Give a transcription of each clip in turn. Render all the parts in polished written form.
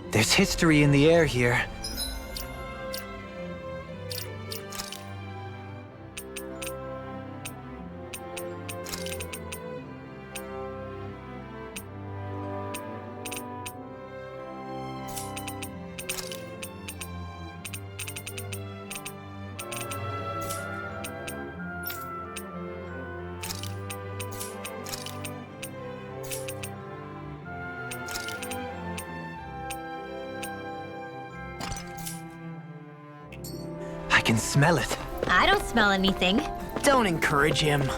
There's history in the air here. I can smell it. I don't smell anything. Don't encourage him.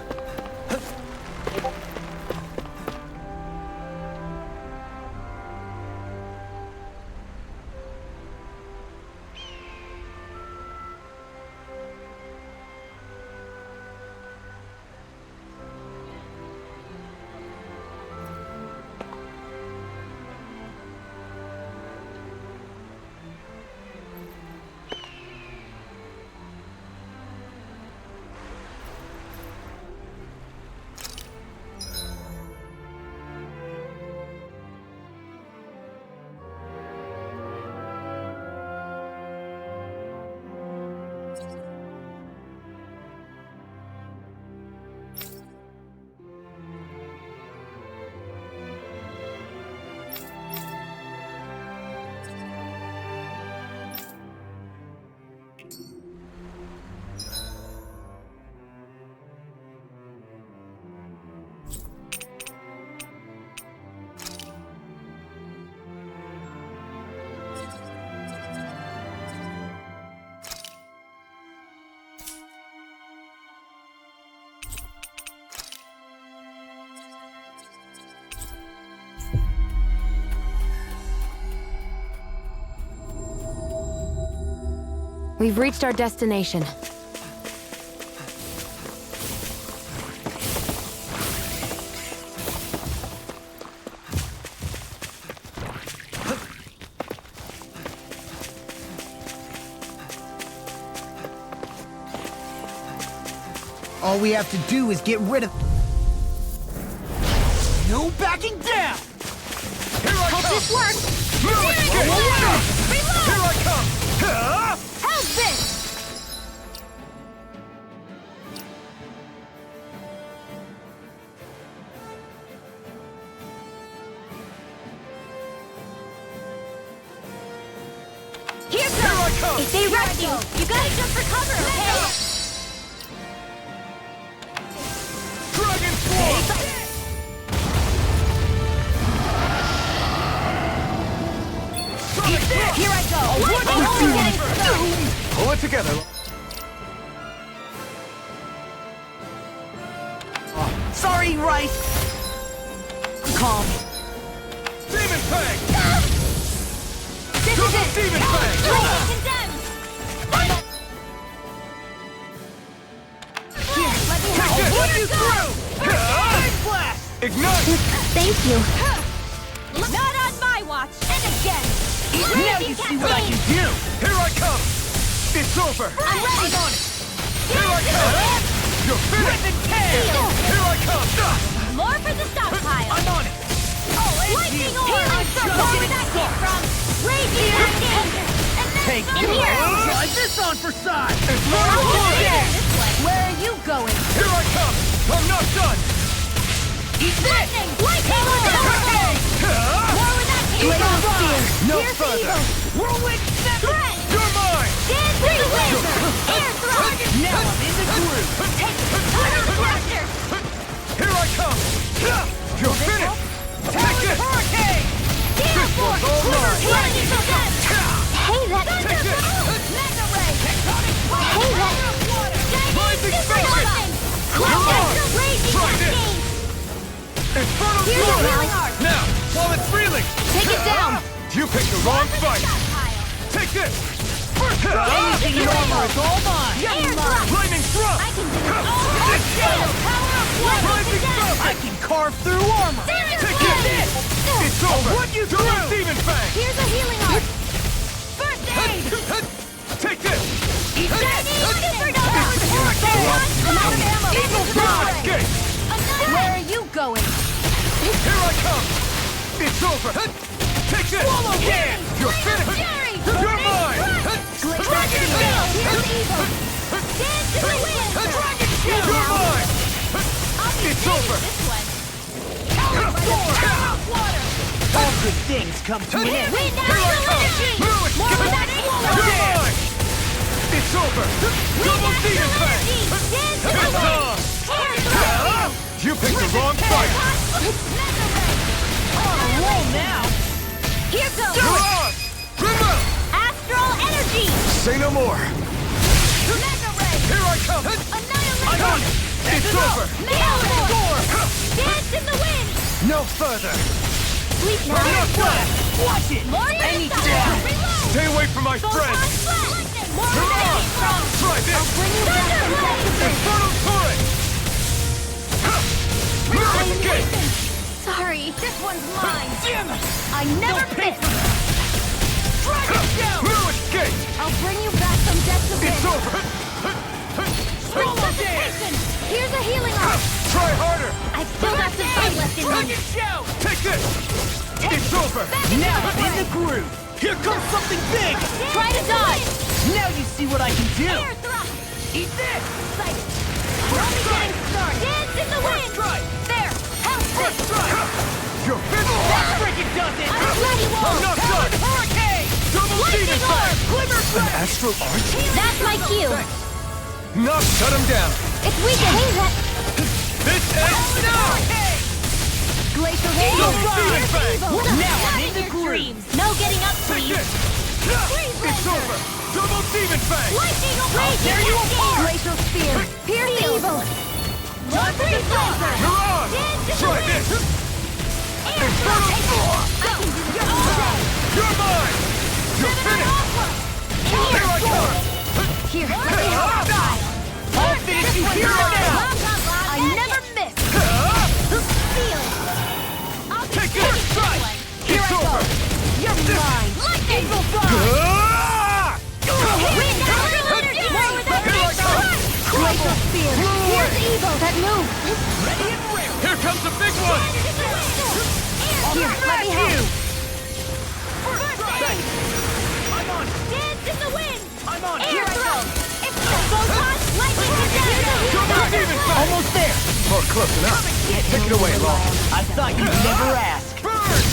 We've reached our destination. All we have to do is get rid of... No backing down! Here I Hope come! this works! Here I come! How's this? Here I goes! come! If they rush you, you gotta jump for cover, okay? Dragon Swarm! Here I go! Pull it together. Sorry, Rice! Calm. Demon Fang! This Go is for it! Demon Fang! Condemned! Here, let me Take this! help. You through! Blast! Ignite! Thank you. Not on my watch! And again! Now you see what I can do! Here I come! It's over! I'm ready! on it! Here I come! You're finished! Here I come! More for the stockpile! I'm on it! Lightning orb! Where did that came from? Raging lightning! And then Take from you! here! Try this on for size! It's not over! This way! Where are you going? Here I come! I'm not done! Eat this! Lightning! Lightning orb! More where that came from! No Here's the further! eagle! Whirlwind Threat! You're mine! Dance with the wind! Air thrust! Now I'm in the groove! Take Thunder Blaster! Here I come! You're finished! Take it! Hurricane! Gale Force! all Quiver mine. Lightning Success! Hey, that... Take this! Mega Ray! Tectonic Blast! Hey, that... Rising Super Spaceship! Weapon! Come on! Cluster Raging Try this. Cascade! Infernal Here's your Sword! healing art! Now, while it's reeling! Take it down. You picked the wrong fight! Stockpile! Take this! Anything in armor is all mine! Air thrust! Lightning thrust! I can do it all! Scale! Power of Blood! Rising Condemned! I can carve through armor! Thunder Take Blast! It's over! What you You're a do? Demon Fang! Here's a healing art! First aid! Take this! Shiny Supernova! Hurricane! Amount of ammo! Eagle Fly! Escape! Where are you going? Here I come! It's over! Take this! Swallow You're things come to an end. Wind astral energy! Lewis, More get of that back! evil! You're mine! It's over! Double Wind demon astral fang! energy! Dance in the It's wind! on! Air thrust! You picked the wrong fight! Mega ray! On a roll now. Here goes! You're on! Remember! Astral energy! Say no more! Mega ray! Here I come! Annihilate! I'm on it. It's over! Mega force! Dance in the wind! No further! Sleep now! Enough time! Watch it. More Any missile! down. Reload! Stay away from my Photon friends! flash! More You're on! missile from Try this! bring you back from Destiny! Infernal turret! Lewis, again! Sorry, this one's mine! Damn it. I never miss! Lewis, gate! I'll bring you back from Destiny! It's over! Resuscitation! Here's a healing arm! Try harder! I've still got some fight left in me! show. Take this! It's over! Now I'm in the groove. Here comes something big. Try to dodge! Now you see what I can do. Air thrust! Eat this. Sight! Only getting started! Dance in the wind! strike. There! Help this! You're finished! That freaking does it. I'm bloody I'm wall! not done! Hurricane. Double demon Lightning fang! orb! Glimmer An flash! astral art? That's my cue! Now shut him down! If we can hit that This ends now! glacial haze! Double demon fang! Now I'm in the groove. No getting up, Take please! this! Freeze It's laser! over! Double demon fang! Lightning raging tear you apart! Glacial spear! Pierce evil! One freeze laser! You're on! Dance in the Try wind! this! Air Infernal thrust! roar! I can do this all day! You're mine! You're finished! Here I come! Here, let me help you die! I'll finish you here and now. I never miss! Feel it! I'll Take take this! one! Here It's I go! over! You're mine! Lightning! Evil fire. Ah! Wind astral energy! More with that Here I come! glacial spear! Blow away! Here's evil that moves! Ready and real. Here comes the big one! Here, let me help! I'm on it. Dance in the wind! I'm on it. Air throw! It's the photon lightning together! Double demon fang! Almost there. Oh, close enough. Take it away, Law. I thought you'd never ask. Burn!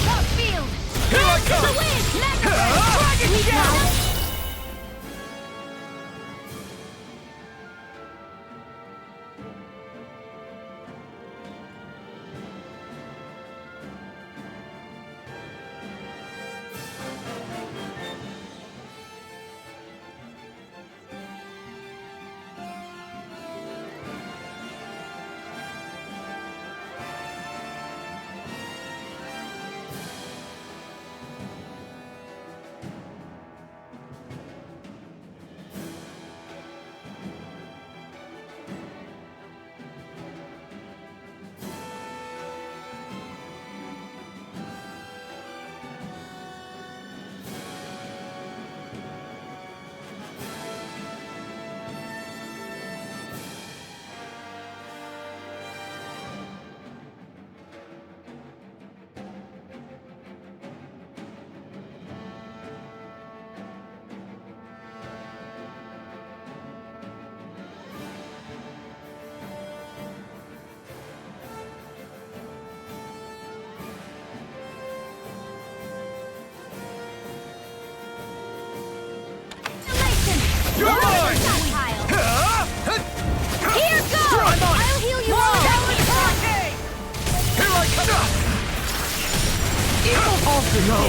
Top field! Here I Dance in come! the wind! Mega Dragon Ray! Shout! You're mine! Here goes! I'll heal you all! Here I come! No!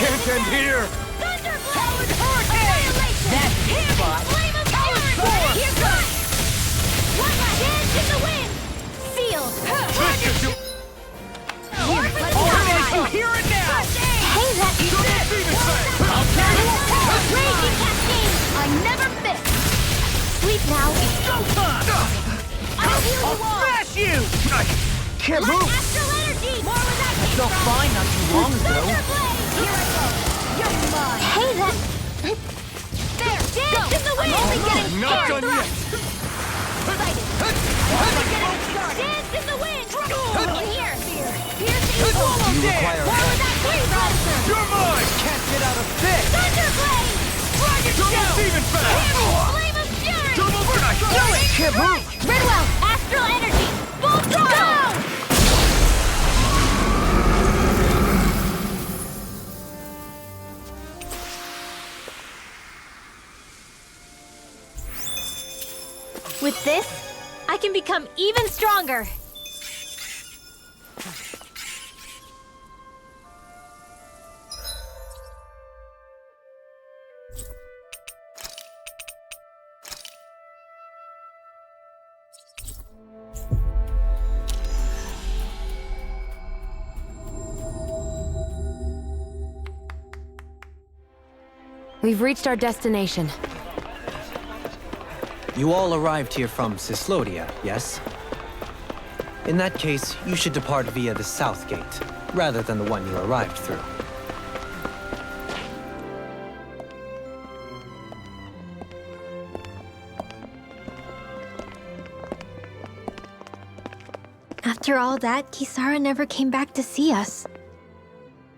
Can't end here! Thunderblade! Annihilation! That's the Here, spot. flame of fury! Here goes! One last dance in the wind! Sealed! This is you! Here, let me I'll help finish you you. here and now. Hey, that Double demon fang! I'll tear you apart. Raging cascade! I never miss! Sleep now! Showtime. I'll heal I'll you all! smash you. I can't Light move! astral energy! More where that came Felt from! fine not too long ago. Thunderblade! Here I go! You're mine! Hey, that... There! Dance in the wind! I'm only getting Not started! done yet! Excited! Only getting started! Dance in the wind! In here! Here's the evil! You require More where that came from! You're mine! Can't get out of this! Thunderblade! Double demon fang! Flame of fury! Double fang! Can't move! Ridwell! Astral energy! Full throttle! With this, I can become even stronger. We've reached our destination. You all arrived here from Cyslodia, yes? In that case, you should depart via the south gate, rather than the one you arrived through. After all that, Kisara never came back to see us.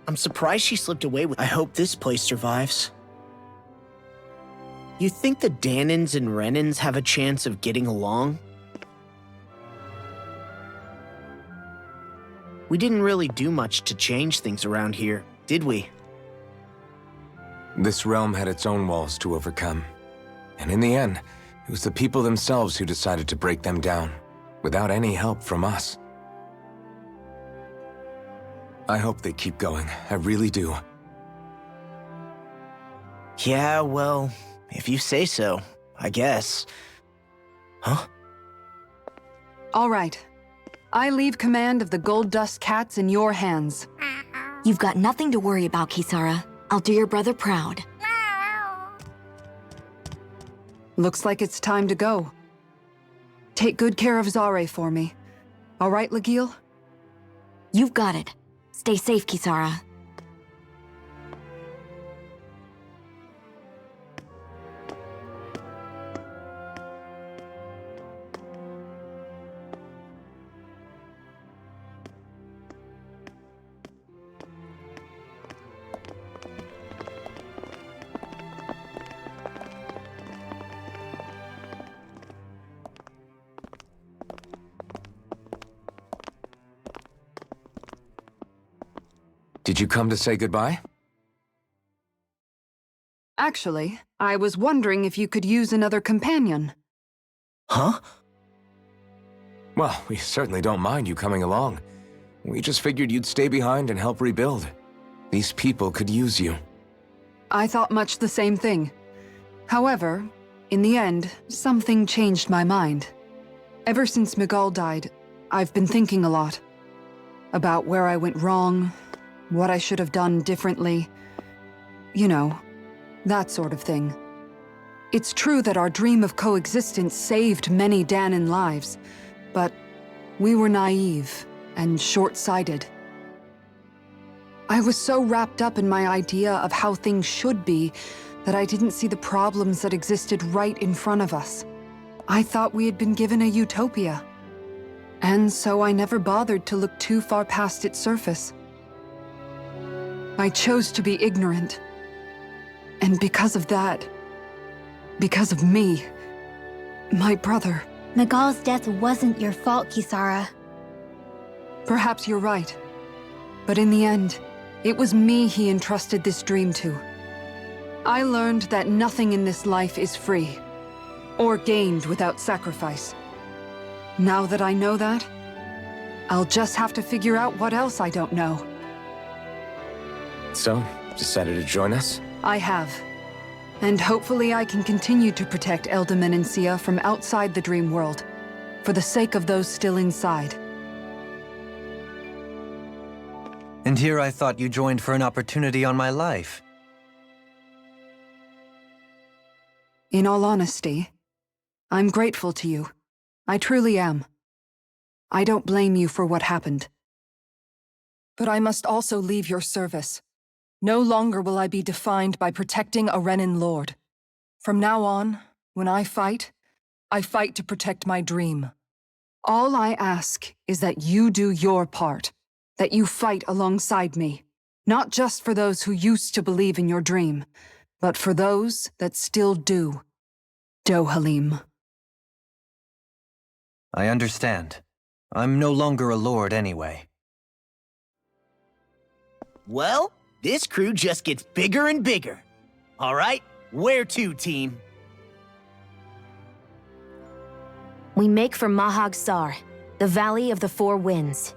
I'm surprised she slipped away with. I hope this place survives. You think the Danins and Renins have a chance of getting along? We didn't really do much to change things around here, did we? This realm had its own walls to overcome. And in the end, it was the people themselves who decided to break them down, without any help from us. I hope they keep going. I really do. Yeah, well, if you say so, I guess. Huh? All right. I leave command of the Gold Dust Cats in your hands. You've got nothing to worry about, Kisara. I'll do your brother proud. Looks like it's time to go. Take good care of Zare for me. All right, Lagiel? You've got it. Stay safe, Kisara. Did you come to say goodbye? Actually, I was wondering if you could use another companion. Huh? Well, we certainly don't mind you coming along. We just figured you'd stay behind and help rebuild. These people could use you. I thought much the same thing. However, in the end, something changed my mind. Ever since Miguel died, I've been thinking a lot. About where I went wrong, what I should have done differently. You know, that sort of thing. It's true that our dream of coexistence saved many Danan lives, but we were naive and short-sighted. I was so wrapped up in my idea of how things should be that I didn't see the problems that existed right in front of us. I thought we had been given a utopia. And so I never bothered to look too far past its surface. I chose to be ignorant. And because of that, because of me, my brother... Miguel's death wasn't your fault, Kisara. Perhaps you're right. But in the end, it was me he entrusted this dream to. I learned that nothing in this life is free, or gained without sacrifice. Now that I know that, I'll just have to figure out what else I don't know. So, decided to join us? I have. And hopefully I can continue to protect Eldaman and Sia from outside the dream world, for the sake of those still inside. And here I thought you joined for an opportunity on my life. In all honesty, I'm grateful to you. I truly am. I don't blame you for what happened. But I must also leave your service. No longer will I be defined by protecting a Renin lord. From now on, when I fight to protect my dream. All I ask is that you do your part, that you fight alongside me, not just for those who used to believe in your dream, but for those that still do. Dohalim. I understand. I'm no longer a lord anyway. Well, this crew just gets bigger and bigger. All right, where to, team? We make for Mahag Sar, the Valley of the Four Winds.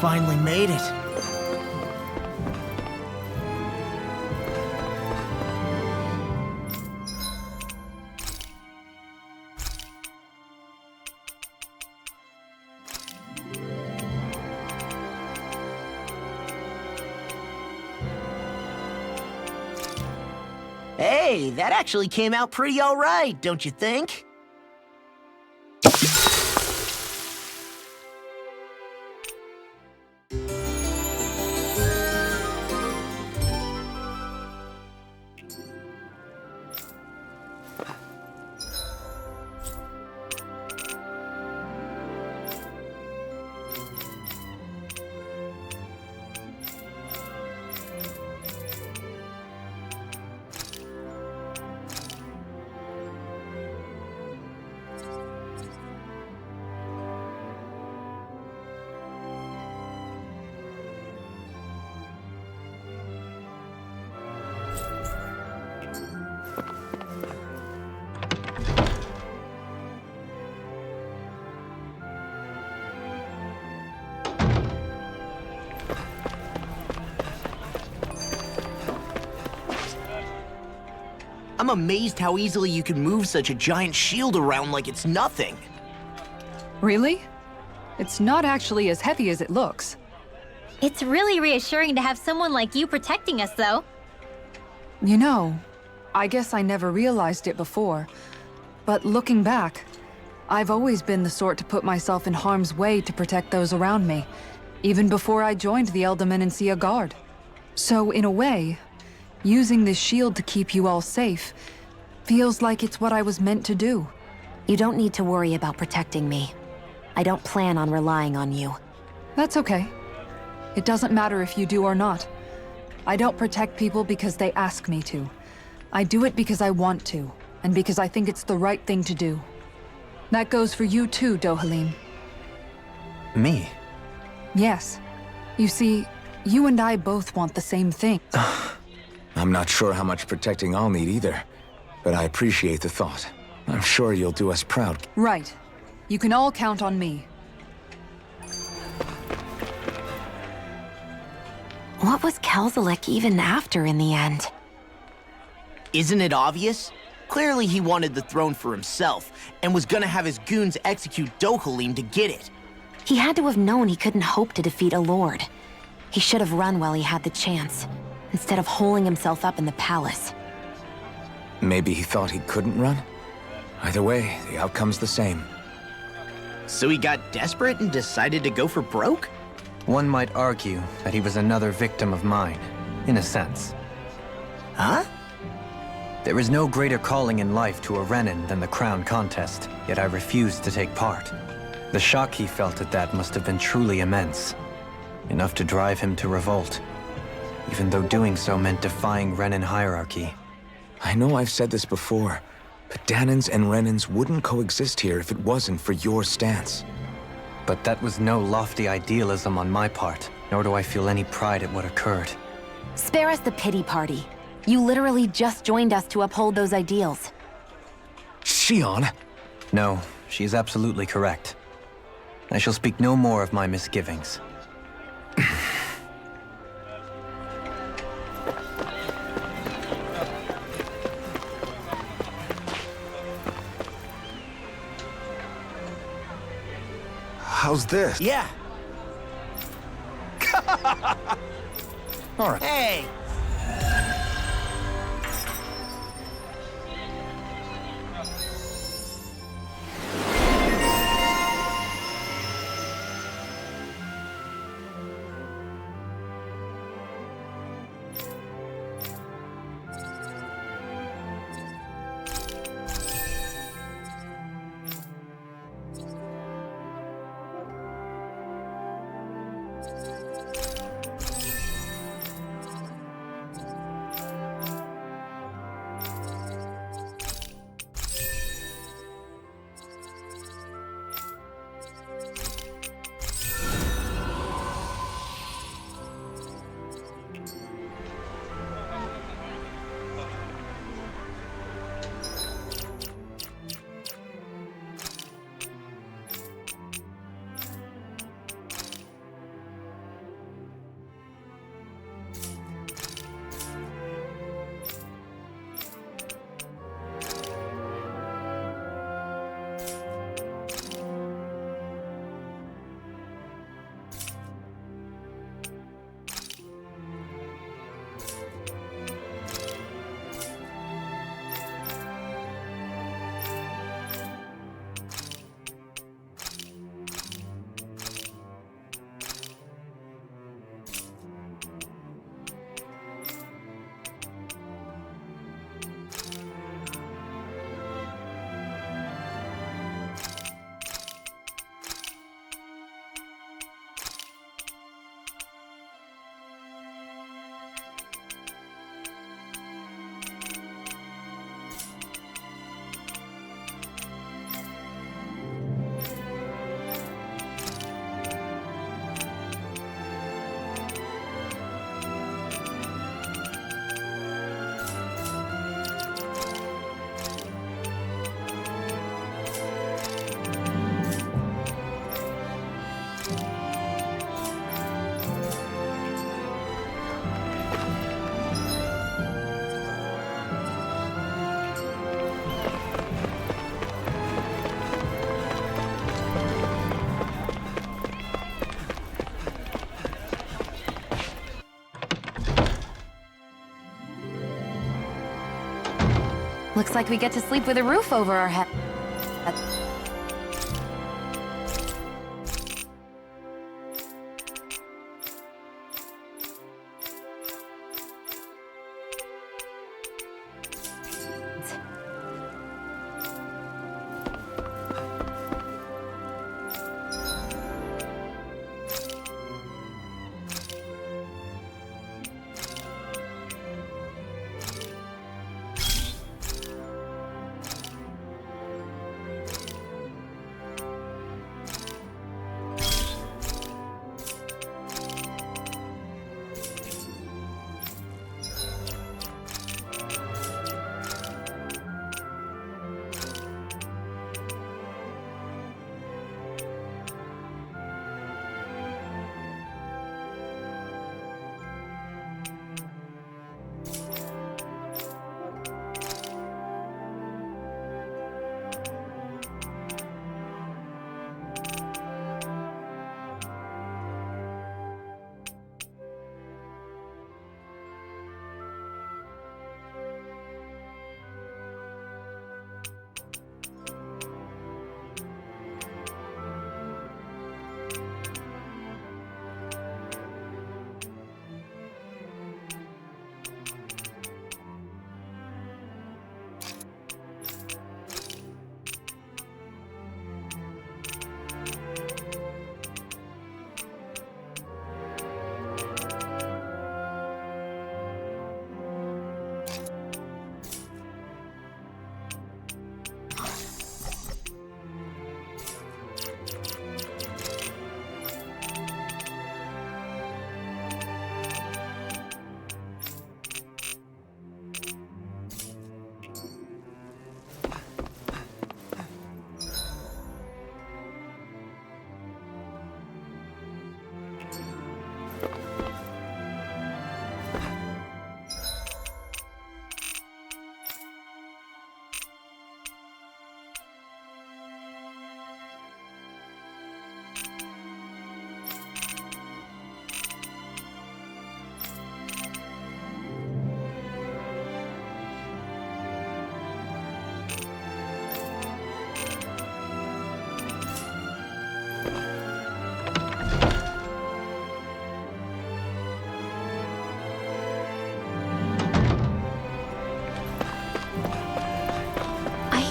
Finally made it. Hey, that actually came out pretty all right, don't you think? I'm amazed how easily you can move such a giant shield around like it's nothing. Really? It's not actually as heavy as it looks. It's really reassuring to have someone like you protecting us, though. You know, I guess I never realized it before, but looking back, I've always been the sort to put myself in harm's way to protect those around me, even before I joined the Elderman and Sia Guard. So in a way, using this shield to keep you all safe feels like it's what I was meant to do. You don't need to worry about protecting me. I don't plan on relying on you. That's okay. It doesn't matter if you do or not. I don't protect people because they ask me to. I do it because I want to, and because I think it's the right thing to do. That goes for you too, Dohalim. Me? Yes. You see, you and I both want the same thing. I'm not sure how much protecting I'll need either, but I appreciate the thought. I'm sure you'll do us proud. Right. You can all count on me. What was Kelzalek even after in the end? Isn't it obvious? Clearly he wanted the throne for himself, and was gonna have his goons execute Dohalim to get it. He had to have known he couldn't hope to defeat a lord. He should have run while he had the chance, instead of holding himself up in the palace. Maybe he thought he couldn't run? Either way, the outcome's the same. So he got desperate and decided to go for broke? One might argue that he was another victim of mine, in a sense. Huh? There is no greater calling in life to a Renan than the crown contest, yet I refused to take part. The shock he felt at that must have been truly immense. Enough to drive him to revolt, even though doing so meant defying Renan hierarchy. I know I've said this before, but Dahnans and Renans wouldn't coexist here if it wasn't for your stance. But that was no lofty idealism on my part, nor do I feel any pride at what occurred. Spare us the pity party. You literally just joined us to uphold those ideals. Shionne! No, she is absolutely correct. I shall speak no more of my misgivings. How's this? Yeah. All right. Hey! Looks like we get to sleep with a roof over our head.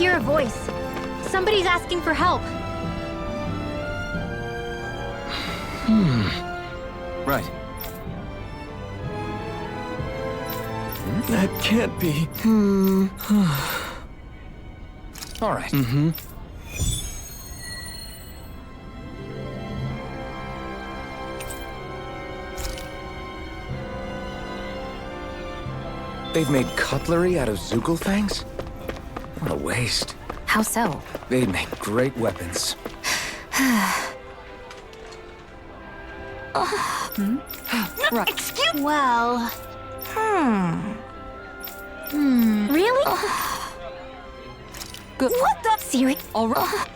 hear a voice. Somebody's asking for help. Right. That can't be. All right. They've made cutlery out of Zugelfangs? What a waste. How so? They'd make great weapons. Well... Really? Good. What the? Siri. All right.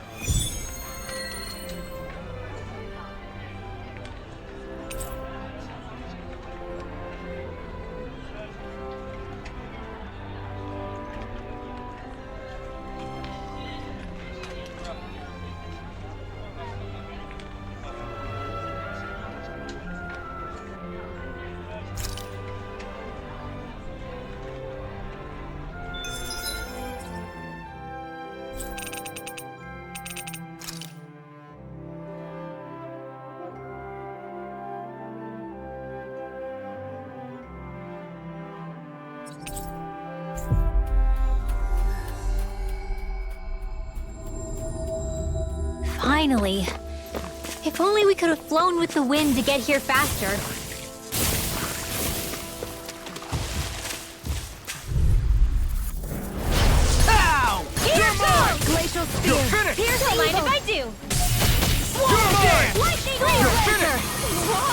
Finally. If only we could have flown with the wind to get here faster. Ow! Here goes! Glacial spear! Pierce, don't mind if I do. Lightning laser!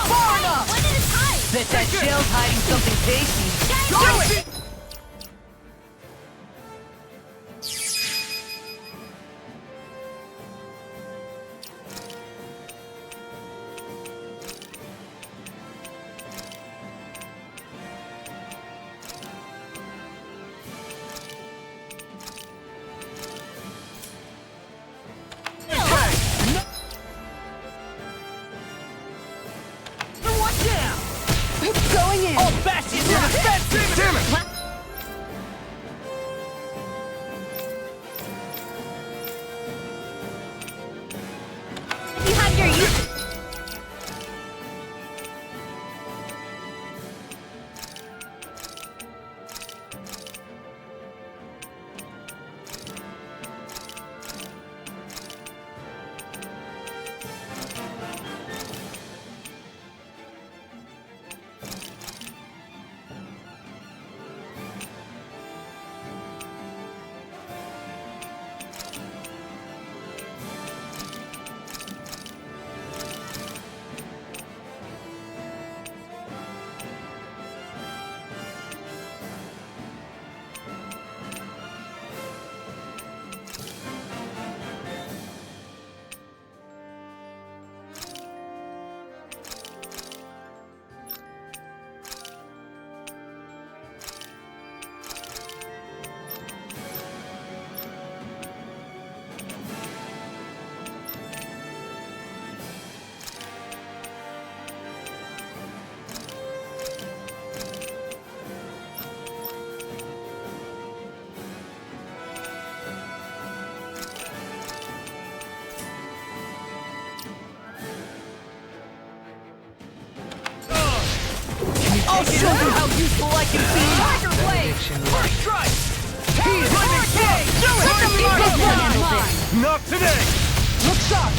Far enough! One at a time! Bet that shell's hiding something tasty. Do it! Going in! Oh, bash it! Damn it! You have your use. I'll show you how useful I can be! Tiger Blade! First strike! He's running king! Do it! Not today! Look sharp!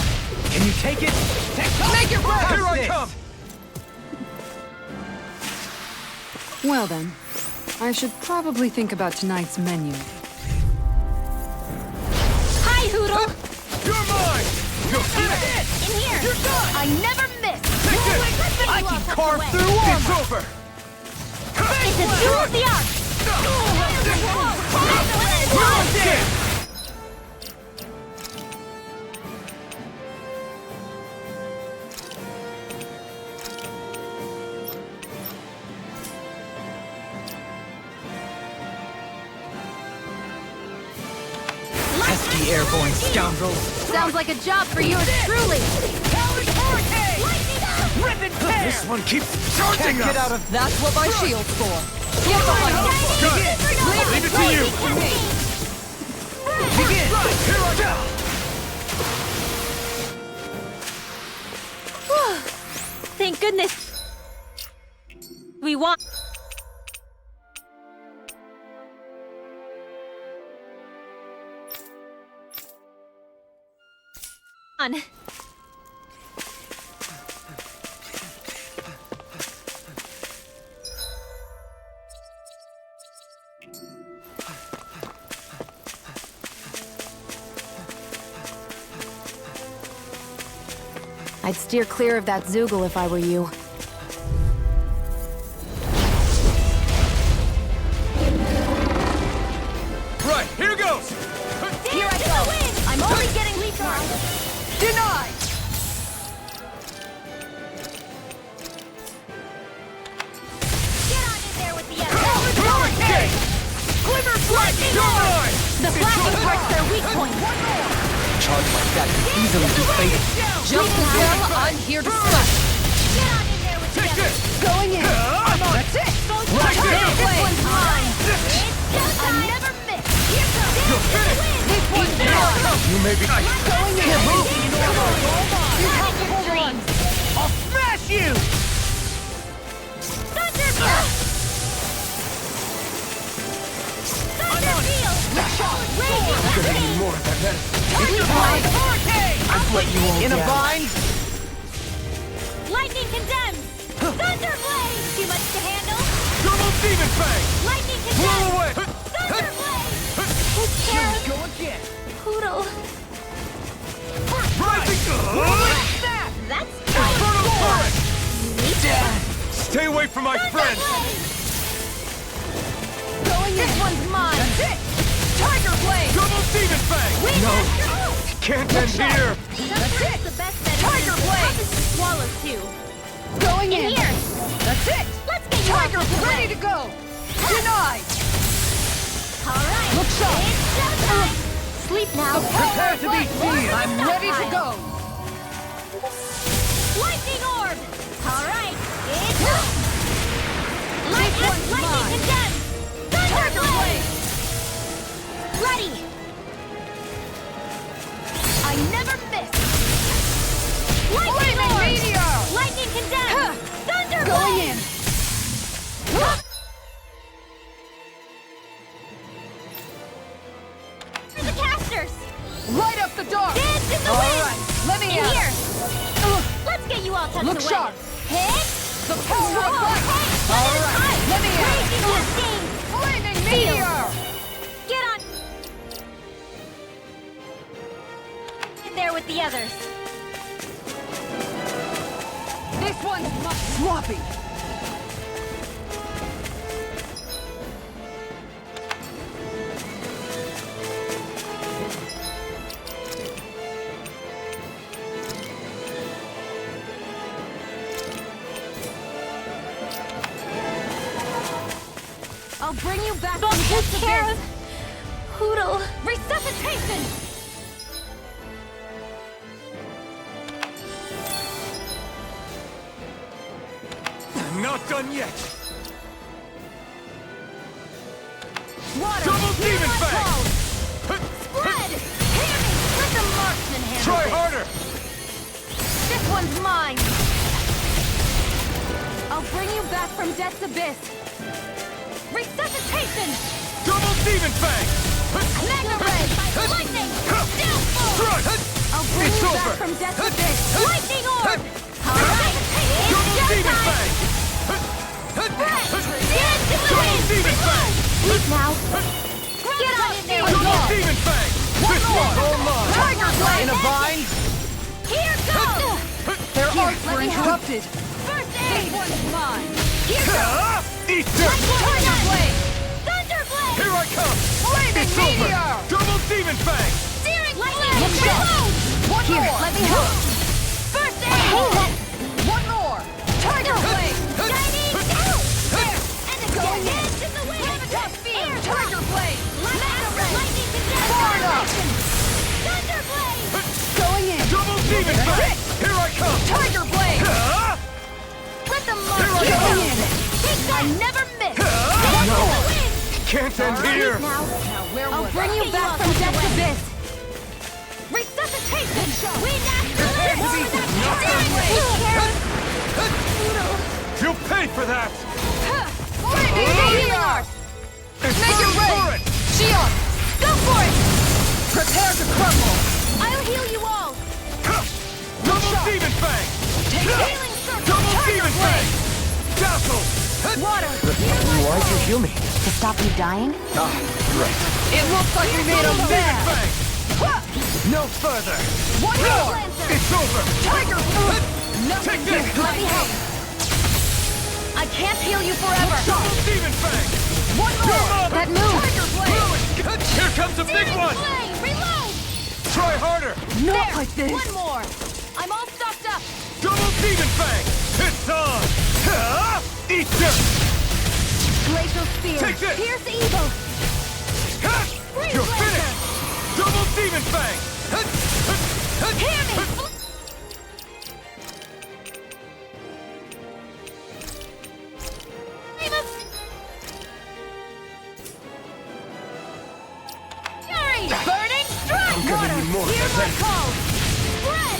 Can you take it? Make it work! Here I come! Well then, I should probably think about tonight's menu. Hi, Hoodle! You're mine! You're it! In here! You're done! I never miss! Take it! I can carve through armor! It's over! It's a duel of the arts! Pesky airborne scoundrels! Sounds like a job for yours truly! Talon Hurricane! Rip and tear! This one keeps charging us! Get out of... That's what my shield's for. Get behind me! Good! Leave it to you! Begin! Here I go! Thank goodness. We won. On. I'd steer clear of that Zoogle if I were you. Right, here goes! Here I go. I'm only getting recharged. Denied! Get on in there with the others. Hurricane! Glimmer Flash! You're mine! The flashing breaks their weak point. Charge like that could easily be fatal. Jump the hill, I'm here to smash. Get on in there with the Take others. this! Going in! I'm on! That's it! Right there! This one's mine. I never miss. Here goes. You're finished! This one's mine. You may be... Going in. You have to hold on. I'll smash you! Thunderbolt! Thunderfield! You're gonna need more than that. Hurricane! I've let you all In a down. bind? Lightning condemned! Thunderblade! Too much to handle? Double Demon Fang! Lightning Blow condemned! away! Thunderblade! Take care of Go again! Poodle. Rising! Snap! That's Infernal Torrent! Unique. Stay away from my friends! Thunderblade! Going in! This one's mine! That's it! Tiger Blade! Double Demon Fang! No! Can't end here! That's it! The best medicine. Tiger Blade! Happens to swallow too. Going In in! here! That's it! Let's get you Tiger off the ready to go! Denied! Alright! Look sharp! It's showtime! Sleep now. Prepare to be sealed! I'm ready to go! Lightning orb! Alright, it's up! Lightning condemned! Thunderblade! Ready! I never miss! Lightning orb! Meteor! Lightning condemned! Thunderblade! Going in! For the casters! Light up the dark! Dance in the All wind! right, let me in out. here! Let's get you all tucked Look away! sharp. Hit! The power of Whoa, light! hey! All right, let me out. Raging cascade! Flaming meteor! Get on! In there with the others. This one's sloppy! I'll bring you back from take care of Poodle. Resuscitation! I'm not done yet! Water! Double hear Demon my Fang! calls. Spread! Hear me! Let the marksman handle Try this. harder! This one's mine! I'll bring you back from death's abyss! Resuscitation! Double Demon Fang! Mega Ray! Lightning! Downfall! Strike! I'll bring It's you over. back from death's abyss! Lightning orb! Alright! Double It's Demon showtime! Fang! Spread! Dance in the Double wind! Demon Fang! Sleep now! Get on in there with Double me! Demon Fang! This one's all mine! Tiger Blade! In a bind? Here goes! Their arts let were me help. interrupted! First aid! This one's mine! Here goes! Eat this! Tiger Blade! Thunderblade! Here I come! Flaming It's over! meteor! Double Demon Fang! Searing Look flame! sharp! One Here, more! let me help! First aid! One more! Tiger Blade! Shining! There! And it's Going in. dance in the wind! Air Tiger Blade! Lightning condemned! Fire up. Thunderblade! Going in! Double Demon That's Fang! it. Here I come! Tiger Blade! Let the mark Here I go! go. Take that! I never miss! No. Dance in the wind! can't end here! Now, I'll bring you back from death's abyss. Resuscitation! We You'll pay for that! Healing art! Make it rain! Shion! Go for it! Prepare to crumble! I'll heal you all! Double Demon Fang! Healing circle! Double Demon Fang! Dazzle! Water! Why'd you heal me? To stop you dying? Ah, right. It looks like we made a Double Demon mess! Fang! No further! One more! It's over! Tiger food! Take this! Let me help! I can't heal you forever! Double Demon Fang! One more! That move! Tiger blade! Here comes a big one! Flame! Reload! Try harder! Not There! like this! One more! I'm all stocked up! Double Demon Fang! It's on! Eat dirt! Glacial spear! Take this! Pierce evil! You're finished! Double Demon Fang! Hear me! Fury! Burning strike! I'm giving you more Hear my than call! Spread!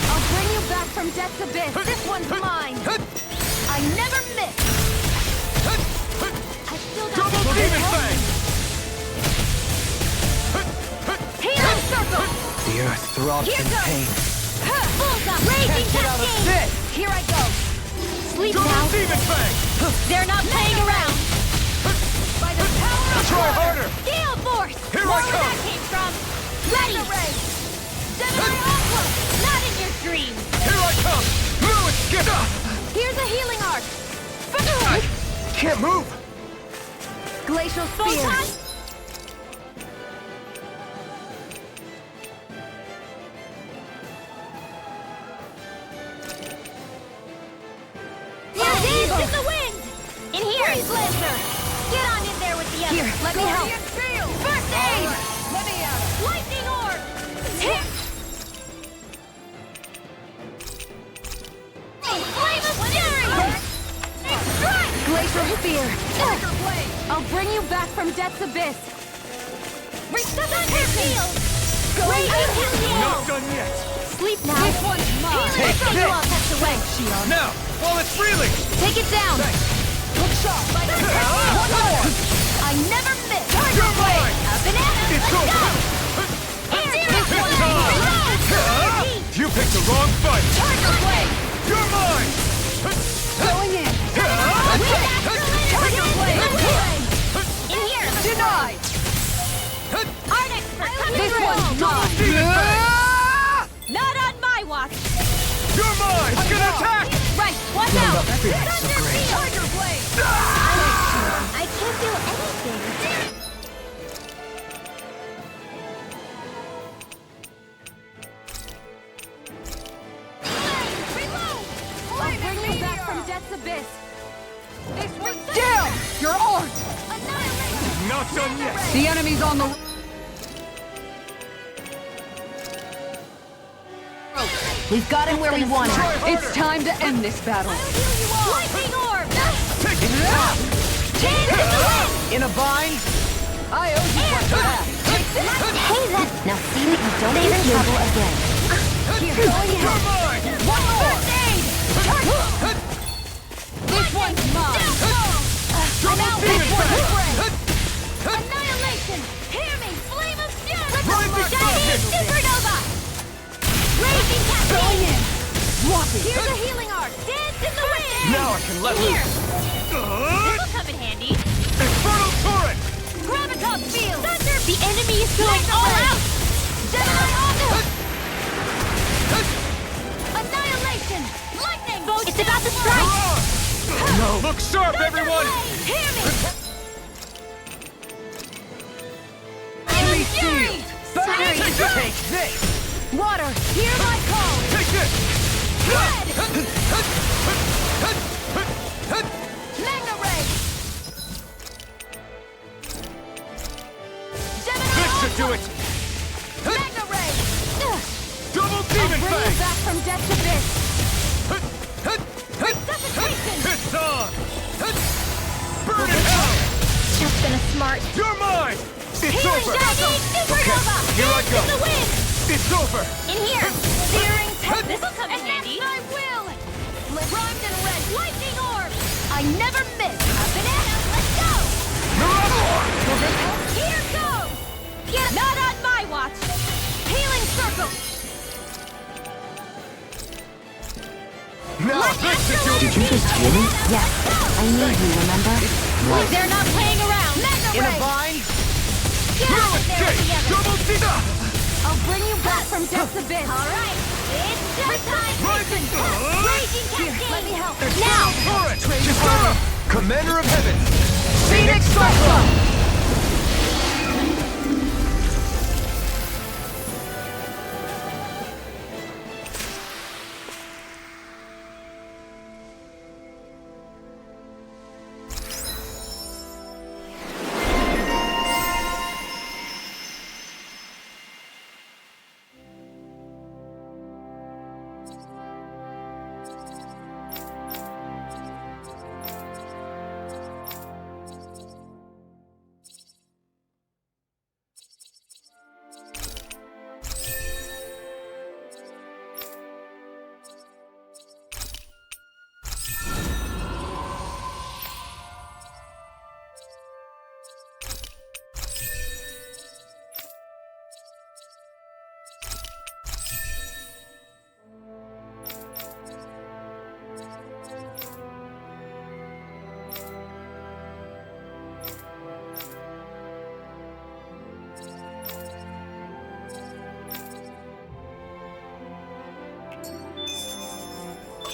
I'll bring you back from death's abyss. This one's mine. I never miss. I still got Double this. Demon Fang! Healing circle! The earth throbs Here in goes. pain. Bullseye! Raging cascade! Here I go. Sleep Double now. Demon Fang! They're not playing around. By the power of Try water. harder. Gale force! Here More I where come. that came from. Ready! Gemini Aqua! Not in your dreams! Here I come! Lewis, get up! Here's a healing arc! I can't move! Glacial spear! Dance in the wind! In here! Freeze Lancer! Get on in there with the others! Here, let me help! First aid! Let me out! Lightning orb! Hit! Flame of fury! Strike! Glacial spear! Tiger blade! I'll bring you back from death's abyss! Resuscitation! Raging heal! Not done yet! Sleep now! This one's mine! Take Healing! this. You all touch the wing! Now, while it's reeling! Take it down! Look sharp! One more! I never miss! Tiger You're blade! mine. A banana! It's Let's over. go! Here! It's Reload! on. You picked the wrong fight! Tiger blade! You're mine! Going in! Tiger blade! In here! Denied! Art expert! coming This through. one's mine! Demon Fang! Not on my watch! You're mine! I'm gonna attack! Right! Watch out! feeling so great. Tiger blade! I can't do anything. Reload! I'll bring you back from death's abyss. This one's Down! Your art! annihilation! Not done yet! The enemy's on the... We've got him where we want him. Try harder! It's time to end this battle. I'll heal you all! Lightning orb! Take it! Change in the wind! In a bind? I owe you one for that. Hey, that... Now see that you don't get in trouble again. Here, going You're ahead! mine! One more! First aid! This one's mine. I'm out! Demon This one's Fang! free! Annihilation! Hear me! Flame of fury! Rising Giant Fang! supernova! Raging cascade! Walking. Here's a healing arc! Dance in the wind! Now I can let Here! loose! This'll come in handy! Infernal Torrent! Graviton field! Thunder! The enemy is going all out! Gemini Aqua! Annihilation! Lightning! It's about to strike! No! Look sharp, everyone! Hear me! Enemy Fury! Take this! Water! Hear my call! Take this! Red! Magna Ray! Gemini This should do it! Magna Ray! Double Demon Bring you Fang! back from death's abyss! Resuscitation! It's on! Burn in hell! start. You're mine! It's Healing over! Dragon Supernova! Here I go! In the wind! It's over! In here! Searing Tempest! This'll come in handy! I will! Primed and red! Lightning Orb! I never miss! A banana! Let's go! Will this help? Here goes! Get not on my watch! Healing Circle! Now this is your... Did you just hear me? Yes. I need you, remember? They're not playing around! Mega In a Ray! bind? Get out of there Escape! together! Double Zeta! I'll bring you back from death's abyss! Alright! It's showtime! Rising! Raging Cascade! Let me help! Now! Torrent! Chisora! Commander of Heaven! Phoenix Cyclone!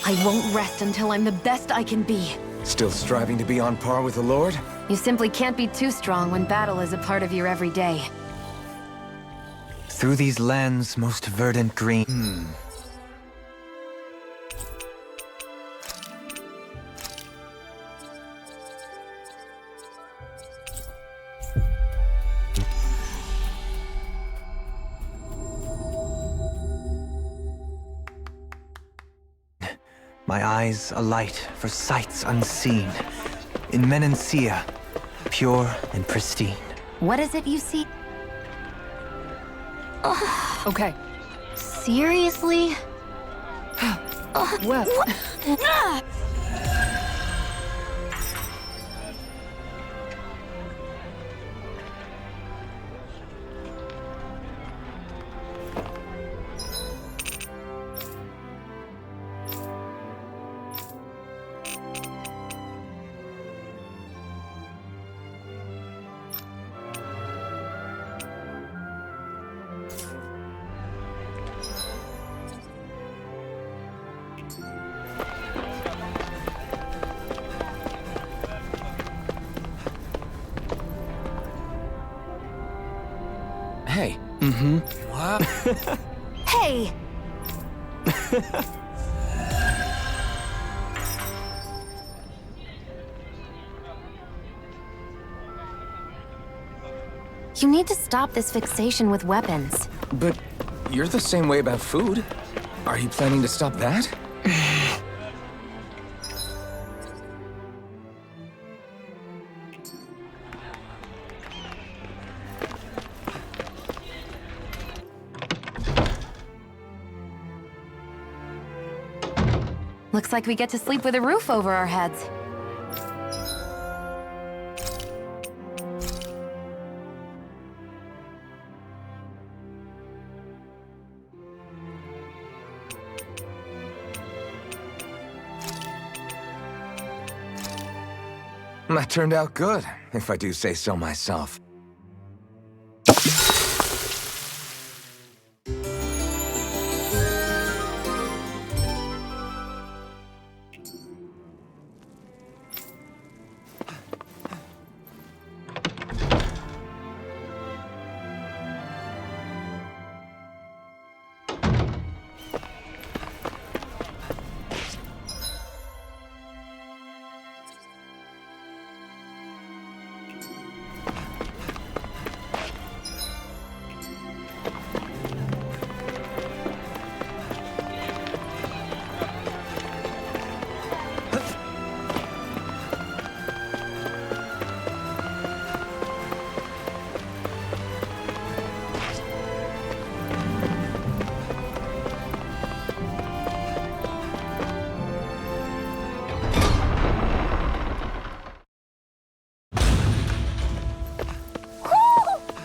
I won't rest until I'm the best I can be. Still striving to be on par with the Lord? You simply can't be too strong when battle is a part of your everyday. Through these lands most verdant green. My eyes alight for sights unseen. In Menancia, pure and pristine. What is it you see? Okay. Seriously? Well, Hey. What? Hey! You need to stop this fixation with weapons. But you're the same way about food. Are you planning to stop that? Looks like we get to sleep with a roof over our heads. That turned out good, if I do say so myself.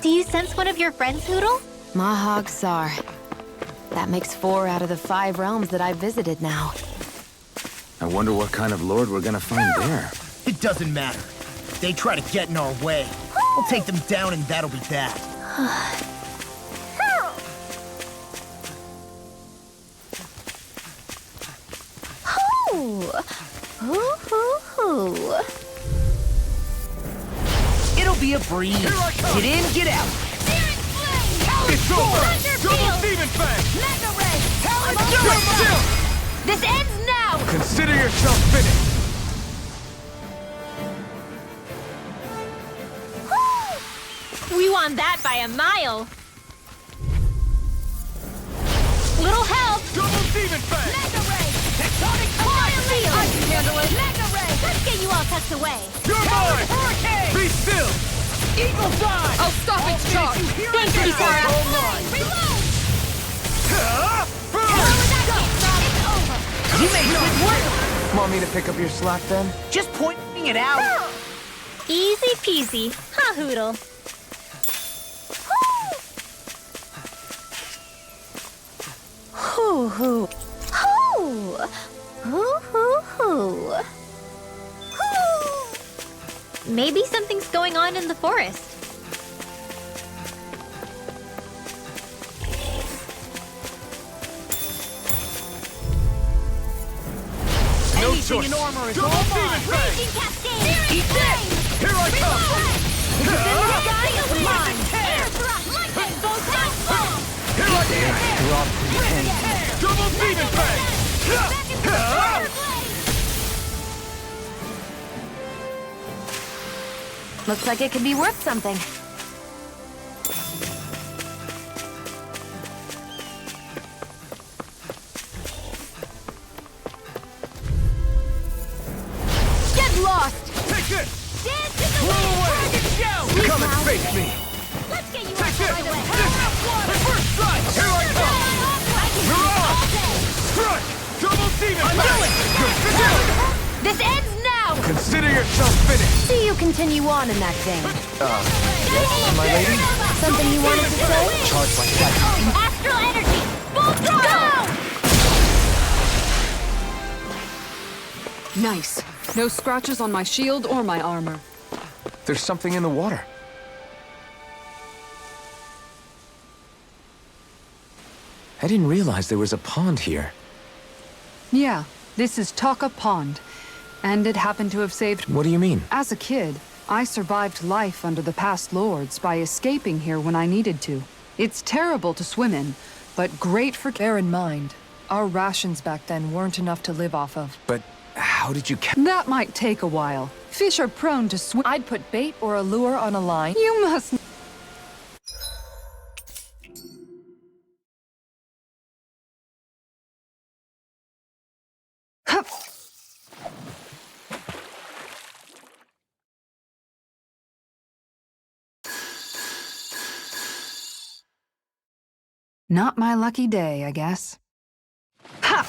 Do you sense one of your friends, Hootle? Mahag Sar. That makes 4 out of the 5 realms that I've visited now. I wonder what kind of lord we're gonna find there. It doesn't matter. They try to get in our way. We'll take them down and that'll be that. It'll be a breeze. Get in, get out. It's over! Double Field! Demon Fang! Mega Ray! Still! This ends now! Consider yourself finished! We won that by a mile! Little help! Double Demon Fang! Mega Ray! Tectonic Field! I can handle it! Mega Ray! Let's get you all tucked away! You're mine! Hurricane! Be still! Eagle dive! I'll stop its charge! Thanks, Kisara! Reload! It's over! You made it work! Want me to pick up your slack then? Just pointing it out. Easy peasy, huh, Hootle? Hoo hoo. Hoo! Hoo hoo hoo. Hoo! Maybe something's going on in the forest. No Anything choice! in armor is Double all Demon mine. Fang! Raging Cascade! Eat this! Here I come! Air thrust! Lightning! Goes down slow! Here I come! Double Demon Fang! Back into the fire blaze! Looks like it could be worth something. Get lost! Take this! Dance in the Blow wind! away! Target show! Come and face me! Let's get you Take out this! of the way! This! First strike! Here I come! You're on! Strike! Double Demon Fang! You're still! This ends now! Consider yourself finished! See you continue on in that thing. Yes, my lady? Something you wanted to say? Charge like that. Astral energy! Full throttle! Nice. No scratches on my shield or my armor. There's something in the water. I didn't realize there was a pond here. Yeah, this is Taka Pond. And it happened to have saved... What do you mean? As a kid, I survived life under the past lords by escaping here when I needed to. It's terrible to swim in, but great for... Bear in mind, our rations back then weren't enough to live off of. But how did you That might take a while. Fish are prone to swim... I'd put bait or a lure on a line. You must... Not my lucky day, I guess. Ha!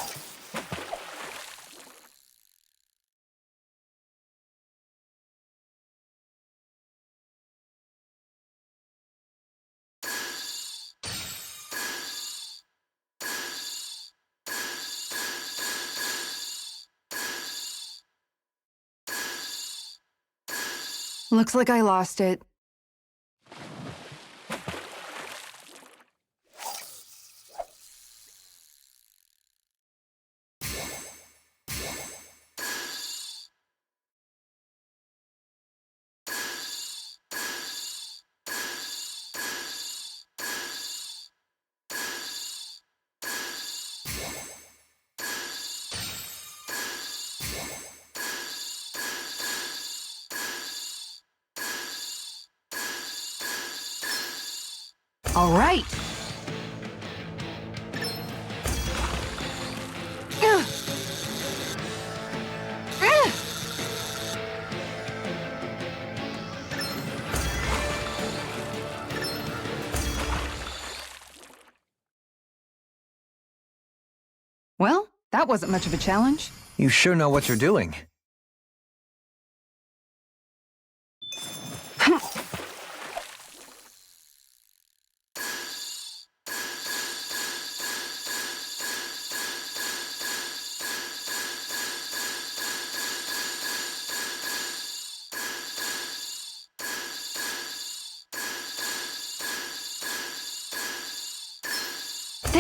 Looks like I lost it. All right. Well, that wasn't much of a challenge. You sure know what you're doing.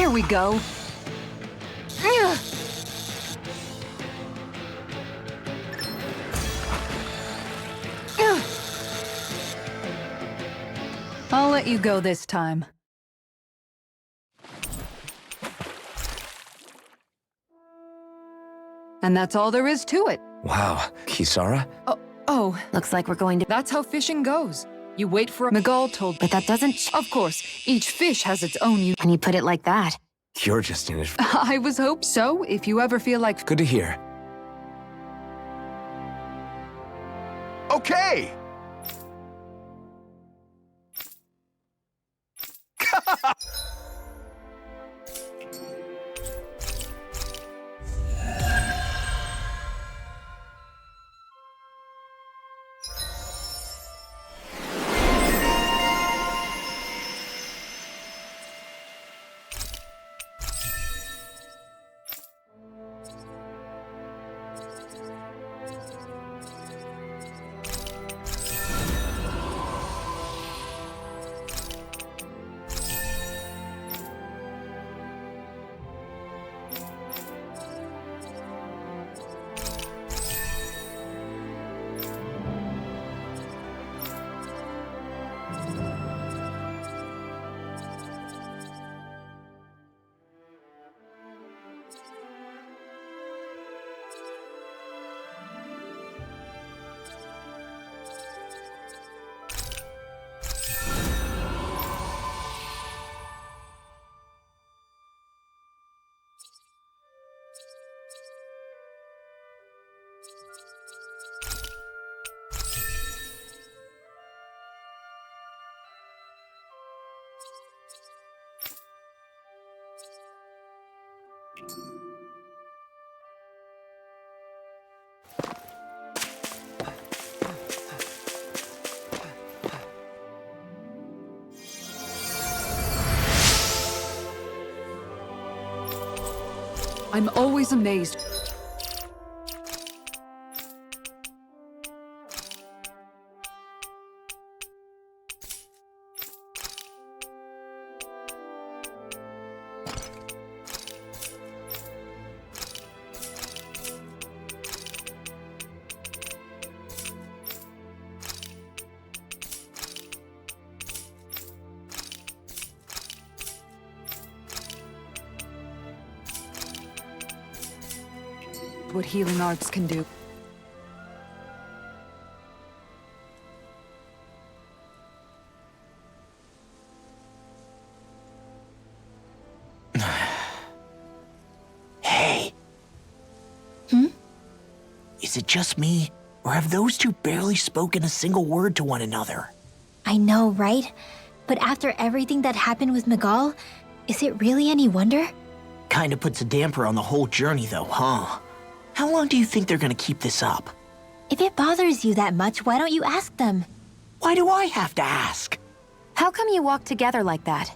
Here we go. I'll let you go this time. And that's all there is to it. Wow, Kisara? Oh, Looks like we're going to... that's how fishing goes. You wait for a... Miguel told... But that doesn't... Of course, each fish has its own When you put it like that. You're just in it. I was hope so, if you ever feel like... Good to hear. Okay! I'm always amazed. What healing arts can do. Hey. Is it just me, or have those two barely spoken a single word to one another? I know, right? But after everything that happened with Miguel, is it really any wonder? Kinda puts a damper on the whole journey, though, huh? How long do you think they're gonna keep this up? If it bothers you that much, why don't you ask them? Why do I have to ask? How come you walk together like that?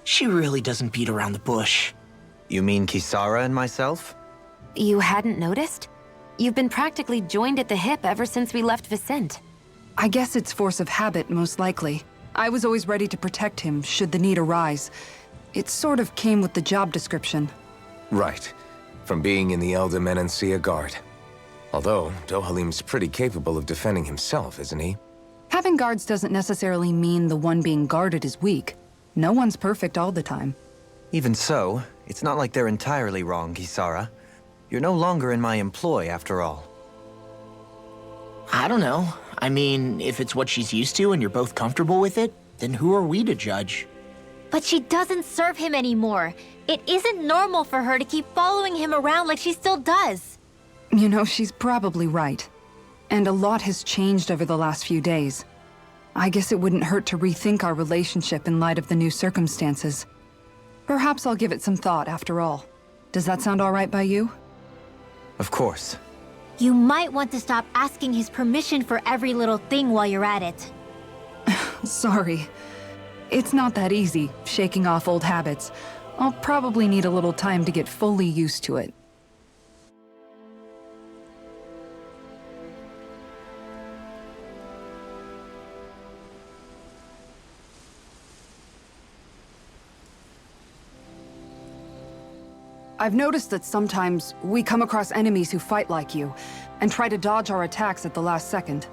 She really doesn't beat around the bush. You mean Kisara and myself? You hadn't noticed? You've been practically joined at the hip ever since we left Vicente. I guess it's force of habit, most likely. I was always ready to protect him, should the need arise. It sort of came with the job description. Right. From being in the Elder Menancia Guard. Although, Dohalim's pretty capable of defending himself, isn't he? Having guards doesn't necessarily mean the one being guarded is weak. No one's perfect all the time. Even so, it's not like they're entirely wrong, Kisara. You're no longer in my employ, after all. I don't know. I mean, if it's what she's used to and you're both comfortable with it, then who are we to judge? But she doesn't serve him anymore. It isn't normal for her to keep following him around like she still does. You know, she's probably right. And a lot has changed over the last few days. I guess it wouldn't hurt to rethink our relationship in light of the new circumstances. Perhaps I'll give it some thought after all. Does that sound all right by you? Of course. You might want to stop asking his permission for every little thing while you're at it. Sorry. It's not that easy, shaking off old habits. I'll probably need a little time to get fully used to it. I've noticed that sometimes we come across enemies who fight like you, and try to dodge our attacks at the last second.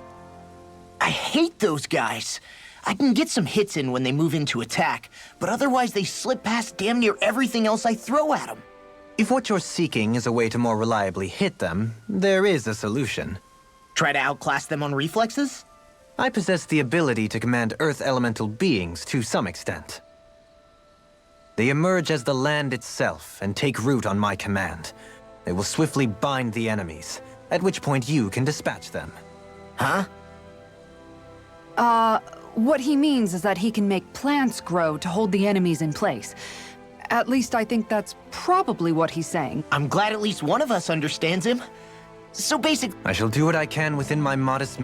I hate those guys. I can get some hits in when they move into attack, but otherwise they slip past damn near everything else I throw at them. If what you're seeking is a way to more reliably hit them, there is a solution. Try to outclass them on reflexes? I possess the ability to command Earth elemental beings to some extent. They emerge as the land itself and take root on my command. They will swiftly bind the enemies, at which point you can dispatch them. Huh? What he means is that he can make plants grow to hold the enemies in place. At least I think that's probably what he's saying. I'm glad at least one of us understands him. So I shall do what I can within my modest...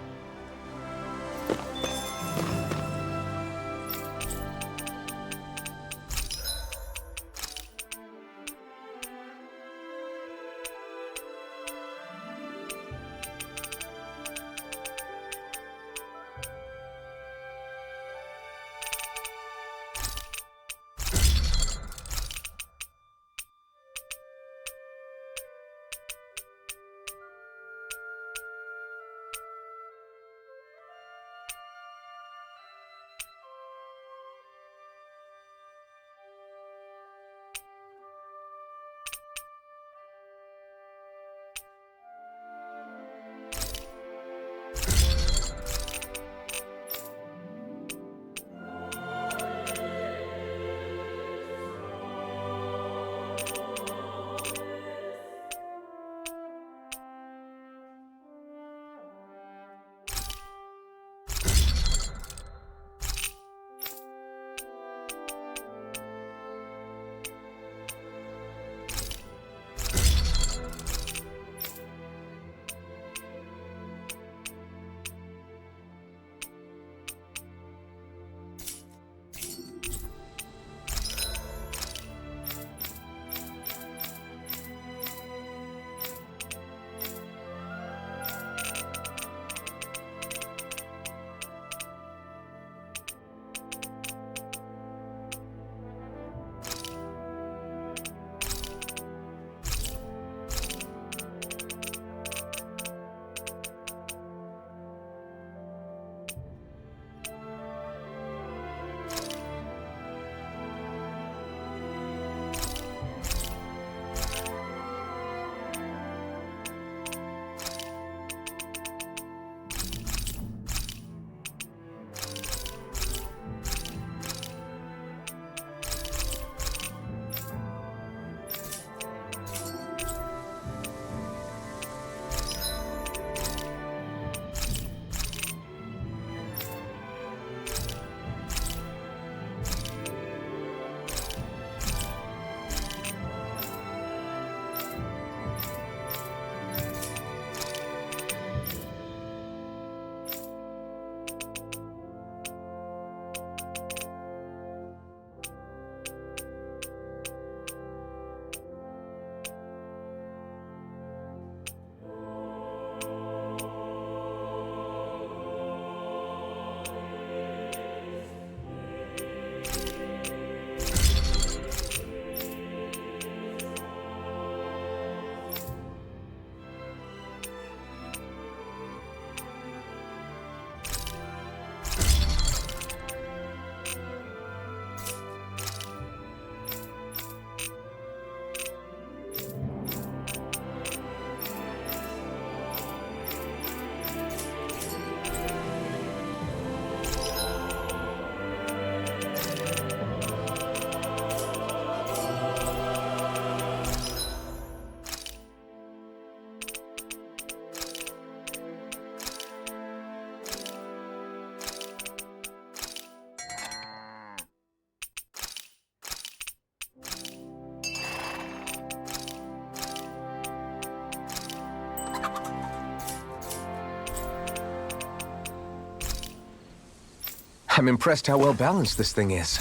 I'm impressed how well balanced this thing is.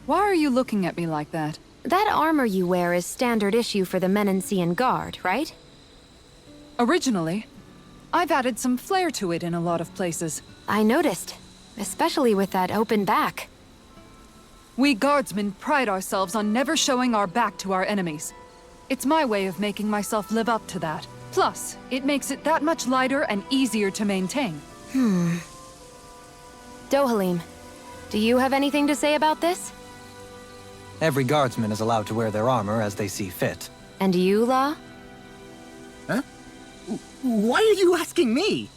Why are you looking at me like that? That armor you wear is standard issue for the Menancian Guard, right? Originally, I've added some flair to it in a lot of places. I noticed. especially with that open back. We guardsmen pride ourselves on never showing our back to our enemies. It's my way of making myself live up to that. Plus, it makes it that much lighter and easier to maintain. Dohalim, do you have anything to say about this? Every guardsman is allowed to wear their armor as they see fit. And you, Law? Huh? Why are you asking me?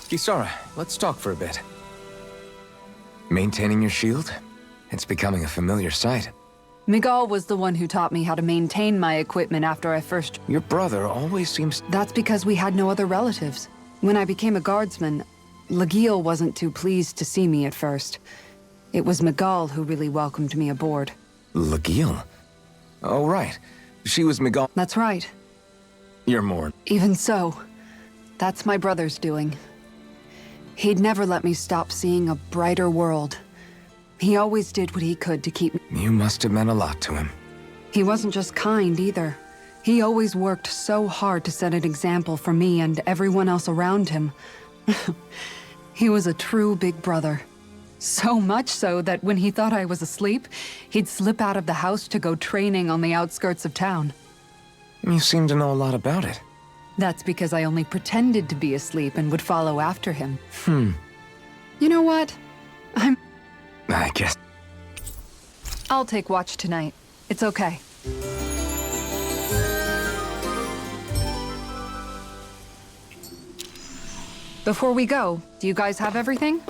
Kisara, let's talk for a bit. Maintaining your shield? It's becoming a familiar sight. Miguel was the one who taught me how to maintain my equipment after I first... Your brother always seems... That's because we had no other relatives. When I became a guardsman, Lagiel wasn't too pleased to see me at first. It was Miguel who really welcomed me aboard. Lagiel? Oh, right. She was Miguel. That's right. You're more... Even so, that's my brother's doing. He'd never let me stop seeing a brighter world. He always did what he could to keep me. You must have meant a lot to him. He wasn't just kind either. He always worked so hard to set an example for me and everyone else around him. He was a true big brother. So much so that when he thought I was asleep, he'd slip out of the house to go training on the outskirts of town. You seem to know a lot about it. That's because I only pretended to be asleep and would follow after him. You know what? I guess... I'll take watch tonight. It's okay. Before we go, do you guys have everything?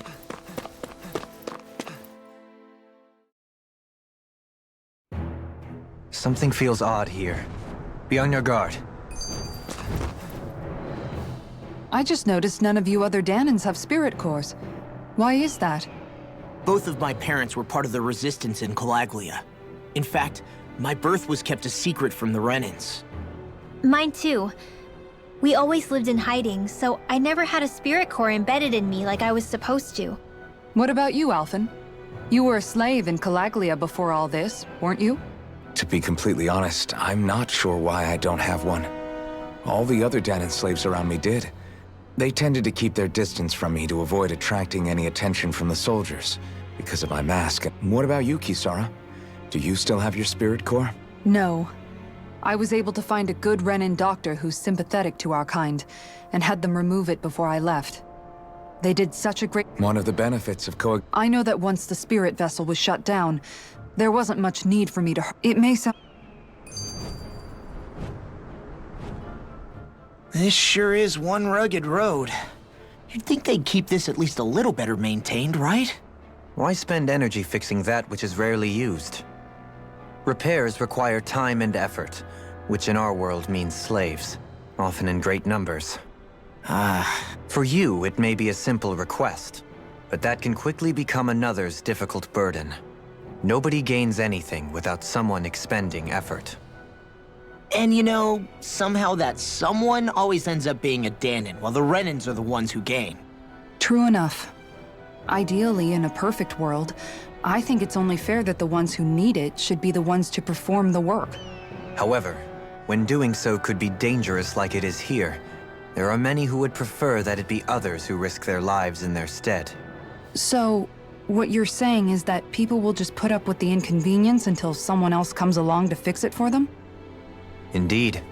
Something feels odd here. Be on your guard. I just noticed none of you other Danans have spirit cores. Why is that? Both of my parents were part of the resistance in Calaglia. In fact, my birth was kept a secret from the Renans. Mine too. We always lived in hiding, so I never had a spirit core embedded in me like I was supposed to. What about you, Alphen? You were a slave in Calaglia before all this, weren't you? To be completely honest, I'm not sure why I don't have one. All the other Danan slaves around me did. They tended to keep their distance from me to avoid attracting any attention from the soldiers, because of my mask. What about you, Kisara? Do you still have your spirit core? No. I was able to find a good Renan doctor who's sympathetic to our kind, and had them remove it before I left. They did such a great... One of the benefits of I know that once the spirit vessel was shut down, there wasn't much need for me to... It may sound... This sure is one rugged road. You'd think they'd keep this at least a little better maintained, right? Why spend energy fixing that which is rarely used? Repairs require time and effort, which in our world means slaves, often in great numbers. For you, it may be a simple request, but that can quickly become another's difficult burden. Nobody gains anything without someone expending effort. And you know, somehow that someone always ends up being a Danan, while the Renans are the ones who gain. True enough. Ideally, in a perfect world, I think it's only fair that the ones who need it should be the ones to perform the work. However, when doing so could be dangerous like it is here, there are many who would prefer that it be others who risk their lives in their stead. So, what you're saying is that people will just put up with the inconvenience until someone else comes along to fix it for them? Indeed.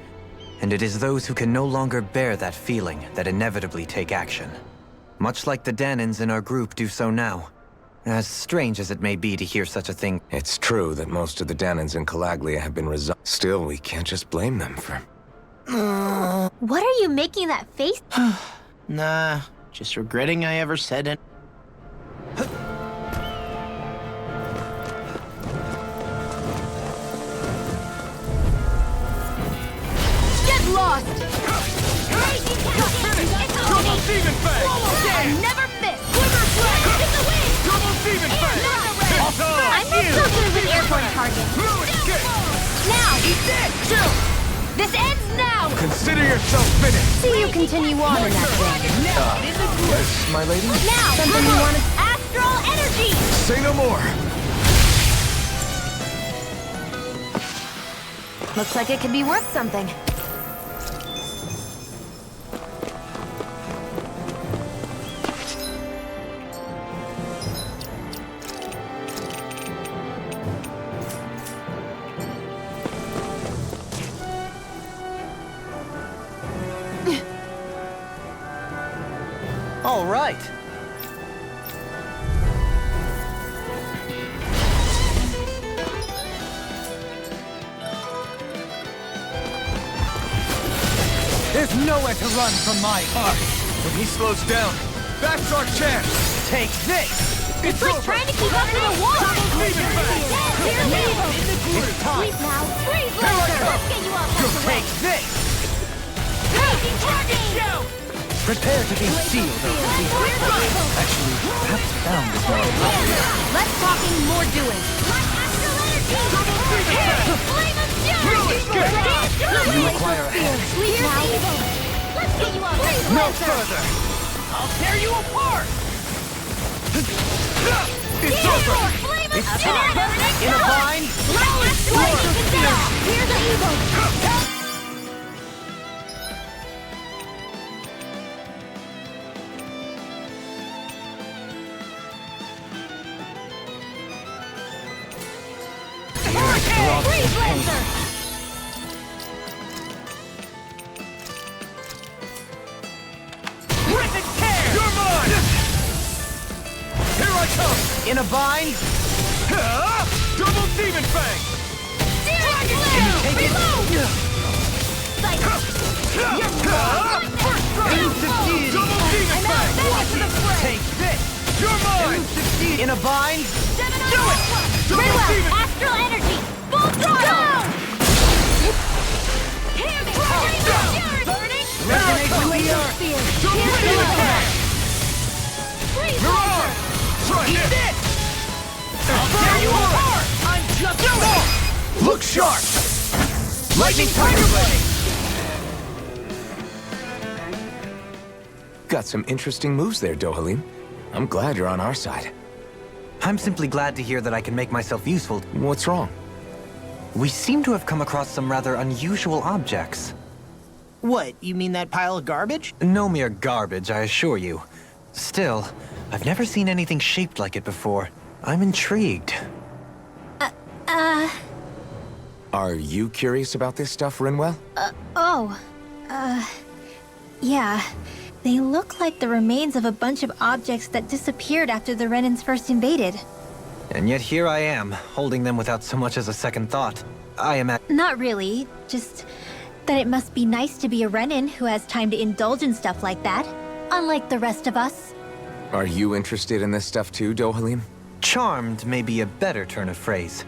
And it is those who can no longer bear that feeling that inevitably take action. Much like the Danans in our group do so now. As strange as it may be to hear such a thing. It's true that most of the Danans in Calaglia have been Still, we can't just blame them for... What are you making that face? Nah, just regretting I ever said it. Get lost! Double Demon Fang! I never miss! Quiver Flame! In the wind! Double Demon Fang! I'm not so good with airborne targets. No escape! now! Eat this! Chill! This ends now! Consider yourself finished! See you continue on in that vein. Yes, my lady? Now! Something you wanna... Astral energy! Say no more! Looks like it could be worth something. All right. There's nowhere to run from my heart. When he slows down, that's our chance! Take this! It's like trying to keep up to the wall! Here's evil! It's time! Sleep now! Freeze laser! Let's get you off that terrain! Take this! Raging charging! Prepare to be sealed, Actually, perhaps found is more appropriate. Less talking, more doing! My astral energy! Flame of fury! You require a hand. Sleep now! Let's get you off that terrain! No further! I'll tear you apart! It's over! It's time. In a bind? Here's the evil! Freeze laser! Rip and tear! You're mine! Here I come! In a bind? Double Demon Fang! Dragon Can you take it? Reload! First strike! Elucidate! Double Demon I'm out Fang! back into the fray! Take this! You're mine! In a bind? Do it! Redwell, astral energy! Full throttle! Hear me! Burning! Resonate with the earth! Here's Demon the Fang! Freeze Mirage! Try Eat this! I'll tear you apart! I'm just Look sharp! Lightning Tiger Blade! Got some interesting moves there, Dohalim. I'm glad you're on our side. I'm simply glad to hear that I can make myself useful. What's wrong? We seem to have come across some rather unusual objects. What, you mean that pile of garbage? No mere garbage, I assure you. Still, I've never seen anything shaped like it before. I'm intrigued. Are you curious about this stuff, Rinwell? Yeah. They look like the remains of a bunch of objects that disappeared after the Renans first invaded. And yet here I am, holding them without so much as a second thought. I am at... Not really, just that it must be nice to be a Renan who has time to indulge in stuff like that, unlike the rest of us. Are you interested in this stuff too, Dohalim? Charmed may be a better turn of phrase.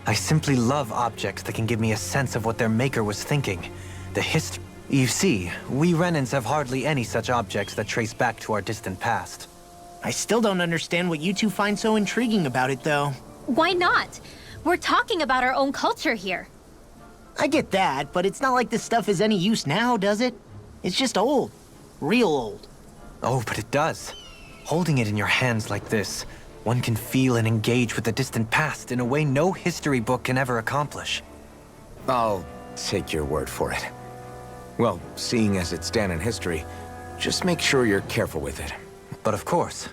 I simply love objects that can give me a sense of what their maker was thinking. The history... You see, we Renans have hardly any such objects that trace back to our distant past. I still don't understand what you two find so intriguing about it, though. Why not? We're talking about our own culture here. I get that, but it's not like this stuff is any use now, does it? It's just old. Real old. Oh, but it does. Holding it in your hands like this, one can feel and engage with the distant past in a way no history book can ever accomplish. I'll take your word for it. Well, seeing as it's down in history, just make sure you're careful with it. But of course.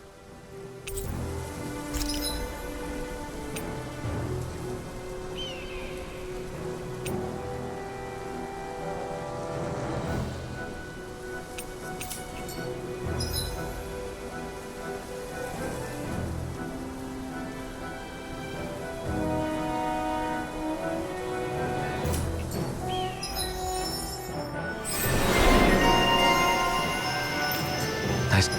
Nice.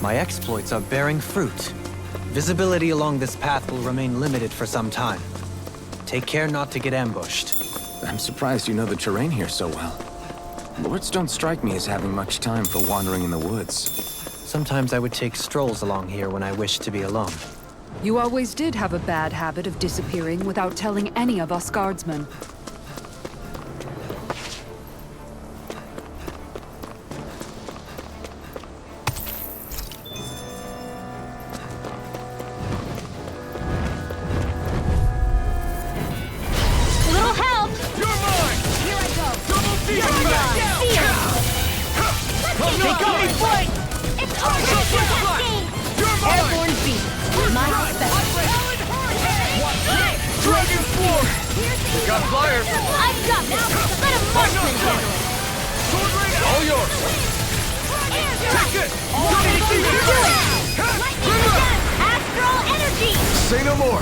My exploits are bearing fruit. Visibility along this path will remain limited for some time. Take care not to get ambushed. I'm surprised you know the terrain here so well. Lords don't strike me as having much time for wandering in the woods. Sometimes I would take strolls along here when I wished to be alone. You always did have a bad habit of disappearing without telling any of us guardsmen. Little help! You're mine! Here I go! Double demon You're fang! mine! Feel! They got me flanked! It's over! Cascade! You're mine! Airborne beast! My respect! Dragon Force! We got flyers! I'm got this! Let a marksman handle it! Sword Rain, all yours! Take it! Double demon Do it! fang! Lightning again! Astral energy! Say no more!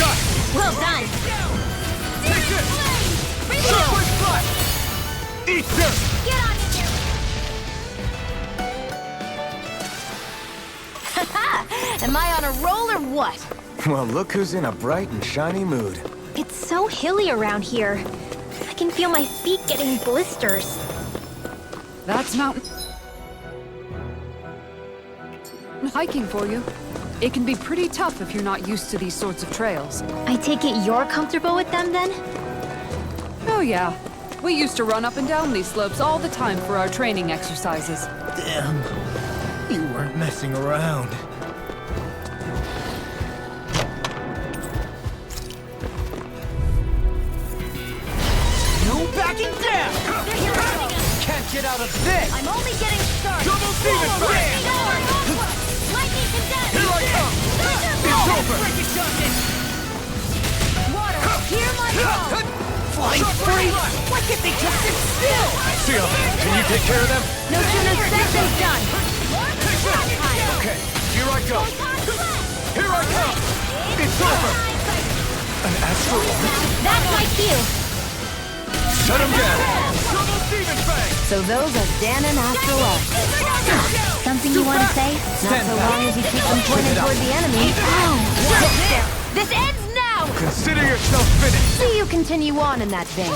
Got it! Well done! Take it! Reveal! Shockwave Flash! Eat this! Get on in there! Haha! Am I on a roll or what? Well, look who's in a bright and shiny mood. It's so hilly around here. I can feel my feet getting blisters. That's mountain hiking for you. It can be pretty tough if you're not used to these sorts of trails. I take it you're comfortable with them then? Oh yeah. We used to run up and down these slopes all the time for our training exercises. Damn. You weren't messing around. No backing down! They're harassing us! Can't get out of this! I'm only getting started! Double demon fang! Lightning condense! Here I come! It's over! Water, hear my call! Flying free! Why can't they just sit still? Seal, can you take care of them? No sooner said than done! Okay, here I go! Here I come! It's over! An astral orb? That's my cue! Shut him down! Double demon fang! So those are Dan and Astral Arc. Something you want to say? Not so long as you keep them pointed toward the enemy. This ends now! Consider yourself finished! See you continue on in that vein.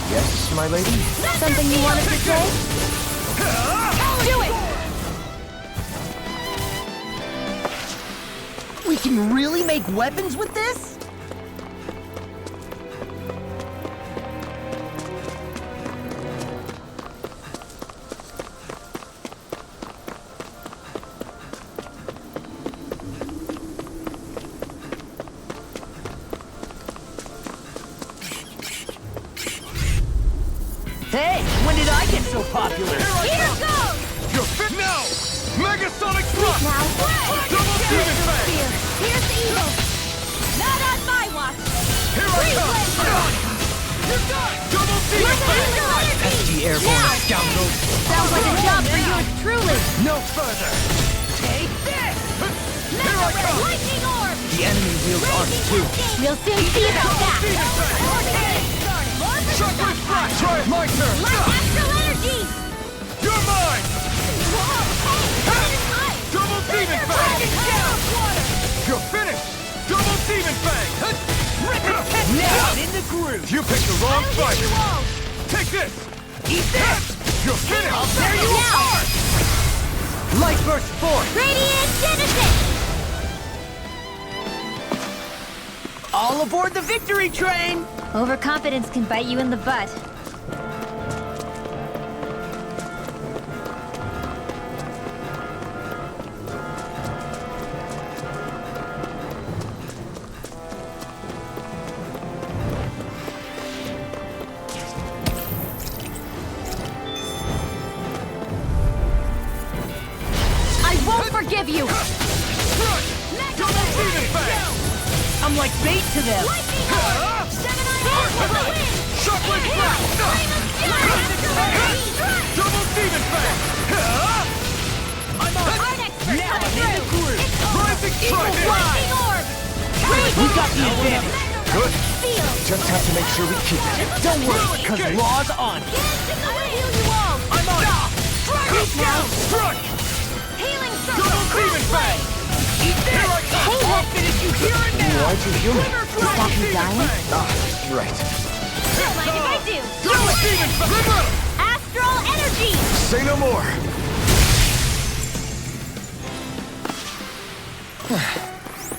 Yes, my lady? Something you wanted to say? Do it! We can really make weapons with this? Hey, when did I get so popular? Here goes! You're fit now! Megasonic thrust! Now, Double demon fang! Here's evil! Not on my watch! Here I come! You're done! Double demon fang! SD Airborne scoundrel! Sounds like a job for yours truly! No further! Take this! Here I come! Lightning orb! The enemy wields arc too. We'll soon see about that! Demon fang! Shockwave Flash! Try it! My turn! Astral energy! You're mine! Double demon fang! You're finished! Double demon fang! Now in the groove! You picked the wrong fight! Take this! Eat this! You're finished! I'll tear you apart! Light burst forth! Radiant Genesis! All aboard the victory train! Overconfidence can bite you in the butt. I won't forgive you! Double demon fang! I'm like bait to them! Shockwave Flash! Double demon fang! I'm on! Our next person Now coming I'm in the through! groove! Rising Trident! Lightning orb! We got the advantage! Good. Feel! Just have to make sure we keep it. Don't worry, cause law's on! I'll heal you all! I'm on it! Strike! now! Strike! Demon Fang! Eat this! I'll finish you here and now! Why'd you heal me? Is that you dying? Ah, right. Don't mind if I do. Demon Fang! Astral energy! Say no more!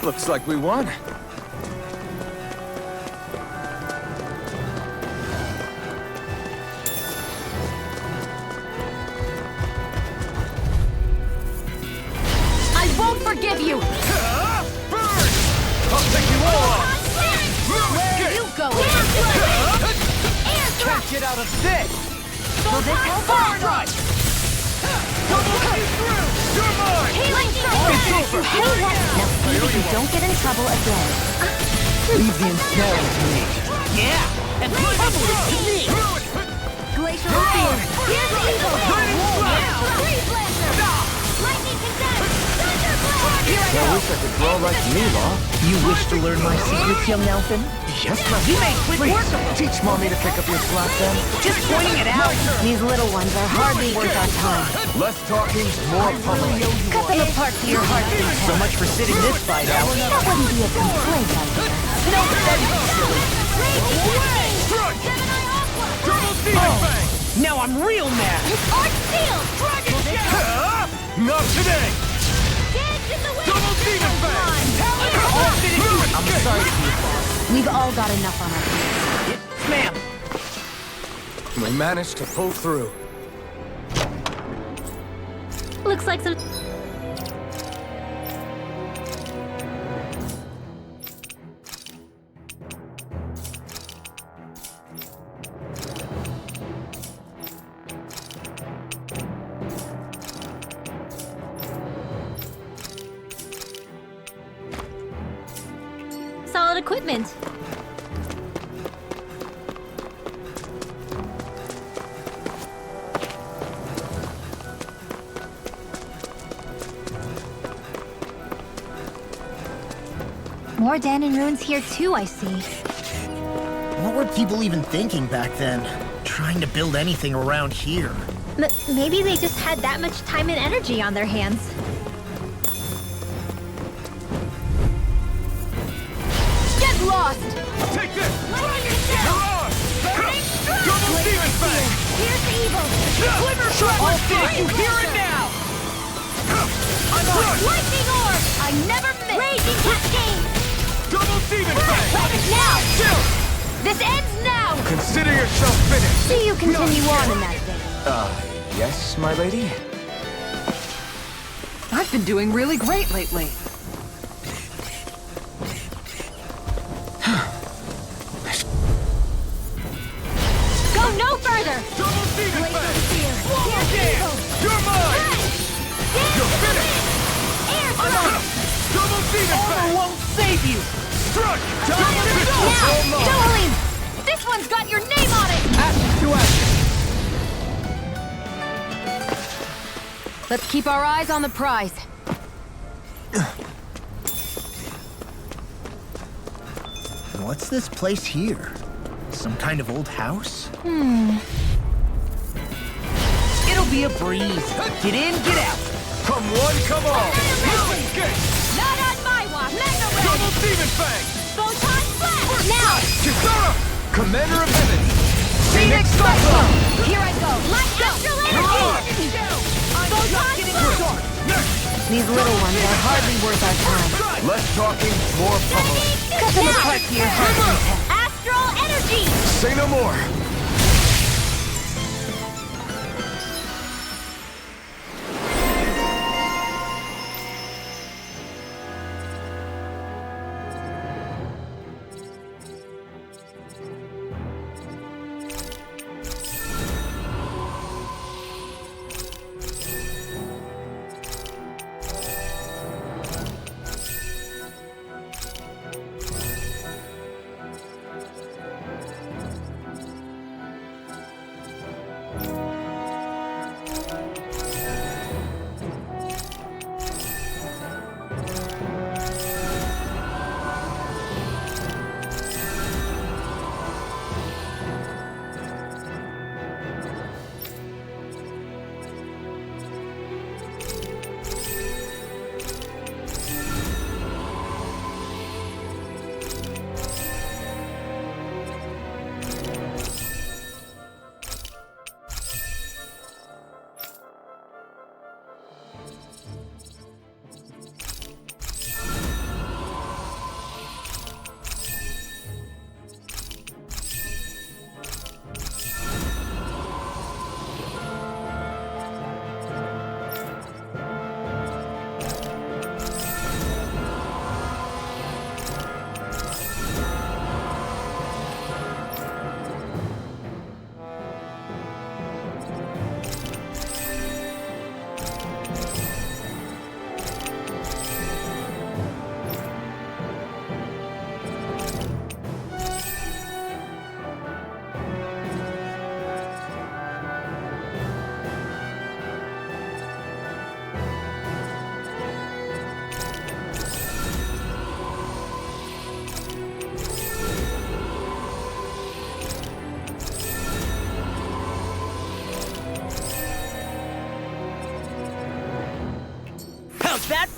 Looks like we won. I won't forgive you! Burn! I'll take you all on! Where you going? Air Can't thrust! get out of this! Will this help? Fire strike! Double you through! You're mine! Lightning It's strike! over! Now see if you don't get in trouble again. Leave the ensnaring to me. Yeah, and trouble is to me. Glacial Spear! Here's evil! Freeze Lancer! Lightning Condense! Thunderblast! Here I I go! wish I could draw like me, Law. You wish to learn my secrets, young Elfin? Yes, ma'am. You may quit Please, work of them. teach Mommy to pick up your slack then. Just pointing it out. These little ones are hardly worth our time. Less talking, more pummeling. Cut them apart to your heart's content. So much for sitting this fight out. That wouldn't be a complaint, I guess. No, that'd be silly. Strike! Double Demon Fang! Now I'm real mad. Arch Seal! Dragon Shadow! Not today! Dance in the wind! Double Demon Fang! I'll finish you. I'm sorry to you, boss. We've all got enough on our hands. Yes, ma'am. We managed to pull through. Looks like some... solid equipment. More Danon ruins here too, I see. What were people even thinking back then? Trying to build anything around here. Maybe they just had that much time and energy on their hands. Get lost! Take this! Lightning You're Shadow! on! Double Demon Fang! Here's evil! Glimmer Shot! I'll finish you here and now! Lightning Orb! I never miss! Raging Cascade! Double Demon Fang! Now! Chill! This ends now! Consider yourself finished. See you continue on in that vein. Yes, my lady? I've been doing really great lately. Go no further! Double Demon Glacial Fang! Spear! Swallow Here's Dance! evil! You're mine! Dance You're in the finished! wind! Air thrust! Double Demon Armor Fang! won't save you. Struck! Now! Dolan! This one's got your name on it! Ashes to ashes! Let's keep our eyes on the prize. What's this place here? Some kind of old house? It'll be a breeze. Get in, get out. Come one, come all! No escape! Not on my watch! Mega Ray! Double Demon Fang! Photon Blast! Now! Kisara! Commander of Heaven! Phoenix Cyclone! Here I go! Light Astral Energy! Photon Blast! These little ones are hardly worth our time. Less talking, more pummeling. Cut them apart to your heart's content. Astral Energy! Say no more.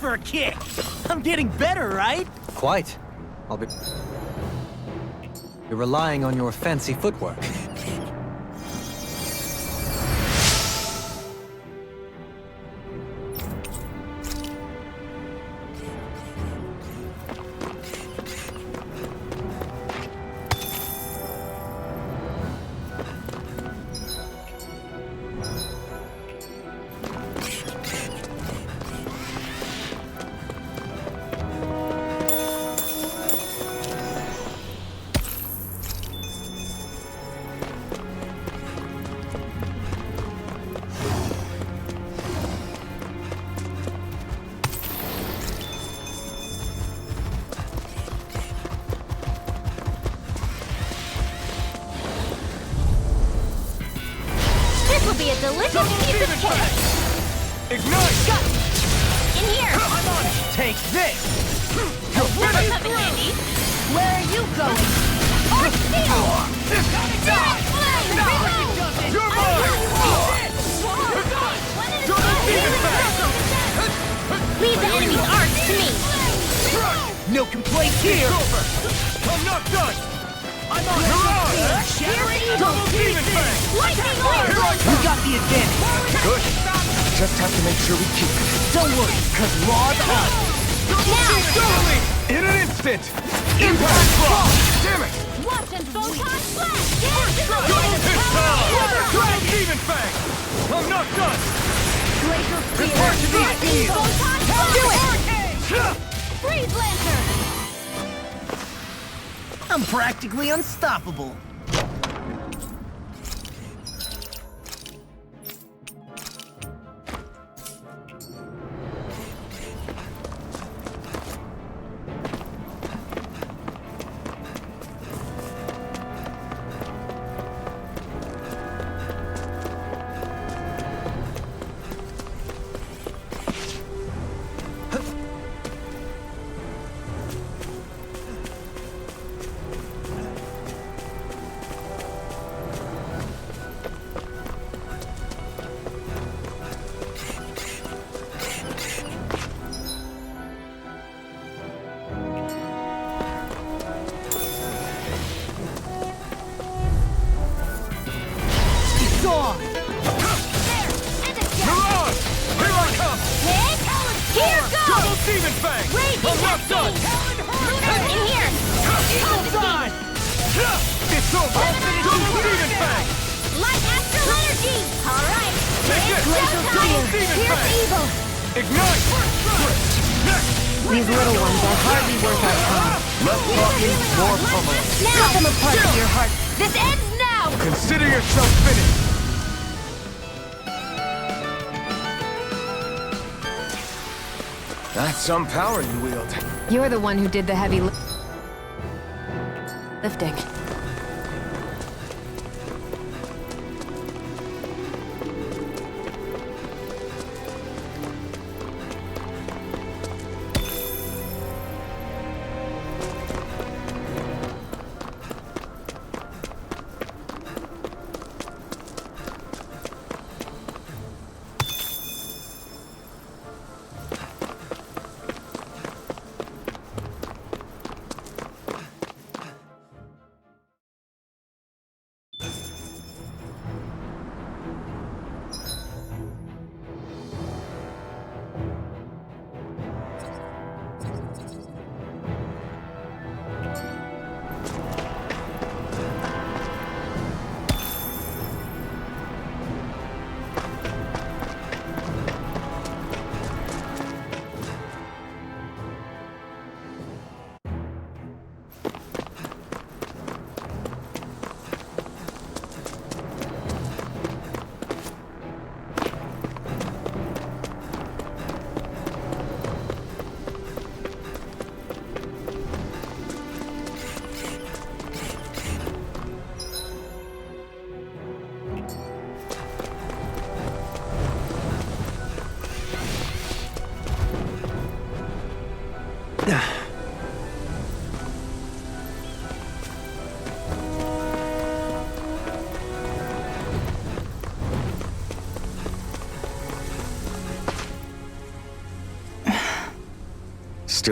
for a kick. I'm getting better, right? Quite. I'll be... You're relying on your fancy footwork. This will be a delicious piece of cake! Ignite! Got it! In here! I'm on it! Take this! What's coming, Andy? Where are you going? Arc Steel! Direct Flame! Reload! You're mine! Leave the enemy's arcs to me! No complaints here. I'm not done! I'm on Hurrah! Double Demon Fang! Lightning Orb! We got the advantage. Good. Just have to make sure we keep it. Don't worry, cause Raw's us. Totally! In an instant! Impact Block! Damn it! Watch and Photon Flash! Dance in the light of It's power! time! Double Demon Fang! I'm not done! Glacial Spear! part to be Watch and easy. Photon Flash! Do it! Freeze Lantern! I'm practically unstoppable. Mirage! Here I come! Here Double goes! Demon Fang! Raging I'm not done! Lunar in here! It's over! Double Demon Fang! Light Astral Energy! Alright! Take this! Double Demon Here's Fang! evil! Ignite! These little ones are hardly worth our time. Less talking, more pummeling. Now! Cut them apart to your heart! This ends now! Consider yourself finished! That's some power you wield. You're the one who did the heavy lifting.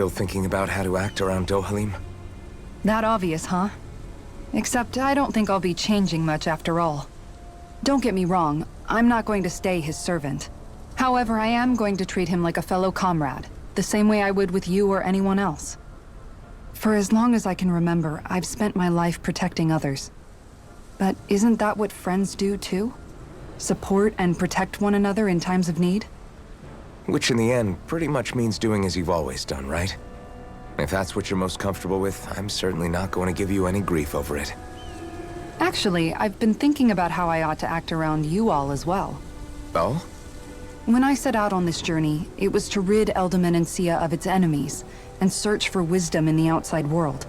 Still thinking about how to act around Dohalim? That obvious, huh? Except I don't think I'll be changing much after all. Don't get me wrong, I'm not going to stay his servant. However, I am going to treat him like a fellow comrade, the same way I would with you or anyone else. For as long as I can remember, I've spent my life protecting others. But isn't that what friends do too? Support and protect one another in times of need? Which in the end pretty much means doing as you've always done, right? If that's what you're most comfortable with, I'm certainly not going to give you any grief over it. Actually, I've been thinking about how I ought to act around you all as well. Oh? When I set out on this journey, it was to rid Eldaman and Sia of its enemies, and search for wisdom in the outside world.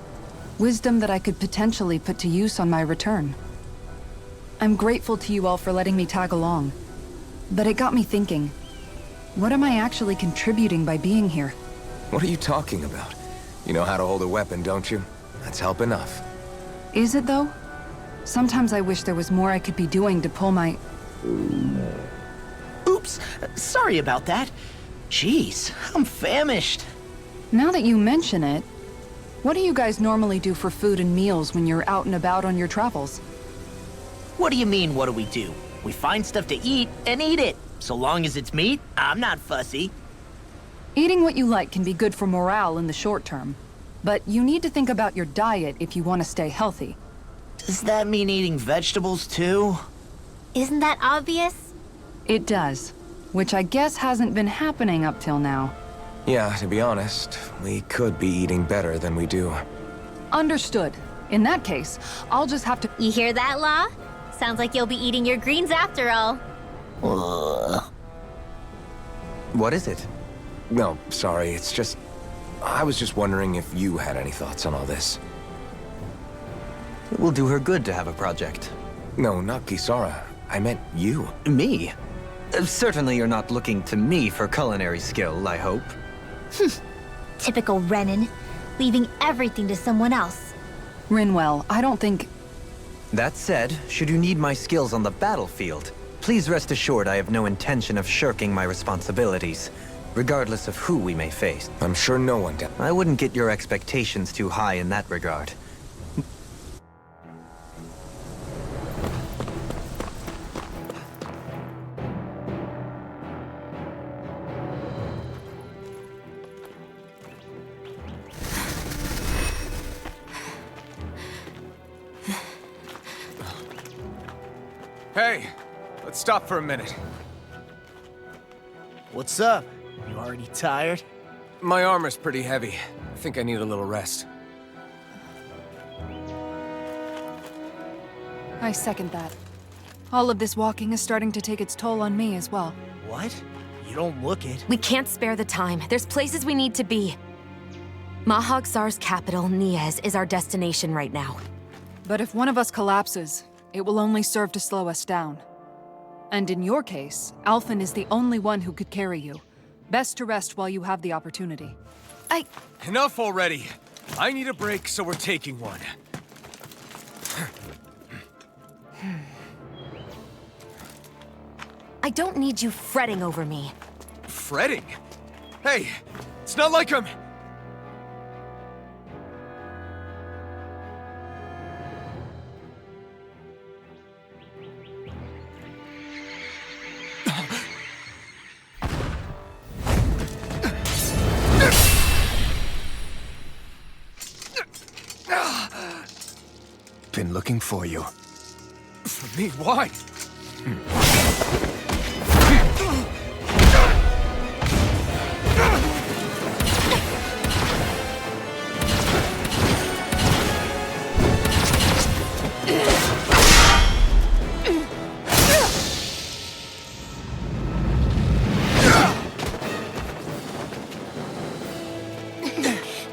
Wisdom that I could potentially put to use on my return. I'm grateful to you all for letting me tag along. But it got me thinking, what am I actually contributing by being here? What are you talking about? You know how to hold a weapon, don't you? That's help enough. Is it though? Sometimes I wish there was more I could be doing to pull my... Oops, sorry about that. Jeez, I'm famished. Now that you mention it, what do you guys normally do for food and meals when you're out and about on your travels? What do you mean, what do we do? We find stuff to eat and eat it. So long as it's meat, I'm not fussy. Eating what you like can be good for morale in the short term, but you need to think about your diet if you want to stay healthy. Does that mean eating vegetables too? Isn't that obvious? It does, which I guess hasn't been happening up till now. Yeah, to be honest, we could be eating better than we do. Understood. In that case, I'll just have to... You hear that, Law? Sounds like you'll be eating your greens after all. What is it? No, sorry, it's just... I was just wondering if you had any thoughts on all this. It will do her good to have a project. No, not Kisara. I meant you. Me? Certainly you're not looking to me for culinary skill, I hope. Typical Renan, leaving everything to someone else. Rinwell, I don't think... That said, should you need my skills on the battlefield, please rest assured I have no intention of shirking my responsibilities, regardless of who we may face. I'm sure no one does. I wouldn't get your expectations too high in that regard. Hey, let's stop for a minute. What's up? You already tired? My armor's pretty heavy. I think I need a little rest. I second that. All of this walking is starting to take its toll on me as well. What? You don't look it. We can't spare the time. There's places we need to be. Mahag Sar's capital, Niez, is our destination right now. But if one of us collapses, it will only serve to slow us down. And in your case, Alphen is the only one who could carry you. Best to rest while you have the opportunity. Enough already. I need a break, so we're taking one. I don't need you fretting over me. Fretting? Hey, it's not like I'm... Been looking for you. For me, why?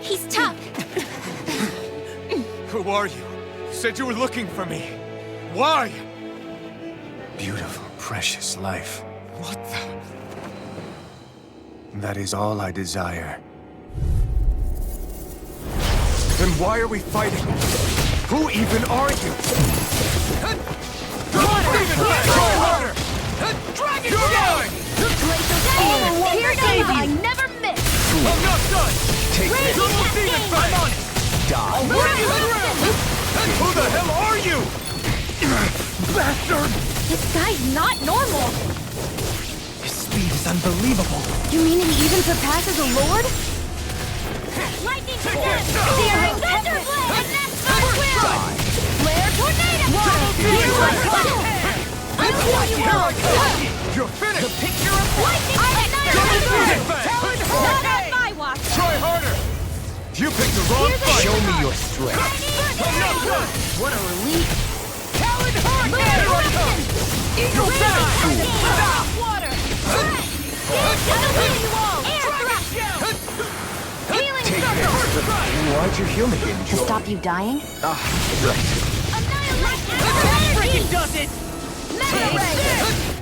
He's tough. Who are you? You said you were looking for me. Why? Beautiful, precious life. What the... That is all I desire. Then why are we fighting? Who even are you? Dragon You're mine! Here it is. I never miss. I'm not done! Take Who the hell are you? Bastard! This guy's not normal! His speed is unbelievable. You mean he even surpasses a lord? Lightning Storm! Searing Thunderblade! And that's my will! Flare Tornado! Here I come! I'm you all! You're finished! The picture of lightning Talon Not on my watch! Try harder! You picked the wrong fight! Show me your strength. What a relief! Talon Hard! Here I come! Eagle Water! You all! Air thrust! Healing circle! You want your human To enjoy. stop you dying? Right. Annihilation! Freaking does it! Mega Ray!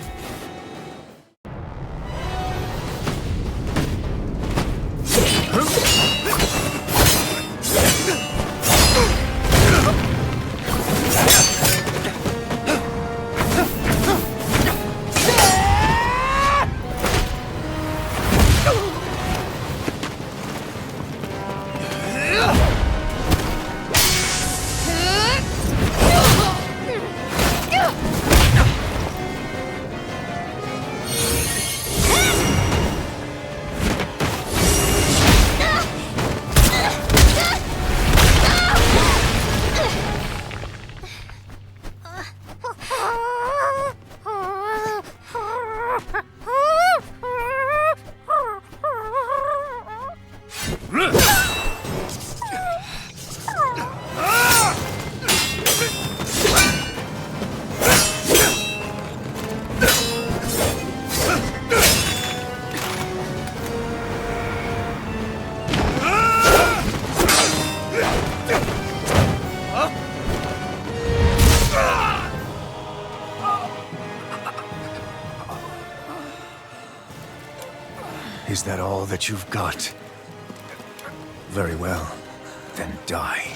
Is that all that you've got? Very well. Then die.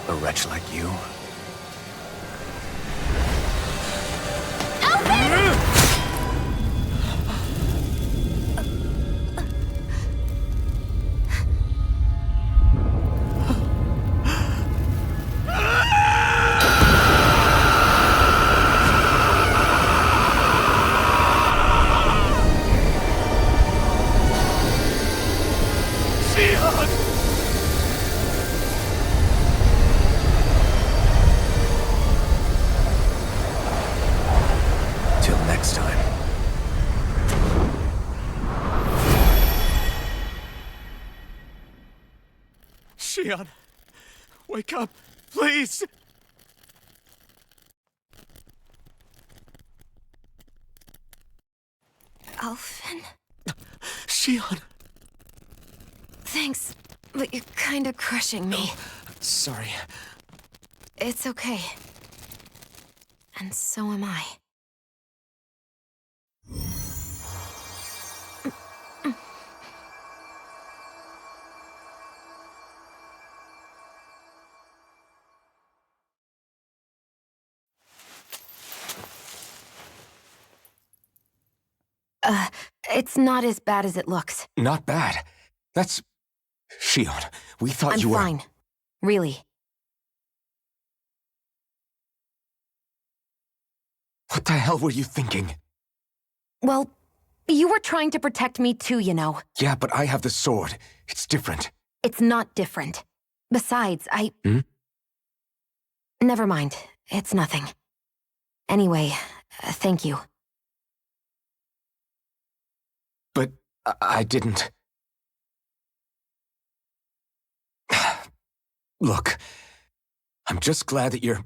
A wretch like you? Till next time. Shion, wake up, please! Alphen? Shion! Thanks, but you're kinda crushing me. Sorry. It's okay. And so am I. It's not as bad as it looks. Not bad. That's... Shion, we thought I'm you were... fine. Really. What the hell were you thinking? Well, you were trying to protect me too, you know. Yeah, but I have the sword. It's different. It's not different. Besides, Hmm? Never mind. It's nothing. Anyway, thank you. But I didn't... Look, I'm just glad that you're...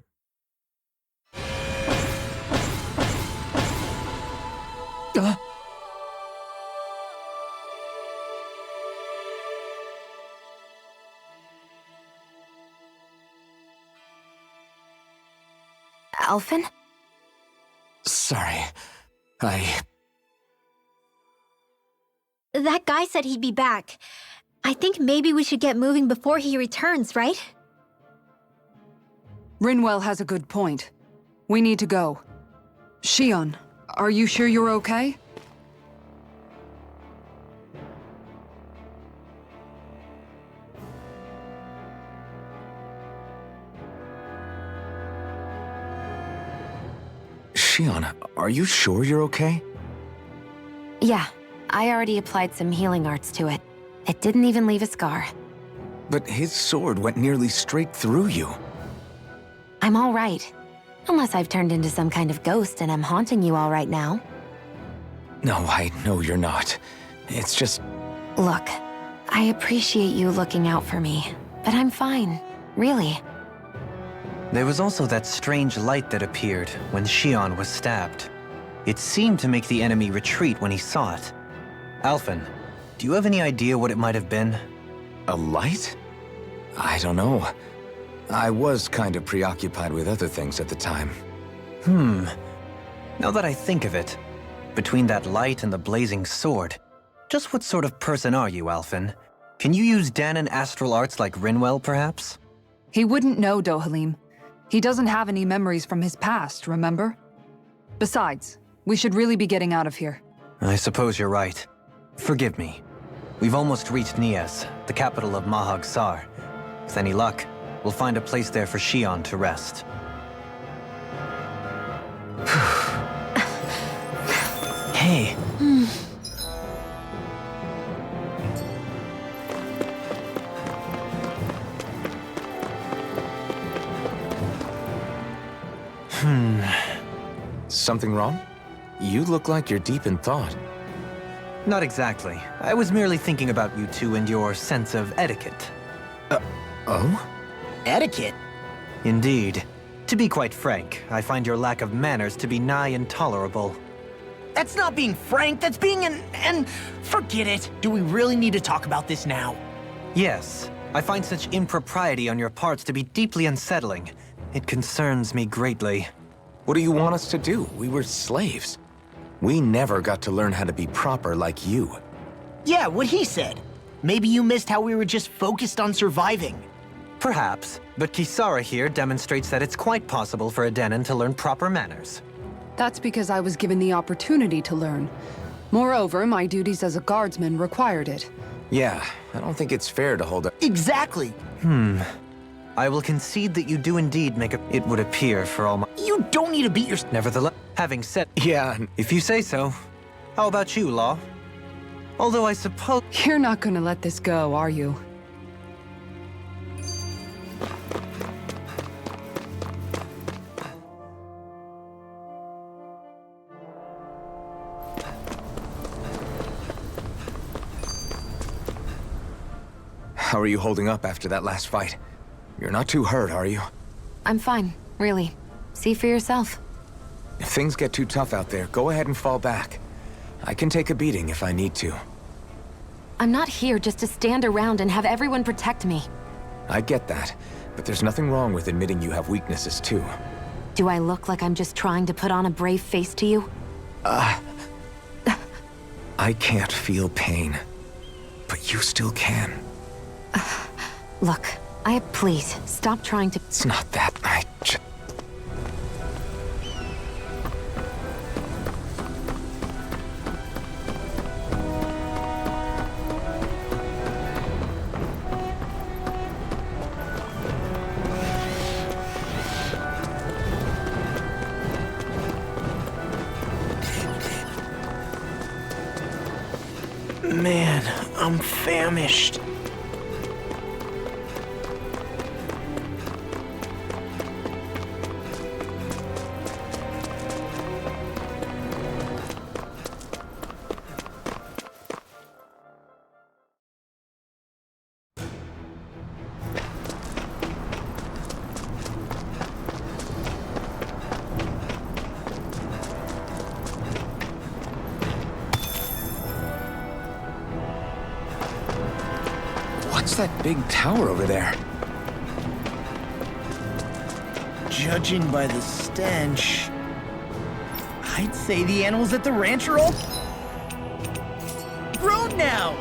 Alphen? Sorry. That guy said he'd be back. I think maybe we should get moving before he returns, right? Rinwell has a good point. We need to go. Shion, are you sure you're okay? Shion, are you sure you're okay? Yeah, I already applied some healing arts to it. It didn't even leave a scar. But his sword went nearly straight through you. I'm all right. Unless I've turned into some kind of ghost and I'm haunting you all right now. No, I know you're not. It's just... Look, I appreciate you looking out for me, but I'm fine. Really. There was also that strange light that appeared when Shion was stabbed. It seemed to make the enemy retreat when he saw it. Alphen, do you have any idea what it might have been? A light? I don't know. I was kind of preoccupied with other things at the time. Now that I think of it, between that light and the blazing sword, just what sort of person are you, Alphen? Can you use Dahnan astral arts like Rinwell, perhaps? He wouldn't know, Dohalim. He doesn't have any memories from his past, remember? Besides, we should really be getting out of here. I suppose you're right. Forgive me. We've almost reached Nias, the capital of Mahag Sar. With any luck, we'll find a place there for Shion to rest. Hey. Something wrong? You look like you're deep in thought. Not exactly. I was merely thinking about you two and your sense of etiquette. Oh? Etiquette? Indeed. To be quite frank, I find your lack of manners to be nigh intolerable. That's not being frank, that's being and forget it. Do we really need to talk about this now? Yes, I find such impropriety on your parts to be deeply unsettling. It concerns me greatly. What do you want us to do? We were slaves. We never got to learn how to be proper like you. Yeah, what he said. Maybe you missed how we were just focused on surviving. Perhaps, but Kisara here demonstrates that it's quite possible for a Dahnan to learn proper manners. That's because I was given the opportunity to learn. Moreover, my duties as a guardsman required it. Yeah, I don't think it's fair to hold up. Exactly. I will concede that you do indeed make a... It would appear for all my... You don't need to beat your... Nevertheless, having said... Yeah, If you say so. How about you, Law? Although I suppose... You're not gonna let this go, are you? how are you holding up after that last fight? You're not too hurt, are you? I'm fine, really. See for yourself. If things get too tough out there, go ahead and fall back. I can take a beating if I need to. I'm not here just to stand around and have everyone protect me. I get that, but there's nothing wrong with admitting you have weaknesses too. Do I look like I'm just trying to put on a brave face to you? I can't feel pain, but you still can. Look, please, stop trying to... It's not that, Man, I'm famished. What's that big tower over there? Judging by the stench, I'd say the animals at the ranch are all grown now.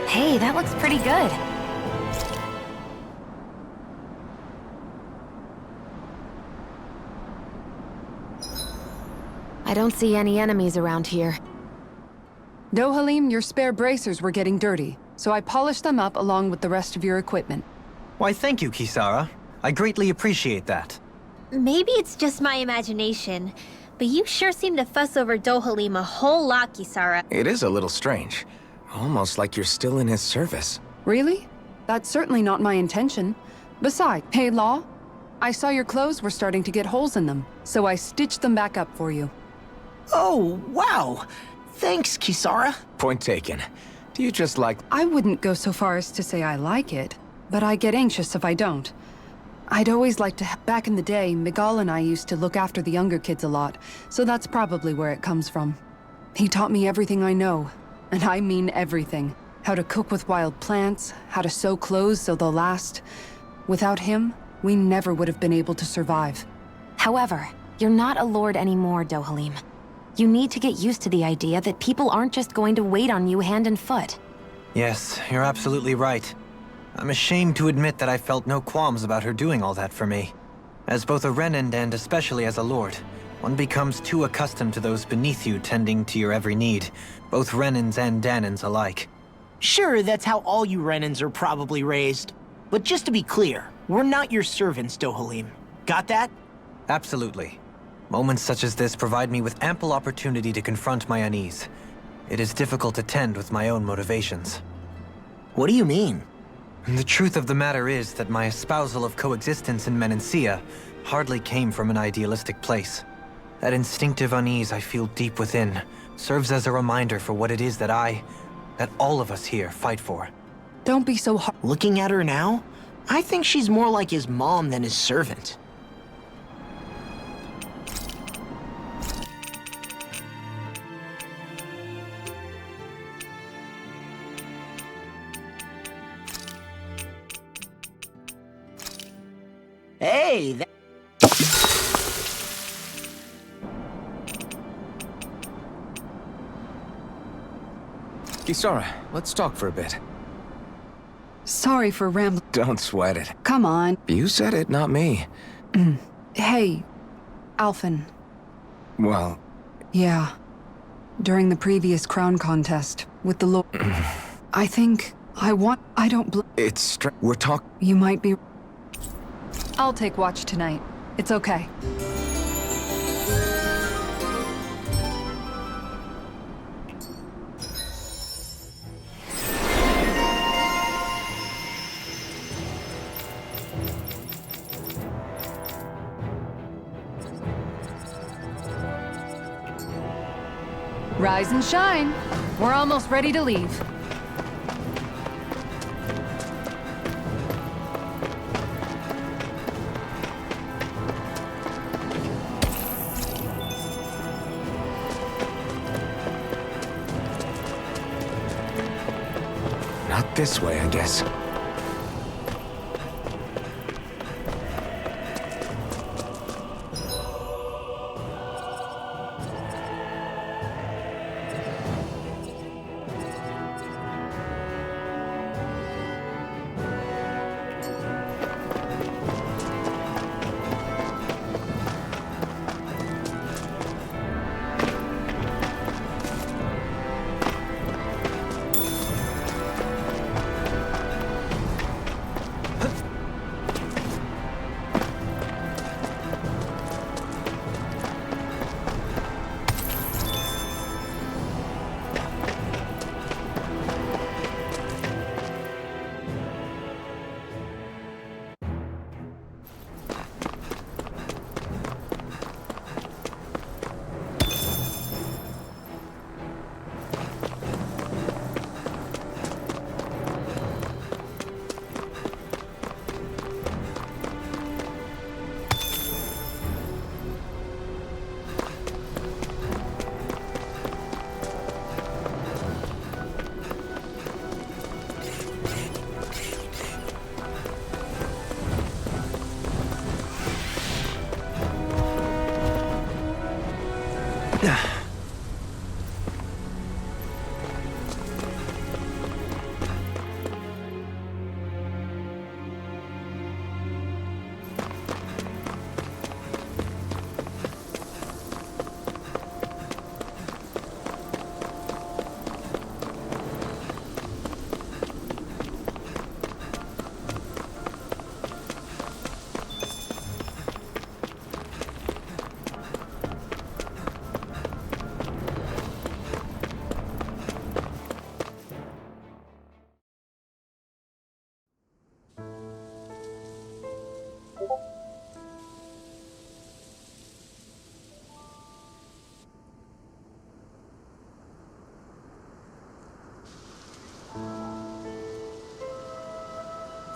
Hey, that looks pretty good. I don't see any enemies around here. Dohalim, your spare bracers were getting dirty, so I polished them up along with the rest of your equipment. Why, thank you, Kisara. I greatly appreciate that. Maybe it's just my imagination, but you sure seem to fuss over Dohalim a whole lot, Kisara. It is a little strange. Almost like you're still in his service. Really? That's certainly not my intention. Besides, hey Law, I saw your clothes were starting to get holes in them, so I stitched them back up for you. Oh, wow. Thanks, Kisara. Point taken. Do you just like... I wouldn't go so far as to say I like it, but I get anxious if I don't. I'd always liked to... Back in the day, Miguel and I used to look after the younger kids a lot, so that's probably where it comes from. He taught me everything I know, and I mean everything. How to cook with wild plants, how to sew clothes so they'll last. Without him, we never would have been able to survive. However, you're not a lord anymore, Dohalim. You need to get used to the idea that people aren't just going to wait on you hand and foot. Yes, you're absolutely right. I'm ashamed to admit that I felt no qualms about her doing all that for me. As both a Renan and especially as a lord, one becomes too accustomed to those beneath you tending to your every need, both Renans and Danans alike. Sure, that's how all you Renans are probably raised. But just to be clear, We're not your servants, Dohalim. Got that? Absolutely. Moments such as this provide me with ample opportunity to confront my unease. It is difficult to tend with my own motivations. What do you mean? The truth of the matter is that my espousal of coexistence in Menancia hardly came from an idealistic place. That instinctive unease I feel deep within serves as a reminder for what it is that all of us here fight for. Don't be so hard. Looking at her now, I think she's more like his mom than his servant. Hey, Kisara, let's talk for a bit. Sorry for rambling. Don't sweat it. Come on. You said it, not me. Hey, Alphen. Well, Yeah. During the previous crown contest, with the Lord... I don't we're talking... You might be... I'll take watch tonight. It's okay. Rise and shine. We're almost ready to leave. Not this way, I guess.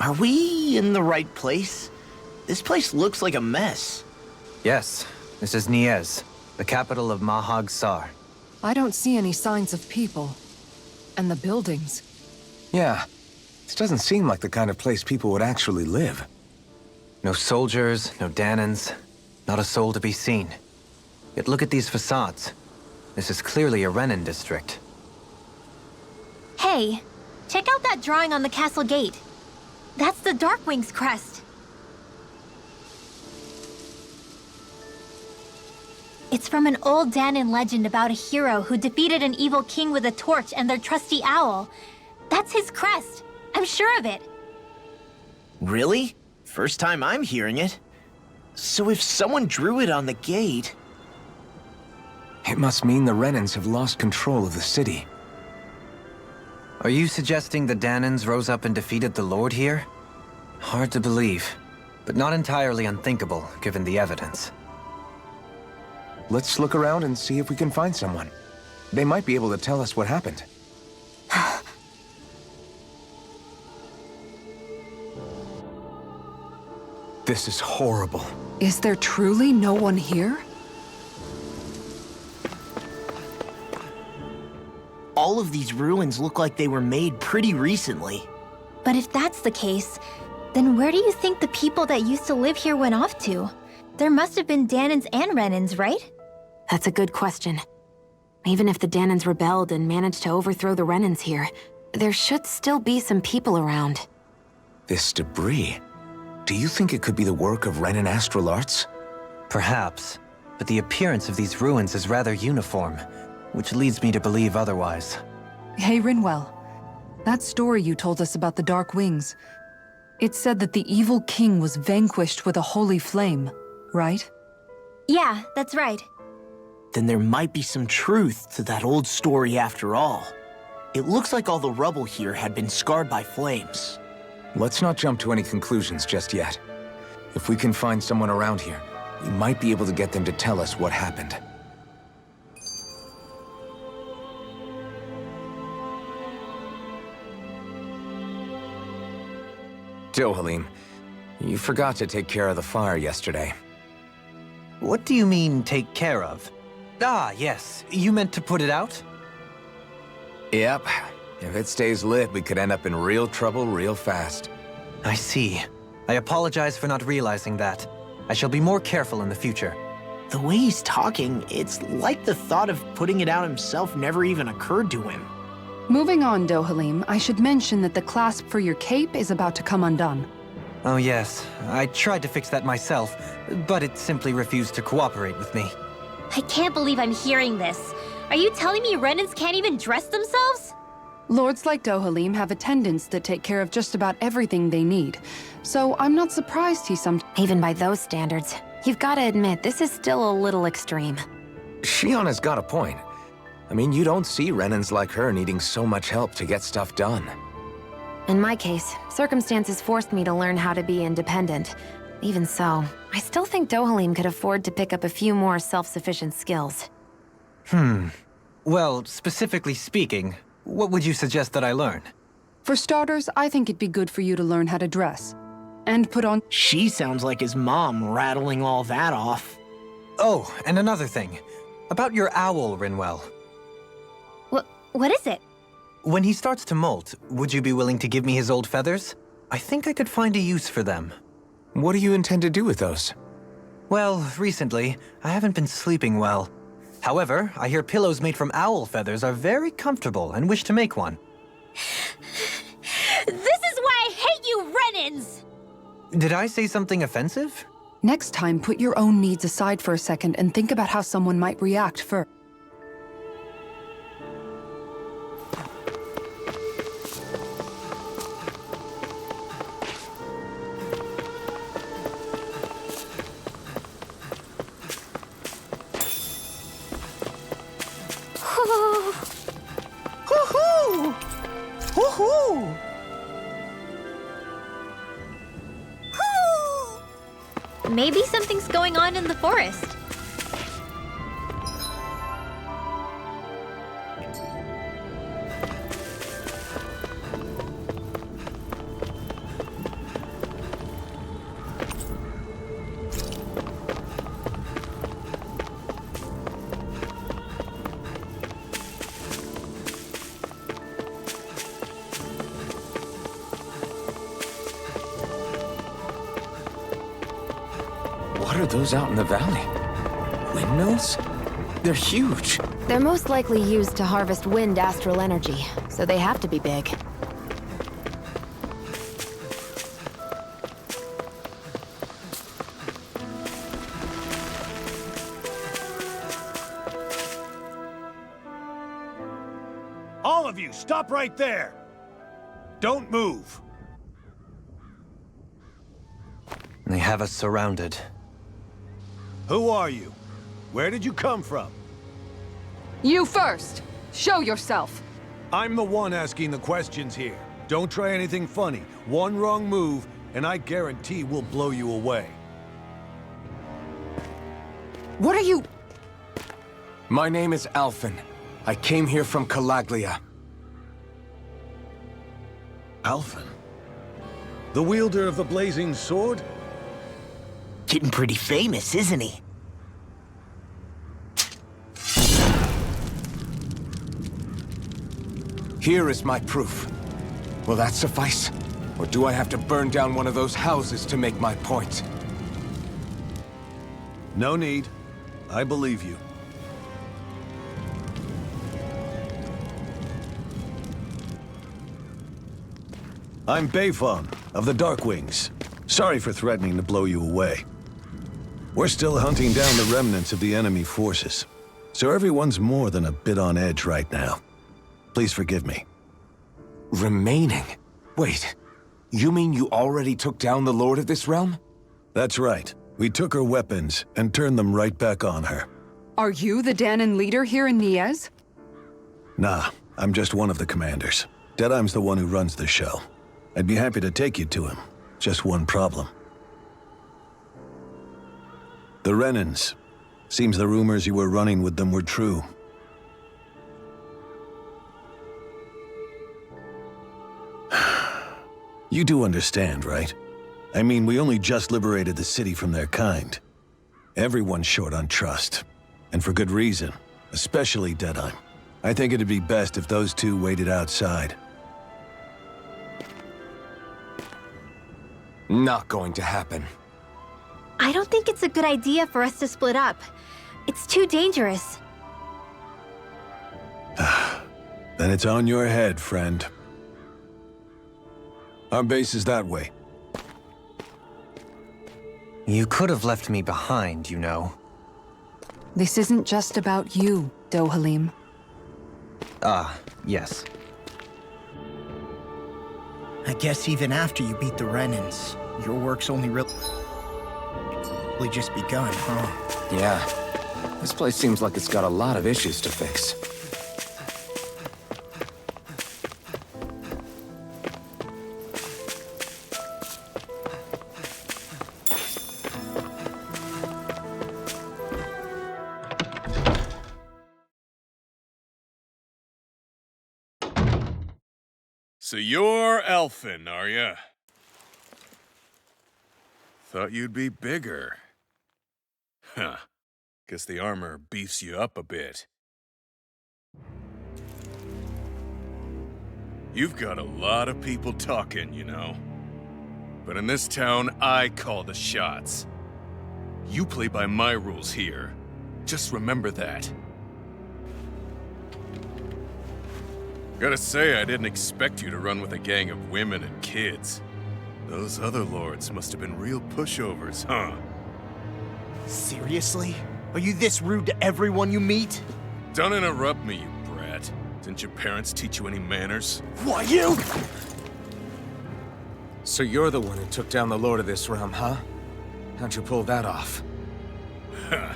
Are we in the right place? This place looks like a mess. Yes, this is Niez, the capital of Mahag Sar. I don't see any signs of people. And the buildings. Yeah. This doesn't seem like the kind of place people would actually live. No soldiers, no Danans, not a soul to be seen. Yet look at these facades. This is clearly a Renan district. Hey, check out that drawing on the castle gate. That's the Darkwing's crest. It's from an old Danan legend about a hero who defeated an evil king with a torch and their trusty owl. That's his crest. I'm sure of it. Really? First time I'm hearing it. So if someone drew it on the gate... It must mean the Renans have lost control of the city. Are you suggesting the Danans rose up and defeated the Lord here? Hard to believe, but not entirely unthinkable, given the evidence. Let's look around and see if we can find someone. They might be able to tell us what happened. This is horrible. Is there truly no one here? All of these ruins look like they were made pretty recently. But if that's the case, then where do you think the people that used to live here went off to? There must have been Danans and Renans, right? That's a good question. Even if the Danans rebelled and managed to overthrow the Renans here, there should still be some people around. This debris... Do you think it could be the work of Renan astral arts? Perhaps, but the appearance of these ruins is rather uniform, which leads me to believe otherwise. Hey, Rinwell. That story you told us about the Dark Wings, it said that the evil king was vanquished with a holy flame, right? Yeah, that's right. Then there might be some truth to that old story after all. It looks like all the rubble here had been scarred by flames. Let's not jump to any conclusions just yet. If we can find someone around here, we might be able to get them to tell us what happened. Dohalim, you forgot to take care of the fire yesterday. What do you mean, take care of? Ah, yes. You meant to put it out? Yep. If it stays lit, we could end up in real trouble real fast. I see. I apologize for not realizing that. I shall be more careful in the future. The way he's talking, it's like the thought of putting it out himself never even occurred to him. Moving on, Dohalim, I should mention that the clasp for your cape is about to come undone. Oh yes, I tried to fix that myself, but it simply refused to cooperate with me. I can't believe I'm hearing this. Are you telling me Renans can't even dress themselves? Lords like Dohalim have attendants that take care of just about everything they need, so I'm not surprised he Even by those standards, you've got to admit this is still a little extreme. Shionna's got a point. I mean, you don't see Renans like her needing so much help to get stuff done. In my case, circumstances forced me to learn how to be independent. Even so, I still think Dohalim could afford to pick up a few more self-sufficient skills. Well, specifically speaking, what would you suggest that I learn? For starters, I think it'd be good for you to learn how to dress. And put on... She sounds like his mom rattling all that off. Oh, and another thing. About your owl, Rinwell. What is it? When he starts to molt, would you be willing to give me his old feathers? I think I could find a use for them. What do you intend to do with those? Well, recently, I haven't been sleeping well. However, I hear pillows made from owl feathers are very comfortable and wish to make one. This is why I hate you, Renans! Did I say something offensive? Next time, put your own needs aside for a second and think about how someone might react first. Woohoo! Woohoo! Maybe something's going on in the forest. What are those out in the valley? Windmills? They're huge. They're most likely used to harvest wind astral energy, so they have to be big. All of you, stop right there! Don't move! have us surrounded. Who are you? Where did you come from? You first! Show yourself! I'm the one asking the questions here. Don't try anything funny. One wrong move, and I guarantee we'll blow you away. What are you... My name is Alphen. I came here from Calaglia. Alphen? The wielder of the blazing sword? Getting pretty famous, isn't he? Here is my proof. Will that suffice? Or do I have to burn down one of those houses to make my point? No need. I believe you. I'm Beifong, of the Darkwings. Sorry for threatening to blow you away. We're still hunting down the remnants of the enemy forces, so everyone's more than a bit on edge right now. Please forgive me. Remaining? Wait, you mean you already took down the Lord of this realm? That's right. We took her weapons and turned them right back on her. Are you the Dahnan leader here in Niez? Nah, I'm just one of the commanders. Deadheim's the one who runs the show. I'd be happy to take you to him. Just one problem. The Renans. Seems the rumors you were running with them were true. You do understand, right? I mean, we only just liberated the city from their kind. Everyone's short on trust. And for good reason. Especially Deadheim. I think it'd be best if those two waited outside. Not going to happen. I don't think it's a good idea for us to split up. It's too dangerous. Then it's on your head, friend. Our base is that way. You could have left me behind, you know. This isn't just about you, Dohalim. Ah, yes. I guess even after you beat the Renans, your work's only really just begun, huh? Yeah. This place seems like it's got a lot of issues to fix. So you're Alphen, are ya? Thought you'd be bigger. Huh. Guess the armor beefs you up a bit. You've got a lot of people talking, you know. But in this town, I call the shots. You play by my rules here. Just remember that. Gotta say, I didn't expect you to run with a gang of women and kids. Those other lords must have been real pushovers, huh? Seriously? Are you this rude to everyone you meet? Don't interrupt me, you brat. Didn't your parents teach you any manners? Why, you? So you're the one who took down the Lord of this realm, huh? How'd you pull that off? Ha!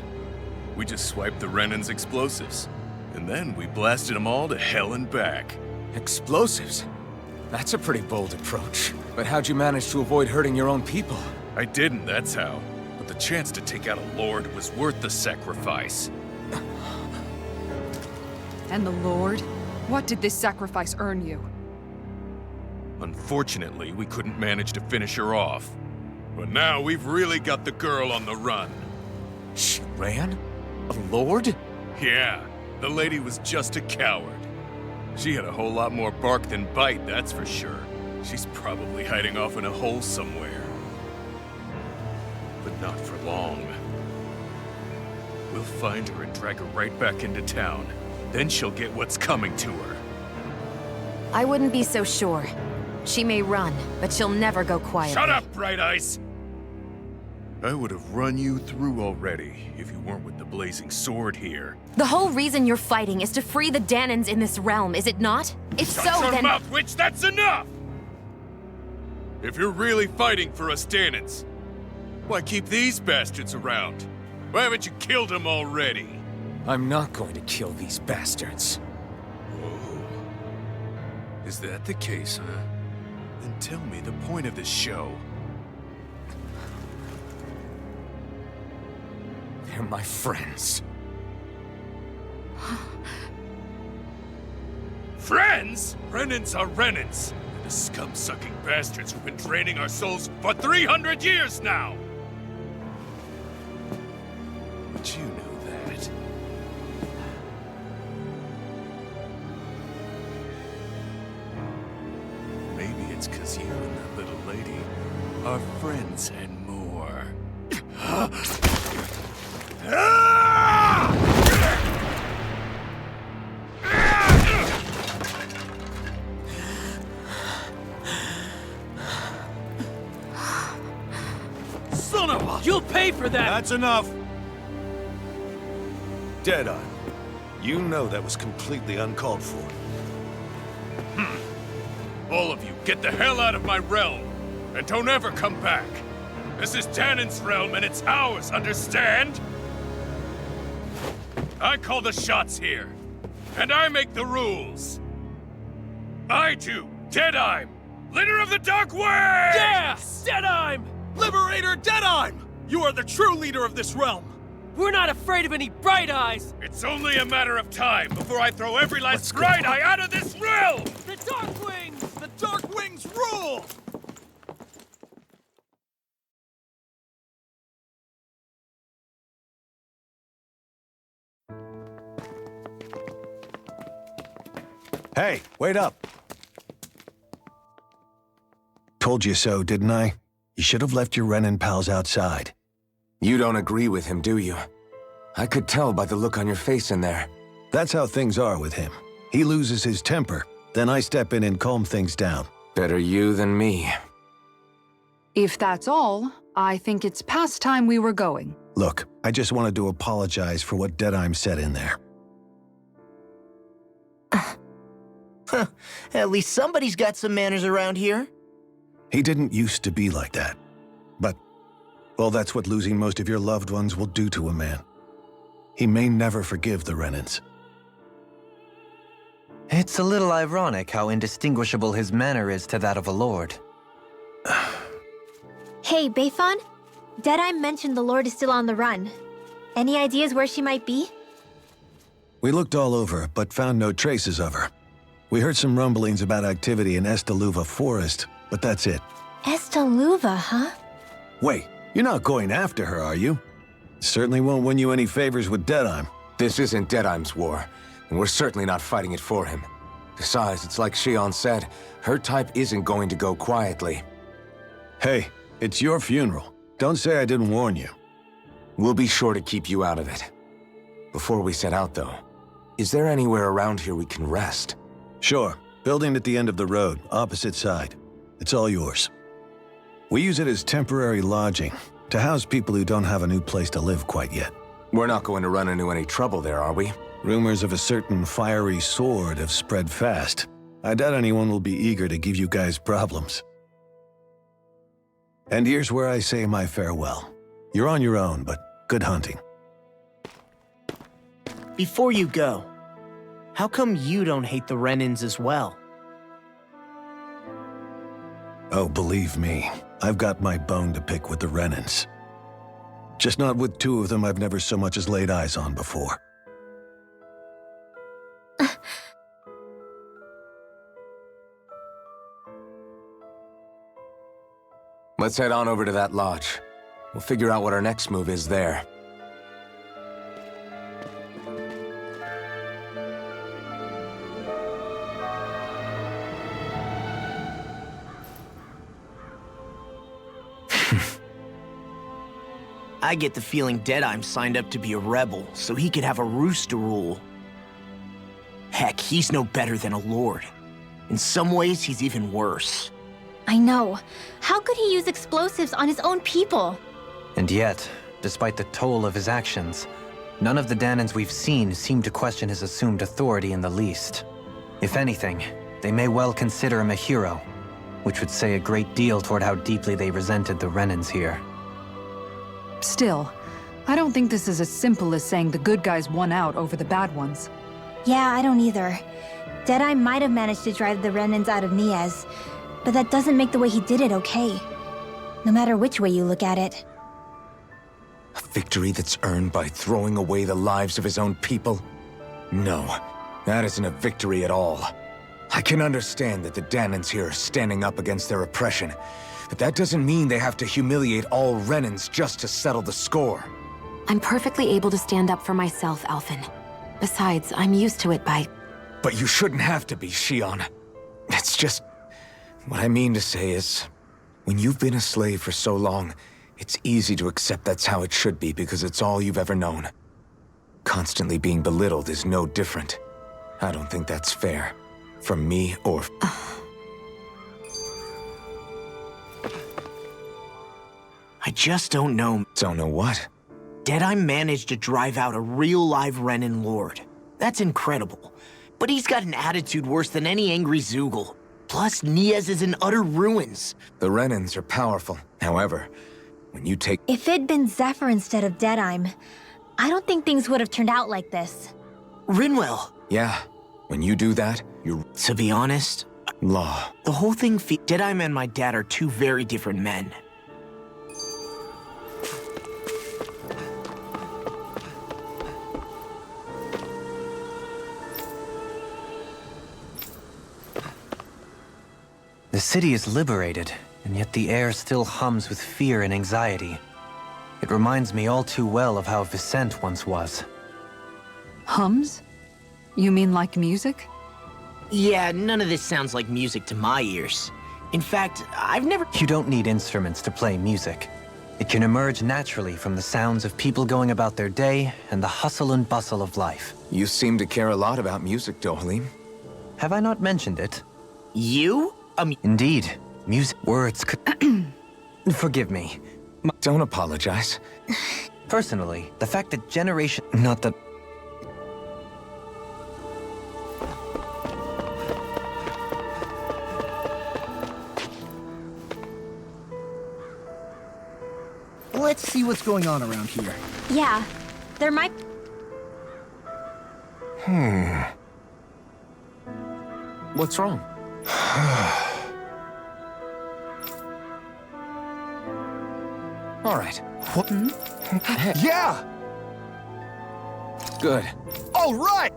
We just swiped the Renan's explosives. And then we blasted them all to hell and back. Explosives? That's a pretty bold approach. But how'd you manage to avoid hurting your own people? I didn't, that's how. But the chance to take out a lord was worth the sacrifice. And the Lord? What did this sacrifice earn you? Unfortunately, we couldn't manage to finish her off. But now we've really got the girl on the run. She ran? A lord? Yeah, the lady was just a coward. She had a whole lot more bark than bite, that's for sure. She's probably hiding off in a hole somewhere. But not for long. We'll find her and drag her right back into town. Then she'll get what's coming to her. I wouldn't be so sure. She may run, but she'll never go quietly. Shut up, Bright Eyes! I would have run you through already if you weren't with the blazing sword here. The whole reason you're fighting is to free the Dahnans in this realm, is it not? If so, Shut your then— mouth, witch! That's enough! If you're really fighting for us Dahnans, Why keep these bastards around? Why haven't you killed them already? I'm not going to kill these bastards. Whoa. Is that the case, huh? Then tell me the point of this show. They're my friends. Friends? Renans are Renans. The scum-sucking bastards who've been draining our souls for 300 years now! But you know that. Maybe it's 'cause you and that little lady are friends and more. Son of a... You'll pay for that! That's enough! Deadeye, you know that was completely uncalled for. All of you, get the hell out of my realm! And don't ever come back! This is Danon's realm and it's ours, understand? I call the shots here. And I make the rules. I do, Deadeye, leader of the Dark Wings! Yeah! Deadeye! Liberator Deadeye! You are the true leader of this realm! We're not afraid of any Bright Eyes! It's only a matter of time before I throw every last Bright Eye out of this realm! The Dark Wings! The Dark Wings rule! Hey, wait up! Told you so, didn't I? You should have left your Renan pals outside. You don't agree with him, do you? I could tell by the look on your face in there. That's how things are with him. He loses his temper, then I step in and calm things down. Better you than me. If that's all, I think it's past time we were going. Look, I just wanted to apologize for what Deadeye said in there. At least somebody's got some manners around here. He didn't used to be like that. But, well, that's what losing most of your loved ones will do to a man. He may never forgive the Renans. It's a little ironic how indistinguishable his manner is to that of a lord. Hey, Bayfon? Deadeye mentioned the Lord is still on the run. Any ideas where she might be? We looked all over, but found no traces of her. We heard some rumblings about activity in Estaluva Forest, but that's it. Estaluva, huh? Wait, you're not going after her, are you? Certainly won't win you any favors with Deadeye. This isn't Deadeye's war, and we're certainly not fighting it for him. Besides, it's like Shion said, her type isn't going to go quietly. Hey, it's your funeral. Don't say I didn't warn you. We'll be sure to keep you out of it. Before we set out, though, is there anywhere around here we can rest? Sure. Building at the end of the road, opposite side. It's all yours. We use it as temporary lodging, to house people who don't have a new place to live quite yet. We're not going to run into any trouble there, are we? Rumors of a certain fiery sword have spread fast. I doubt anyone will be eager to give you guys problems. And here's where I say my farewell. You're on your own, but good hunting. Before you go, how come you don't hate the Renans as well? Oh, believe me, I've got my bone to pick with the Renans. Just not with two of them I've never so much as laid eyes on before. Let's head on over to that lodge. We'll figure out what our next move is there. I get the feeling Deadeye signed up to be a rebel, so he could have a rooster rule. Heck, he's no better than a lord. In some ways, he's even worse. I know. How could he use explosives on his own people? And yet, despite the toll of his actions, none of the Danans we've seen seem to question his assumed authority in the least. If anything, they may well consider him a hero, which would say a great deal toward how deeply they resented the Renans here. Still, I don't think this is as simple as saying the good guys won out over the bad ones. Yeah, I don't either. Deadeye might have managed to drive the Renans out of Niez, but that doesn't make the way he did it okay. No matter which way you look at it. A victory that's earned by throwing away the lives of his own people? No, that isn't a victory at all. I can understand that the Dahnans here are standing up against their oppression, but that doesn't mean they have to humiliate all Renans just to settle the score. I'm perfectly able to stand up for myself, Alphen. Besides, I'm used to it by... But you shouldn't have to be, Shion. It's just... What I mean to say is, when you've been a slave for so long, it's easy to accept that's how it should be because it's all you've ever known. Constantly being belittled is no different. I don't think that's fair. From me or... I just don't know. Don't know what? Deadeye managed to drive out a real live Renan Lord. That's incredible. But he's got an attitude worse than any angry Zoogle. Plus, Niez is in utter ruins. The Renans are powerful. However, when you take... If it'd been Zephyr instead of Deadeye, I don't think things would have turned out like this. Rinwell. Yeah, when you do that, you're... To be honest... Law. The whole thing Deadeye and my dad are two very different men. The city is liberated, and yet the air still hums with fear and anxiety. It reminds me all too well of how Vicente once was. Hums? You mean like music? Yeah, none of this sounds like music to my ears. In fact, I've never... You don't need instruments to play music. It can emerge naturally from the sounds of people going about their day and the hustle and bustle of life. You seem to care a lot about music, Dohalim. Have I not mentioned it? You? Indeed. Music words could... Forgive me. Don't apologize. Personally, the fact that generation... Not that... Let's see what's going on around here. Yeah, there might... What's wrong? All right. What? Yeah! Good. All right!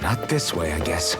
Not this way, I guess.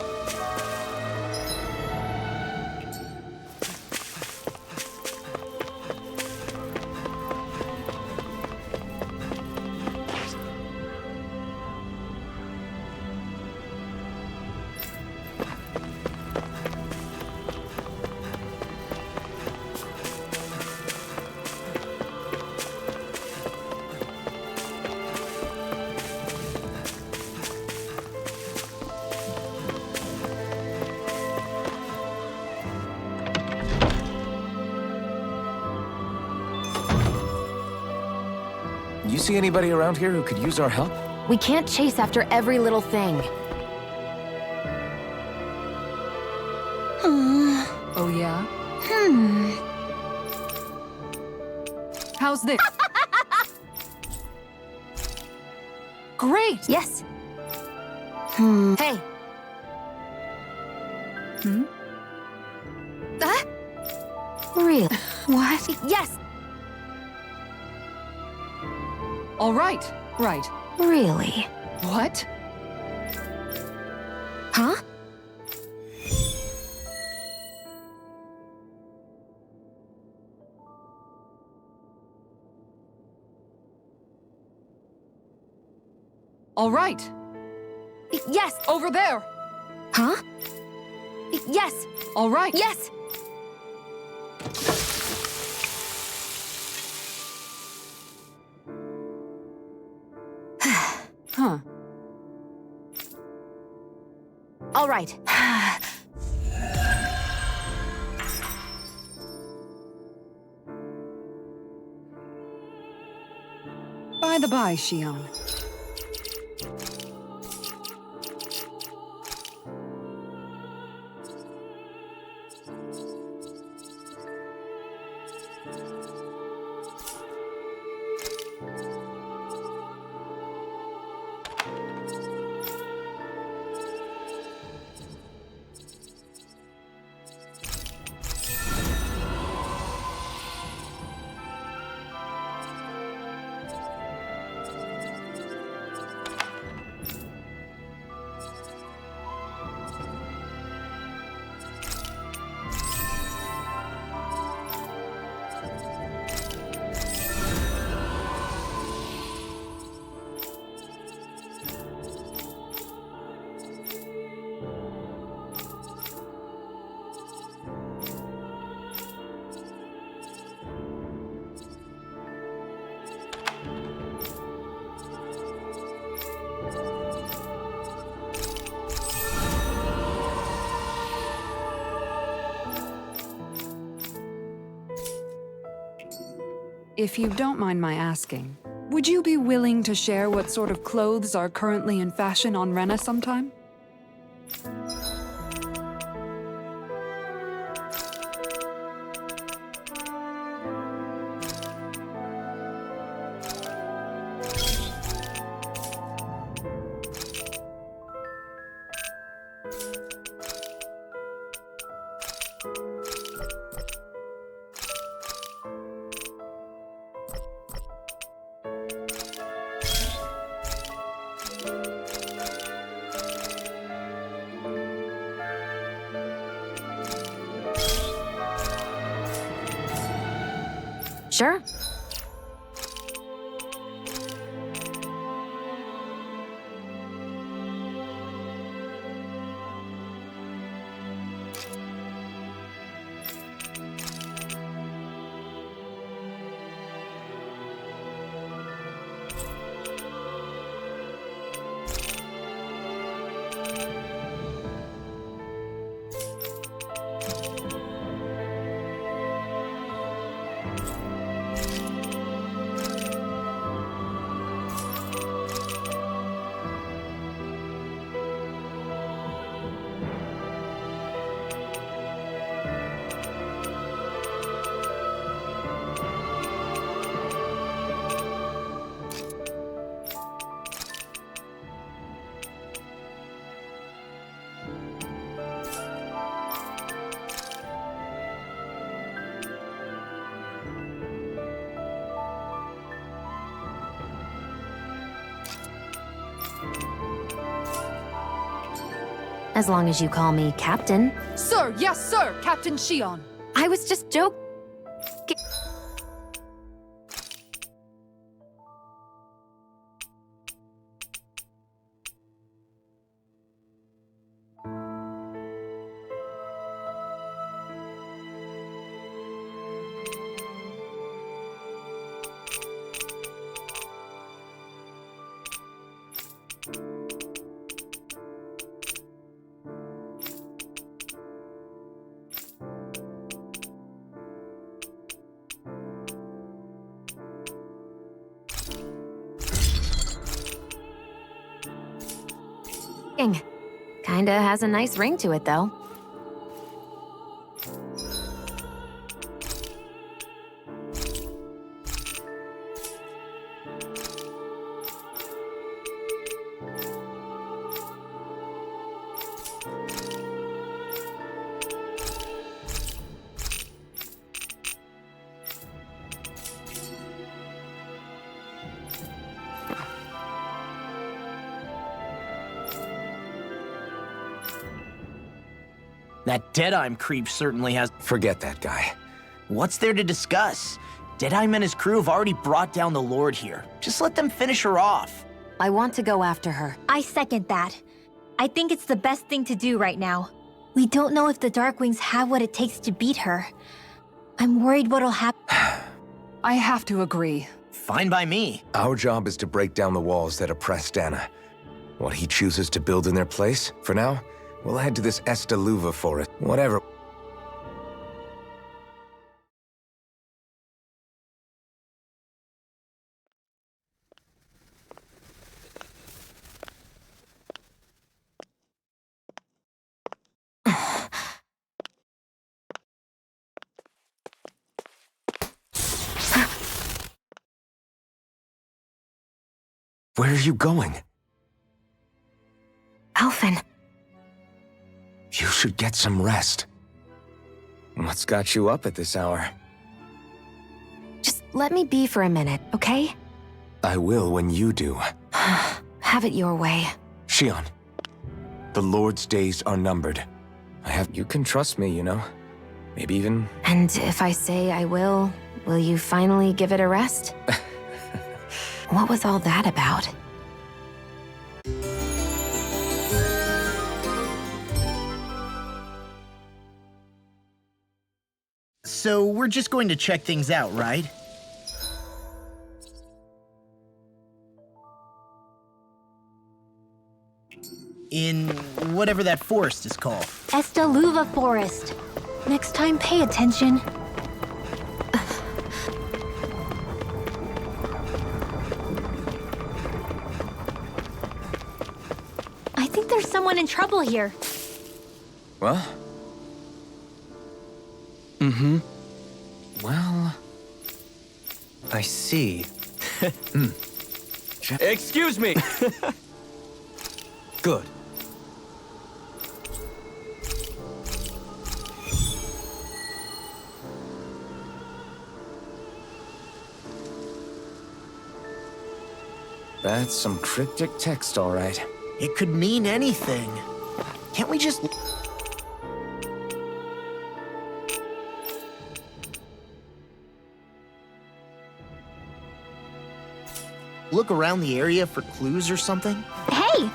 You see anybody around here who could use our help? We can't chase after every little thing. Oh, yeah? How's this? Great! Yes. Hey. Really? What? Yes! All right, right. Really? What? Huh? All right. Yes! Over there. Huh? Yes! All right. Yes! Huh. All right. Bye-bye, Shion. If you don't mind my asking, would you be willing to share what sort of clothes are currently in fashion on Rena sometime? Sure. As long as you call me Captain. Sir, yes, sir, Captain Shion. I was just joking. Kinda has a nice ring to it, though. That Deadeye creep certainly has... Forget that guy. What's there to discuss? Deadeye and his crew have already brought down the Lord here. Just let them finish her off. I want to go after her. I second that. I think it's the best thing to do right now. We don't know if the Darkwings have what it takes to beat her. I'm worried what'll happen. I have to agree. Fine by me. Our job is to break down the walls that oppress Dana. What he chooses to build in their place, for now, we'll head to this Estaluva forest. Whatever. Where are you going? Alphen. You should get some rest. What's got you up at this hour? Just let me be for a minute, okay? I will when you do. Have it your way. Shionne, the Lord's days are numbered. You can trust me, you know. Maybe even... And if I say I will you finally give it a rest? What was all that about? So we're just going to check things out, right? In whatever that forest is called. Estaluva Forest. Next time, pay attention. I think there's someone in trouble here. Well? Well... I see. Excuse me! Good. That's some cryptic text, all right. It could mean anything. Can't we just... look around the area for clues or something? Hey!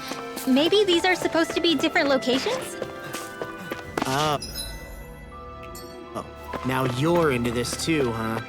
Maybe these are supposed to be different locations? Oh, now you're into this too, huh?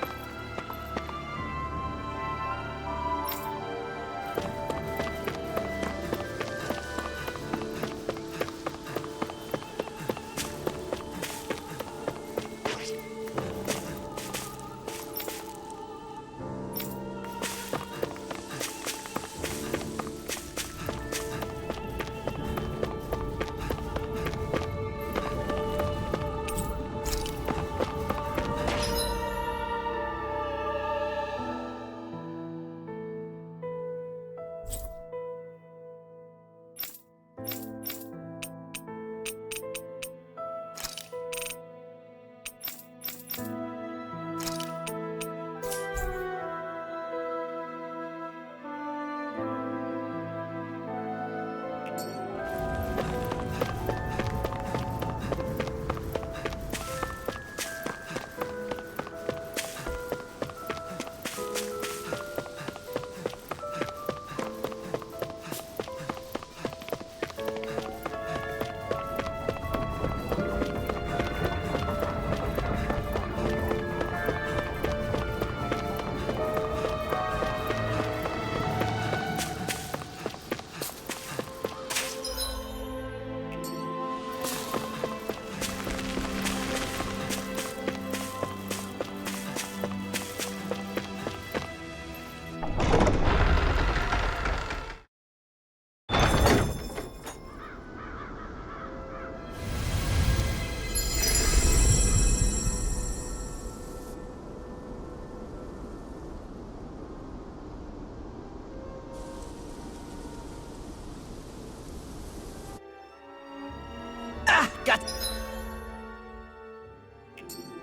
Got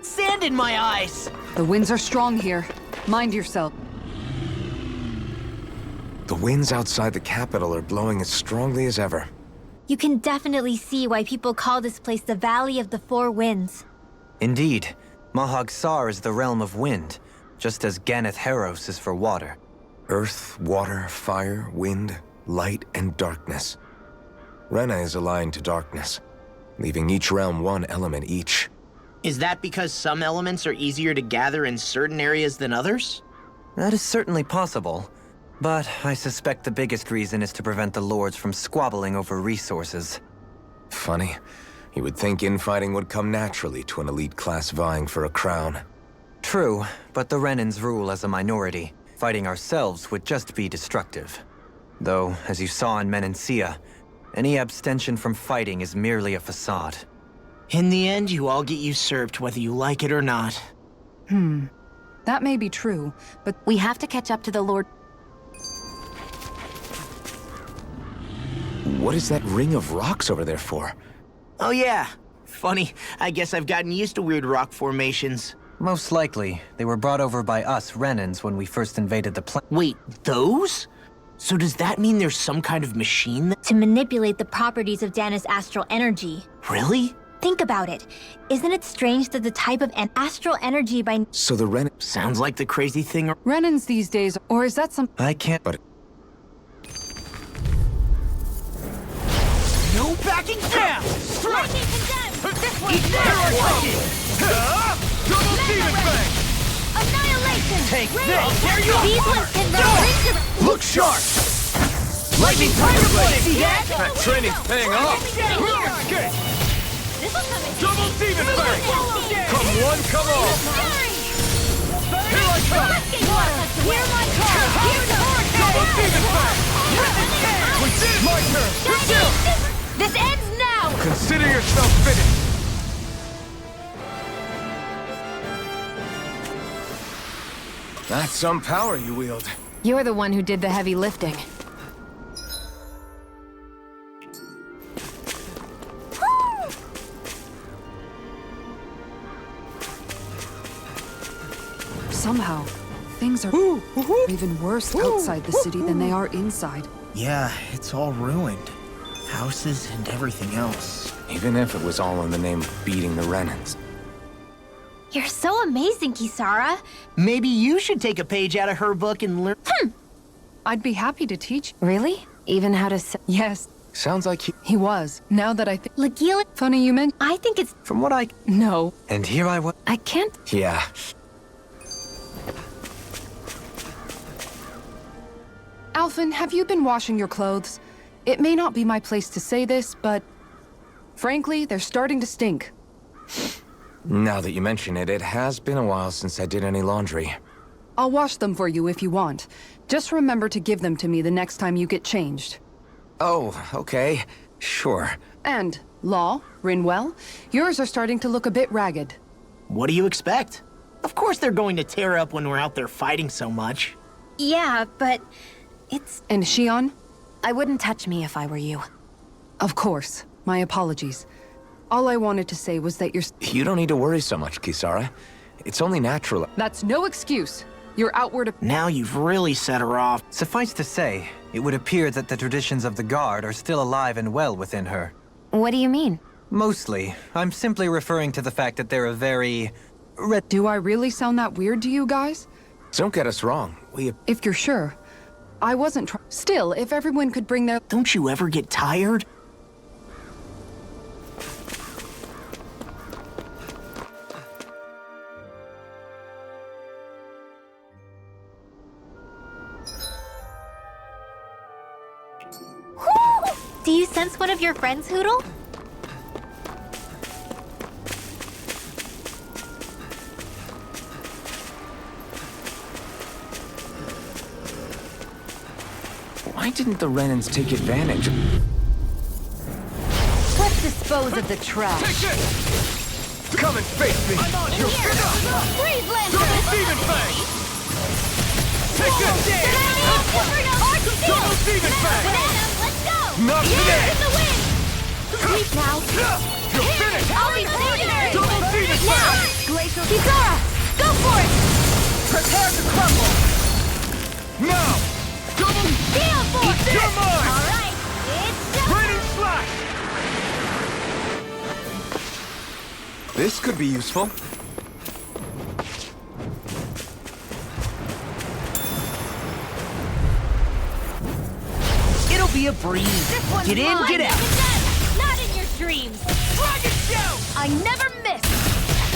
sand in my eyes! The winds are strong here. Mind yourself. The winds outside the capital are blowing as strongly as ever. You can definitely see why people call this place the Valley of the Four Winds. Indeed. Mahag Saar is the realm of wind, just as Ganeth Heros is for water. Earth, water, fire, wind, light, and darkness. Rena is aligned to darkness, leaving each realm one element each. Is that because some elements are easier to gather in certain areas than others? That is certainly possible, but I suspect the biggest reason is to prevent the lords from squabbling over resources. Funny. You would think infighting would come naturally to an elite class vying for a crown. True, but the Renans rule as a minority. Fighting ourselves would just be destructive. Though, as you saw in Menancia, any abstention from fighting is merely a facade. In the end, you all get usurped whether you like it or not. That may be true, but We have to catch up to the Lord. What is that ring of rocks over there for? Oh yeah. Funny, I guess I've gotten used to weird rock formations. Most likely, they were brought over by us Renans when we first invaded the planet. Wait, those? So does that mean there's some kind of machine that... To manipulate the properties of Dana's astral energy. Really? Think about it. Isn't it strange that the type of astral energy by... So the Ren... Sounds like the crazy thing... Renans these days, or is that some... I can't... But... No backing down! Strike! Lightning condemned! This one's Eat that! Double demon fang! Annihilation! Take Rain! this! There you These are! ones can roll into the... Look sharp! Lightning Tiger Blade! See that? That training's paying off! Here. Escape! This will come in Double demon fang! Come one, come all! Here I come! Hear my call! Hear the Double demon fang! We did it! My turn! This ends now! Consider yourself finished! That's some power you wield. You're the one who did the heavy lifting. Somehow, things are even worse outside the city than they are inside. Yeah, it's all ruined. Houses and everything else. Even if it was all in the name of beating the Renans. You're so amazing, Kisara. Maybe you should take a page out of her book and learn... I'd be happy to teach. Really? Even how to say... Yes, Sounds like he was. Now that I think... Legila, Funny you meant... I think it's... From what I... No. And here I was... I can't... Yeah. Alphen, have you been washing your clothes? It may not be my place to say this, but... Frankly, they're starting to stink. Now that you mention it, it has been a while since I did any laundry. I'll wash them for you if you want. Just remember to give them to me the next time you get changed. Oh, okay. Sure. And, Law, Rinwell, yours are starting to look a bit ragged. What do you expect? Of course they're going to tear up when we're out there fighting so much. Yeah, but... It's... And Shion? I wouldn't touch me if I were you. Of course. My apologies. All I wanted to say was that you're... You don't need to worry so much, Kisara. It's only natural. That's no excuse. Your outward... Now you've really set her off. Suffice to say, it would appear that the traditions of the Guard are still alive and well within her. What do you mean? Mostly. I'm simply referring to the fact that they're a very... Do I really sound that weird to you guys? Don't get us wrong. If you're sure. I wasn't Still, if everyone could bring their... Don't you ever get tired? Do you sense one of your friends, Hootle? Why didn't the Renans take advantage? Let's dispose of the trash. Take this! Come and face me! I'm on your Freeze, Lancer! Double demon fang! Take this! Double demon fang! Let's go! Not today! In the wind! Sweep now! You're finished! I'll be stationary! Double demon Now! fang! Glacial Kisara! Go for it! Prepare to crumble! Now! Double... Deal for it! You're mine! All right! It's done! Raining slash! This could be useful. It'll be a breeze. This one's Get in, mine. get out. Not in your dreams! Dragon shout! I never miss!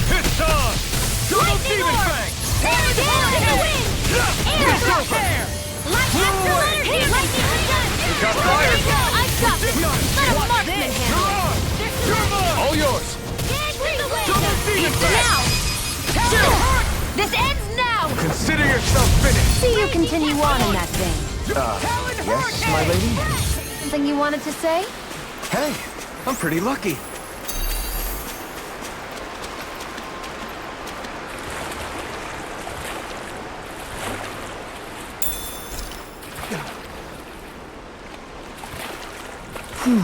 It's on! Double Lightning demon orb! fang! Down in the wind! Air blast! Lightning gun! got fire! I got this! Let a marksman handle it! All yours! Double demon fang! Now! This ends now! Consider yourself finished! See you continue on in that vein. Yes, my lady? Something you wanted to say? Hey, I'm pretty lucky. It'll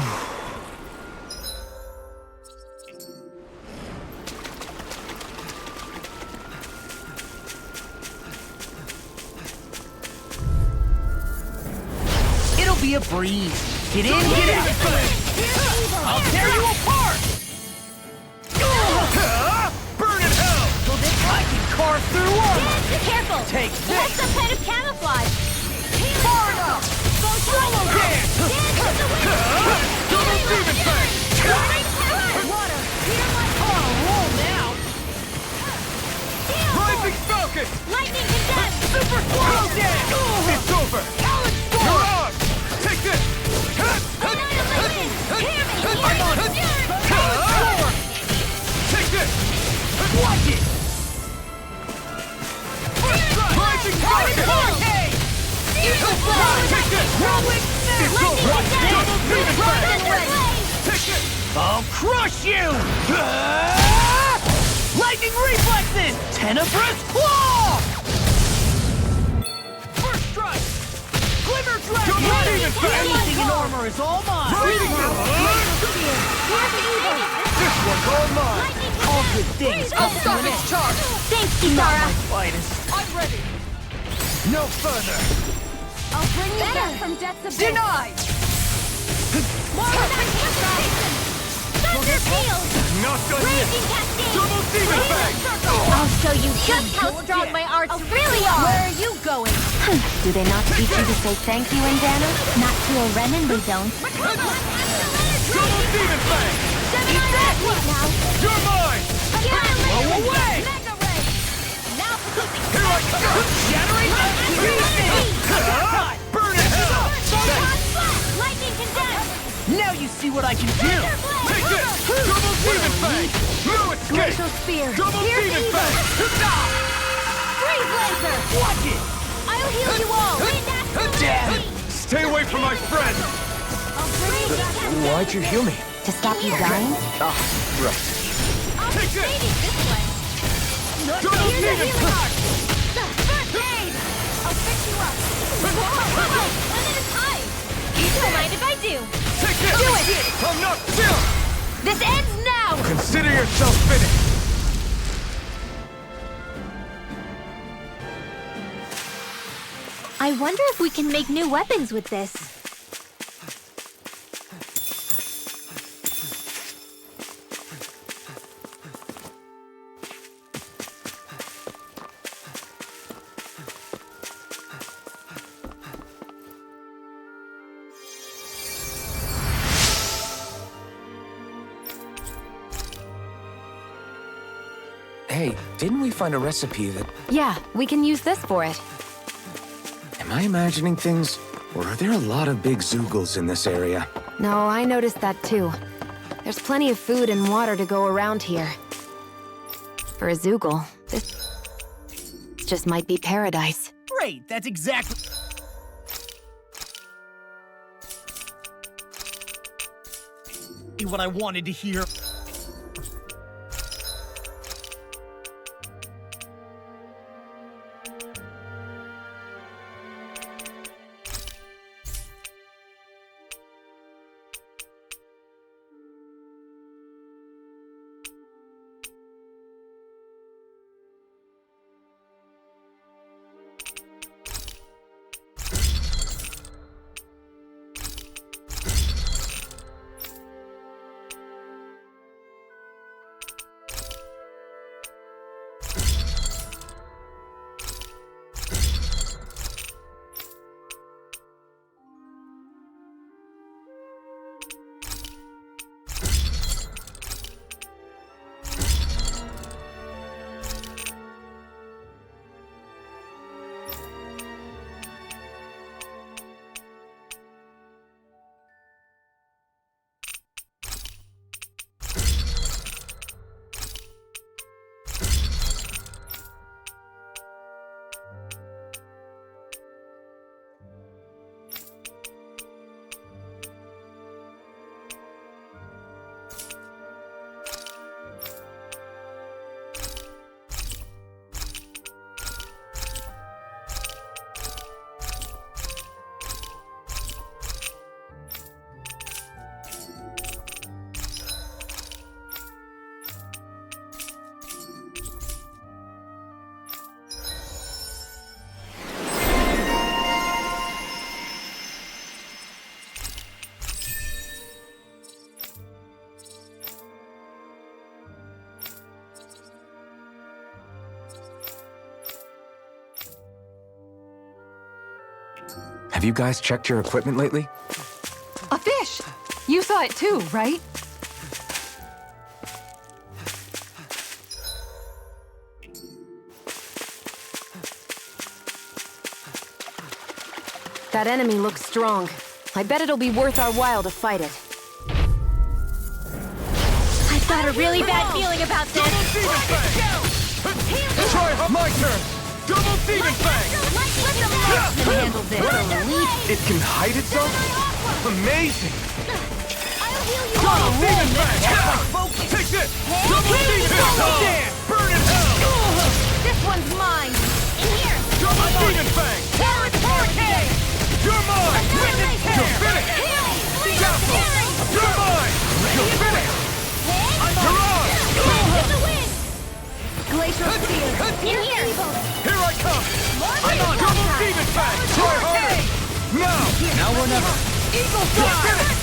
be a breeze. Get in, get out. I'll tear you apart! Burn in hell! I can carve through armor! Careful! Take That's this! some kind of camouflage! Far enough! Go Solo dance! Double demon fang! Water! Clear my Roll now! Rising Falcon! Lightning condemned! Super Swallow Dance! It's over! Alan Storm! You're on! Take this! Annihilation! Hear me! I'm on! Storm! Take this! Watch it! Rising Falcon! Eagle Blast! Take this! Rolling It's over! Double demon fang! Take it! I'll crush you! Lightning reflexes! Tenebrous claw! First strike! Glimmer dragon! Double demon fang! Anything in armor is all mine! This one's all mine! All good things come to an end. Charge! Thanks, Not Kitara! my finest. I'm ready! No further! I'll bring you back from death's abyss! Denied! Thunder field! Not done yet! Raging cascade! Double demon fang! I'll show you just how strong my arts really are! Where are you going? Do they not teach you to say thank you in Dano? Not to a Renin, we don't. Double demon fang! Eat that one! Now! You're mine! Blow away! Mega ray! Now for keeping Here I come! Shattering time! Burn it hell! Lightning condemned! Now you see what I can do! Take this! Double demon fang! No escape! Glacial spear! Double Here's demon evil! fang! Freeze laser! Watch it! I'll heal you all! Wind axe Damn it! Stay away from my friend! I'll bring you back! Why'd you heal me? To stop you dying? Ah, right. Take this! This way! Double Here's a demon healing fang! arc! First aid! I'll fix you up! Whoa! One at a time! Don't mind if I do! Take this! Do it! I'm not still! This ends now! Consider yourself finished! I wonder if we can make new weapons with this. Hey, didn't we find a recipe that... Yeah, we can use this for it. Am I imagining things? Or are there a lot of big Zoogles in this area? No, I noticed that too. There's plenty of food and water to go around here. For a Zoogle, this just might be paradise. Great, that's exactly... what I wanted to hear. Have you guys checked your equipment lately? A fish! You saw it too, right? That enemy looks strong. I bet it'll be worth our while to fight it. I've got a really bad feeling about this. Try my turn! Double Demon Fang! Let the marksman handle this. It can hide itself? Amazing! I'll heal you Double all. Demon Fang! Take this! Double Demon Fang! Burn in hell! This one's mine. In here. Double Demon Fang! Hurricane! You're mine! You're finished! You're mine! You're finished! You're on! In the wind. Glacial Spear! In here. Here I come! I'm on Double Demon Fang! Try harder! Now or never! Eagle You're Fly. finished!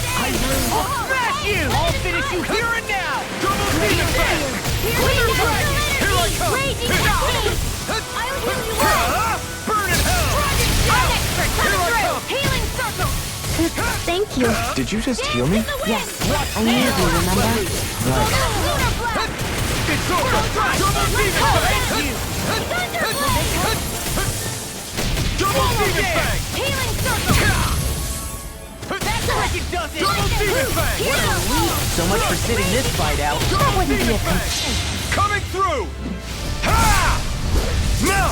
I'll smash you. I'll finish you here and now. Double Demon Fang! Wither Dragon. Here I come! Raging Flames. I'll heal you all. Burn in hell! I'm expert. Here I Coming come! through. Healing circle. Thank you. Did you just heal me? Yes, I needed you, remember? Lunar Blast. It's over! Double Demon Fang! Thunder Blade. Double Demon Fang! Healing circle. That's like it does it! Double Demon Fang! So much for sitting this fight out. Double Demon Fang! Coming through! Ha! Now!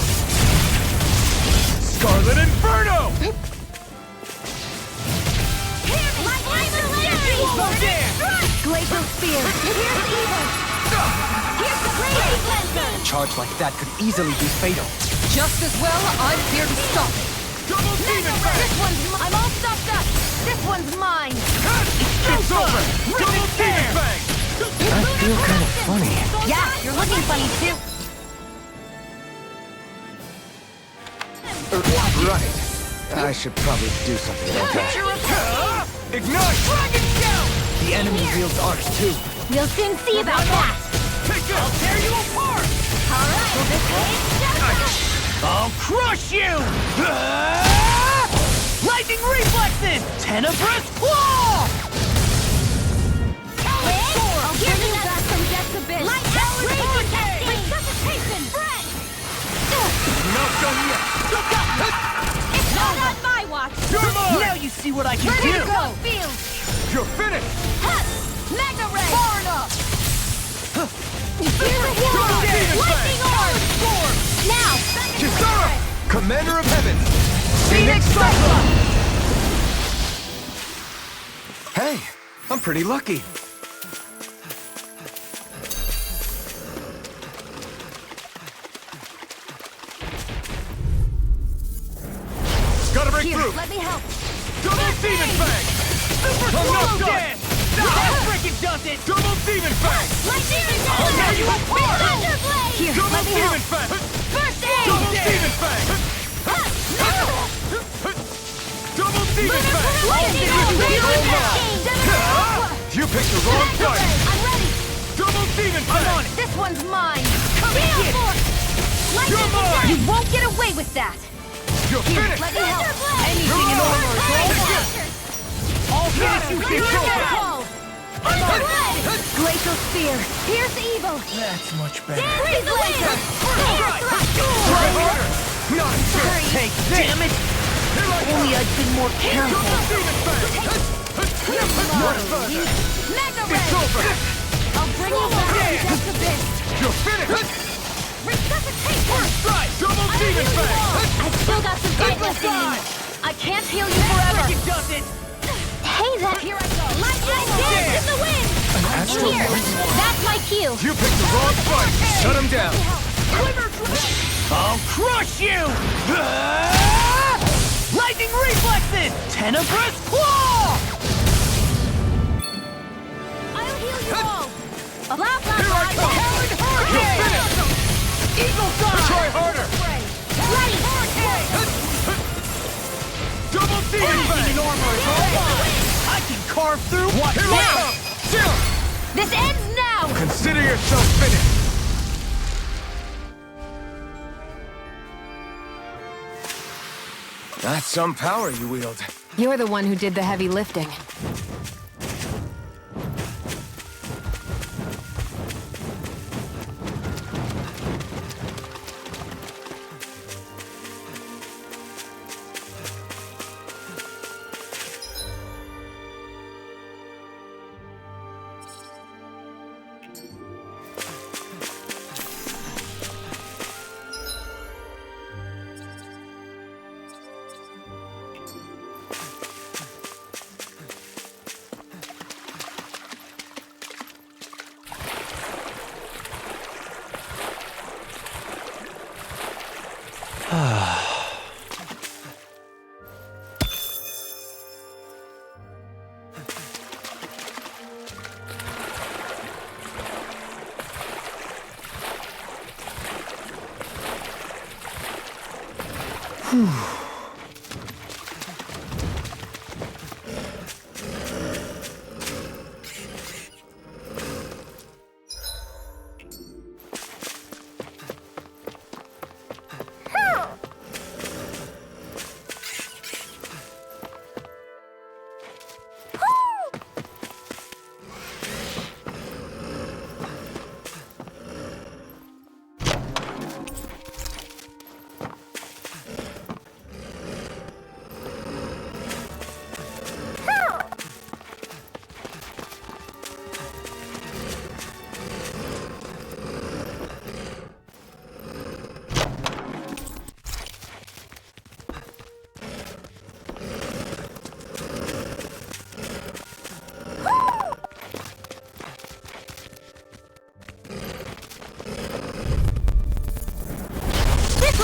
Scarlet Inferno! Glacial Spear! A charge like that could easily be fatal. Just as well, I'm here to stop it. Double Demon Fang! This one's I'm all stuffed up. This one's mine. It's over! Double Demon Fang! I feel kind of funny. Yeah, you're looking funny too. Right. I should probably do something about that. Ignite! Dragon Shout! The enemy wields ours too. We'll soon see about that. Take this! I'll tear you apart! All right, well, this way. I'll crush you! Lightning reflexes! Tenebrous claw! I'll give you back from Death's Abyss. Light Raging Resuscitation! Breath! Not done yet! It's not on my watch. You're mine! Now you see what I can Ready do! to go. Field. You're finished! Hup! Mega Ray. Far enough! Here's a hero. Double Demon Fang! Lightning Orb. Now. Kisara! Commander of Heaven! Phoenix Cyclops! Hey, I'm pretty lucky. Gotta break Here, through! let me help. Double Demon Fang! Super I'm not slow done! dance! That freaking does it! Double Demon Fang! Lightning I'll tear you apart! Thunder Blade. Here, Double let me help. Demon Fang! First aid. Double Demon Fang! Double Demon Fang! Lightning Orb. You picked the wrong fight! I'm ready. Double Demon Fang! I'm on it! This one's mine. Come and get it! Lightning You're mine. Orb. You won't get away with that. You're finished! Let me help. Anything in order, I'll finish you Here here! I go. Glacial Spear. Here's evil. That's much better. Freeze the laser. Try harder! Not fair! Take damn it! Here I come! Only I'd been more careful. Double Demon Fang! Not further! Mega It's Ray. over! I'll bring you back from Death's Abyss. You're finished! Resuscitate. First strike! Double Demon Fang! I've still got some fight left in me. I can't heal you forever. Freaking does it! Hey, that. Here I go. Lightning dance in the wind. In here. That's my cue. You picked the wrong fight! Shut him down! I'll crush you! Lightning reflexes! Tenebrous claw! I'll heal you all. Blah, blah, Here I blah, come! blah. You're finished! Eagle Try dive! harder! Ready. Double Demon Fang! I can carve through what Here I come! Jump! This ends now. Consider yourself finished! That's some power you wield. You're the one who did the heavy lifting.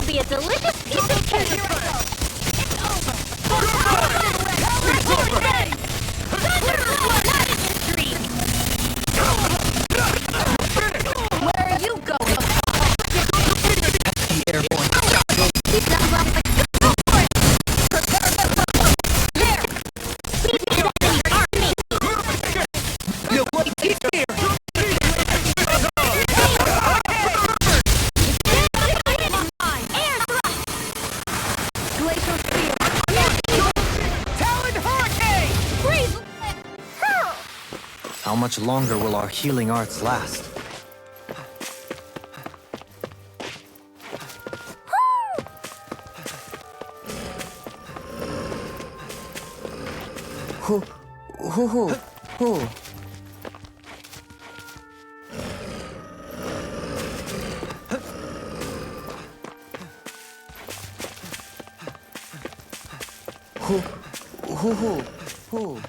Be a delicious piece of cake! It's over! Where are you going? He sounds like there! We need an army! You wait here! How much longer will our healing arts last? Hoo, hoo, hoo, hoo. Hoo, hoo, hoo, hoo.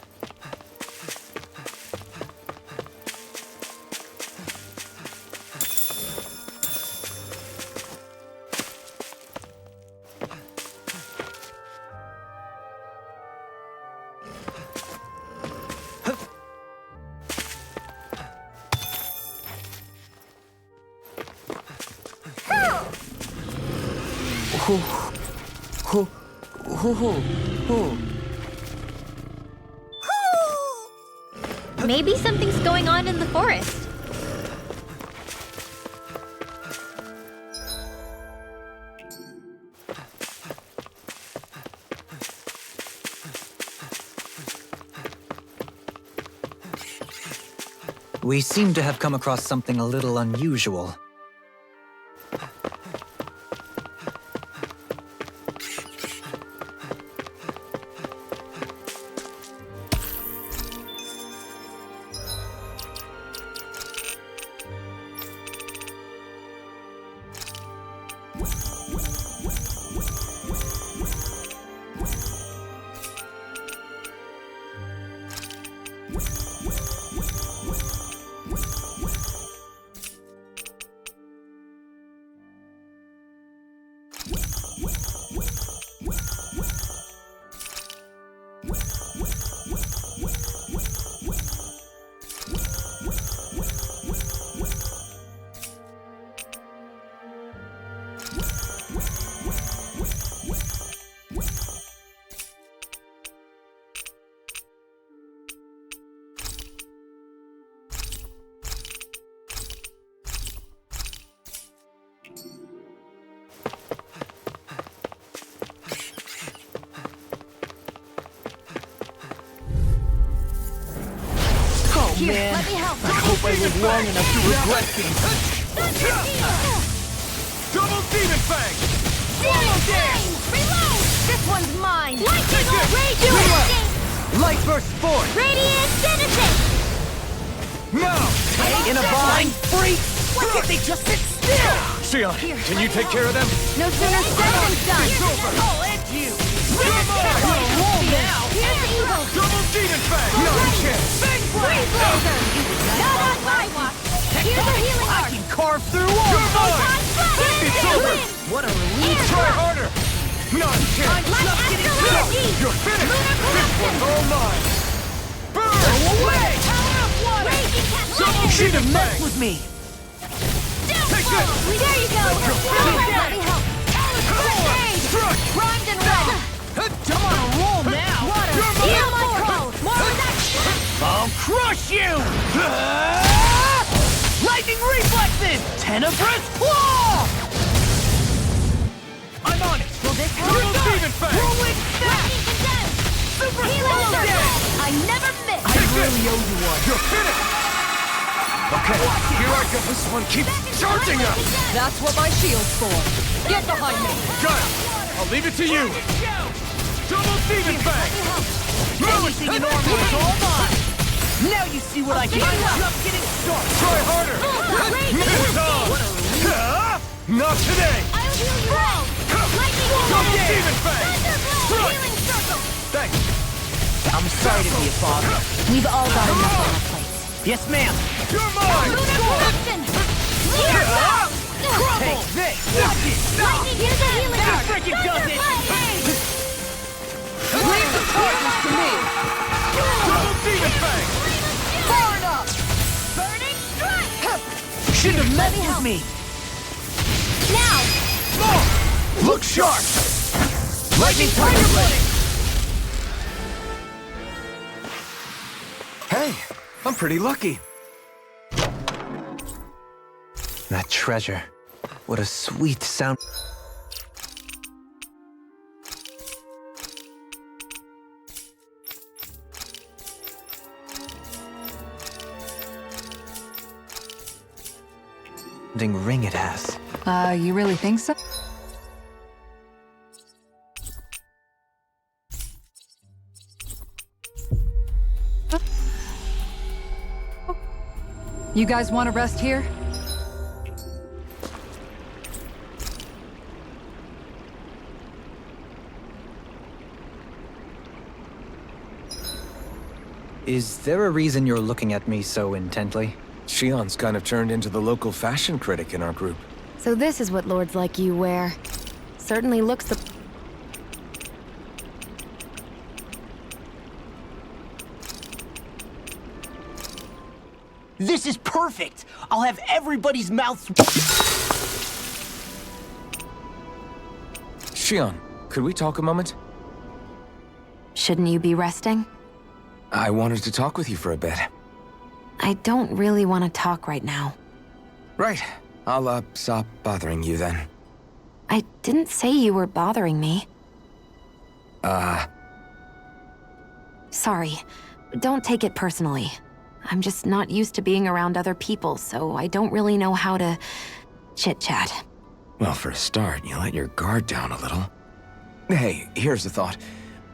Hoo, hoo, hoo, hoo. Maybe something's going on in the forest. We seem to have come across something a little unusual. Here, man. let me help. I hope I live long enough to regret these. Double Demon Fang! Demon Flame! Reload! This one's mine! Lightning Orb! Rage Instinct! Light Burst Force! Radiant Genesis! No! In a bind, freak! Why can't they just sit still? Xion, can you take care of them? No sooner said than done! It's over! I'll end you! You're mine! You're alone now! Here's the evil! Double Demon Fang! No chance! Freeze laser! Not on my watch! Here's the healing I arc! can carve through walls! It's over! What a relief! Try harder! Not a chance! Just getting started! You're finished! This one's all mine! Burn! Go away! Power of water! Double Should have Demon messed Fang! with me. Take this! There you go! Let me help! Strike! Primed and red! I'm on a roll now! Water! You're Heal mine! my call! More protection! I'll crush you! Lightning reflexes! Tenebrous claw! I'm on it! Will this help? Double Demon Fang! Lightning condensed! Super Healing slow circle! down! I never miss! I really owe you one. You're finished! Okay, here I go. This one keeps charging us! That's what my shield's for. Get behind me. Got it! I'll leave it to you! Double Demon Fang! Anything normal is all mine. Now you see what I can do. Just getting started. Try harder! It's on! Not today! I'll heal you all! Lightning Double orb! Demon Fang! Thunderblade! Healing circle! Thanks! I'm sorry to be a bother. We've all got enough on our plates. Yes, ma'am. You're mine! Lunar corruption! Clear out! Take this. Watch it. Lightning, here's the healing That arc! freaking does it. Leave the charges to me. Double Demon Fang! Far enough. Burning strike! Should have messed with me. Now! Look sharp! Lightning Tiger Blade. Hey, I'm pretty lucky. That treasure. What a sweet sound. Ring it has. You really think so? You guys want to rest here? Is there a reason you're looking at me so intently? Xion's kind of turned into the local fashion critic in our group. So this is what lords like you wear. Certainly looks the... This is perfect. I'll have everybody's mouths. Xion, could we talk a moment? Shouldn't you be resting? I wanted to talk with you for a bit. I don't really want to talk right now. Right. I'll, stop bothering you then. I didn't say you were bothering me. Sorry. Don't take it personally. I'm just not used to being around other people, so I don't really know how to chit-chat. Well, for a start, you let your guard down a little. Hey, here's the thought.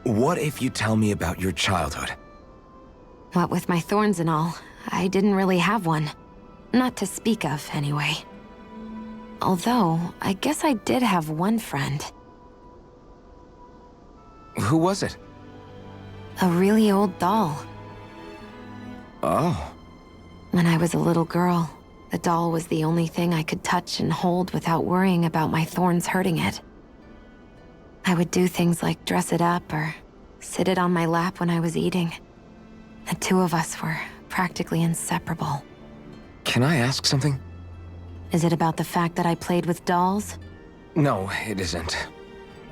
What if you tell me about your childhood? What with my thorns and all, I didn't really have one. Not to speak of, anyway. Although, I guess I did have one friend. Who was it? A really old doll. Oh. When I was a little girl, the doll was the only thing I could touch and hold without worrying about my thorns hurting it. I would do things like dress it up or sit it on my lap when I was eating. The two of us were practically inseparable. Can I ask something? Is it about the fact that I played with dolls? No, it isn't.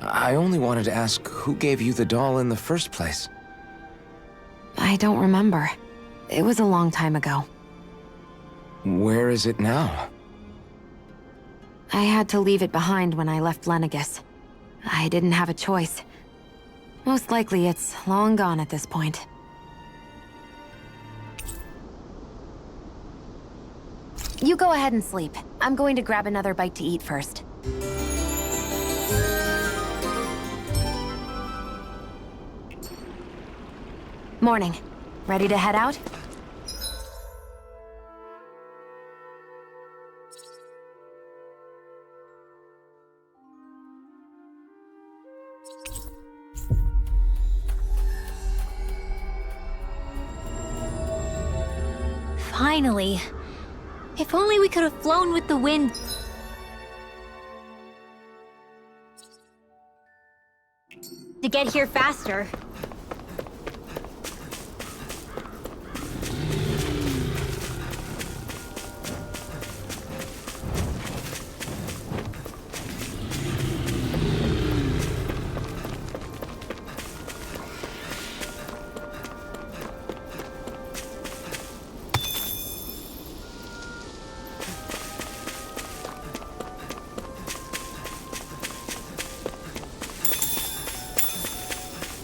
I only wanted to ask who gave you the doll in the first place. I don't remember. It was a long time ago. Where is it now? I had to leave it behind when I left Lenegis. I didn't have a choice. Most likely it's long gone at this point. You go ahead and sleep. I'm going to grab another bite to eat first. Morning. Ready to head out? Finally. If only we could have flown with the wind. To get here faster.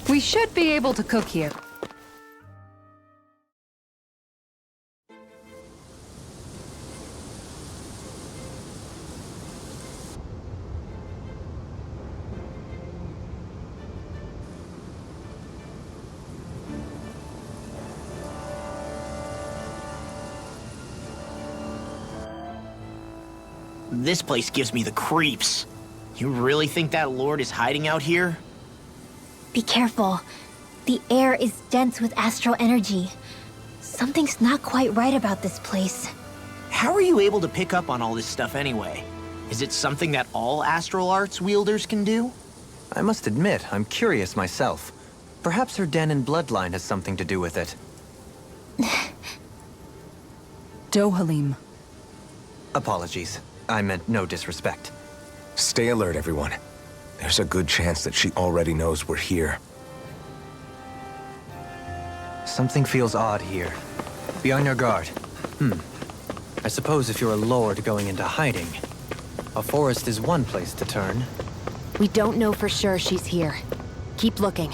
We should be able to cook here. This place gives me the creeps. You really think that Lord is hiding out here? Be careful. The air is dense with astral energy. Something's not quite right about this place. How are you able to pick up on all this stuff anyway? Is it something that all astral arts wielders can do? I must admit, I'm curious myself. Perhaps her Dahnan bloodline has something to do with it. Dohalim. Apologies. I meant no disrespect. Stay alert, everyone. There's a good chance that she already knows we're here. Something feels odd here. Be on your guard. I suppose if you're a lord going into hiding, a forest is one place to turn. We don't know for sure she's here. Keep looking.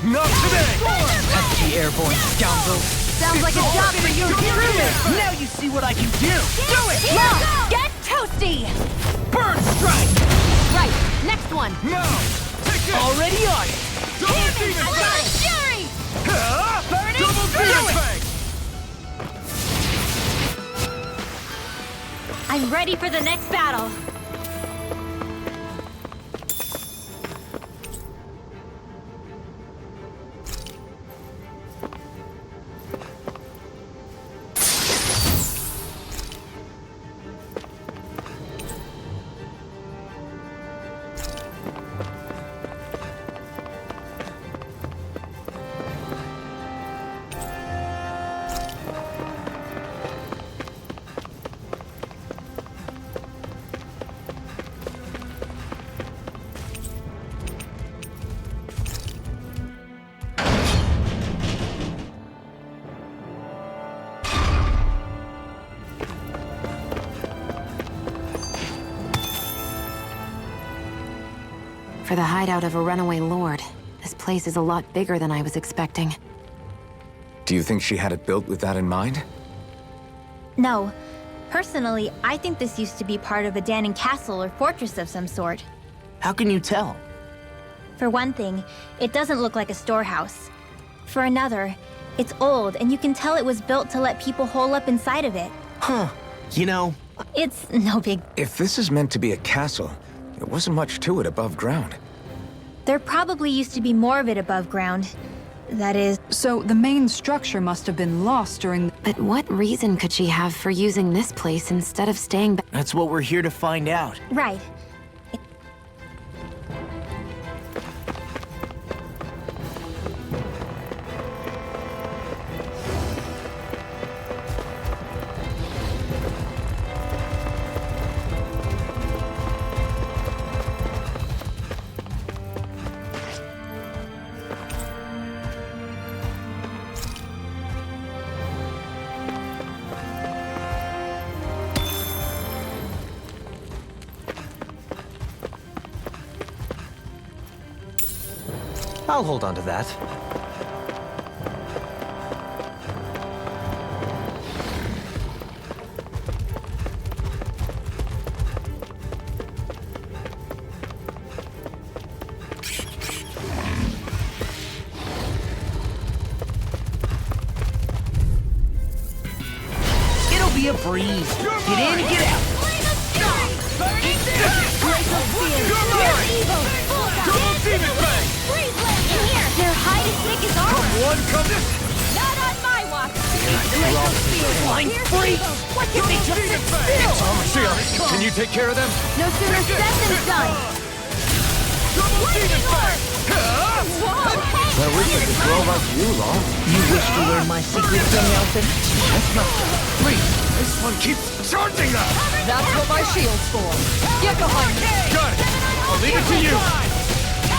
Not today! Pesky airborne scoundrel! Sounds like a job for you, Truman! Now you see what I can do! Do it! Now, get to Roasty! Burn strike! Right, next one. No! Take it! Already on it! Double demon Flash fang! Fury! Burning double demon fang! I'm ready for the next battle. For the hideout of a runaway lord, this place is a lot bigger than I was expecting. Do you think she had it built with that in mind? No. Personally, I think this used to be part of a Danon castle or fortress of some sort. How can you tell? For one thing, it doesn't look like a storehouse. For another, it's old and you can tell it was built to let people hole up inside of it. Huh. You know, It's no big... If this is meant to be a castle, there wasn't much to it above ground. There probably used to be more of it above ground. That is... So the main structure must have been lost during the... But what reason could she have for using this place instead of staying back? that's what we're here to find out. Right. I'll hold on to that. It'll be a breeze. Get in and get out. Double demon fang! Their hide as thick as armor. Come one, come this! Not on my watch. Flying free! What can they just sit still? Can you take care of them? No sooner said than done. Double demon fang! Well, we could just roll like you, Law. You wish to learn my secret, young Elfin? That's not... Please, this one keeps charging us! That's what my shield's for. Get behind me. Got it! I'll leave it to you!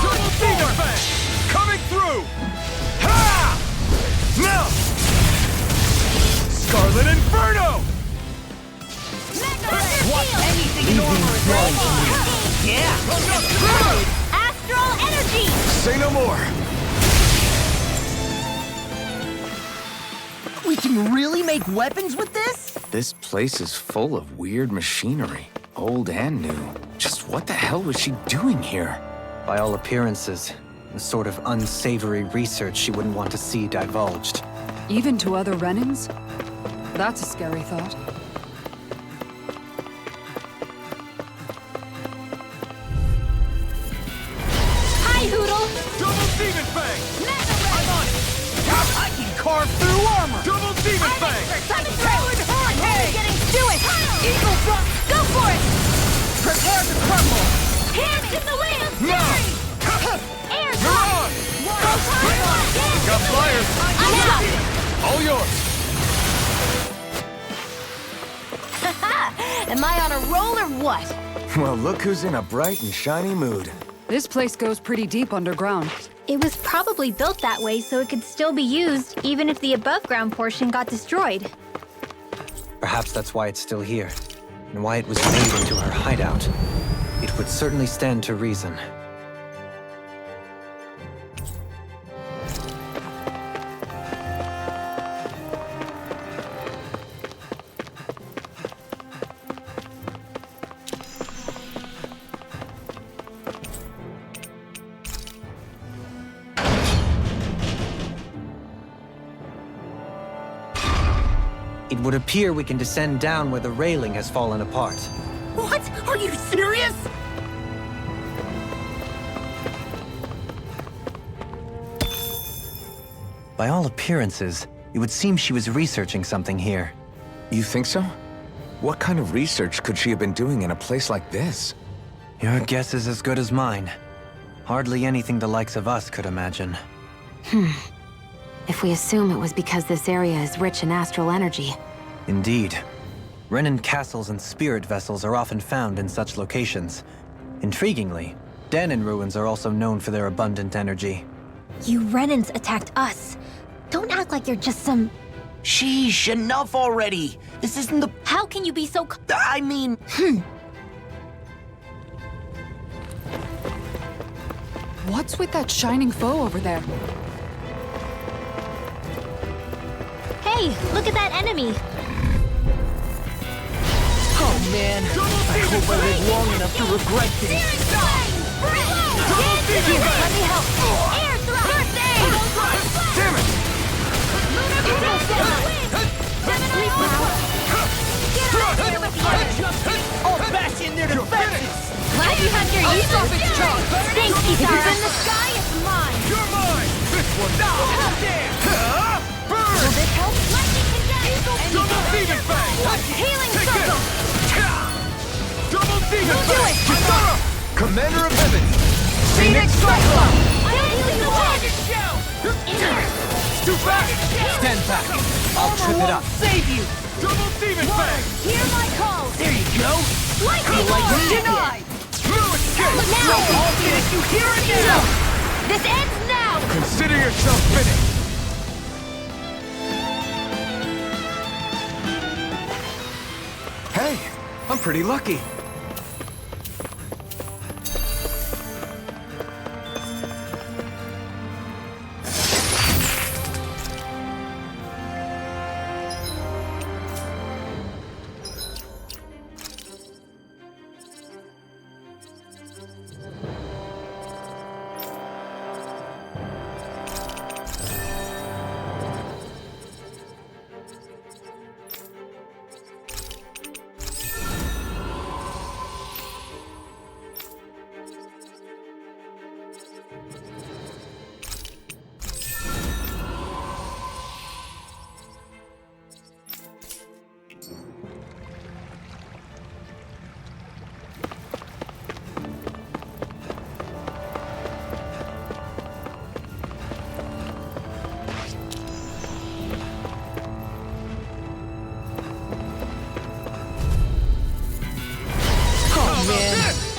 Double demon fang! Coming through! Ha! Now! Scarlet Inferno! What? Anything in armor is wrong for you. Yeah! Astral energy! Say no more. We can really make weapons with this? This place is full of weird machinery, old and new. Just what the hell was she doing here? By all appearances, the sort of unsavory research she wouldn't want to see divulged. Even to other Renans? That's a scary thought. Hi, Hoodle! Double demon fang! I'm on it! I can carve through armor! Double demon fang! Coming through! I'm only getting to it! Eagle drop! Go for it! Prepare to crumble! Hands in the wind! No! Air You're on! Got flyers! I'm out! All yours! Am I on a roll or what? Well, look who's in a bright and shiny mood. This place goes pretty deep underground. It was probably built that way so it could still be used, even if the above-ground portion got destroyed. Perhaps that's why it's still here, and why it was made into her hideout. It would certainly stand to reason. It would appear we can descend down where the railing has fallen apart. What? Are you serious? By all appearances, it would seem she was researching something here. You think so? What kind of research could she have been doing in a place like this? Your guess is as good as mine. Hardly anything the likes of us could imagine. If we assume it was because this area is rich in astral energy. Indeed. Renan castles and spirit vessels are often found in such locations. Intriguingly, Dahnan ruins are also known for their abundant energy. You Renans attacked us. Don't act like you're just some... Sheesh, enough already. This isn't the... How can you be so... I mean... What's with that shining foe over there? Hey, look at that enemy. Oh man, I hope I live long enough to regret this. Here, let me help. Air thrust. First aid. Damn it! I'll bash in their defenses! Glad you have your use of its charge! Thanks, Kitara. In the sky, it's mine. You're mine! This one now! Damn! Burn! Will this help? Lightning condense. Double demon fang! Healing Take circle. this! Double demon We'll do fang! it. Kitara! Commander of Heaven! Phoenix Cyclone! I'll heal you up. In here. Scoot back! Stand back! I'll trip it up. Save you! Double demon fang! Hear my call. There you go! Lightning orb. Denied! No escape! Now. I'll finish you here and now! This ends now. Consider yourself finished! Hey, I'm pretty lucky.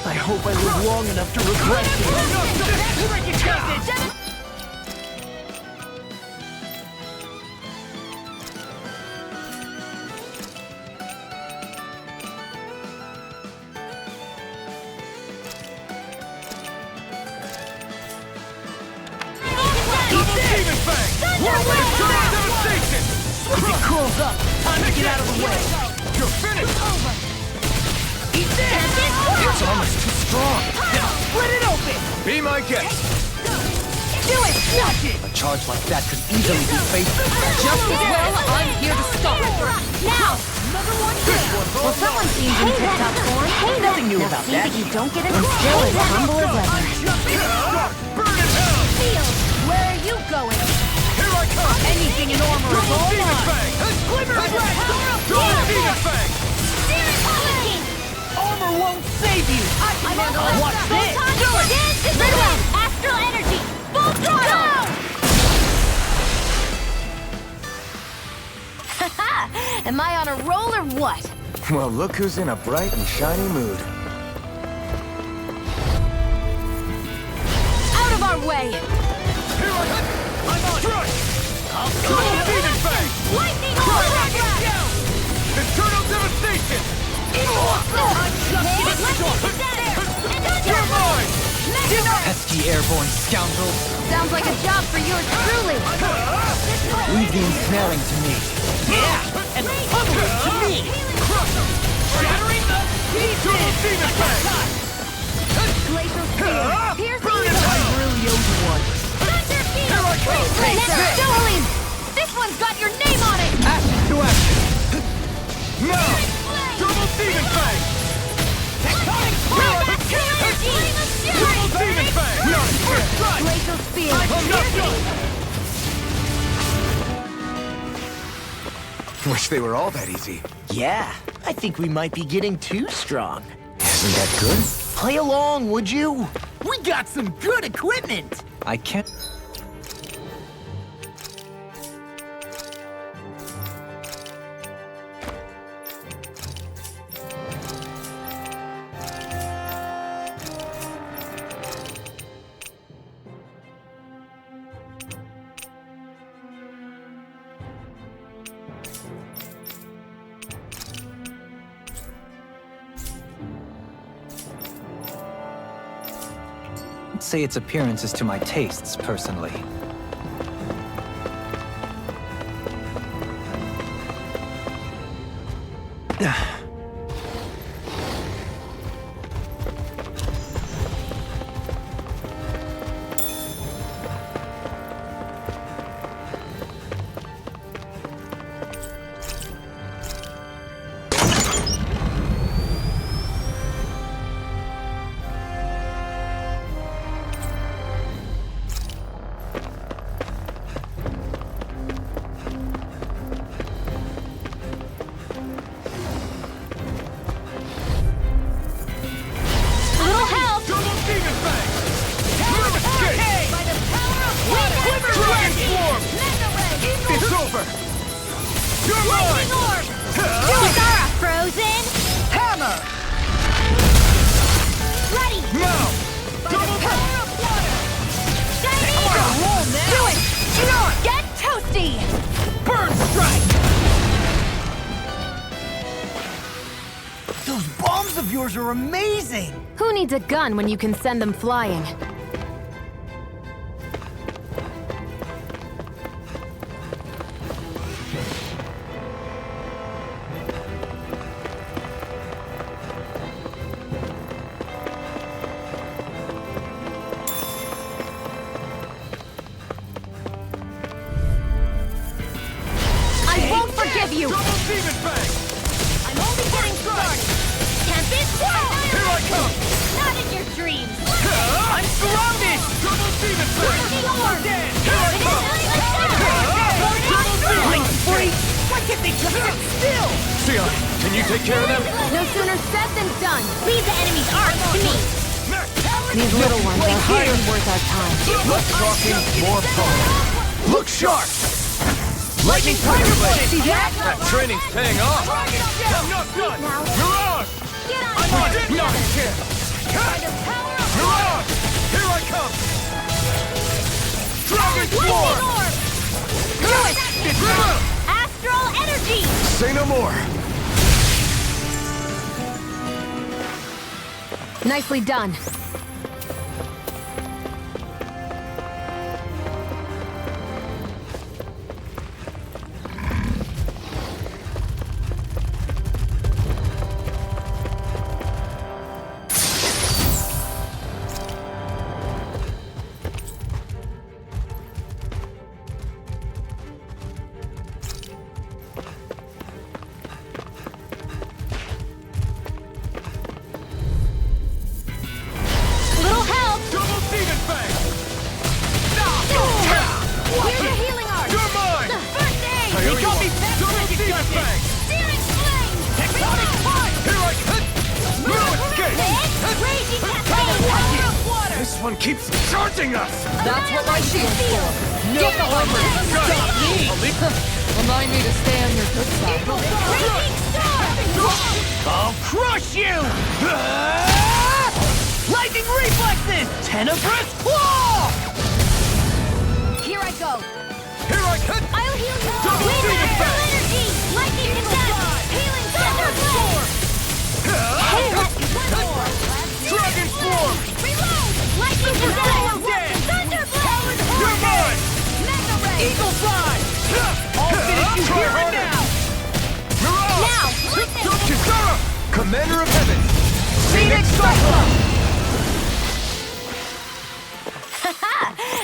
I hope I live long enough to regret this. If he curls up, time to get out of the way. You're finished. Eat this! It's almost too strong. Now split it open. Be my guest. Do it. Watch it. A charge like that could easily be faced. Just as well, I'm here to stop it. Now. Another one down. Well, someone seems in tip-top form. Nothing new Now about see that. that you don't get in still as humble as ever. Burn in hell. Field. Where are you going? Here I come. Anything in armor is all Demon mine. Fang. Glimmer of red. Double Demon Fang. Searing Hurricane. Armor won't save you. I can handle it. Watch this. Do it. Dance is the win. Astral energy. Full throttle. Haha. Am I on a roll or what? Well, look who's in a bright and shiny mood. Out of our way. Here I am. I'm on. Strike. Double Demon Fang. Lightning orb. Eternal devastation. You're mine. Pesky airborne scoundrels! Sounds like a job for yours truly. Leave the ensnaring to me. Yeah, and pummel it to me. Shattering the pieces. Double Demon Fang. Glacial spear. Pierce the Burn it evil. out. Really owe you one. Thunder field. Here I come. Freeze Take now. this. Dueling. This one's got your name on it. Action to action. Wish they were all that easy. Yeah, I think we might be getting too strong. Isn't that good? Play along, would you? We got some good equipment! I can't... say its appearance is to my tastes, personally. Those bombs of yours are amazing! Who needs a gun when you can send them flying? I won't forgive you! Double demon bang! I'm only getting started! Tempest Wall! Here I come! Not in your dreams! I'm surrounded! Double demon bang! Lightning Orb! Here I come! Lightning freak! Why can't they just sit still? Sion, can you take care of them? No sooner said than done. Leave the enemy's arms to me! These little ones are hardly worth our time. Less talking, more power. Look sharp! Lightning Tiger Blade! See that? That training's paying off! I'm not done! Mirage! Get on I'm board! on not here! Mirage! Here I come! Dragon Swarm! Lightning Orb! Do it! River! Astral Energy! Say no more! Nicely done. Little help! Double demon bang! Here's a healing art! You're mine! First aid! I owe you one. Double demon bang! Searing flame! Tectonic punch! Here I come! No escape! Raging cascade! This one keeps charging us! That's what my shield's for. No armor can stop me! Remind me to stay on your good side. Raging storm! I'll crush you! Lightning reflexes! Tenebrous claw! Here I go! Here I come! I'll heal you! Double With demon astral bang! energy! Lightning attack! Healing thunder blade! Dragon Swarm! Reload! Lightning attack! Thunder blade! You're mine! Mega ray! Eagle fly! I'll finish you here and now! Mirage! Now! Witness! Kisara! Commander of Heaven! Phoenix Cyclone!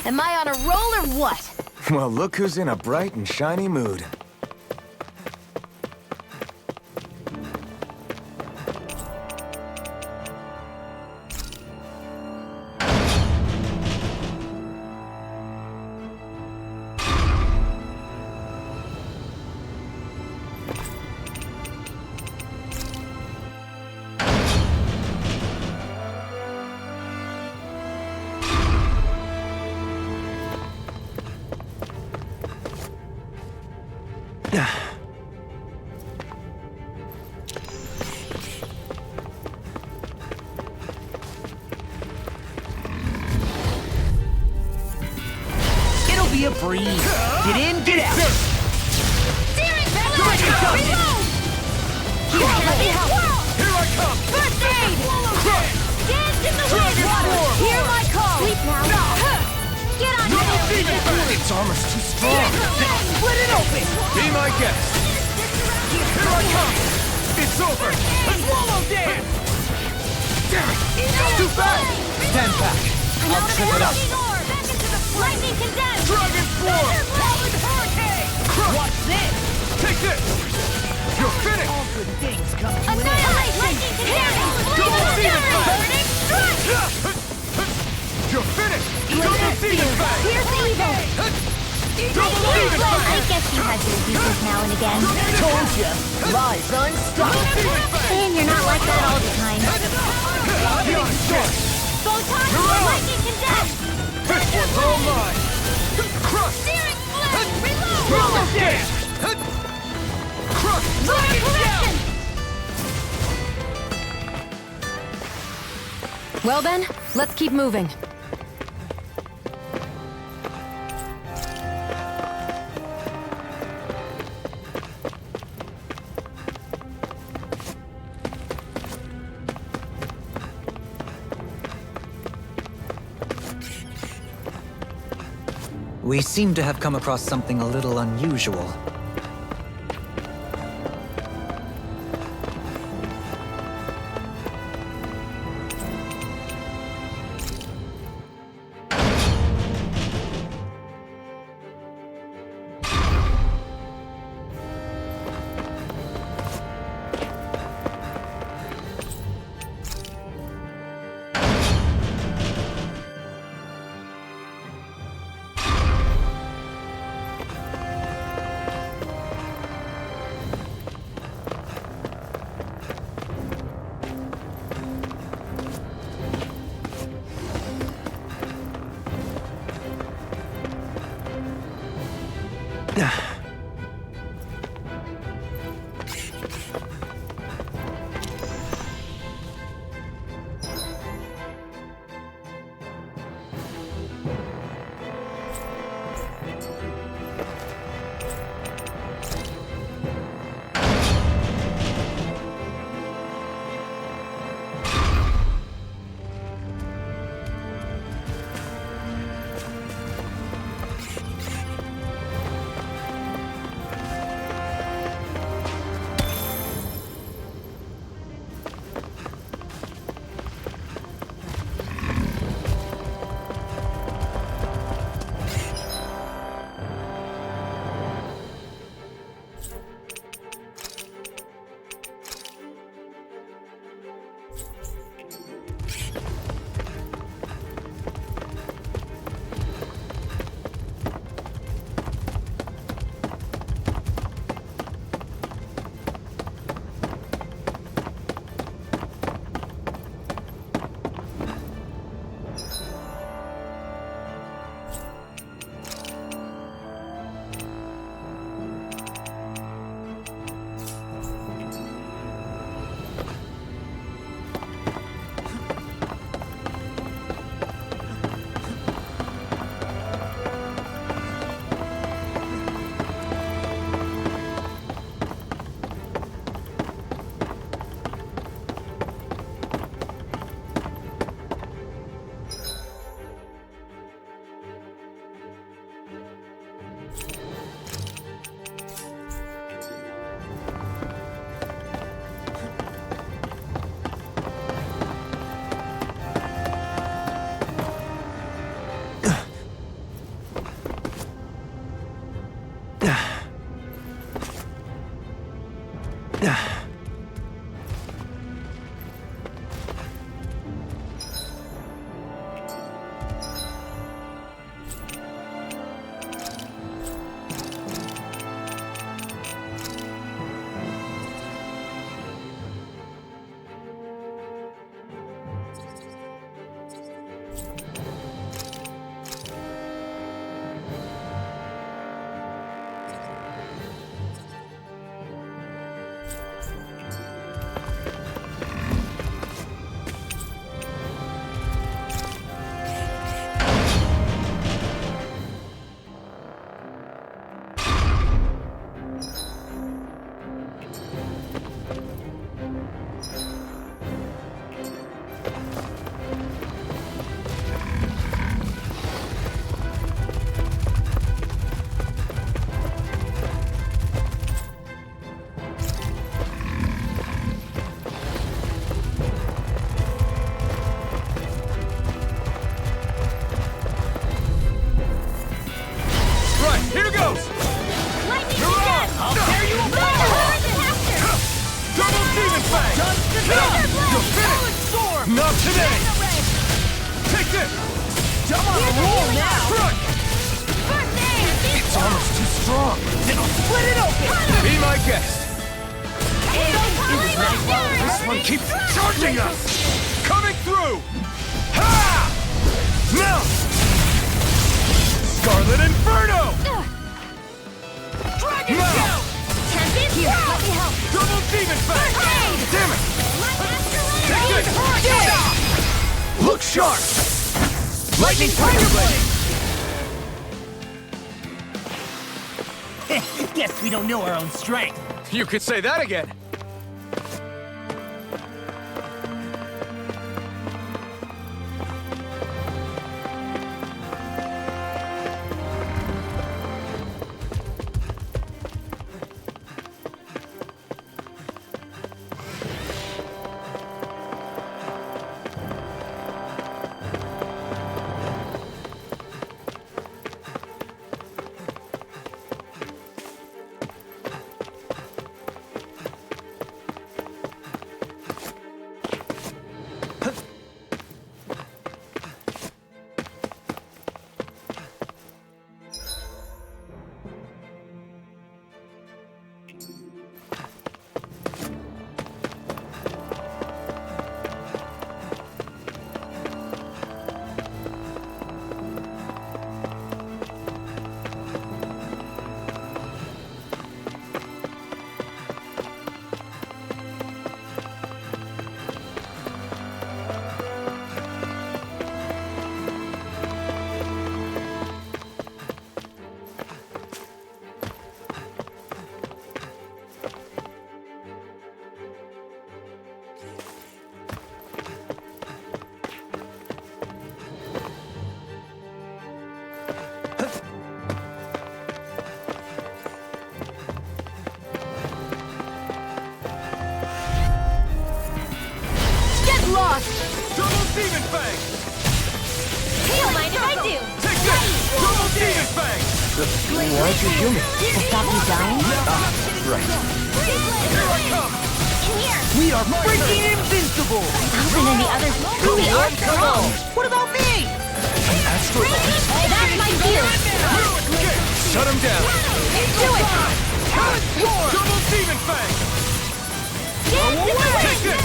Am I on a roll or what? Well, look who's in a bright and shiny mood. Breathe. Get in, get out. Searing blade! Reload! Here I come! First aid! Dance in the wind! Hear my call! Sleep now! Get on there! Its armor's too strong! Split it open! Be my guest! Here I come! It's over! Swallow dance! Damn it! Too fast! Stand back! I'll trip it up! Lightning condemned! Dragon Swarm! Pollen Hurricane! Watch this! Take this! You're finished! All good things come to an end! Annihilate! Lightning condemned! Double Phoenix Fang! Burning strike! You're finished! Double Phoenix Fang! Here's evil! Double Phoenix I Fang! guess you have your uses now and again. Told ya. Lies unstoppable. And you're not like that all the time. Photon! Lightning condemned! This one's all mine! Crush! Searing blade! Reload! Swallow dance! Crush! Dragon down! Well then, let's keep moving. We seem to have come across something a little unusual. today! Take this! I'm on a roll now! First aid! It's almost too strong. Split it open! Be my guest! This one keeps charging us! Coming through! Ha! Now! Scarlet Inferno! Dragon Shout! Champion, here, let me help. Double Demon Fang! First aid! Damn it! Let Master Take this! Look sharp! Lightning Tiger Blade! Guess we don't know our own strength. You could say that again! Double Demon Fang! You don't mind if I do. Take this! Double Demon Fang! Why aren't you human? To stop you dying? Right. Here I come! In here. We are freaking invincible! Thousand and the others truly are strong. What about me? That's my deal. Shut him down! Do it. Double Demon Fang! Take this!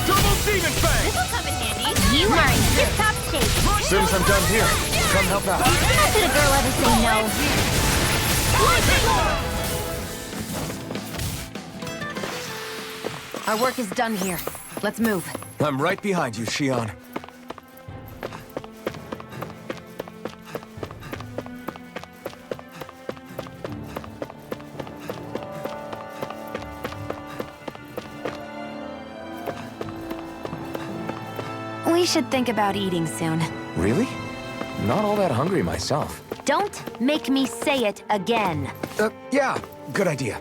Double Demon Fang! This'll come in handy. You are in tip-top shape. As soon as I'm done here, come help out. How could a girl ever say no? Our work is done here. Let's move. I'm right behind you, Shion. We should think about eating soon. Really? Not all that hungry myself. Don't make me say it again. Yeah, good idea.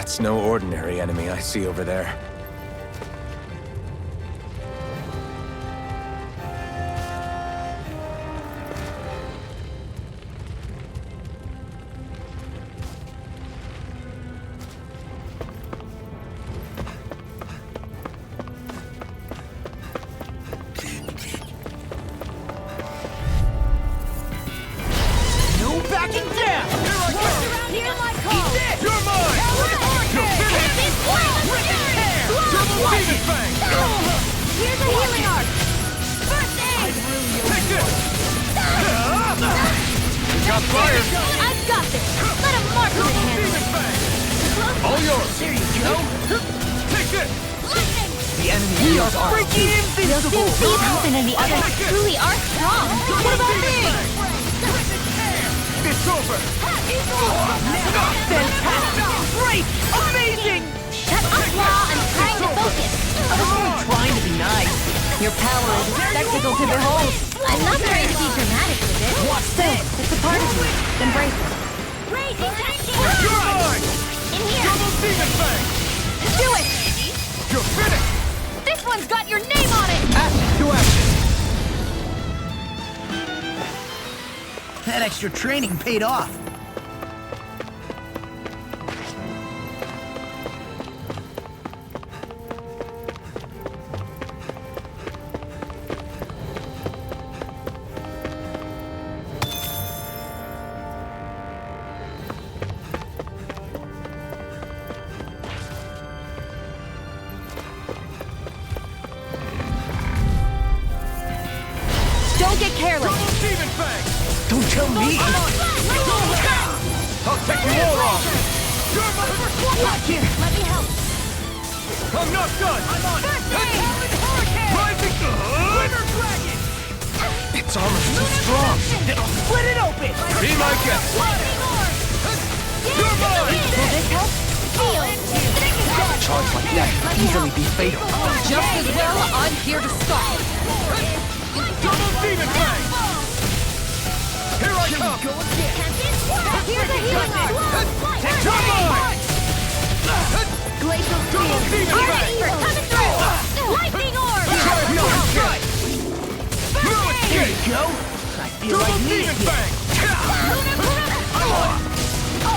That's no ordinary enemy I see over there. No backing down! Hear my call! You're mine! You're finished! Double demon fang! Here's a healing arc! First aid! Take this! You got fire! I've got this! Let him mark him and handle Demon it! fang! All yours! There you go! Take this! Lightning! The enemy We are heals are freaking You'll invincible! soon see Ethan and the others truly are strong! What about me? It's over! Fantastic! Great! Amazing! Shut up, Law! I'm trying to focus! trying to be nice. Your power is a spectacle to behold! I'm not trying to be dramatic with it. What's Still, it's a part of you. Embrace it. Raging You're mine! In here! Double demon fang! Do it! You're finished! This one's got your name on it! To action! That extra training paid off. Don't get careless! Double demon fang! Don't tell me. I'll take you all off! You're my... Here, let me help. I'm not done! I'm on! First aid! Rising... Winter Dragon! Its armor's too strong. Split it open. Be my guest! Lightning orb! You're mine! Will this help? Heal! A charge like that could easily be fatal. Just as well, I'm here to stop. Double demon fang! Here I come! Here's a healing arc! You're mine! Glacial Double Steel! demon Here's fang! Ether coming through! Lightning orb! No escape! No Here escape! you go. I feel Double like demon needing fang! I'm on!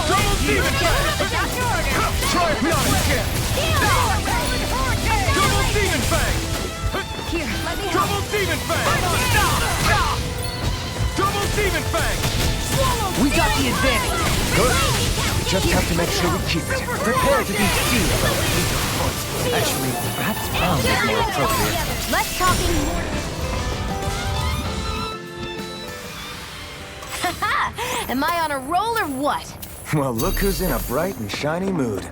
Double demon fang! Try it now, you can! Double demon fang! Here, let me help. Double demon fang! Double demon fang! We got the advantage. Good. We just have to make sure we keep it. Prepare to be seen. Actually, perhaps pound is more appropriate. Less talking, more... Haha! Am I on a roll or what? Well, look who's in a bright and shiny mood.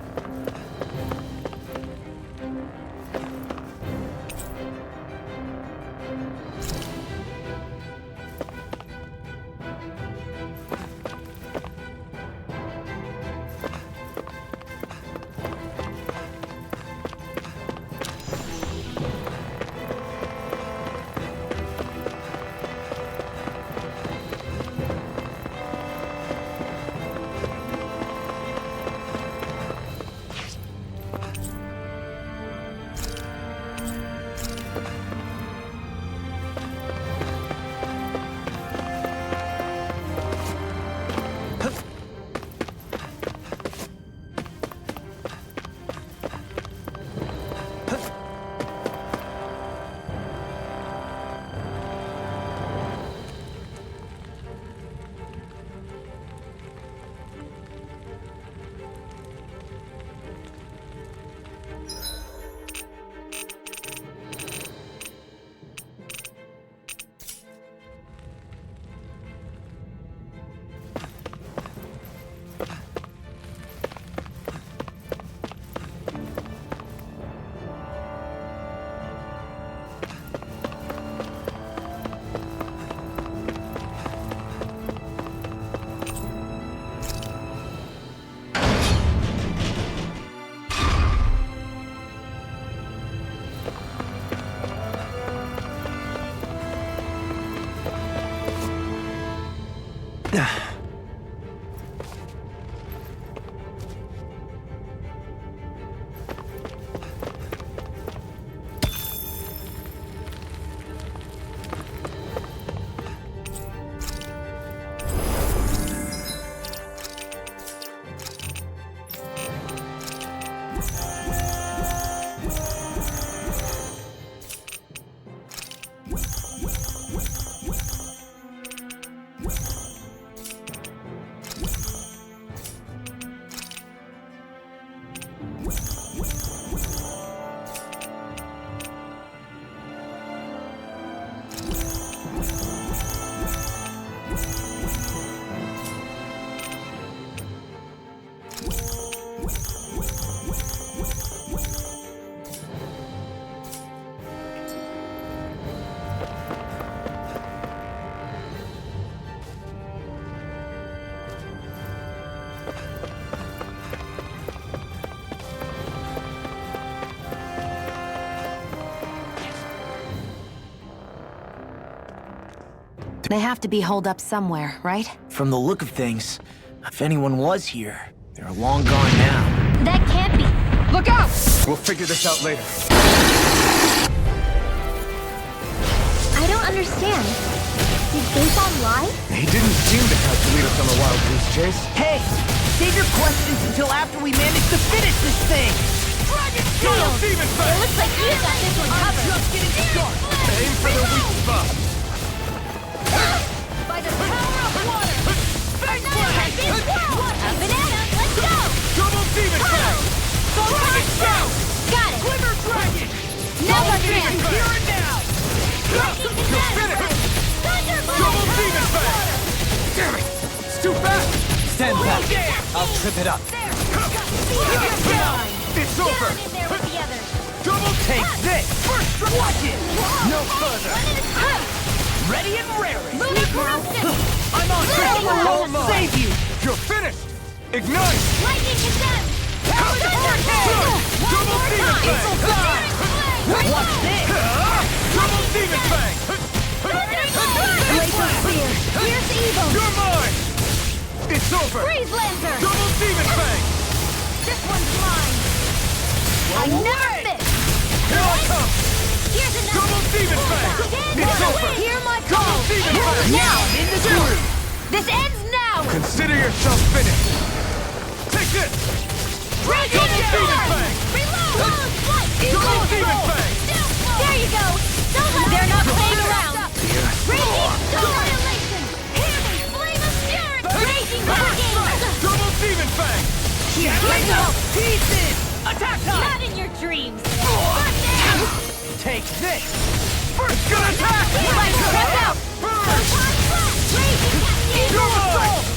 They have to be holed up somewhere, right? From the look of things, if anyone was here, they're long gone now. That can't be. Look out! We'll figure this out later. I don't understand. Did Bayfon lie? He didn't seem to try to lead us on a wild goose chase. Hey! Save your questions until after we manage to finish this thing! Dragon Steel! Demon It looks like you got this one covered. Just getting started. Aim for the weak spot. By the power of water! Fang Another Blast! big swirl! A banana, let's go! Double Demon Fang! Dragon Shout! Got it! Quiver Dragon! Now Double let's Demon dance! Fang! Here and now! You're finished! Thunderbolt! Double Demon Fang! Damn it! It's too fast! Stand back. Damn! I'll trip it up. It's over! Down in there with the others! Double take this! First strike! Watch it! No further! Ready and raring! Move corruption! I'm on I'll save you! You're finished! Ignite! Lightning condemned! Double Demon Fang! Watch this! Double Demon Fang! Blazing spear! Here's evil! You're mine! It's over! Freeze Lancer! Double Demon Fang! This one's mine! I never miss! Here I come! Here's another! Double Demon Fang! It's over! Hear my call! Demon Fang! Now! In the groove! This ends now! Consider yourself finished! Take this! Raging Demon Fang! Reload! Double Demon Fang! There you go! They're not playing around! Raging Storm! Annihilation! Hear me! Flame of Fury! Raging Hurricane! Double Demon Fang! Here's out! Pieces! Attack time! Not in your dreams! Take this! First good attack! Press out! Photon Blast! Raging Cascade! You're mine!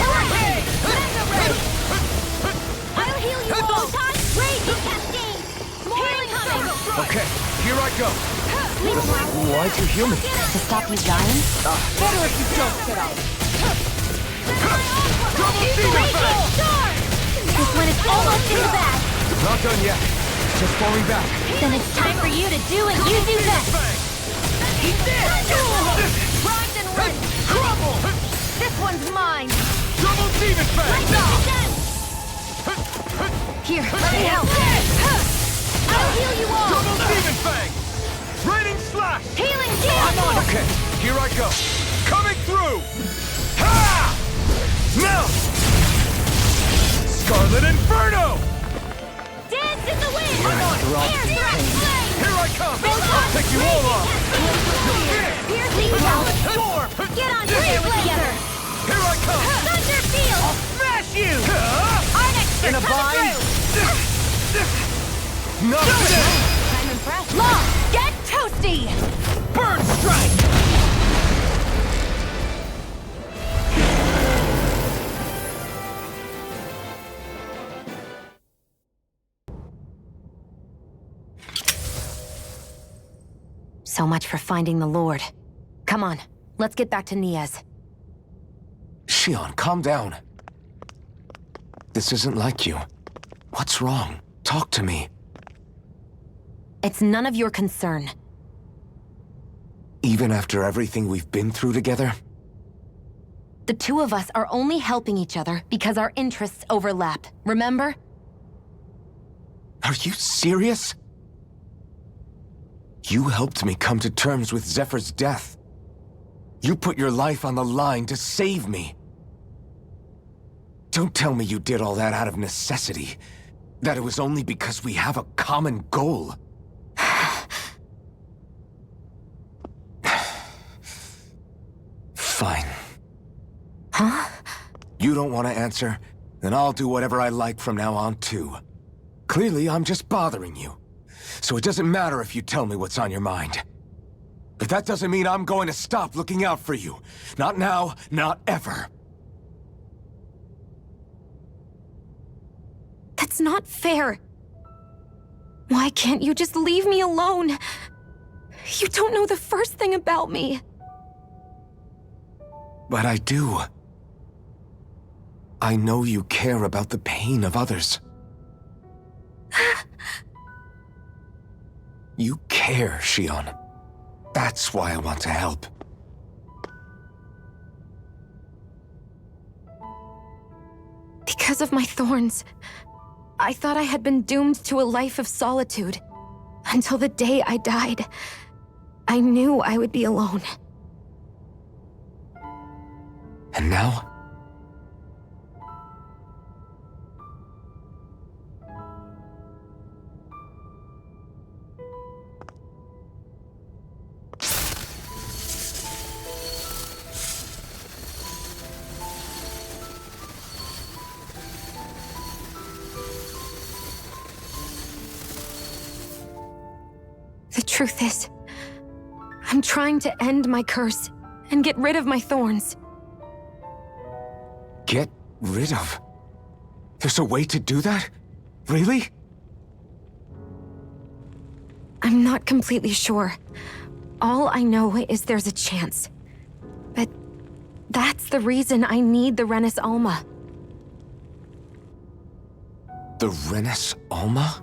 Hurricane! I'll heal you all! Photon Raging Cascade! Healing coming! Okay, here I go. Why'd you heal me? To stop you dying? Better if you don't get out. Double Demon Fang! Storm! This one is almost in the bag! Not done yet. Just falling back. Then it's time for you to do what you do best! Fang! Eat this! Primed and ready! Crumble! This one's mine! Double Demon Fang! Here, let me help! I'll heal you all! Double Demon Fang! Raining Slash! Healing Gear! Okay, here I go. Coming through! Ha! Now! Scarlet Inferno! Dance in the wind! Drop Air the thrust pain. flame! Here I come! I'll take you all on! Piercing storm! Get on here with the other! Here I come! Thunder field! Smash you! Our next In a bind? Not today! I'm impressed. Long, get toasty! Burn strike! So much for finding the Lord. Come on, let's get back to Niaz. Shion, calm down. This isn't like you. What's wrong? Talk to me. It's none of your concern. Even after everything we've been through together? The two of us are only helping each other because our interests overlap, remember? Are you serious? You helped me come to terms with Zephyr's death. You put your life on the line to save me. Don't tell me you did all that out of necessity. That it was only because we have a common goal. Fine. Huh? You don't want to answer? Then I'll do whatever I like from now on, too. Clearly, I'm just bothering you. So it doesn't matter if you tell me what's on your mind. But that doesn't mean I'm going to stop looking out for you. Not now, not ever. That's not fair. Why can't you just leave me alone? You don't know the first thing about me. But I do. I know you care about the pain of others. You care, Shion. That's why I want to help. Because of my thorns, I thought I had been doomed to a life of solitude. Until the day I died, I knew I would be alone. And now? The truth is, I'm trying to end my curse and get rid of my thorns. Get rid of? There's a way to do that? Really? I'm not completely sure. All I know is there's a chance. But that's the reason I need the Renis Alma. The Renis Alma?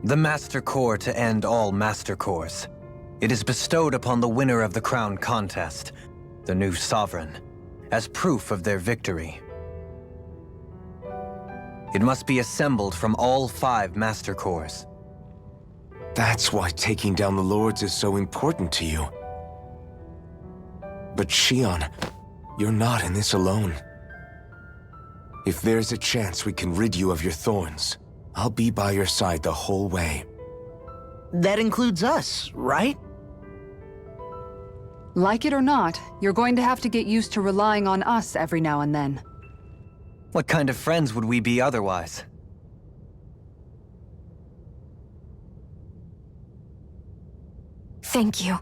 The Master Core to end all Master Cores. It is bestowed upon the winner of the Crown Contest, the new Sovereign, as proof of their victory. It must be assembled from all 5 Master Cores. That's why taking down the Lords is so important to you. But Shionne, you're not in this alone. If there's a chance we can rid you of your thorns, I'll be by your side the whole way. That includes us, right? Like it or not, you're going to have to get used to relying on us every now and then. What kind of friends would we be otherwise? Thank you.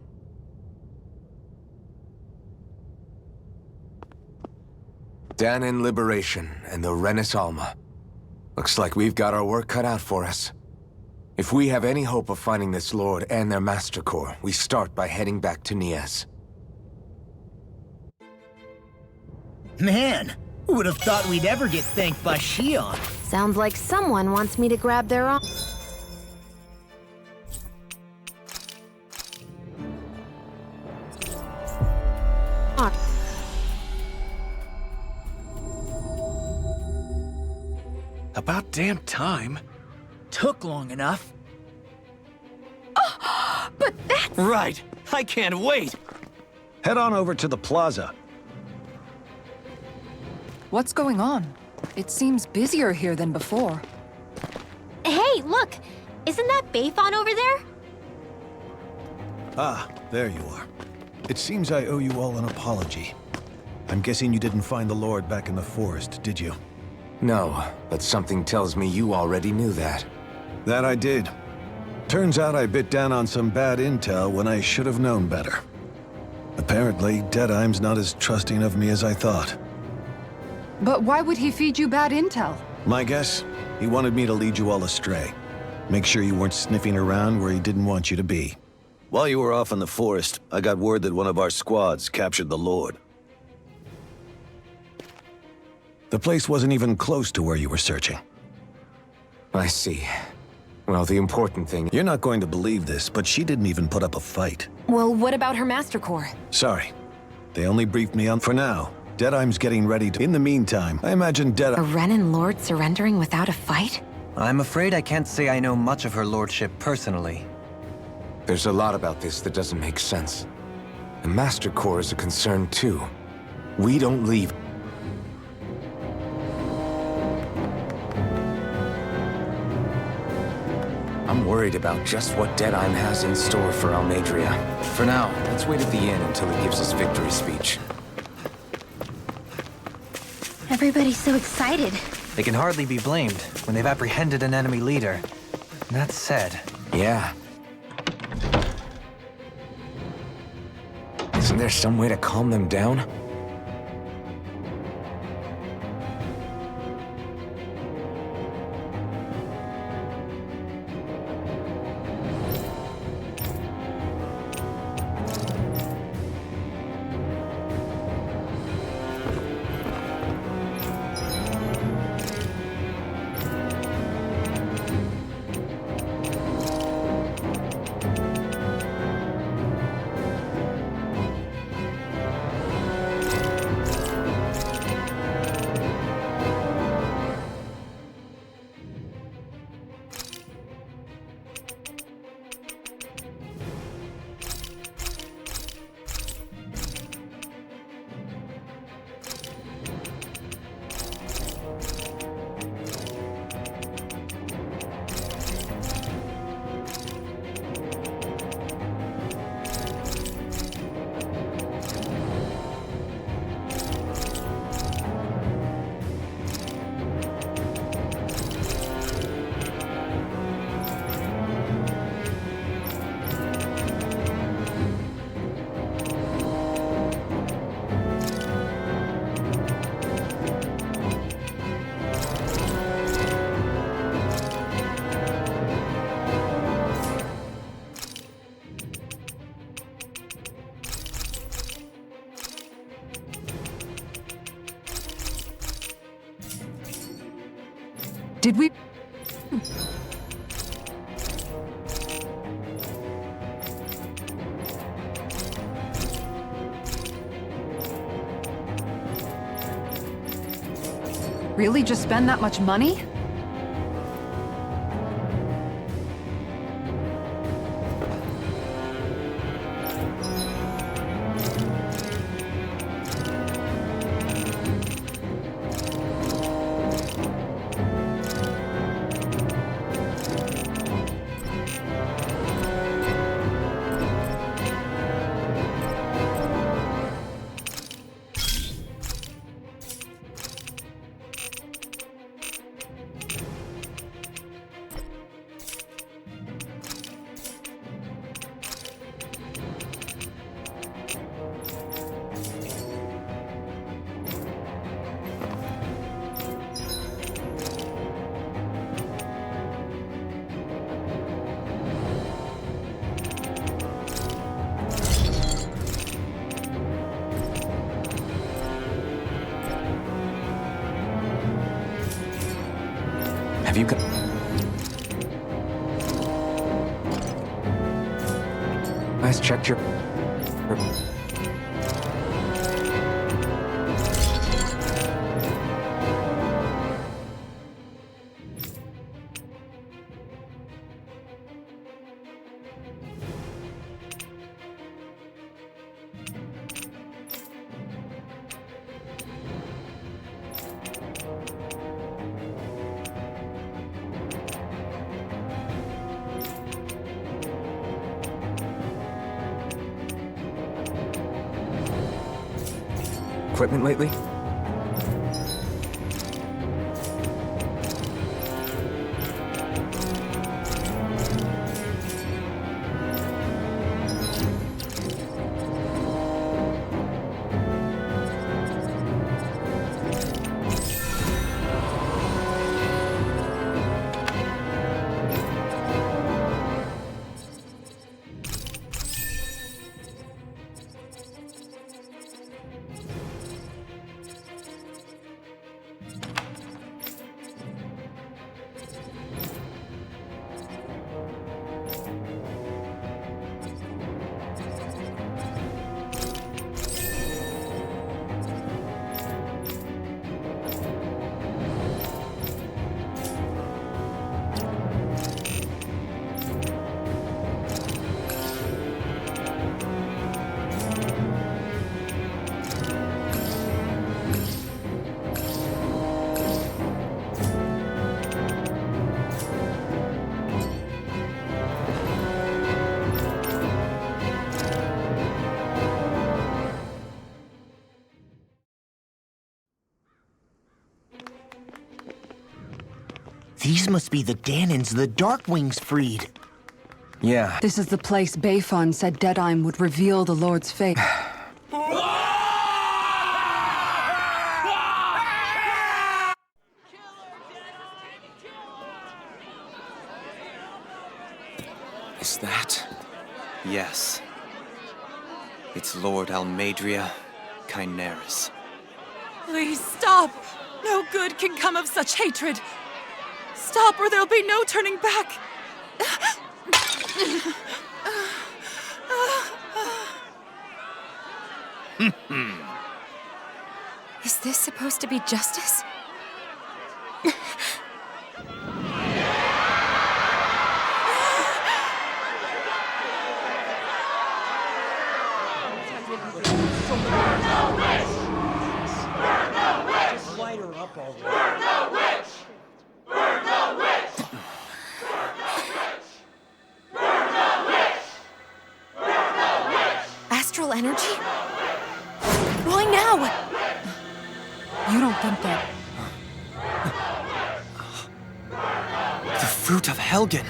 Dahnan Liberation and the Renis Alma. Looks like we've got our work cut out for us. If we have any hope of finding this Lord and their Master Core, we start by heading back to Niez. Man, who would have thought we'd ever get thanked by Shionne? Sounds like someone wants me to grab their arm. About damn time. Took long enough. But that's... Right. I can't wait. Head on over to the plaza. What's going on? It seems busier here than before. Hey, look! Isn't that Beifon over there? Ah, there you are. It seems I owe you all an apology. I'm guessing you didn't find the Lord back in the forest, did you? No, but something tells me you already knew that. That I did. Turns out I bit down on some bad intel when I should have known better. Apparently, Deadeye's not as trusting of me as I thought. But why would he feed you bad intel? My guess? He wanted me to lead you all astray. Make sure you weren't sniffing around where he didn't want you to be. While you were off in the forest, I got word that one of our squads captured the Lord. The place wasn't even close to where you were searching. I see. Well, the important thing... You're not going to believe this, but she didn't even put up a fight. Well, what about her Master Core? Sorry. They only briefed me on for now. Deadeye's getting ready to... In the meantime, I imagine A Deadeye... Renin Lord surrendering without a fight? I'm afraid I can't say I know much of her lordship personally. There's a lot about this that doesn't make sense. The Master Core is a concern too. We don't leave... I'm worried about just what Deadeye has in store for Almeidrea. For now, let's wait at the inn until he gives his victory speech. Everybody's so excited. They can hardly be blamed when they've apprehended an enemy leader. That said... Yeah. Isn't there some way to calm them down? Did we... Really just spend that much money? Have you got... Guys, checked your... equipment lately? These must be the Danans the Darkwings freed. Yeah. This is the place Bayfon said Deadeye would reveal the Lord's fate. Is that... Yes. It's Lord Almadria Kynaris. Please stop! No good can come of such hatred. Stop or there'll be no turning back. Is this supposed to be justice? Astral energy? Why now? You don't think that... The fruit of Helgen!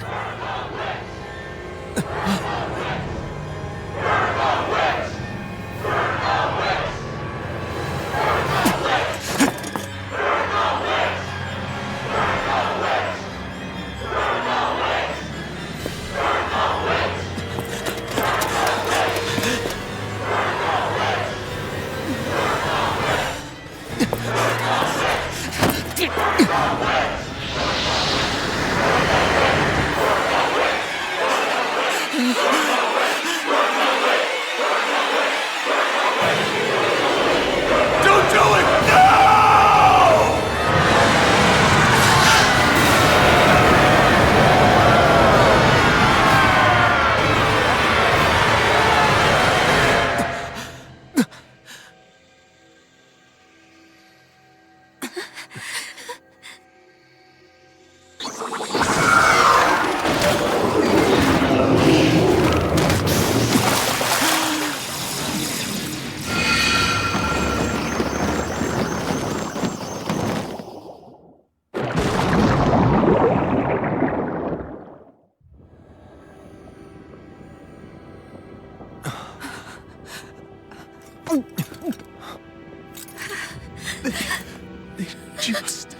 Just...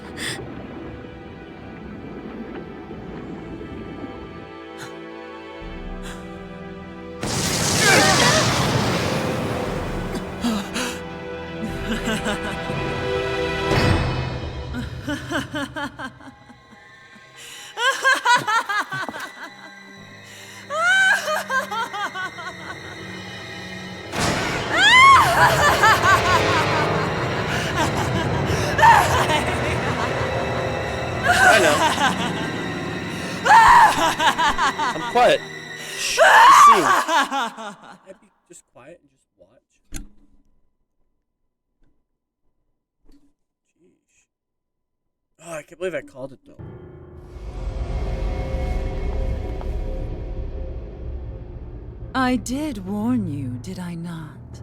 I know. I'm quiet. Shh, I'd be just quiet and just watch. Jeez. Oh, I can't believe I called it though. I did warn you, did I not?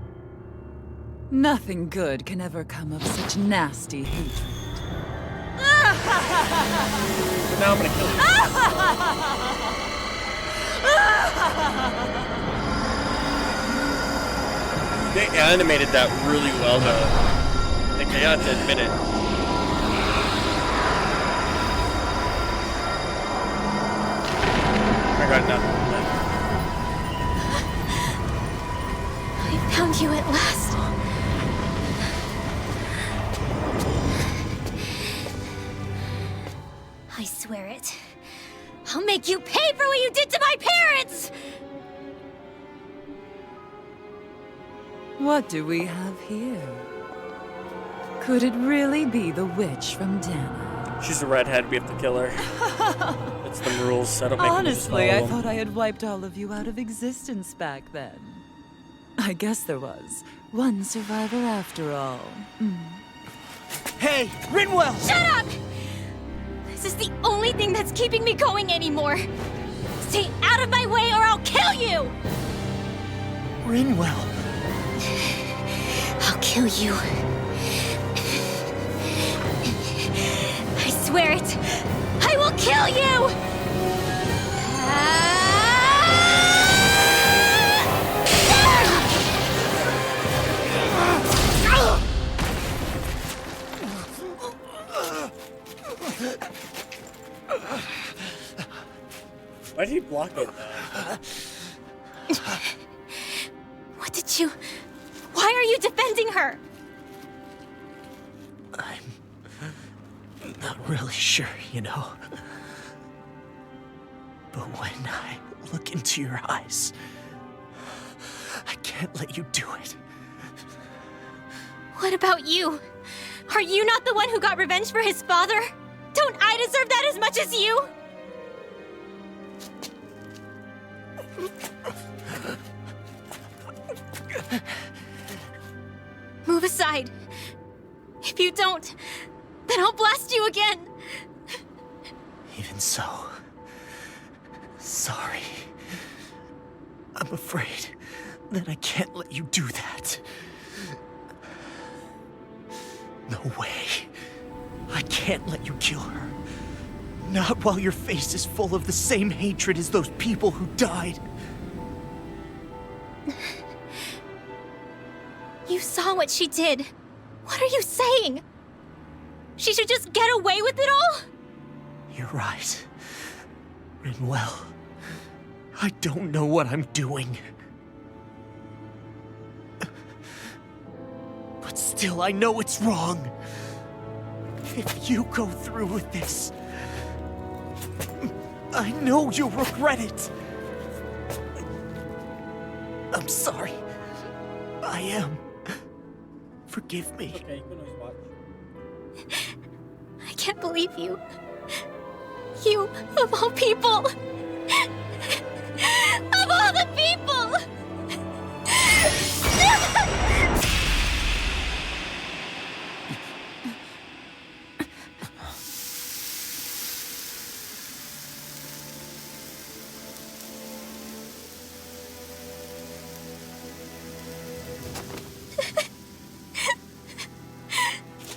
Nothing good can ever come of such nasty hatred. Now I'm gonna kill you. They animated that really well though. Like, I have to admit it. I got nothing. I found you at last. I swear it. I'll make you pay for what you did to my parents! What do we have here? Could it really be the witch from Dana? She's a redhead, we have to kill her. It's the rules, I don't make Honestly, I thought I had wiped all of you out of existence back then. I guess there was one survivor after all. Hey, Rinwell! Shut up! This is the only thing that's keeping me going anymore. Stay out of my way or I'll kill you! Rinwell. I'll kill you. I swear it. I will kill you! Why did he block it? What did you... Why are you defending her? I'm not really sure, you know. But when I look into your eyes, I can't let you do it. What about you? Are you not the one who got revenge for his father? Don't I deserve that as much as you? Move aside. If you don't, then I'll blast you again. Even so, sorry. I'm afraid that I can't let you do that. No way. I can't let you kill her. Not while your face is full of the same hatred as those people who died. You saw what she did. What are you saying? She should just get away with it all? You're right. Rinwell. I don't know what I'm doing. But still, I know it's wrong. If you go through with this, I know you'll regret it. I'm sorry. I am. Forgive me. Okay, you can always watch. I can't believe you. You, of all people. Of all the people!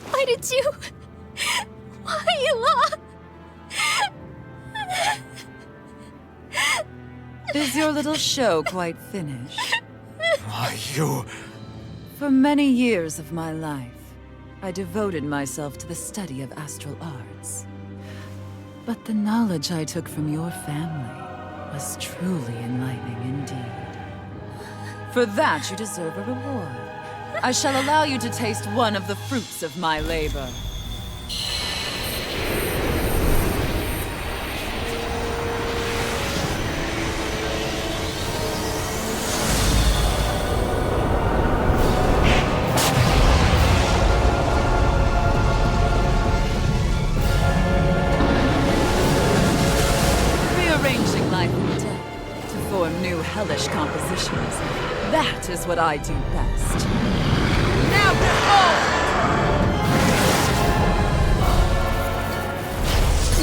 Why did you... Why, Law? Is your little show quite finished? Are you For many years of my life, I devoted myself to the study of astral arts. But the knowledge I took from your family was truly enlightening indeed. For that, you deserve a reward. I shall allow you to taste one of the fruits of my labor. Rearranging life and death to form new hellish compositions. That is what I do best. Now behold!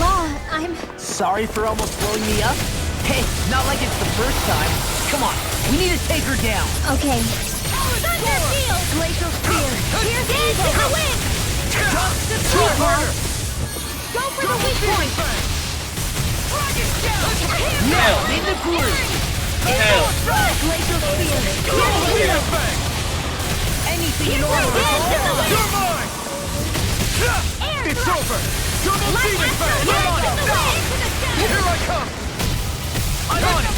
Ma, I'm... Sorry for almost blowing me up? Hey, not like it's the first time. Come on, we need to take her down. Okay. Thunder Field! Glacial Spear. Here's the wind! Sweet now. Go for the weak point! Nail in the groove. Nail. Glacial Spear. Anything in order. You're mine! It's over! Double demon fang! I'm on it! Here I come! I'm on it!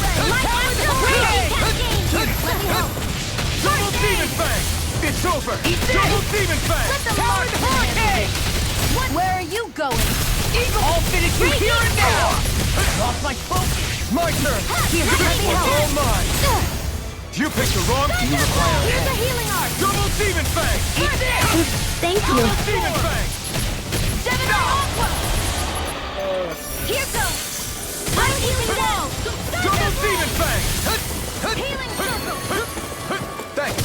Double demon fang! It's over! Double demon fang! Talon Hurricane! Where are you going? I'll finish you here and now! Lost my focus! My turn! Here, let me help! All mine! You picked the wrong... Here's a healing art! Double demon fang! Thank you. Double demon fang! Seven Aqua! Here goes! I'm healing now! Double demon fang! Healing circle! Thanks!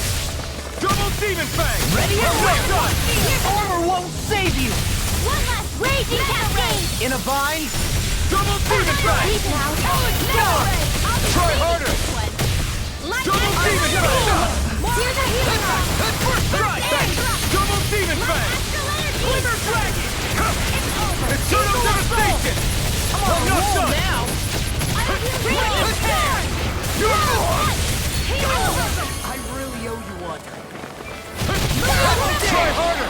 Double demon fang! Ready and Well ready! done! Armor won't save you! One last raging cascade! In a bind? Double demon fang! He's now! Try harder! Double demon fang! Here's a healing art! First strike! Double demon fang! Glimmer dragon! Eternal devastation! I'm not done! Now! You're more! I really owe you one. Try harder!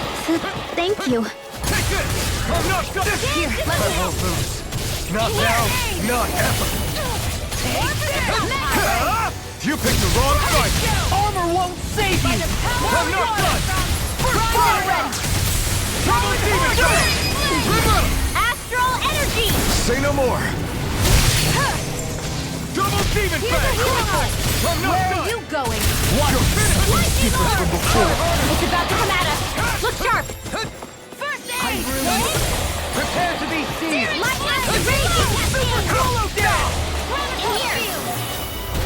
Thank you. Take this! I'm not done! Here, let me help! Not now, not ever! You picked the wrong fight! Armor won't save you! I'm not done! First strike! Double demon fang! Remove! Astral energy! Say no more! Double demon fang! I'm not Where done! are you going? You're finished! Lightning orb! It's about to come at us! Look sharp! First aid! Prepare to be seized! Lightning raging cascade! Solo down! Here!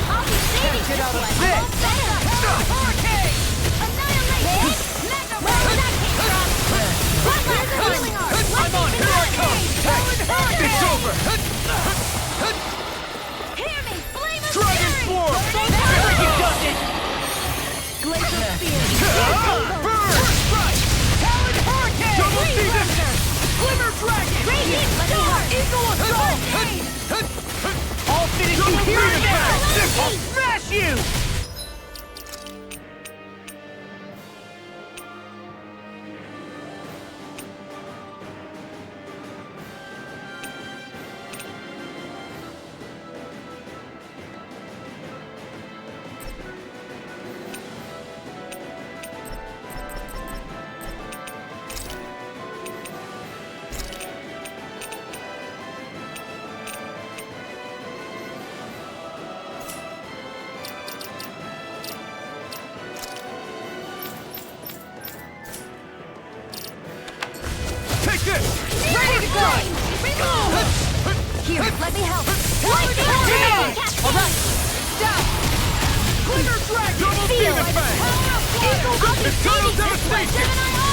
I'll be saving Get out of this this! one! Hurricane! Annihilation! Mega where did that came from? One last healing art! I'm on! Here I come! It's over! Hear me! Flame of Dragon fury! Swarm! You done it! Glacial spear! Burn! Strike! Talon Hurricane! Double demon! Glimmer dragon! Raging storm! Eagle assault! I'll finish you Double here and demon now! fang! I'll smash you! Take this! Ready to go! Here, let me help! Lightning orb! Alright! Stop! Glimmer dragon! Double demon fang! Eternal devastation!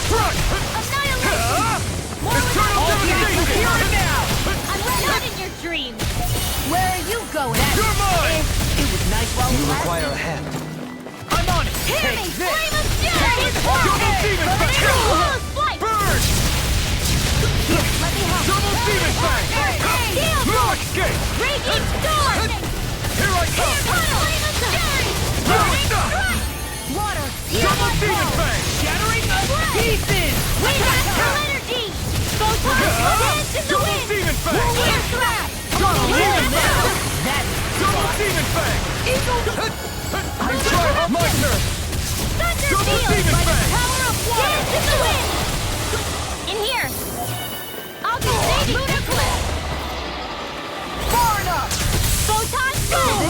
Crush! Annihilation! Eternal devastation! Here and now! I'm not in your dreams! Where are you going? You're mine! It was nice while we Require a hand. I'm on it! Hear Take me! this! Flame of fury! Double demon fang! Close flight! Burn! Here, let me help! Double demon fang! Steel No bolt! escape! Raging storm! Here I come! Flame of fury! No, stop! Water! Double Demon Fang! Shattering the pieces! Wind Astral Energy! Photon dance in the Double wind! Demon Fang! Ear Thrust! Double Demon Fang! That's Double Demon Fang! Eagle! I'm trying to my turn! Thunder Double Field! Demon By the Fang! power of water! Dance in the wind! In here! I'll be saving Ludicrous! Far enough! Photon Skull!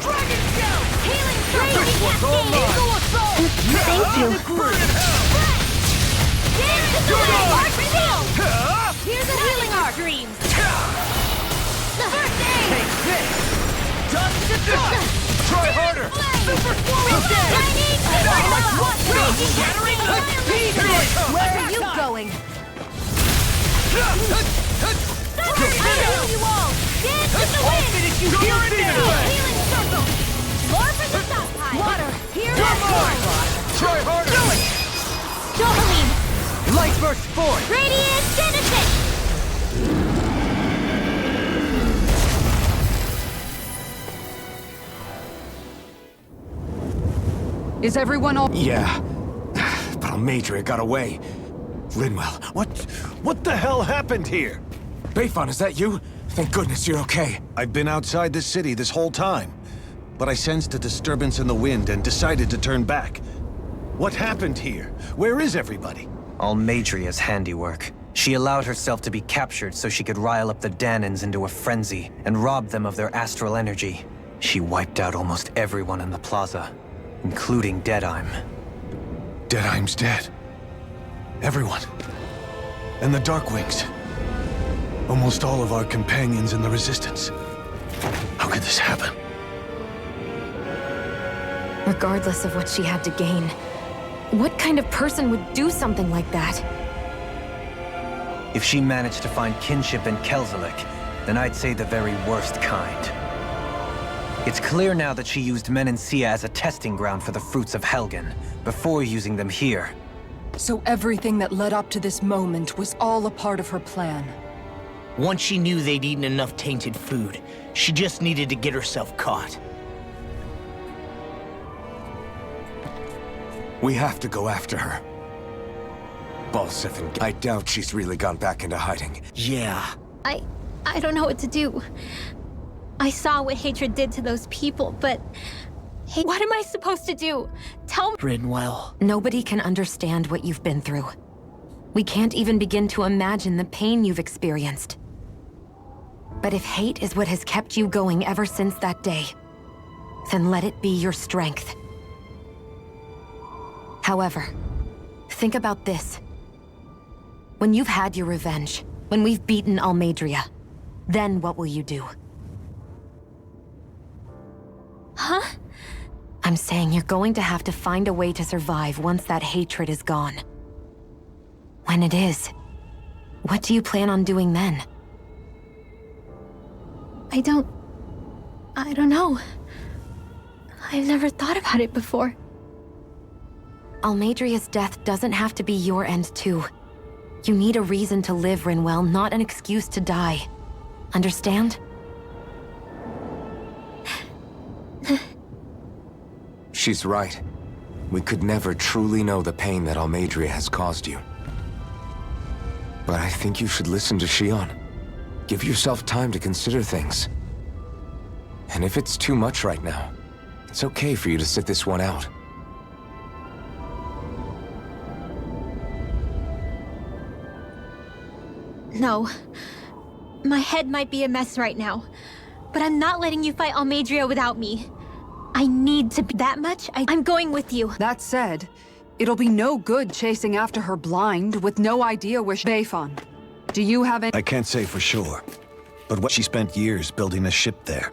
Dragon Scout! Healing Crazy Cascade! Eagle Assault! Thank you. Burn in hell! Dance in the wind! Arc Reveal! Huh? Here's the healing arc dreams! First aid! Take this! Dust to dust! Try harder! Super Swallow I Dead! need Supernova! Raging Shattering the Cascade! pieces! Where are you going? I know you all! Dance in the I'll wind! finish you here and now! Healing circle! More for the stockpile! Water! Here Come on! Try harder! Do it! Dopamine! Light Burst Force! Radiant Genesis! Is everyone all— Yeah. But Almeidrea got away. Linwell. What the hell happened here? Bayfon, is that you? Thank goodness you're okay. I've been outside the city this whole time, but I sensed a disturbance in the wind and decided to turn back. What happened here? Where is everybody? Almeidrea's handiwork. She allowed herself to be captured so she could rile up the Danans into a frenzy and rob them of their astral energy. She wiped out almost everyone in the plaza, including Deadheim. Deadheim's dead. Everyone. And the Darkwings. Almost all of our companions in the Resistance. How could this happen? Regardless of what she had to gain, what kind of person would do something like that? If she managed to find kinship in Kelzelik, then I'd say the very worst kind. It's clear now that she used Menancia as a testing ground for the fruits of Helgen, before using them here. So everything that led up to this moment was all a part of her plan. Once she knew they'd eaten enough tainted food, she just needed to get herself caught. We have to go after her. Balsephin, I doubt she's really gone back into hiding. Yeah. I don't know what to do. I saw what hatred did to those people, but... Hey, what am I supposed to do? Tell me. Rinwell. Nobody can understand what you've been through. We can't even begin to imagine the pain you've experienced. But if hate is what has kept you going ever since that day, then let it be your strength. However, think about this. When you've had your revenge, when we've beaten Almeidrea, then what will you do? Huh? I'm saying you're going to have to find a way to survive once that hatred is gone. When it is, what do you plan on doing then? I don't know. I've never thought about it before. Almeidrea's death doesn't have to be your end too. You need a reason to live, Rinwell, not an excuse to die. Understand? She's right. We could never truly know the pain that Almeidrea has caused you. But I think you should listen to Shion. Give yourself time to consider things. And if it's too much right now, it's okay for you to sit this one out. No. My head might be a mess right now, but I'm not letting you fight Almeidrea without me. I need to be that much. I'm going with you. That said, it'll be no good chasing after her blind with no idea where Bayfon. Do you have any— I can't say for sure, but she spent years building a ship there.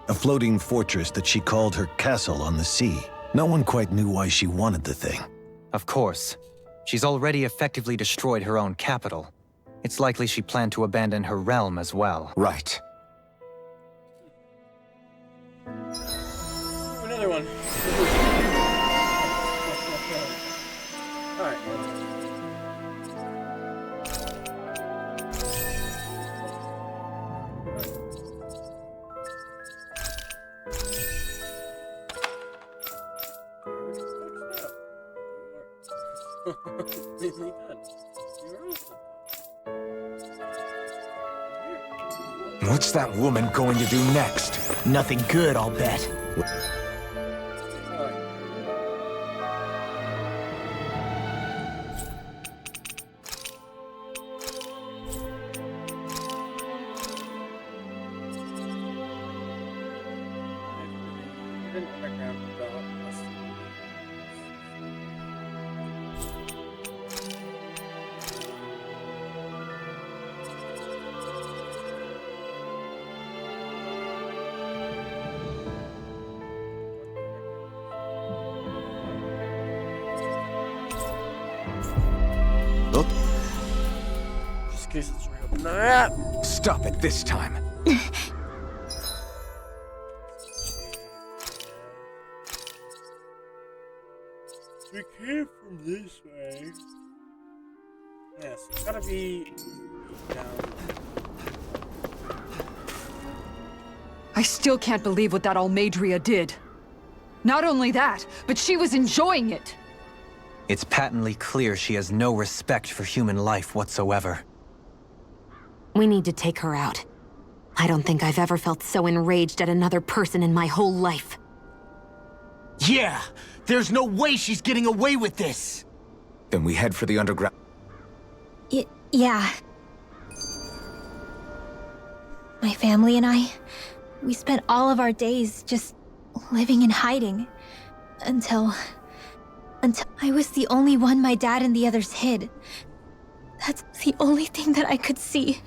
A floating fortress that she called her castle on the sea. No one quite knew why she wanted the thing. Of course. She's already effectively destroyed her own capital. It's likely she planned to abandon her realm as well. Right. Another one. Alright. What's that woman going to do next? Nothing good, I'll bet. Stop it this time. We came from this way. Yes, it's gotta be down. I still can't believe what that Almeidrea did. Not only that, but she was enjoying it. It's patently clear she has no respect for human life whatsoever. We need to take her out. I don't think I've ever felt so enraged at another person in my whole life. Yeah! There's no way she's getting away with this! Then we head for the underground. Yeah. My family and I, we spent all of our days just living in hiding. Until I was the only one my dad and the others hid. That's the only thing that I could see,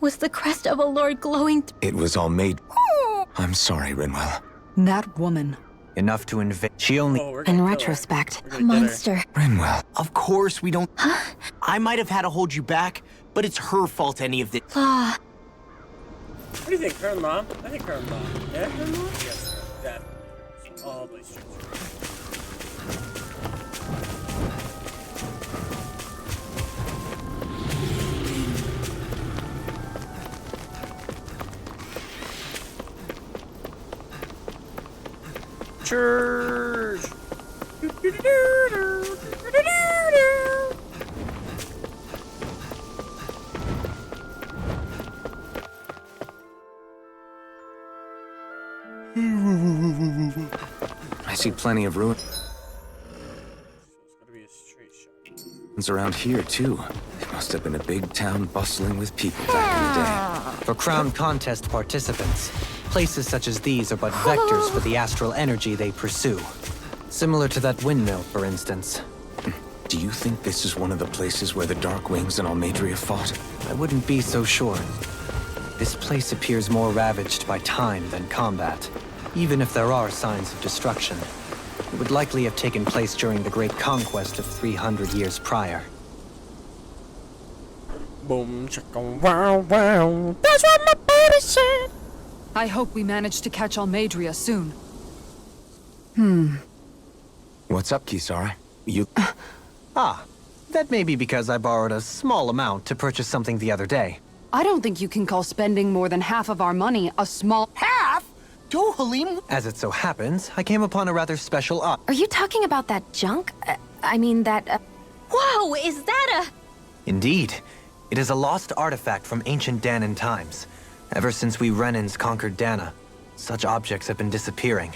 was the crest of a lord glowing. It was all made. I'm sorry, Rinwell. That woman. Enough to invade. She only. In retrospect, A monster. Rinwell. Of course we don't. I might have had to hold you back, but it's her fault any of this. Law. What do you think, Kern Mom? I think Kern Mom. Yeah, Kern Mom? Yes, Dad. All the streets. Church. I see plenty of ruins around here, too. It must have been a big town bustling with people back in the day. For Crown Contest participants, places such as these are but vectors for the astral energy they pursue. Similar to that windmill, for instance. Do you think this is one of the places where the Dark Wings and Almeidrea fought? I wouldn't be so sure. This place appears more ravaged by time than combat, even if there are signs of destruction. It would likely have taken place during the Great Conquest of 300 years prior. Boom, chicka, wow, wow. That's what my baby said. I hope we manage to catch Almeidrea soon. What's up, Kisara? You... That may be because I borrowed a small amount to purchase something the other day. I don't think you can call spending more than half of our money a small... Half? Dohalim? As it so happens, I came upon a rather special Are you talking about that junk? Whoa, is that a... Indeed. It is a lost artifact from ancient Danan times. Ever since we Renans conquered Dana, such objects have been disappearing.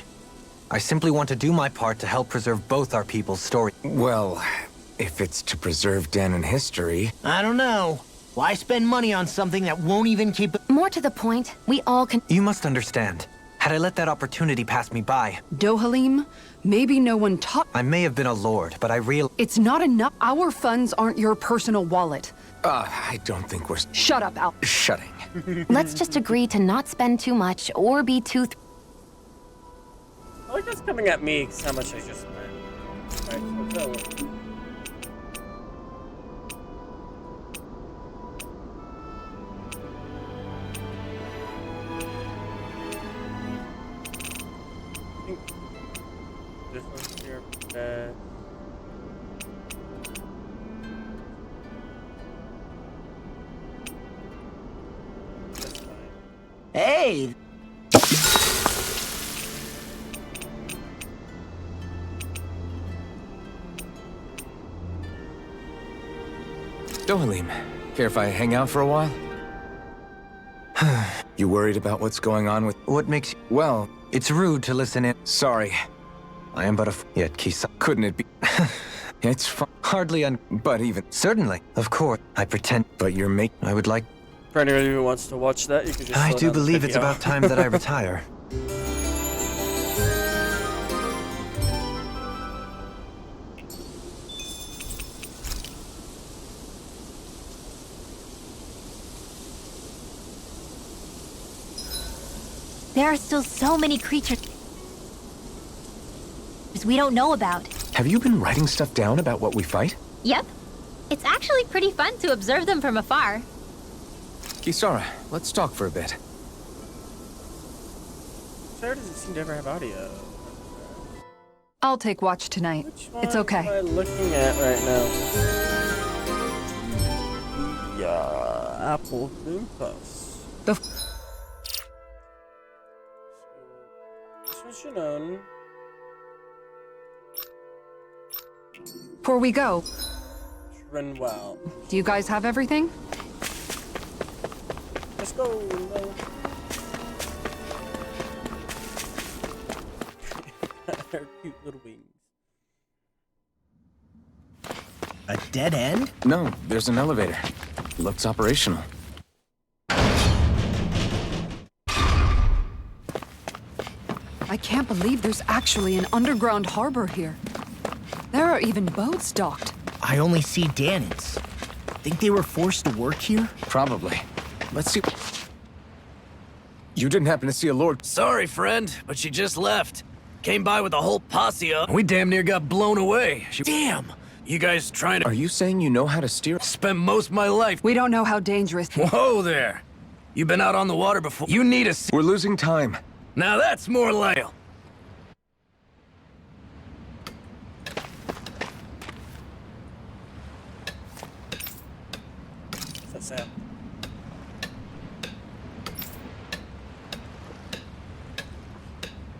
I simply want to do my part to help preserve both our people's story. Well, if it's to preserve Danan history... I don't know. Why spend money on something that won't even keep... More to the point, we all can... You must understand. Had I let that opportunity pass me by... Dohalim, maybe no one taught... I may have been a lord, but I real... It's not enough. Our funds aren't your personal wallet. I don't think we're... Shut up, Al. Shutting. Let's just agree to not spend too much or be too... I like that's coming at me because how much I just spent. Alright, so go. This one's here. That's fine. Hey! Dohalim, care if I hang out for a while? You worried about what's going on with... What makes you... Well, It's rude to listen in. sorry. I am but a yet Kisa. Couldn't it be... It's fine. Hardly But even... Certainly. Of course. I pretend. But you're making... I would like... For anyone who wants to watch that, you can just I slow do down the believe it's video. about time that I retire. There are still so many creatures we don't know about. Have you been writing stuff down about what we fight? Yep. It's actually pretty fun to observe them from afar. Kisara, let's talk for a bit. Sarah doesn't seem to ever have audio. I'll take watch tonight. Which one It's okay. am I looking at right now? Yeah, Apple Boom Puffs. The This one should own. Before we go, Should run well. do you guys have everything? Let's go. No. Her cute little wings. A dead end? No, there's an elevator. Looks operational. I can't believe there's actually an underground harbor here. There are even boats docked. I only see Danans. Think they were forced to work here? Probably. Let's see... You didn't happen to see a lord... Sorry, friend, but she just left. Came by with a whole posse up. We damn near got blown away. Damn! You guys trying to... Are you saying you know how to steer? Spent most of my life... We don't know how dangerous... Whoa there! You been out on the water before? You need a... We're losing time. Now that's more like... What's that sound?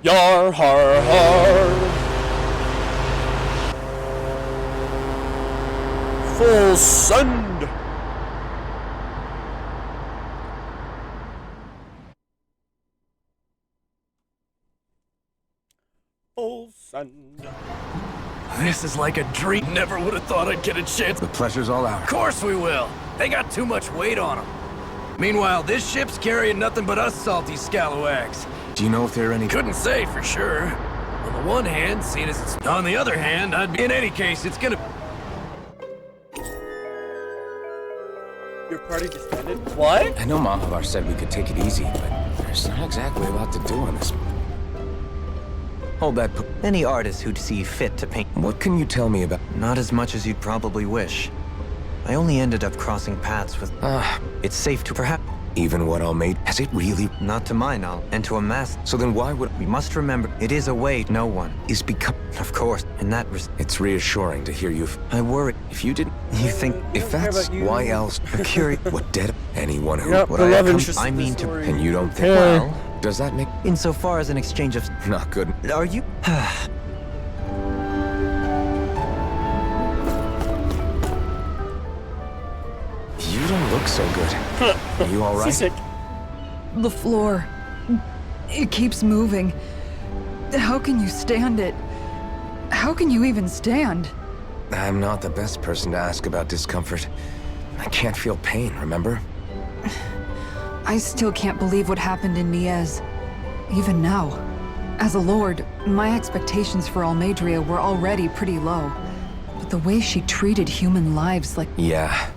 Yar har har. Full send. Full send. This is like a dream. Never would have thought I'd get a chance. The pleasure's all Of ours. course we will. They got too much weight on them. Meanwhile, this ship's carrying nothing but us salty scalawags. Do you know if there are any... Couldn't say for sure. On the one hand, seeing as it's... On the other hand, I'd be... In any case, it's gonna... Your party just ended? What? I know Mahavar said we could take it easy, but there's not exactly a lot to do on this. Hold that... Any artist who'd see fit to paint. What can you tell me about... Not as much as you'd probably wish. I only ended up crossing paths with... It's safe to perhaps... Even what all made... Has it really... Not to my knowledge. And to a master. So then why would... We must remember, it is a way no one... Is become... Of course, in that It's reassuring to hear you... I worry. If you didn't... You think... If that's... Why else... Curious... What dead... Anyone who... Yep, What the I love have interest I of the mean to- story. And you don't think... Yeah. Well... Does that make... Insofar as an exchange of... Not good. Are you... You don't look so good. Are you alright? Seasick. The floor. It keeps moving. How can you stand it? How can you even stand? I'm not the best person to ask about discomfort. I can't feel pain, remember? I still can't believe what happened in Niez. Even now. As a lord, my expectations for Almeidrea were already pretty low. But the way she treated human lives like... Yeah.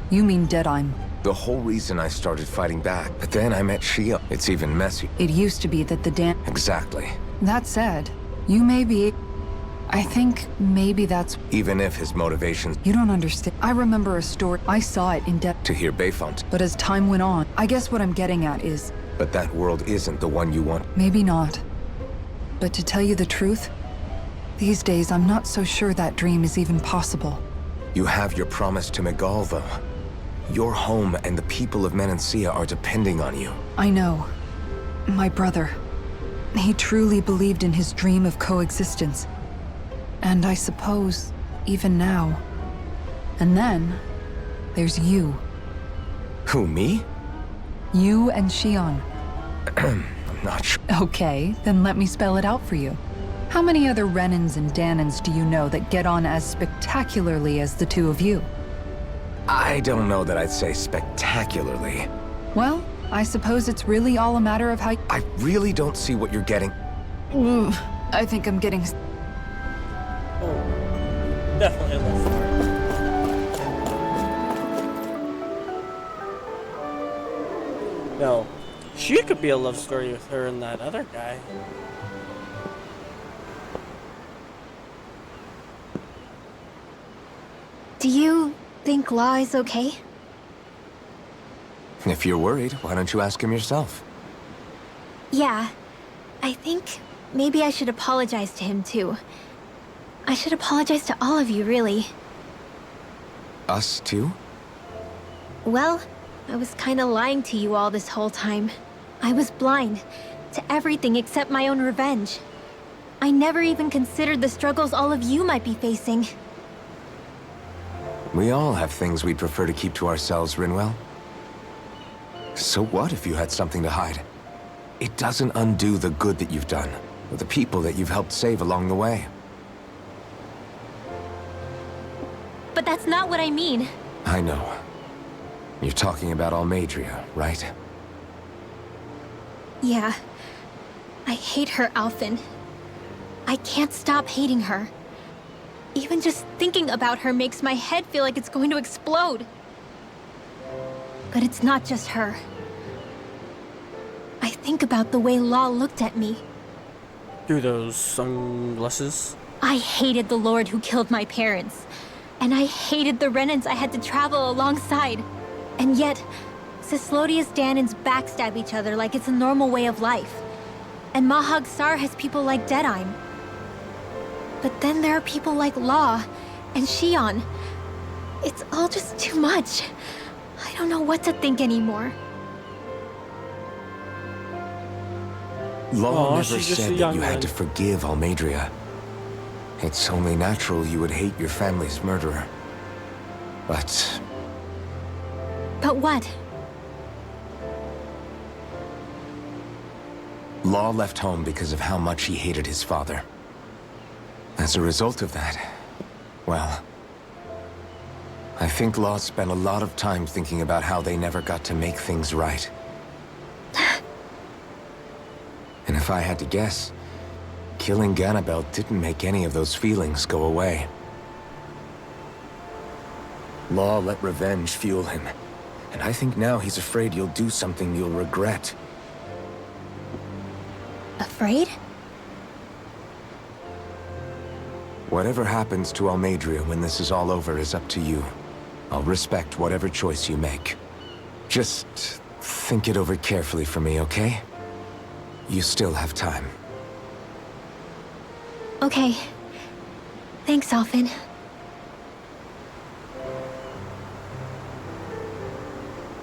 You mean Deadheim. The whole reason I started fighting back. But then I met Shia. It's even messy. It used to be that the Dan... Exactly. That said, you may be... I think maybe that's... Even if his motivations... You don't understand. I remember a story. I saw it in depth. To hear Bayfont. But as time went on, I guess what I'm getting at is... But that world isn't the one you want. Maybe not. But to tell you the truth, these days I'm not so sure that dream is even possible. You have your promise to Megal, though. Your home and the people of Menancia are depending on you. I know. My brother. He truly believed in his dream of coexistence. And I suppose, even now. And then, There's you. Who, me? You and Shion. I'm not sure. Okay, then let me spell it out for you. How many other Renans and Danans do you know that get on as spectacularly as the two of you? I don't know that I'd say spectacularly. Well, I suppose it's really all a matter of how... I really don't see what you're getting. I think I'm getting... Oh, definitely a love story. No, she could be a love story with her and that other guy. Do you think Law is okay? If you're worried, why don't you ask him yourself? Yeah. I think maybe I should apologize to him too. I should apologize to all of you, really. Us too? Well, I was kinda lying to you all this whole time. I was blind to everything except my own revenge. I never even considered the struggles all of you might be facing. We all have things we'd prefer to keep to ourselves, Rinwell. So what if you had something to hide? It doesn't undo the good that you've done, or the people that you've helped save along the way. But that's not what I mean. I know. You're talking about Almeidrea, right? Yeah. I hate her, Alphen. I can't stop hating her. Even just thinking about her makes my head feel like it's going to explode. But it's not just her. I think about the way Law looked at me. Through those sunglasses? I hated the Lord who killed my parents. And I hated the Renans I had to travel alongside. And yet, Cyslodia's Danans backstab each other like it's a normal way of life. And Mahag Sar has people like Deadime. But then there are people like Law and Shion. It's all just too much. I don't know what to think anymore. Law never she's just a said that young you had one. to forgive Almeidrea. It's only natural you would hate your family's murderer. But But what? Law left home because of how much he hated his father. As a result of that, well, I think Law spent a lot of time thinking about how they never got to make things right. And if I had to guess, killing Ganabel didn't make any of those feelings go away. Law let revenge fuel him, and I think now he's afraid you'll do something you'll regret. Afraid? Whatever happens to Almeidrea when this is all over is up to you. I'll respect whatever choice you make. Just think it over carefully for me, okay? You still have time. Okay. Thanks, Alphen.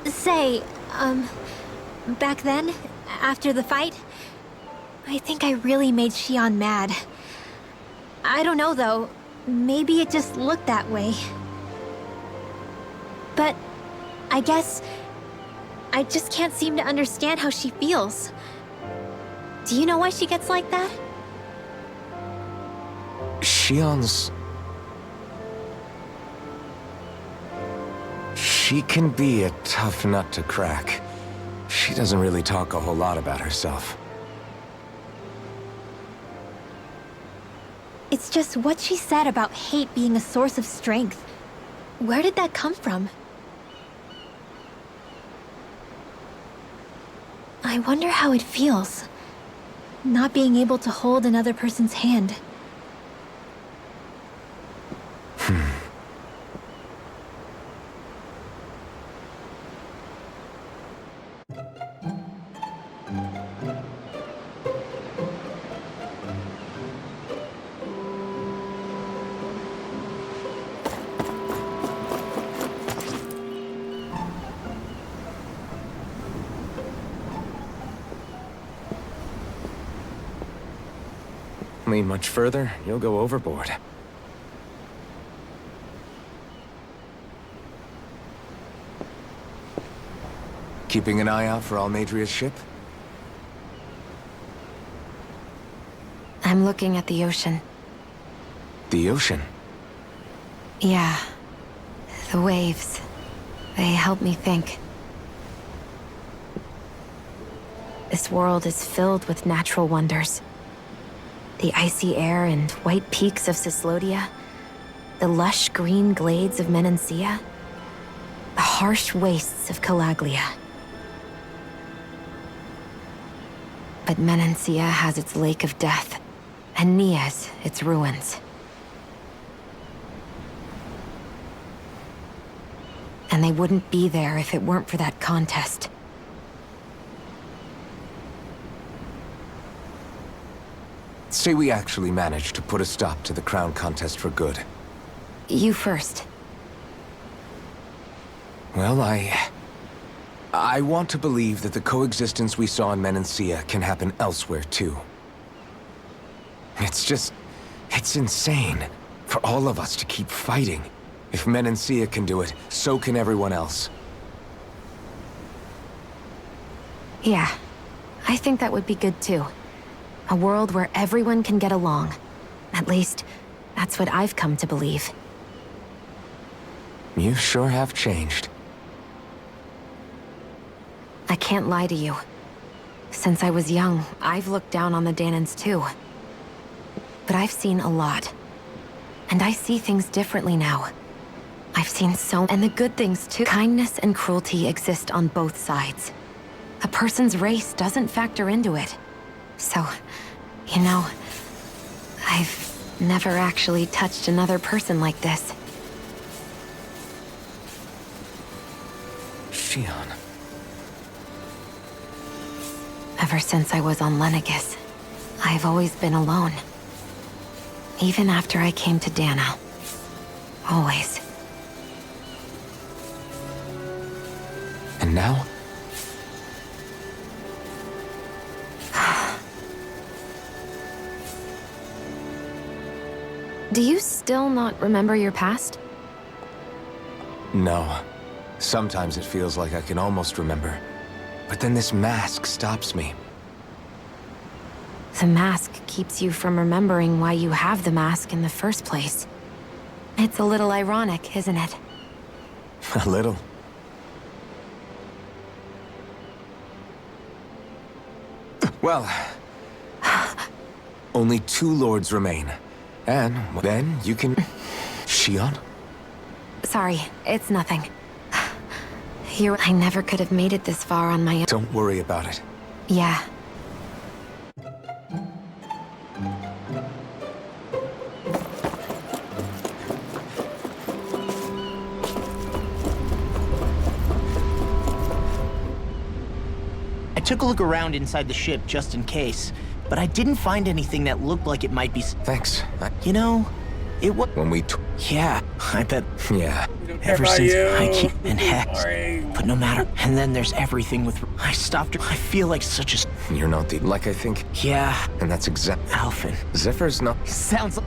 Say, back then, after the fight, I think I really made Shion mad. I don't know, though. Maybe it just looked that way. But I guess I just can't seem to understand how she feels. Do you know why she gets like that? Shion's... She can be a tough nut to crack. She doesn't really talk a whole lot about herself. It's just what she said about hate being a source of strength. Where did that come from? I wonder how it feels, not being able to hold another person's hand. Lean much further, you'll go overboard. Keeping an eye out for Almadria's ship? I'm looking at the ocean. The ocean? Yeah. The waves. They help me think. This world is filled with natural wonders. The icy air and white peaks of Cyslodia, the lush green glades of Menancia, the harsh wastes of Calaglia. But Menancia has its Lake of Death, and Nias its ruins. And they wouldn't be there if it weren't for that contest. Say we actually managed to put a stop to the crown contest for good. You first. Well, I want to believe that the coexistence we saw in Menancia can happen elsewhere, too. It's insane for all of us to keep fighting. If Menancia can do it, so can everyone else. Yeah, I think that would be good too. A world where everyone can get along. At least, that's what I've come to believe. You sure have changed. I can't lie to you. Since I was young, I've looked down on the Danans too. But I've seen a lot. And I see things differently now. I've seen and the good things too. Kindness and cruelty exist on both sides. A person's race doesn't factor into it. So, you know, I've never actually touched another person like this. Shionne. Ever since I was on Lenegis, I've always been alone. Even after I came to Dana. Always. And now? Do you still not remember your past? No. Sometimes it feels like I can almost remember. But then this mask stops me. The mask keeps you from remembering why you have the mask in the first place. It's a little ironic, isn't it? A little. Well, only 2 lords remain. And then you can... Shionne? Sorry, it's nothing. I never could have made it this far on my own. Don't worry about it. Yeah. I took a look around inside the ship just in case, but I didn't find anything that looked like it might be... Thanks. You know, it was... When we... Yeah, I bet... Yeah. Ever since I keep... And Hex. But no matter... And then there's everything with... I stopped her. I feel like such a... You're not the... Like I think... Yeah. And that's exact... Alphen. Zephyr's not... Sounds like...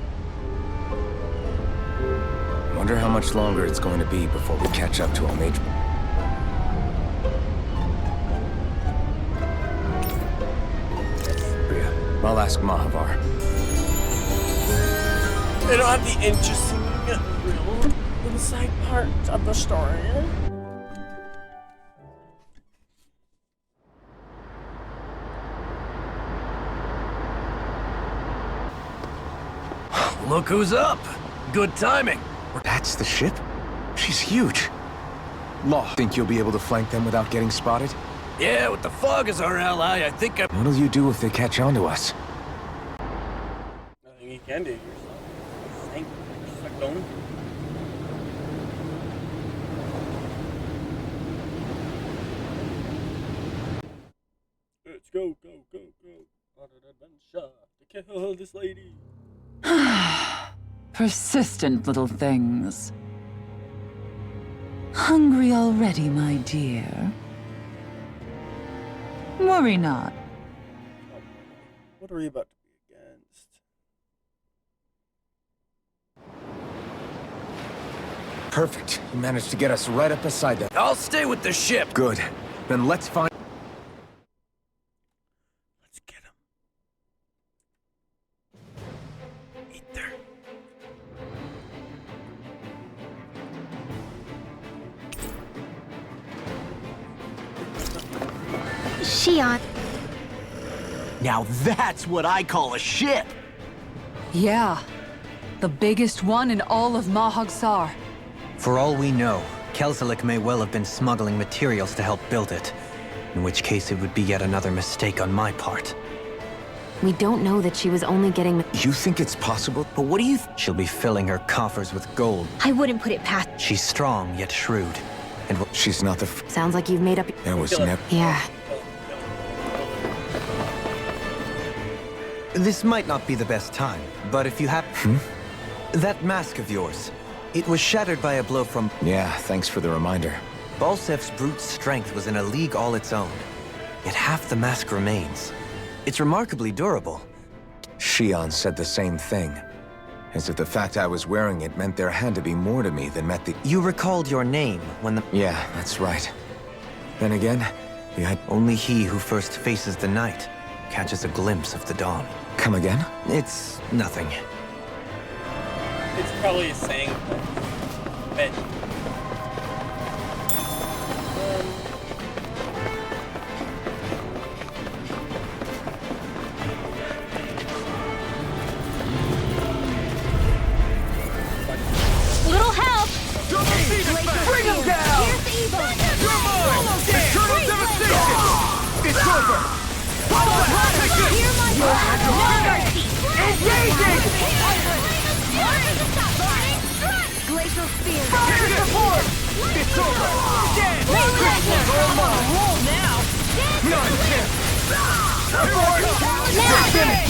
Wonder how much longer it's going to be before we catch up to Almadria. I'll ask Mahavar. They don't have the interesting, real inside part of the story. Look who's up! Good timing. That's the ship? She's huge. Law, think you'll be able to flank them without getting spotted? Yeah, with the fog as our ally, I think I... What'll you do if they catch on to us? Nothing you can do yourself. Thank you. Just like going. Let's go, go, go, go. On an adventure to kill this lady. Persistent little things. Hungry already, my dear? Worry not. What are you about to be against? Perfect. You managed to get us right up beside them. I'll stay with the ship. Good. Then let's find... Let's get him. Ether. Shion. Now that's what I call a ship! Yeah. The biggest one in all of Mahag Saar. For all we know, Kelzelik may well have been smuggling materials to help build it. In which case it would be yet another mistake on my part. We don't know that she was only getting... You think it's possible? But what do you She'll be filling her coffers with gold. I wouldn't put it past. She's strong yet shrewd. And She's not the... Sounds like you've made up... There was never... Yeah. this might not be the best time, but if you have... That mask of yours, it was shattered by a blow from... Yeah, thanks for the reminder. Balsef's brute strength was in a league all its own. Yet half the mask remains. It's remarkably durable. Shion said the same thing. As if the fact I was wearing it meant there had to be more to me than met the... You recalled your name when the... Yeah, that's right. Then again, you had... Only he who first faces the night catches a glimpse of the dawn. Come again? It's nothing. It's probably a saying. Bet. Little help! Bring him down! Here's evil! You're mine! Eternal devastation! It's over! Hear my word! No mercy! Engaging! Glacial spear! Fire support! It's over! Dead! I'm on a roll now! Nonsense! Now!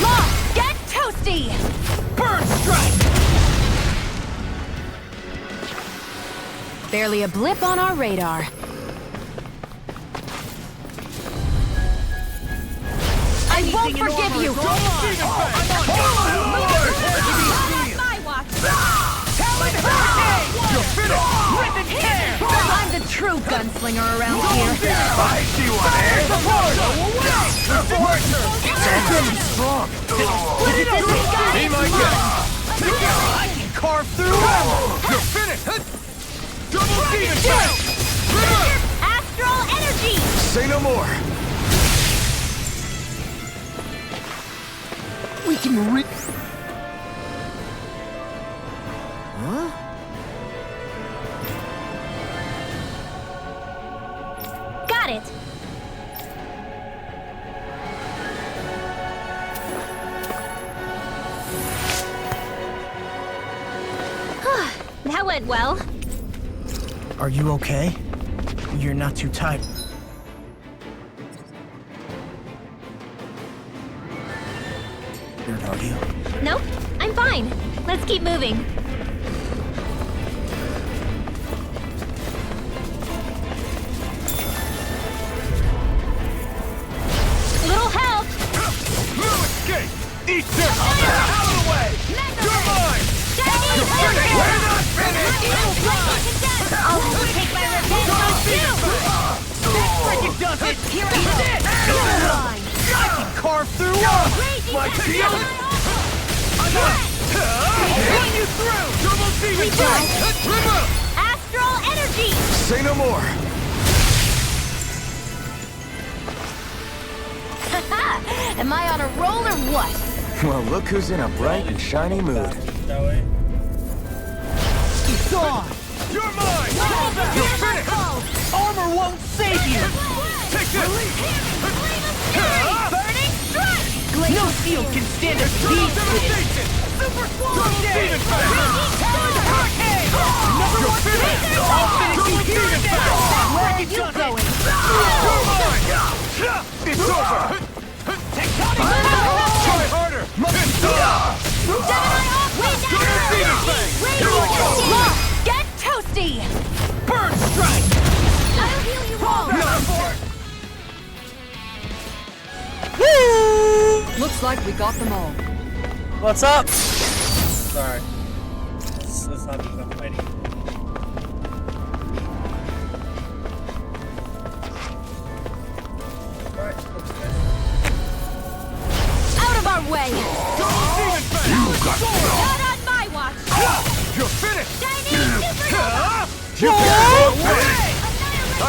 Lost! Get toasty! Burn strike! Barely a blip on our radar. I won't forgive you! My watch! Talon Hurricane! You're finished! Rip and tear! I'm the true gunslinger around here! I see one, eh? Support! Strong! Split it up! Be my guest! I can carve through! You're finished! Double demon shot! Astral energy! Say no more! We can re... Got it! That went well. Are you okay? You're not too tired. Are you? Nope, I'm fine. Let's keep moving. Little help! No escape! Eat this! Out of the way! You're mine! You're finished! We're not finished! I'll take my revenge on you! This freaking does it! Here I am! I can carve through my shield! Run you through! Double demon strike! Astral energy! Say no more! Am I on a roll or what? Well, look who's in a bright and shiny mood. That way. It's gone! You're mine! You're finished! Armor won't save you! Take this! Burning strike! No shield can stand a beat with it! Super Swallow Demon Hurricane! Number one finished! I'll finish you here and now! Where are you going? You're mine! It's over! Tectonic! Try harder! Lost! Get toasty! Burn strike! I'll heal you all! Looks like we got them all. What's up? Sorry. Let's not do enough fighting. I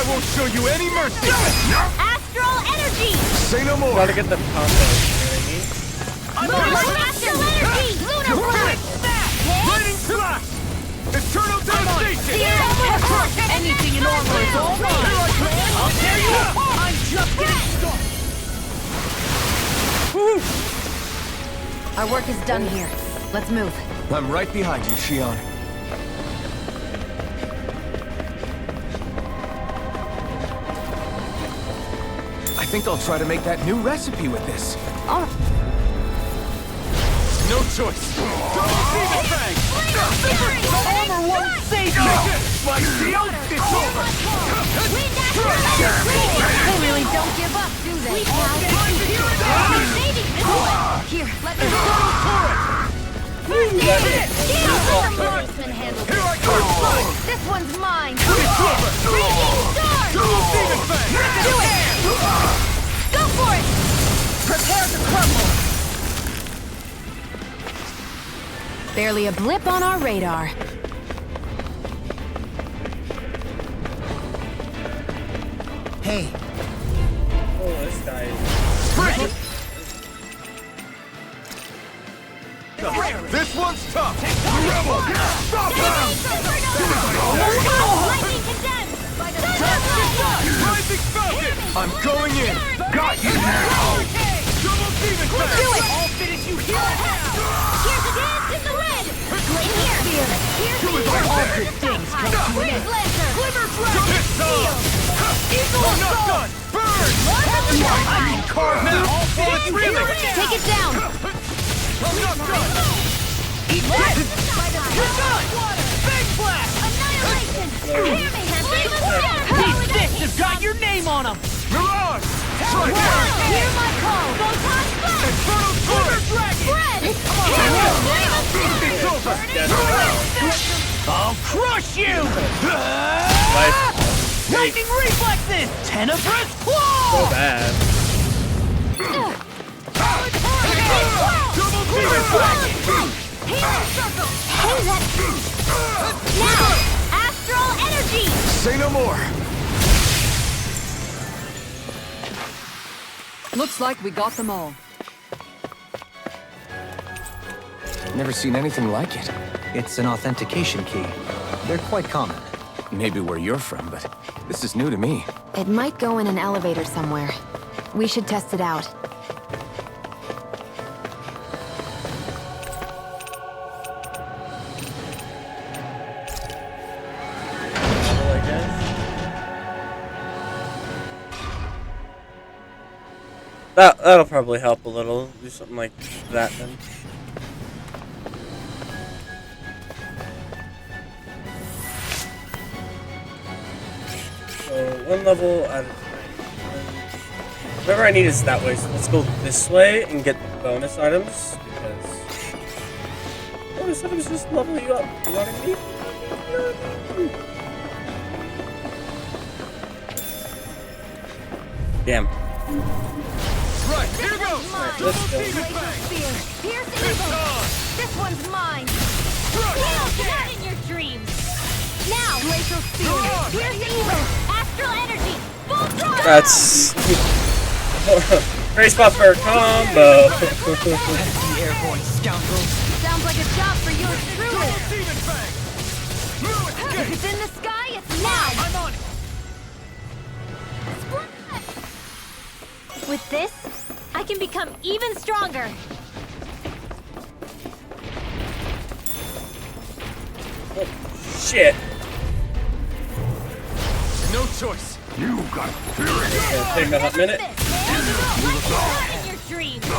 won't show you any mercy! Astral energy! Say no more! Gotta get the combo, Astral energy! Lunar blast! Lightning blast! Eternal devastation! Anything in armor is all right. I'll tear you up. I'm just getting started. Our work is done here. Let's move. I'm right behind you, Shion. I think I'll try to make that new recipe with this. Oh. No choice! Double Demon Fang! Armor won't save you. My shield is over! They really don't give up, do they? Here, let me Here I come! This one's mine. It's over! Double Demon Fang! Do it! Go for it! Prepare to crumble. Barely a blip on our radar. Hey, Oh, this guy is... This one's tough! Rebel! Stop him! Lightning condensed! Rising Falcon! I'm going in! Got you now! Double Demon Fang! Do it! I'll finish you here and now! Here's a dance in the red! In here! Here's the All evil! good things come to an Freeze end! Lancer! Glimmer Dragon! It's on! Eagle I'm not Assault! done! Burn! I'm carved now! All bullets reeling! Take it down. I'm not done! Eat this! You're done! Big blast! Annihilation! Hear me! These fists have got your name on them. Mirage! Try this! Hear my call! Photon blast! Infernal Sword! Fred! It's over! I'll crush you. Lightning reflexes. Tenebrous So claw. bad. Double Demon Fang! Now! Astral energy! Say no more. Looks like we got them all. Never seen anything like it. It's an authentication key. They're quite common. Maybe where you're from, but this is new to me. It might go in an elevator somewhere. We should test it out. I guess. That'll probably help a little. Do something like that then. So one level at a time. Whatever I need is that way. So let's go this way and get the bonus items because bonus items just level you up. You know what I mean? Damn. Right, here goes! Let's go. Demon Fang! Pierce It's Eagle! on! This one's mine! Crush! Not in your dreams! Now! Glacial Spear! Mirage! Pierce Eagle! Astral energy! Full throttle! That's great spot for a combo. Airborne scoundrels. Sounds like a job for yours truly! Demon Fang! New If escape! it's in the sky, it's now! I'm on it! With this, I can become even stronger. Shit. No choice! You got Gonna take a hot minute. Not in your dreams! Go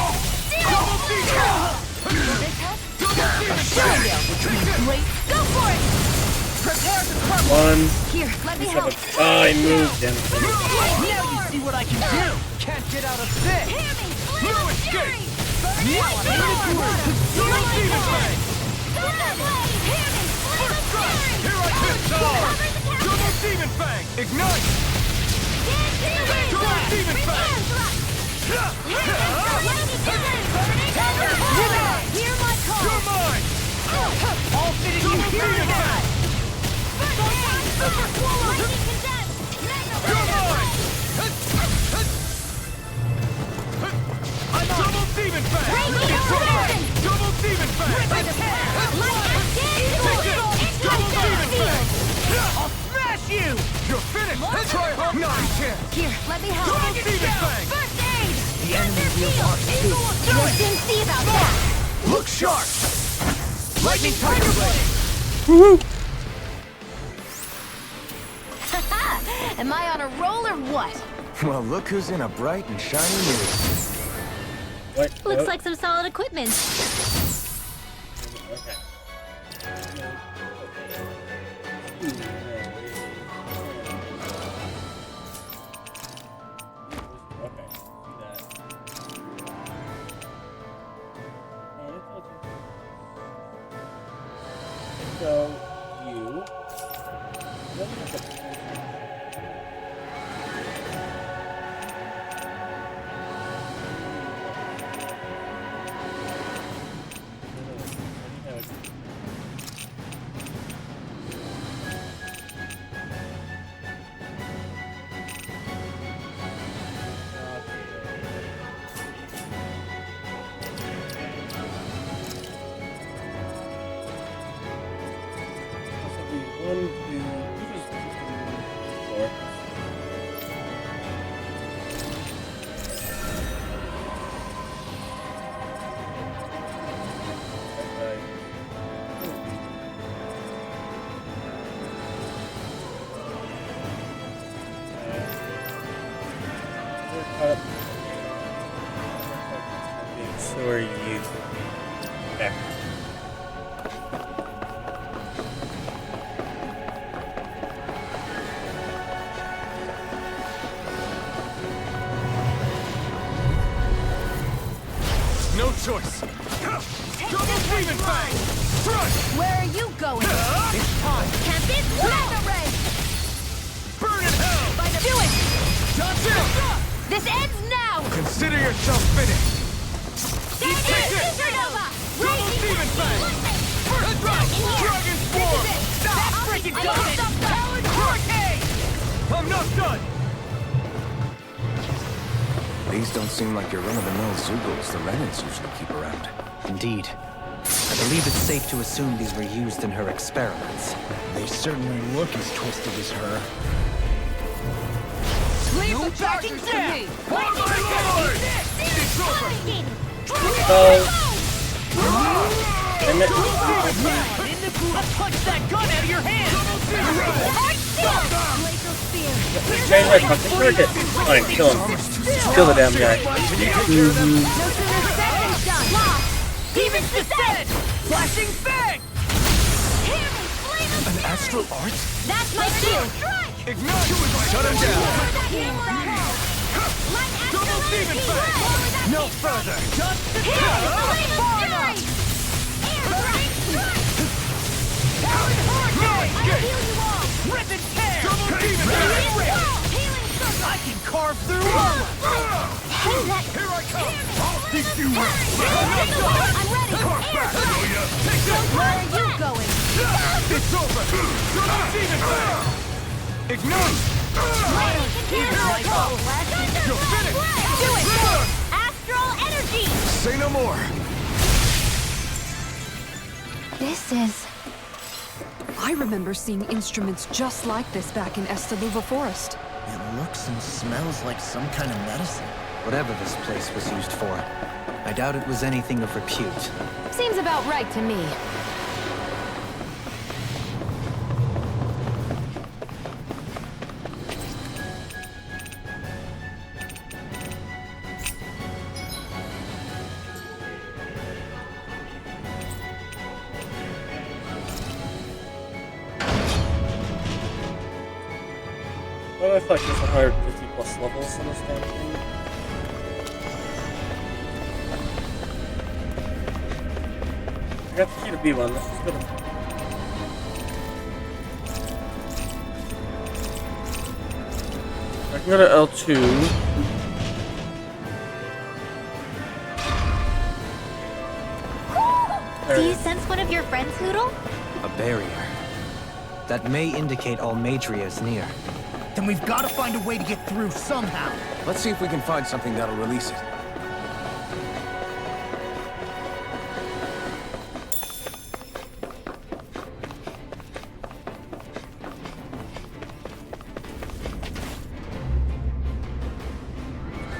for it! Prepare to crumble! One. Here, let me help! Oh, I moved him. Now you see what I can do. Can't get out of this. Hear me! No Flame of escape! Fury! Double Demon Fang! Thunderblade! Hear me! Flame of Fury! Here I hit all! Double Demon Fang! Ignite! Double Demon Fang! Hear my call! You're mine! All fitted you Double here Demon and now. Fang! You'll soon see about that! Look sharp! Lightning Tiger Blade! Woohoo! Am I on a roll or what? Well, look who's in a bright and shiny mood. What? Looks Nope. like some solid equipment. Okay. So, you... So are you? Okay. No choice. Double Demon Fang! Thrust! Where are you going? It's time. Can't be Mega Ray! Burn in hell! Do it! That's it! This ends now! Consider yourself finished. There it is! Supernova! Double Demon Fang! First strike! Dragon Swarm! That's freaking done! Hurricane! I'm not done! These don't seem like your run-of-the-mill Zeugles the Renans usually keep around. Indeed. I believe it's safe to assume these were used in her experiments. They certainly look as twisted as her. Leave the chargers to me! Oh my lord! It's over! Damn it. Punch that gun out of your hand! Change my fucking target. Fine, kill him. Kill the damn guy. Demon's Descent! Flashing Fang! An Astral Art? That's my cue! Ignite! Shut him down! Double Demon Fang! No further! Just Rip and tear! Double Demon Fang! I can carve through armor! Here I come! I'll teach you I'm ready! Take this! Where are you going? It's over! Double Demon Fang! Ignite! Here I come! You're finished! Do it! Astral energy! Say no more! This is... I remember seeing instruments just like this back in Estaluva Forest. It looks and smells like some kind of medicine. Whatever this place was used for, I doubt it was anything of repute. Seems about right to me. What if like there's 150 plus levels in this damn thing? I got the key to B1, this is good. I can go to L2. Do you sense one of your friends, Hootle? A barrier. That may indicate Almadria is near. Then we've got to find a way to get through somehow. Let's see if we can find something that'll release it.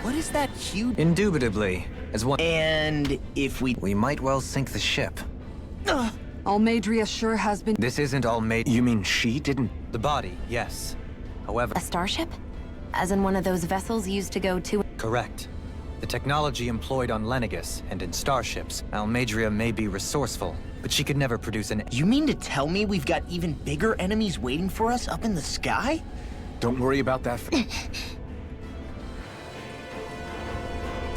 What is is that huge? Indubitably, as one. And if we might well sink the ship. Almeidria sure has been. This isn't Almeidria. You mean she didn't? The body, yes. However. A starship? As in one of those vessels used to go to. Correct. The technology employed on Lenegus and in starships, Almeidria may be resourceful, but she could never produce an. You mean to tell me we've got even bigger enemies waiting for us up in the sky? Don't worry about that.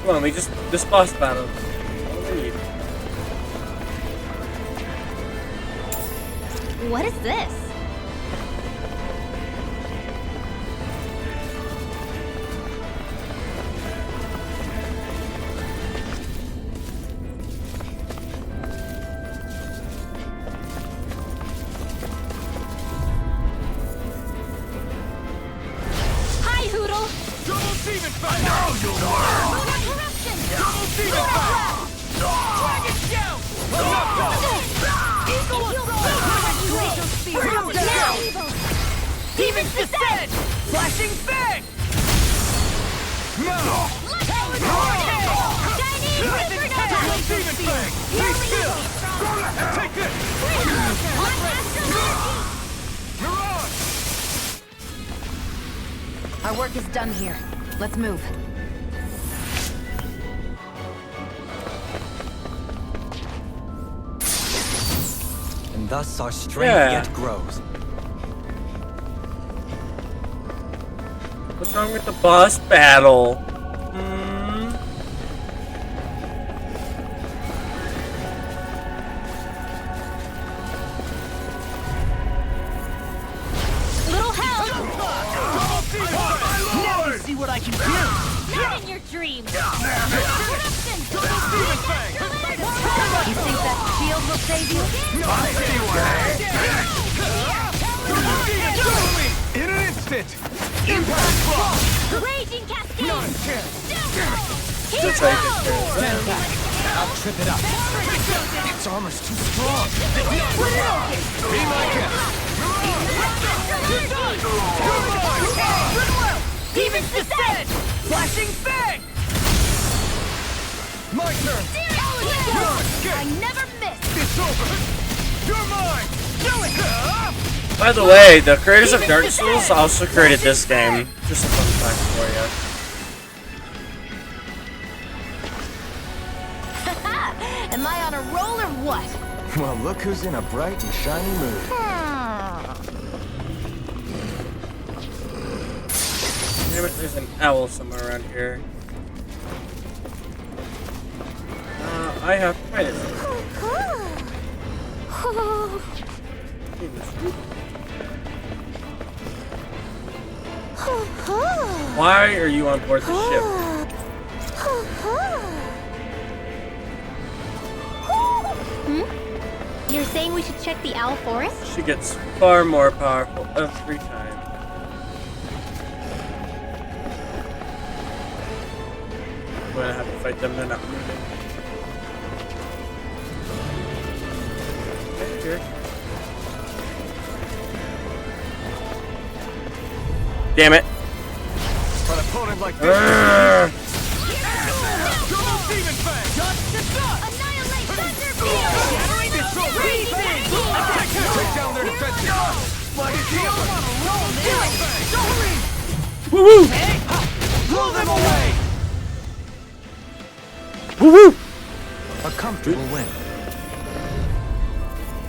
Come on, this boss battle. What do we need? What is this? Hi, Hoodle! Double demon fight! No, you were! Lunar corruption! Double demon fight! Dragon shout! Eagle Freedom down! Demon's descent! Flashing fang! No! Chinese Double demon fang! Be still! Take this! Mirage! Our work is done here. Let's move. And thus our strength yet grows. What's wrong with the boss battle? Little help! Never see what I can do! Not in your dreams! Corruption! You think that shield will save you? In an instant! Raging cascade! Just like I'll trip it up. Its armor's too strong. Be my guest! Demon's descent! Flashing fang! My turn! I never miss! It's over! You're mine! Do it! By the way, the creators of Dark Souls also created this game. Just a fun fact for you. Am I on a roll or what? Well, look who's in a bright and shiny mood. Damn it, there's an owl somewhere around here. I have to find it. Why are you on board the ship? You're saying we should check the Owl Forest? She gets far more powerful every time. I'm gonna have to fight them, they're not moving. Okay, here. Damn it. An opponent like this. Double demon fang! Annihilate Thunder Field! It's over! Take down their defenses! Like a shield! Woo-woo! Blow them away! Woo-woo! A comfortable win.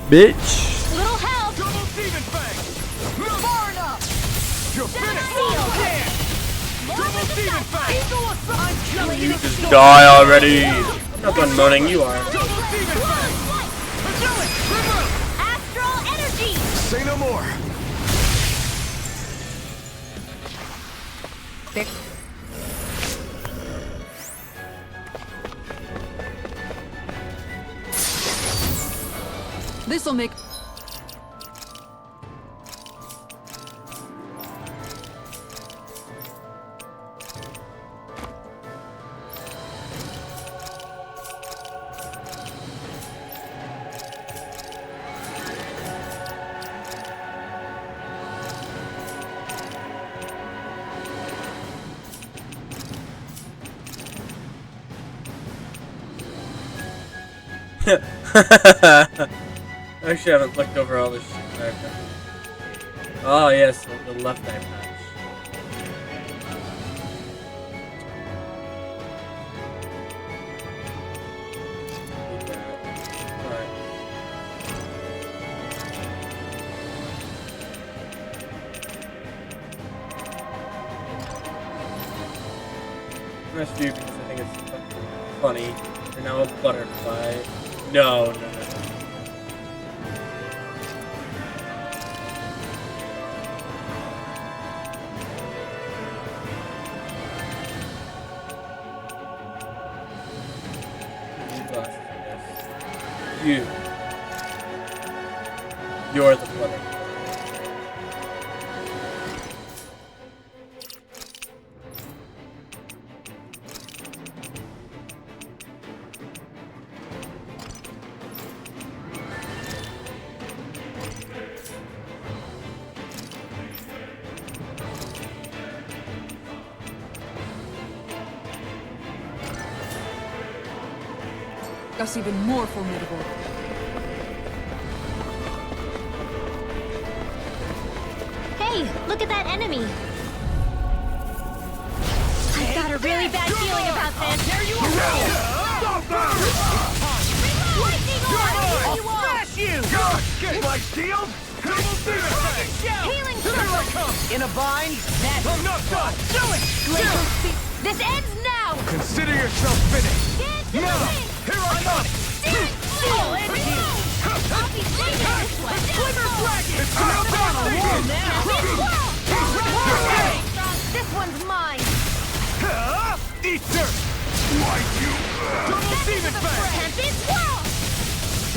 Bitch. Little help! Double demon fang! No far enough! You're finished! Double demon fang! You just die already. I'm not done moaning, you are. Double demon fang! Astral energy! Say no more! This'll make. Actually, I haven't looked over all this shit that I've done. Oh, yes, the left eye patch. Need that. Alright. Rescue because I think it's fucking funny. You're now a butterfly. No. You're the butterfly. Gus even more formidable. Hey, look at that enemy. I've got a really bad feeling about this. There you are! Lightning orb! You Smash you! Get my shield! Healing circle! In a bind? I'm not done! Do it! This ends now! Consider yourself finished! Get to the ring! Here I come! Seal and heal! I'll be taking this one! Glimmer Dragon! It's real down This one's mine! Eat dirt! Why you? Double Demon Fang! Tempest Swirl!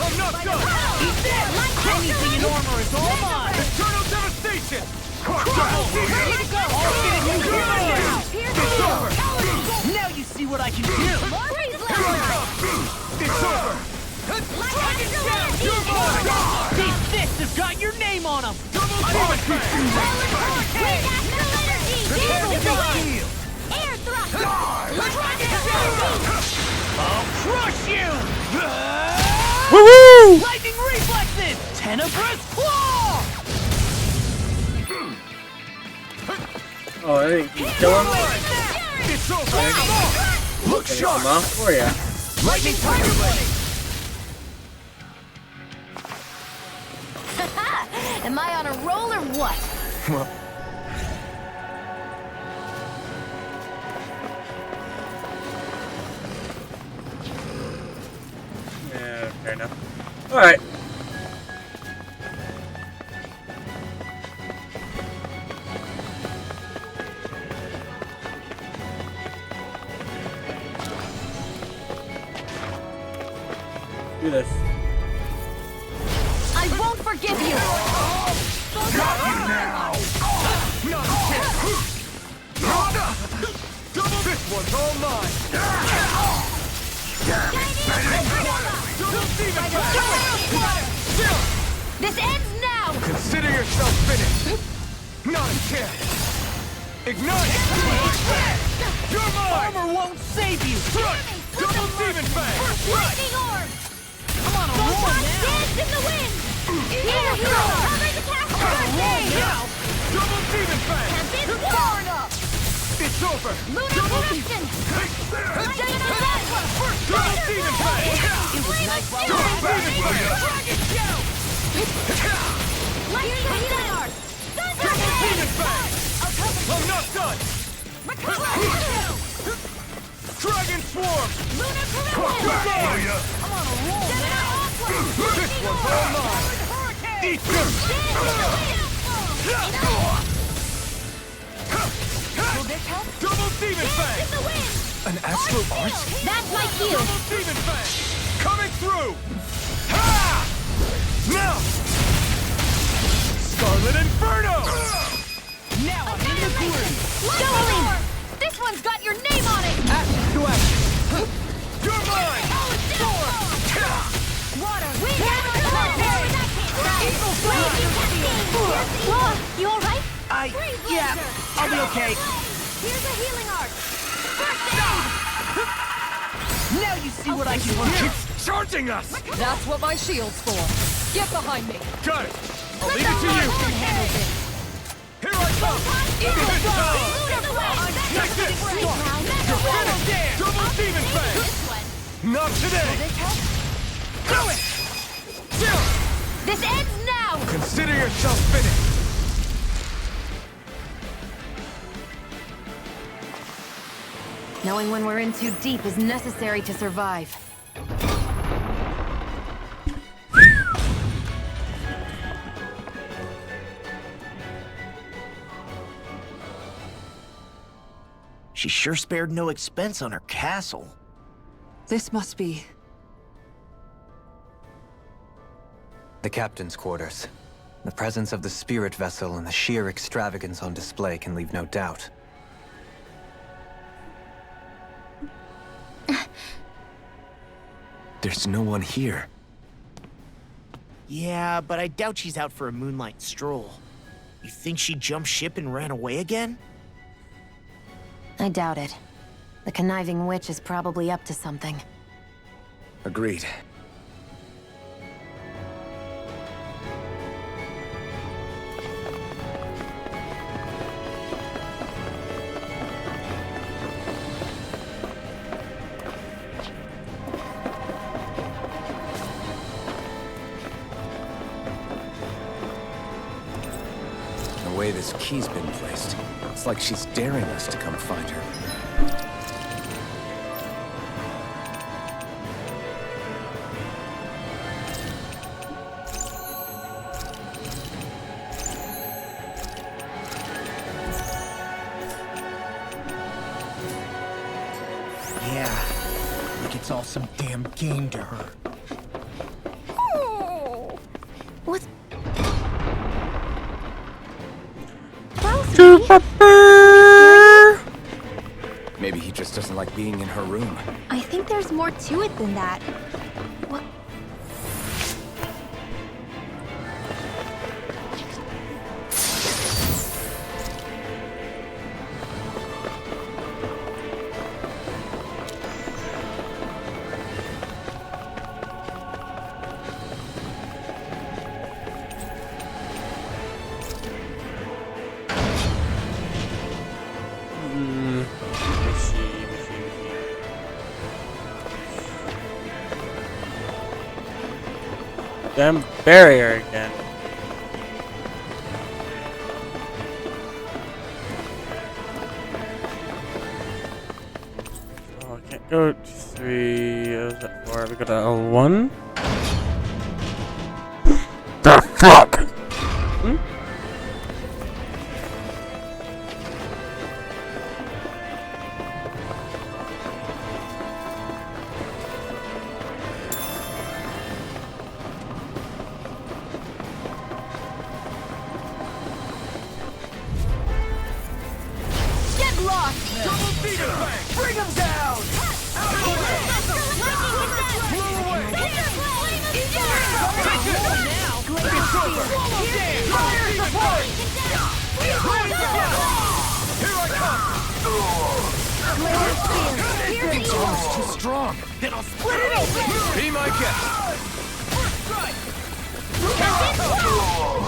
I'm not done! Eat this! Anything in armor is all mine! Eternal Devastation! Ready to go! It's over! Now you see what I can do! It's over! These fists have got your name on them! Double Demon Fang! Air thrust! I'll crush you! Woohoo! Lightning reflexes! Tenebrous claw! Oh, I didn't kill him? It's over! Look Come sharp! off for ya. Lightning Tiger Blade! Am I on a roll or what? Yeah, fair enough. Alright. Do this. I won't forgive you! Got you now! Double this one's all mine! Double Demon Fang! This ends now! Consider yourself finished! Not a chance! Ignite! You're mine! Armor won't save you! Double Demon Fang! Lightning orb! I'm on a roll now! Dance in the wind! Here, cover the castle! Double Demon Fang! Tempest Swirl! It's over! Lunar Corruption! Double Demon Fang! It was nice while Double Demon Fang! Lightning Healing Art! Double Demon Fang! I'm not done! Dragon Swarm! Lunar Corruption! I'm on a roll now! This one's all mine! Eat dirt! Double Demon Fang! An Astral Art? That's my cue! Double Demon Fang! Coming through! Ha! Now! Scarlet Inferno! Now I'm in the groove! Lightning! This one's got your name on it! Action to action! You're mine! Water! Wind Avalanche! Eagle Whoa, you alright? Yeah, I'll be okay. Here's a healing art! First aid! Now you see what I can do! charging us! That's what my shield's for. Get behind me. Got it! I'll leave it to you! Here I come! Take this! You're finished! Double Demon Fang! Not today! Do it! This ends now! Consider yourself finished! Knowing when we're in too deep is necessary to survive. She sure spared no expense on her castle. This must be... The captain's quarters. The presence of the spirit vessel and the sheer extravagance on display can leave no doubt. There's no one here. Yeah, but I doubt she's out for a moonlight stroll. You think she jumped ship and ran away again? I doubt it. The conniving witch is probably up to something. Agreed. The way this key's been placed, it's like she's daring us to come find her. Yeah, like it's all some damn game to her. What's... Maybe he just doesn't like being in her room. I think there's more to it than that. What? Damn barrier again. Oh, I can't go to 3. What was that 4? We got a L1. The fuck? Hmm? Bring him down! It's too strong. Then I'll split it open. Be my guest.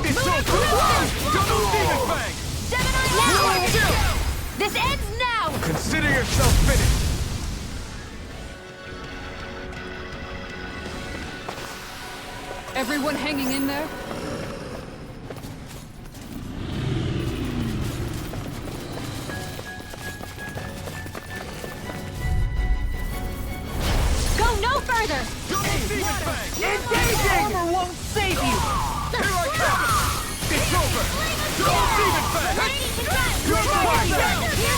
It's over. Double Demon Fang. This ends now! Consider yourself finished. Everyone hanging in there? Go no further! Engaging! Armor won't save you! Here I come! It's over! Double Demon Fang! You're mine!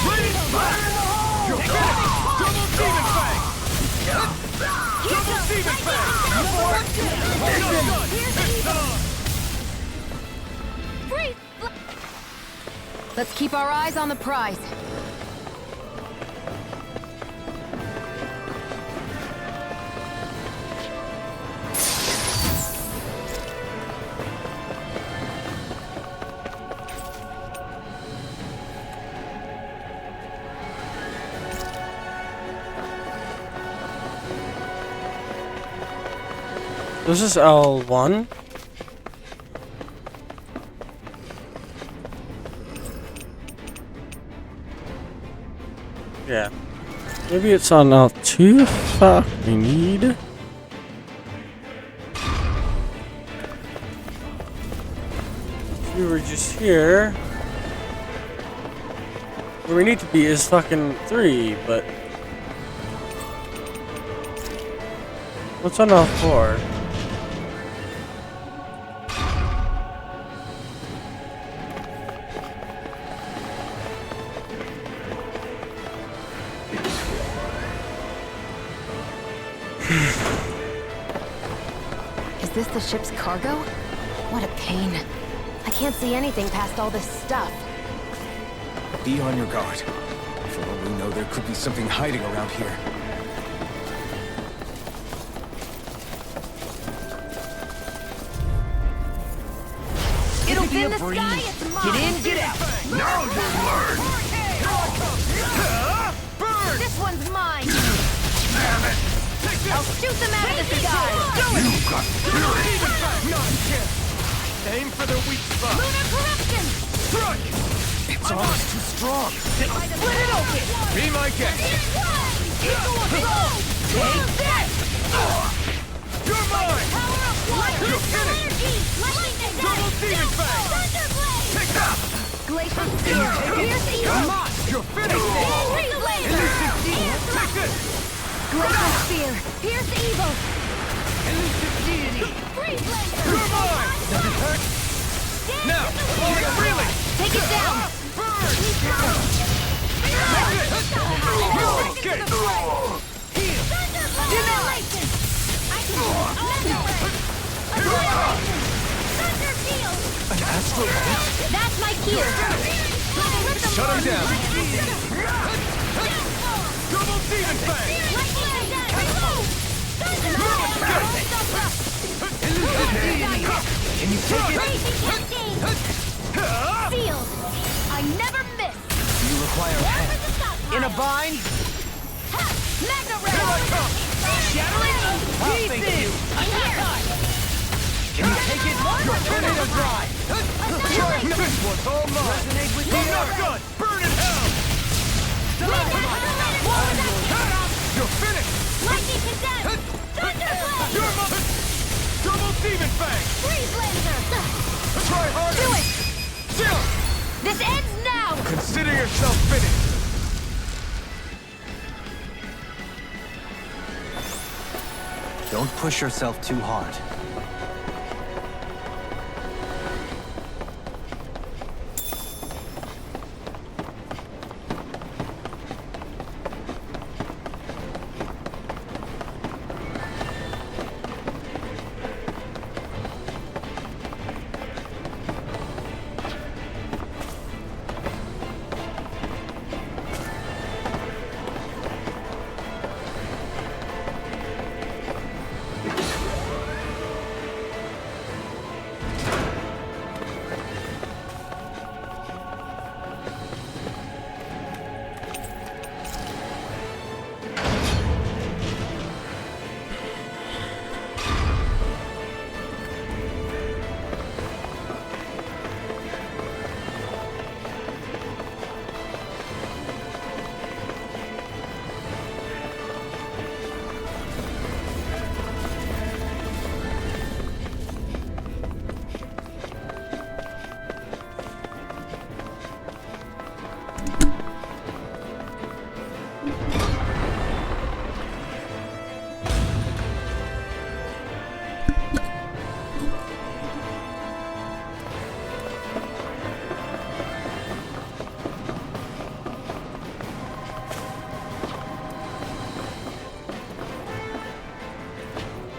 Ready? Fire in the hole! You're finished! Double Demon Fang! Double Demon Fang! Let's keep our eyes on the prize. This is L1. Yeah. Maybe it's on L2. Fuck, we need. We were just here. Where we need to be is fucking 3, but. What's on L4? Is this the ship's cargo? What a pain. I can't see anything past all this stuff. Be on your guard. For all we know, there could be something hiding around here. It'll be in the sky, it's mine! Get in, get out! Now you'll learn! Burn! This one's mine! Damn it! I'll shoot them out of the sky! You've got spirit! Not chance! Aim for the weak spot! Lunar corruption! Strike! It's almost too strong! Split it open! Be my guest! Take that! You're mine! Power of water! You're finished! Double demon fang! Thunderblade! Take that! Glacial spear! Pierce evil! Come on! You're finished! Freeze laser! Take this! Glacial spear! Pierce evil! Elusive deity! Freeze laser! You're mine! Does it hurt? Now! Really! Take it down! Burn! Okay! Heal! Annihilation! I can Annihilation! Annihilation! Thunder field! An astral blast? That's my cue! Shut him down! Double demon fang! Can you take it? Sealed! I never miss! Do you require help? In a bind? Mega Ray! Here I come! Shattering! I'll think you! I'm here! Can you take it? Your tornado drive! This one's all mine! Resonate with you! Not done! Burn in hell! You're finished! Lightning condemned! Thunderblade! Your mother! Double demon fang! Freeze laser! Try harder! Do it! Chill! This ends now! Consider yourself finished! Don't push yourself too hard.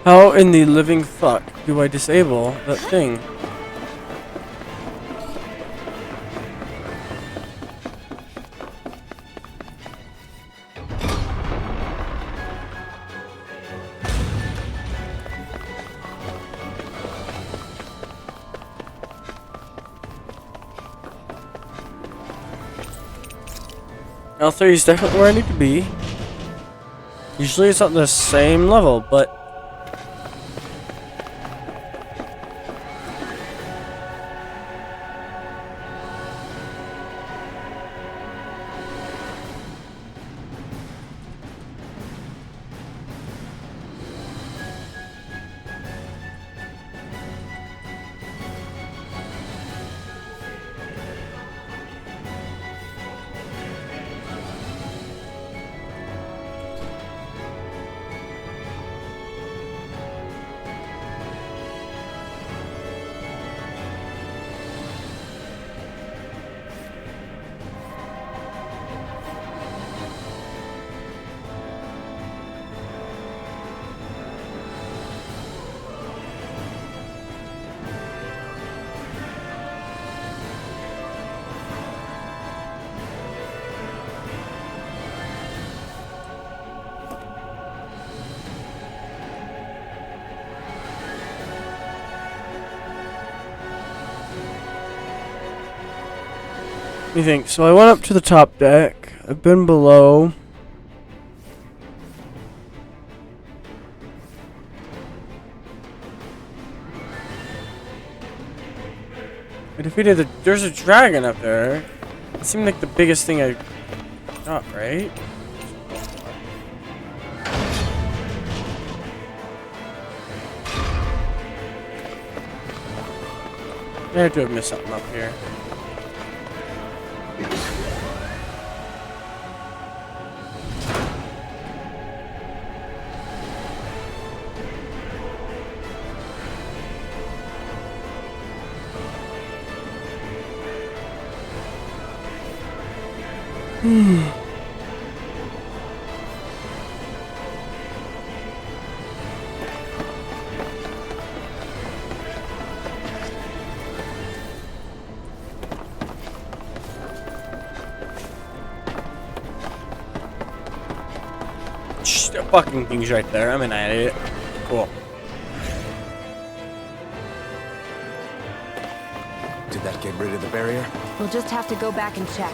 How in the living fuck do I disable that thing? L3 is definitely where I need to be. Usually it's at the same level, but me think. So I went up to the top deck. I've been below. I defeated the. There's a dragon up there. It seemed like the biggest thing I got, right? I had to have missed something up here. The fucking thing's right there. I'm an idiot. Cool. Did that get rid of the barrier? We'll just have to go back and check.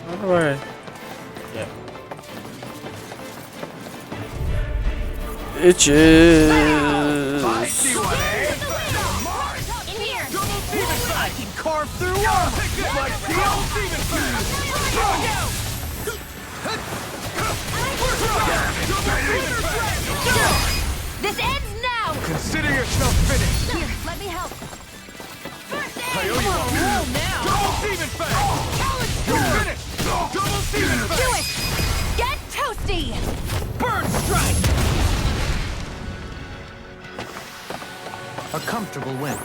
How do I? Yeah. Itches. I see what I can carve through my steel. This ends now! Consider yourself finished. Here, let me help. I owe you one. Double Demon Fang! You're finished! Double Demon Fang! Do it! Get toasty! Burn Strike! A comfortable win.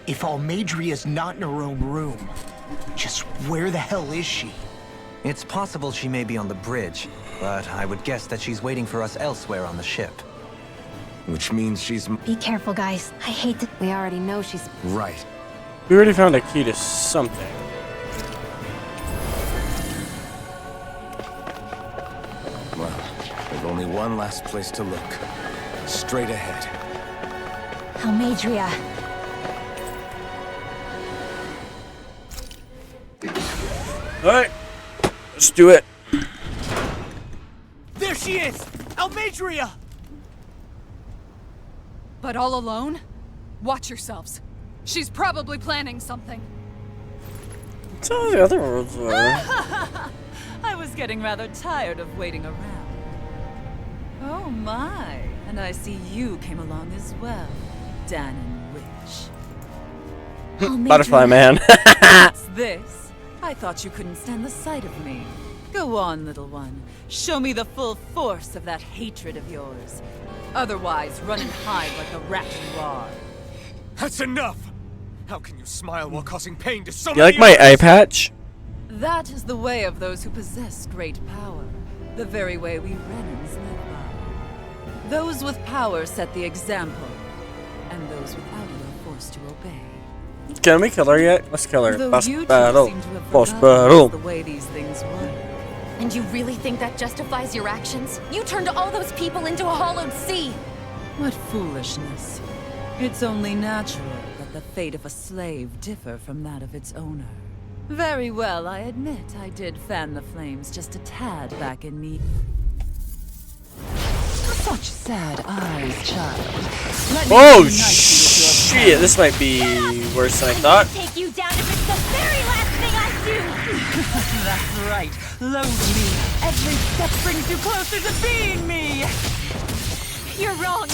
If Almadria's not in her own room, just where the hell is she? It's possible she may be on the bridge, but I would guess that she's waiting for us elsewhere on the ship. Which means she's... Be careful, guys. I hate to. We already know she's... Right. We already found a key to something. Well, there's only one last place to look. Straight ahead. Almadria. Alright. Let's do it. There she is! Almadria! But all alone? Watch yourselves. She's probably planning something. What's all the other words were? I was getting rather tired of waiting around. Oh my, and I see you came along as well, Danon Witch. Butterfly Man. What's this? I thought you couldn't stand the sight of me. Go on, little one. Show me the full force of that hatred of yours. Otherwise, run and hide like the rat you are. That's enough! How can you smile while causing pain to so You many like my eye others? patch? That is the way of those who possess great power. The very way we Renans live by. Those with power set the example, and those without it are forced to obey. Can we kill her yet? Let's kill her. Though Boss you two battle. seem to have Boss forgotten battle. the way these things work. And you really think that justifies your actions? You turned all those people into a hollowed sea! What foolishness. It's only natural that the fate of a slave differ from that of its owner. Very well, I admit I did fan the flames just a tad back in me. Such sad eyes, child. Let me Oh reunite you with your shit! This might be worse than I thought. Take you down if it's the very last thing I do! That's right. Loathe me. Every step brings you closer to being me. You're wrong!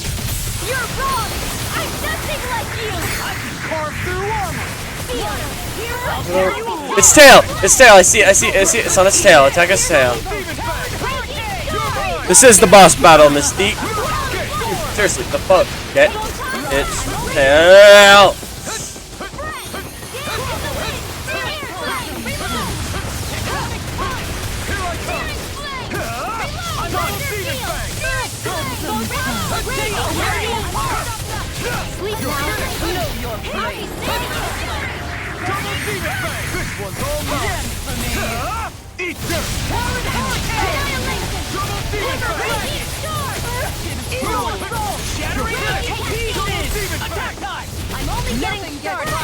You're wrong! I'm nothing like you! I can carve through armor! Feel it! It's tail! It's tail! I see it! I see it! I see it! It's on its tail! Attack its tail! This is the boss battle, Mystique! Seriously, the fuck? Okay? its tail. I'm only getting started.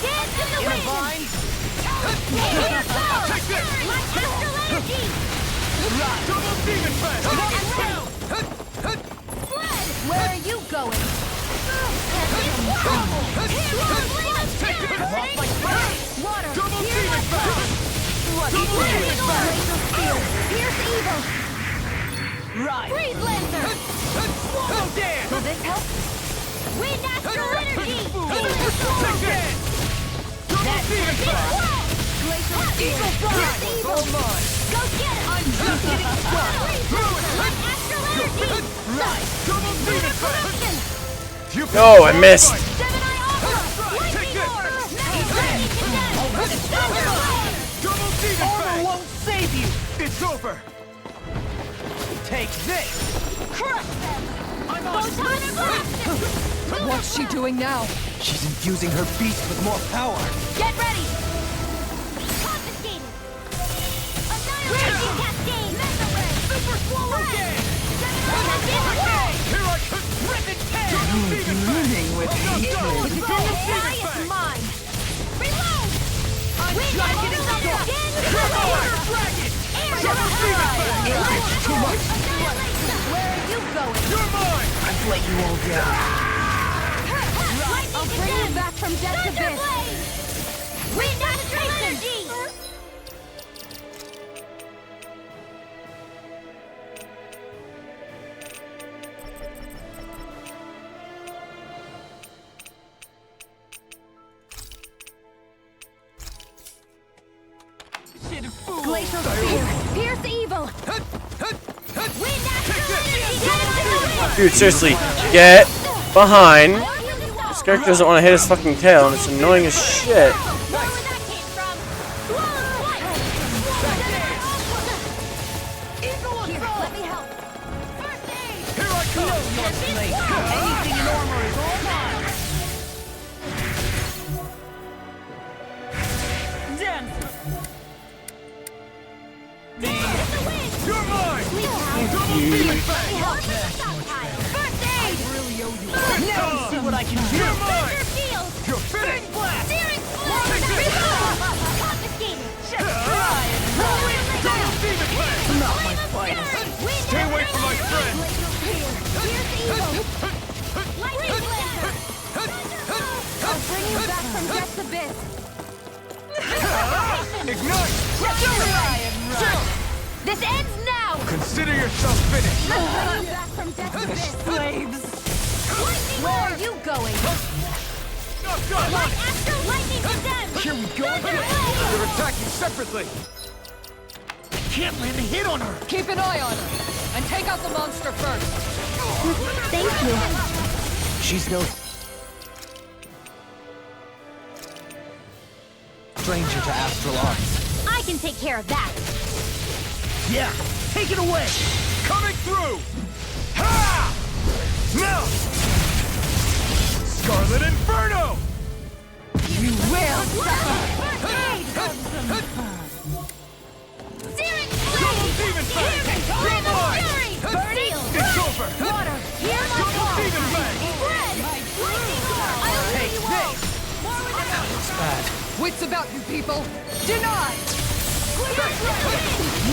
Dance in the wind. Where are you going? Water. Here's evil. Right. Freeze Lancer. Will this help? Wind Astral Energy. That's Glacial Eagle Fly. Go get it. I'm just getting started. Astral Energy. Right. No, I missed. Gemini Aura. Lightning Orb. Armor won't save you. It's over. Take this. Crush them. Photon Blast. What's she doing now? She's infusing her beast with more power. Get ready. Confiscated. Annihilation Cascade. Mega Ray. Super Swallow Ray. Here I come. Rip and tear. Burning with hatred. It's mine. Reload. I'm trying to get it Dragon. It's too much. Where are you going? You're mine. I've let you all down. I'll bring you back from death's abyss. Wind Astral Energy. Glacial Spear. Pierce evil. Wind Astral Energy. Dude, seriously, get behind. This character doesn't want to hit his fucking tail, and it's annoying as shit. Anything in armor is all mine. Dance. You're mine. First aid. Now see what I can do. You're mine. You're finished. Searing Blast. Confiscated. Not my fight. Stay away from my friend. I'll bring you back from death's abyss. Ignite. This ends now. Consider yourself finished. I'll bring you back from death's abyss. Slaves. Where are you going? Like Astral Lightning to them. Here we go again. They're attacking separately. Can't land a hit on her. Keep an eye on her. And take out the monster first. Thank you. She's no stranger to astral arts. I can take care of that. Yeah, take it away. Coming through. Ha! Now, Scarlet Inferno. You will. Searing Double Demon Fang. You're mine. It's over. Water. Here's my call. Demon Fang. Red. Lightning Orb. I'll Take you all. this. More with the It's bad. Wits about you people. Denied.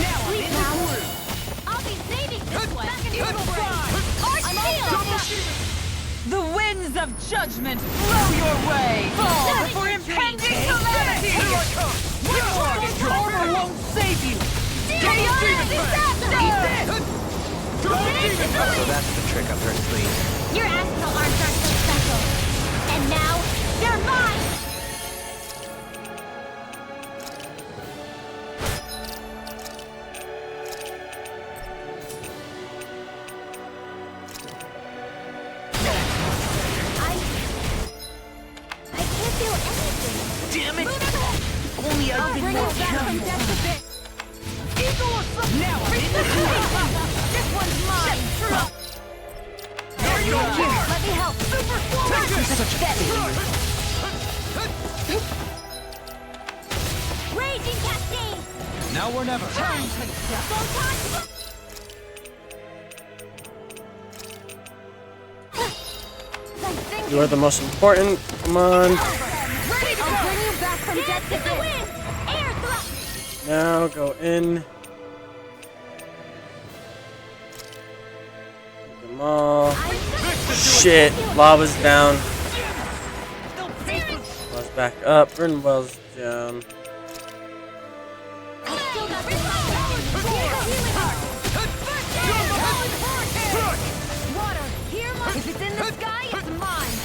Now I'm in the groove. I'll be saving this one. Arch Shield. The winds of judgment blow your way! Fall before impending calamity! Here I come. Your armor won't save you! Chaotic disaster. So that's the trick up her sleeve. Your astral arms aren't so special. And now, they're mine! I I'll bring you back from death to bit. Now I'm in the This one's mine. There you go. Let me help. Super forward. This is pathetic. Raging cascade. Now or never. You are the most important. Come on. I'll bring you back from death to the wind. Air thrust. Now go in. Get them all. Shit. Lava's down. Lava's back up. Rinwell's down. Water, here, if it's in the sky, it's mine.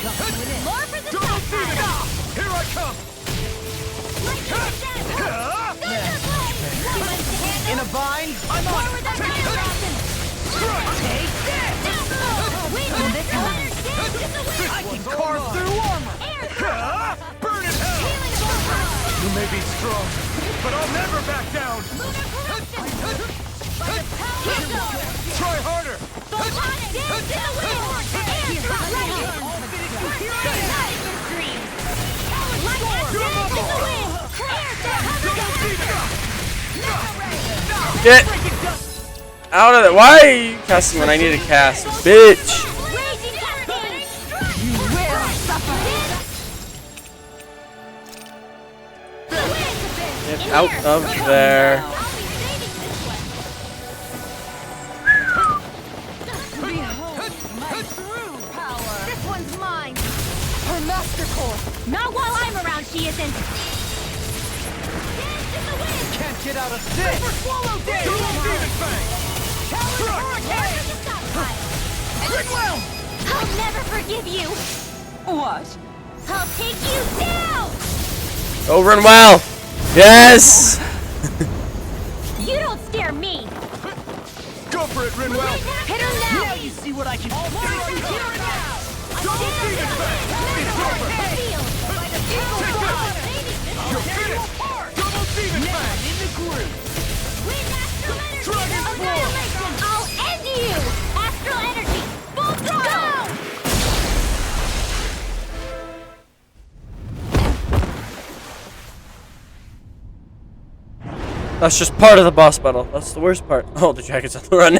Double demon! More for the top side. Here I come! In a bind? I'm on it! Take this! I can carve through armor! Burn in hell! You may be strong, but I'll never back down! Try harder! Get out of there! Why are you casting when I need to cast? Bitch! Get out of there. This one's mine. Her master core. Not while I'm around, she isn't. Can't get out of this! Super swallow day! Double demon fang! Rinwell! I'll never forgive you. What? I'll take you down. Go Rinwell! Yes! You don't scare me. Go for it, Rinwell! Hit her now. Now you see what I can do! Here and now. Double demon fang! It's over! You're finished! Double demon fang! In the groove! Dragon Ball! I'll end you! Astral energy! Full throttle! That's just part of the boss battle. That's the worst part. Oh, the dragon's on the run.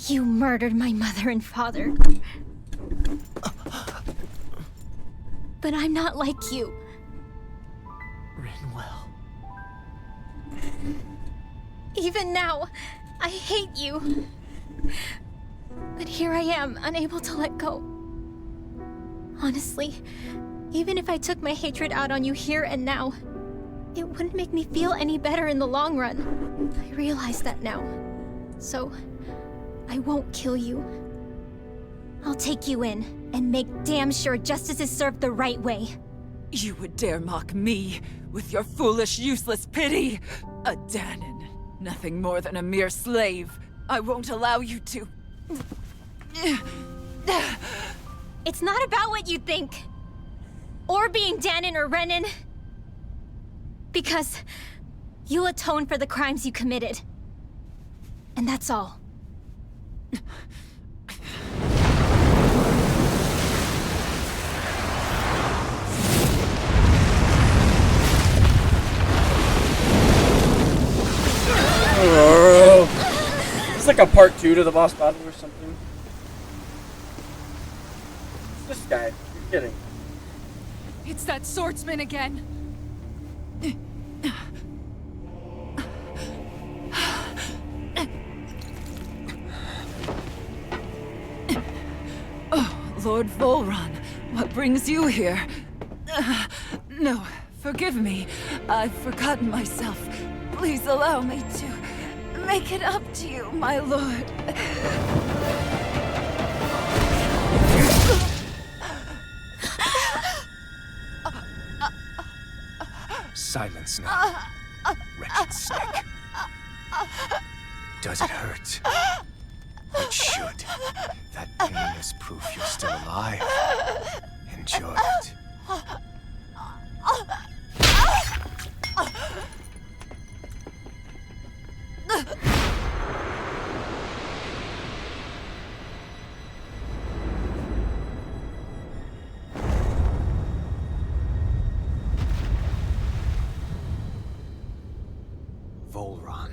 You murdered my mother and father. But I'm not like you. Rinwell. Even now, I hate you. But here I am, unable to let go. Honestly, even if I took my hatred out on you here and now, it wouldn't make me feel any better in the long run. I realize that now. So, I won't kill you. I'll take you in and make damn sure justice is served the right way. You would dare mock me with your foolish, useless pity? A Dahnan, nothing more than a mere slave. I won't allow you to... It's not about what you think. Or being Dahnan or Renan. Because you'll atone for the crimes you committed. And that's all. It's like a part 2 to the boss battle or something. It's this guy. You're kidding. It's that swordsman again. Oh, Lord Volron, what brings you here? No, forgive me. I've forgotten myself. Please allow me to make it up to you, my lord. Silence now, wretched snake. Does it hurt? It should. That pain is proof you're still alive. Enjoy it. Volron.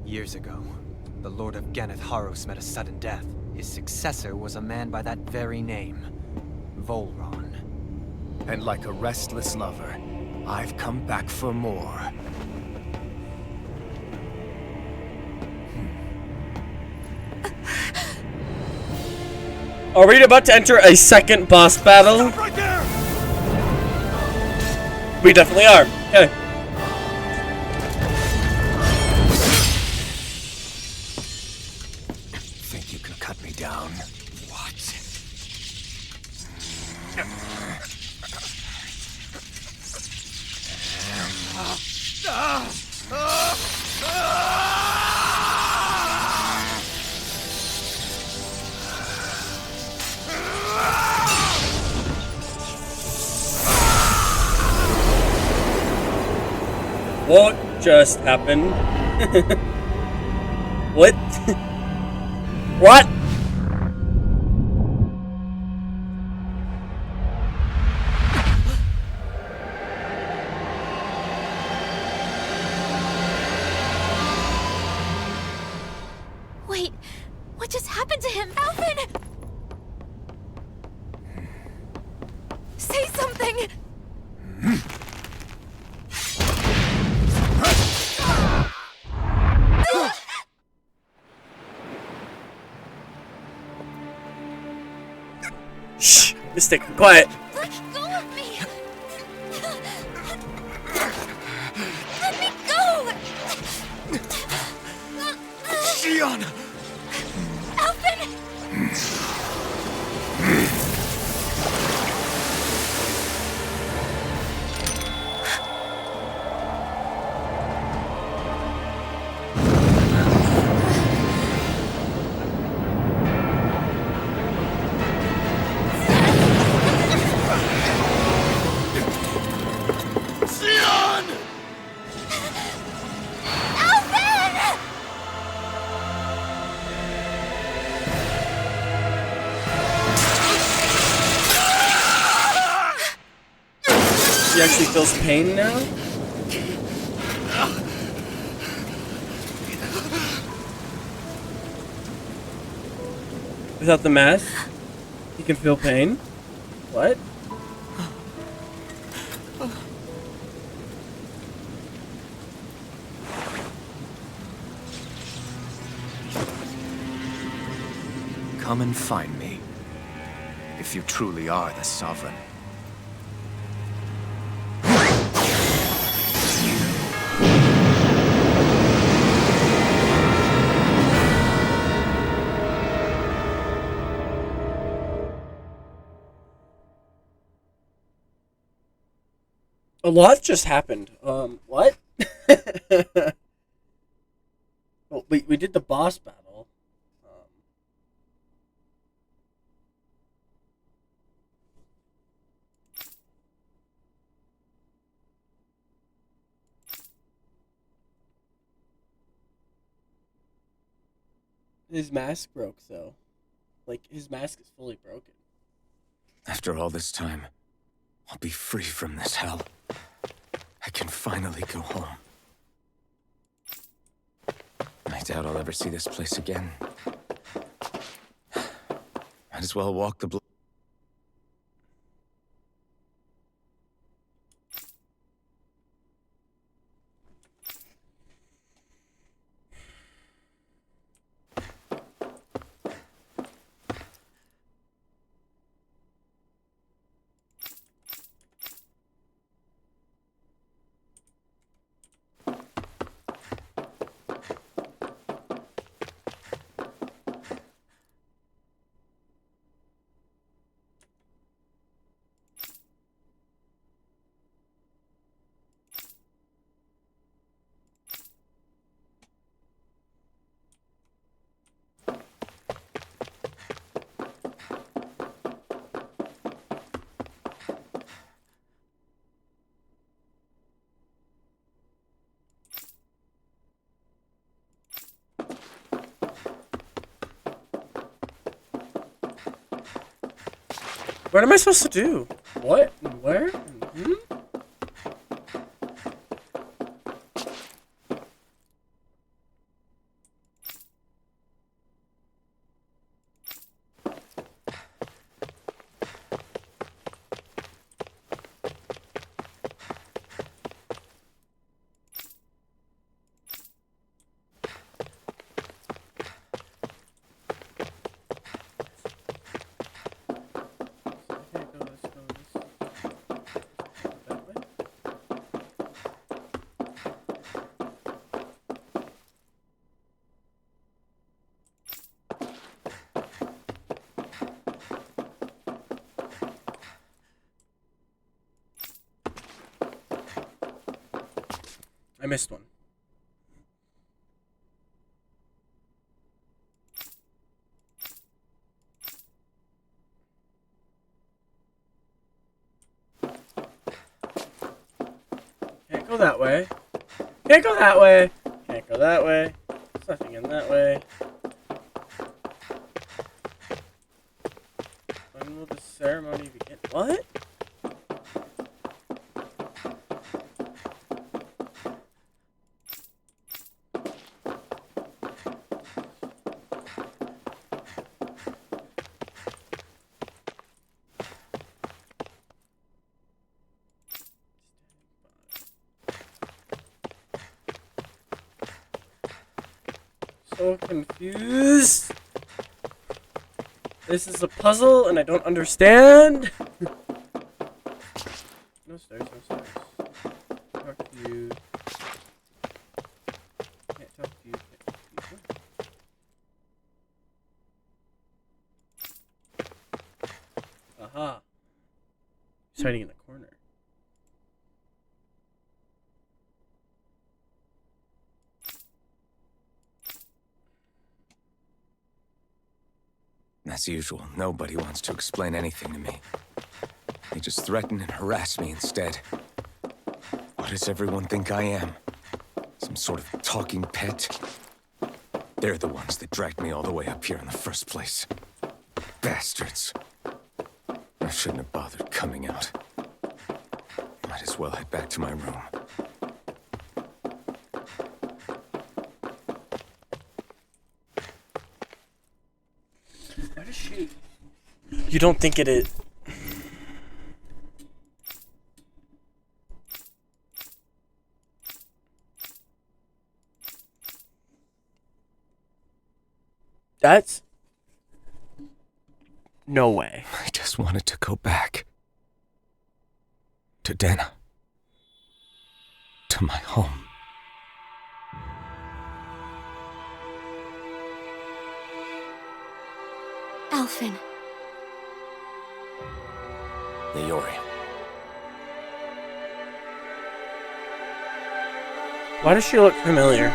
Years ago, the Lord of Geneth Haros met a sudden death. His successor was a man by that very name, Volron. And like a restless lover, I've come back for more. Are we about to enter a second boss battle? Right there! We definitely are. Okay. Think you can cut me down? What? What just happened? What? What? Wait, what just happened to him? Alvin! Say something! Shh, Mystic, quiet. Let go of me! Let me go! Xion! Alvin! Xion! Alvin! He actually feels pain now? Without the mask, he can feel pain? What? Come and find me, if you truly are the Sovereign. A lot just happened. What? Well, we did the boss battle. His mask broke, though. Like, his mask is fully broken. After all this time, I'll be free from this hell. I can finally go home. I doubt I'll ever see this place again. Might as well walk the What am I supposed to do? What? Where? Hmm? I missed one. Can't go that way. Can't go that way. Can't go that way. There's nothing in that way. When will the ceremony begin? What? So confused. This is a puzzle and I don't understand. No stairs, no stairs. Talk to you. Can't talk to you. Can't talk to you. Aha. He's hiding in the corner. As usual, nobody wants to explain anything to me. They just threaten and harass me instead. What does everyone think I am? Some sort of talking pet? They're the ones that dragged me all the way up here in the first place. Bastards. I shouldn't have bothered coming out. Might as well head back to my room. You don't think it is? That's... No way. I just wanted to go back. To Dena. To my home. Alphen. Leori. Why does she look familiar?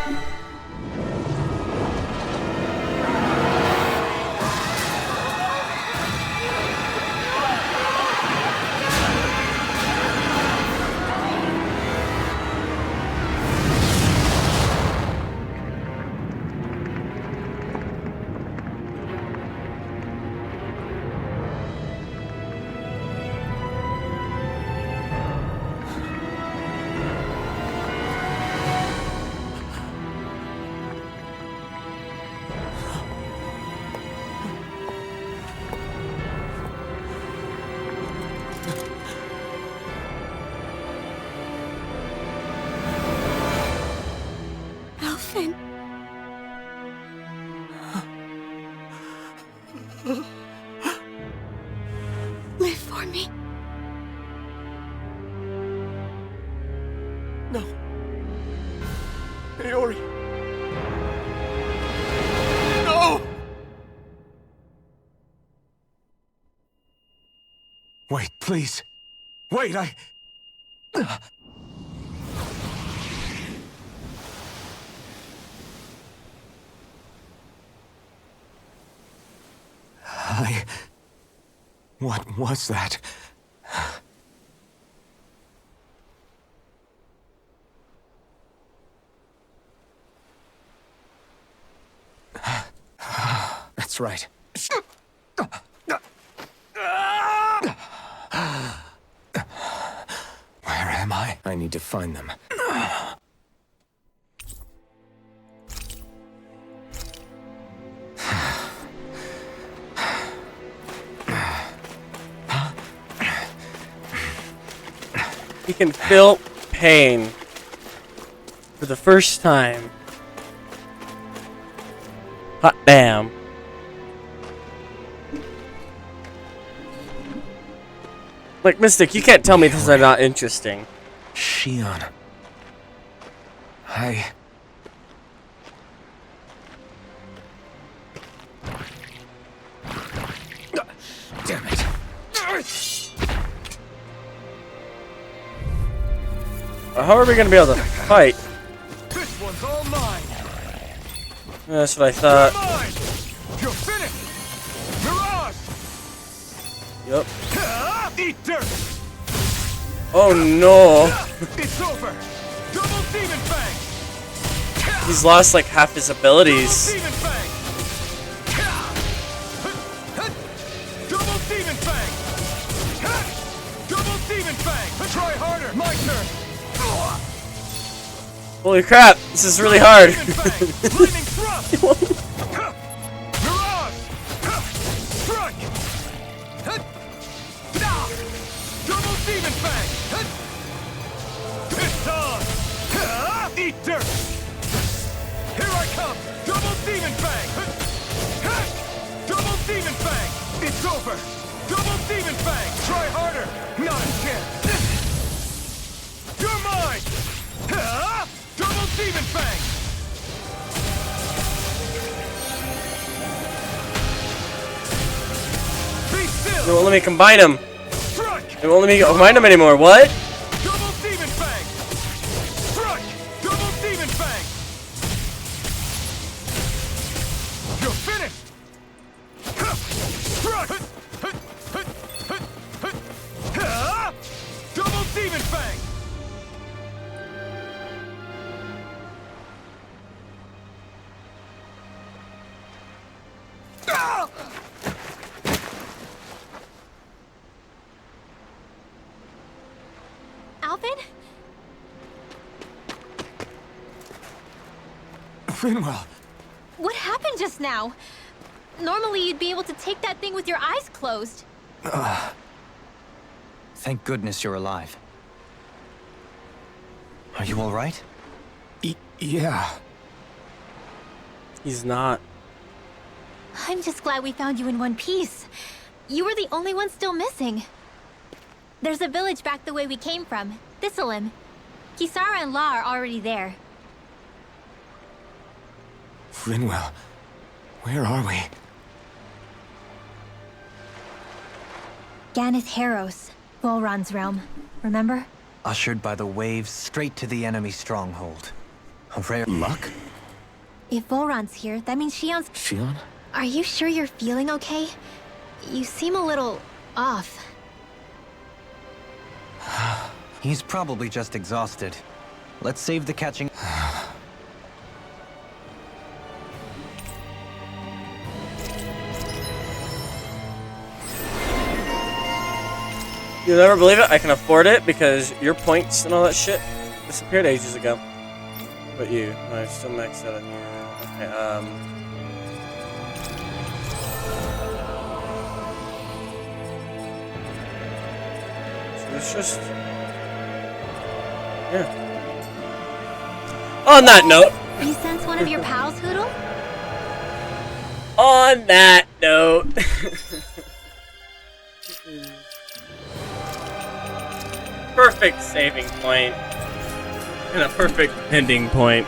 Alphen. Live for me. No. Leori. No! Wait, please. Wait, What was that? That's right. am I? I need to find them. He can feel pain for the first time. Hot damn. Like, Mystic, you can't tell me this is not interesting. Shion. Damn it. How are we gonna be able to fight? This one's all mine. That's what I thought. You're finished. Mirage. Yep. Eat dirt. Oh no. It's over. Double Demon Fang. He's lost like half his abilities. Demon Fang. Double Demon Fang. Double Demon Fang. Try harder. My turn. Holy crap, this is really hard. Lightning thrust. Mirage. Strike. Double Demon Fang. It's on. Eat dirt. Here I come. Double Demon Fang. Double Demon Fang. It's over. Double Demon Fang. Try harder. Not a chance. You're mine. Double Demon Fang. Be still. They won't let me combine them. Strike. They won't let me combine them anymore. What? Double Demon Fang. Strike. Double Demon Fang. You're finished. Strike. Double Demon Fang. Alvin? Finwell. What happened just now? Normally you'd be able to take that thing with your eyes closed. Thank goodness you're alive. Are you all right? Yeah. He's not. I'm just glad we found you in one piece. You were the only one still missing. There's a village back the way we came from, Thistleim. Kisara and La are already there. Finwell. Where are we? Ganeth Haros, Volron's realm. Remember? Ushered by the waves straight to the enemy stronghold. A rare luck? If Volron's here, that means Shion's... Shion? Are you sure you're feeling okay? You seem a little... off. He's probably just exhausted. Let's save the catching... You'll never believe it, I can afford it because your points and all that shit disappeared ages ago. But you, I still maxed out on you. Okay, so it's just... yeah. On that note... You sense one of your pals, Hoodle? On that note... perfect saving point and a perfect ending point.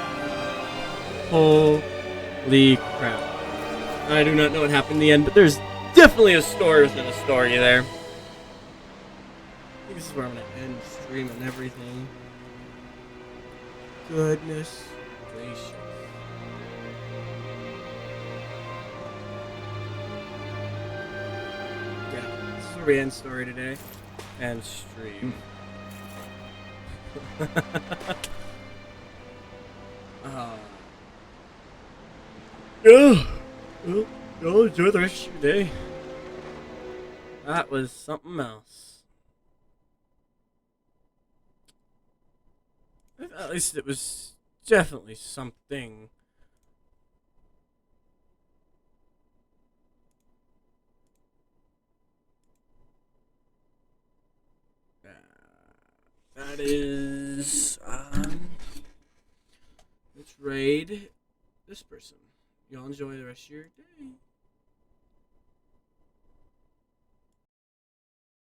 Holy crap. I do not know what happened in the end, but there's definitely a story within a story there. I think this is where I'm going to end the stream and everything. Goodness gracious. Yeah, this is where we end story today. And stream. Go enjoy the rest of your day. That was something else. At least it was definitely something. That is, let's raid this person. Y'all enjoy the rest of your day.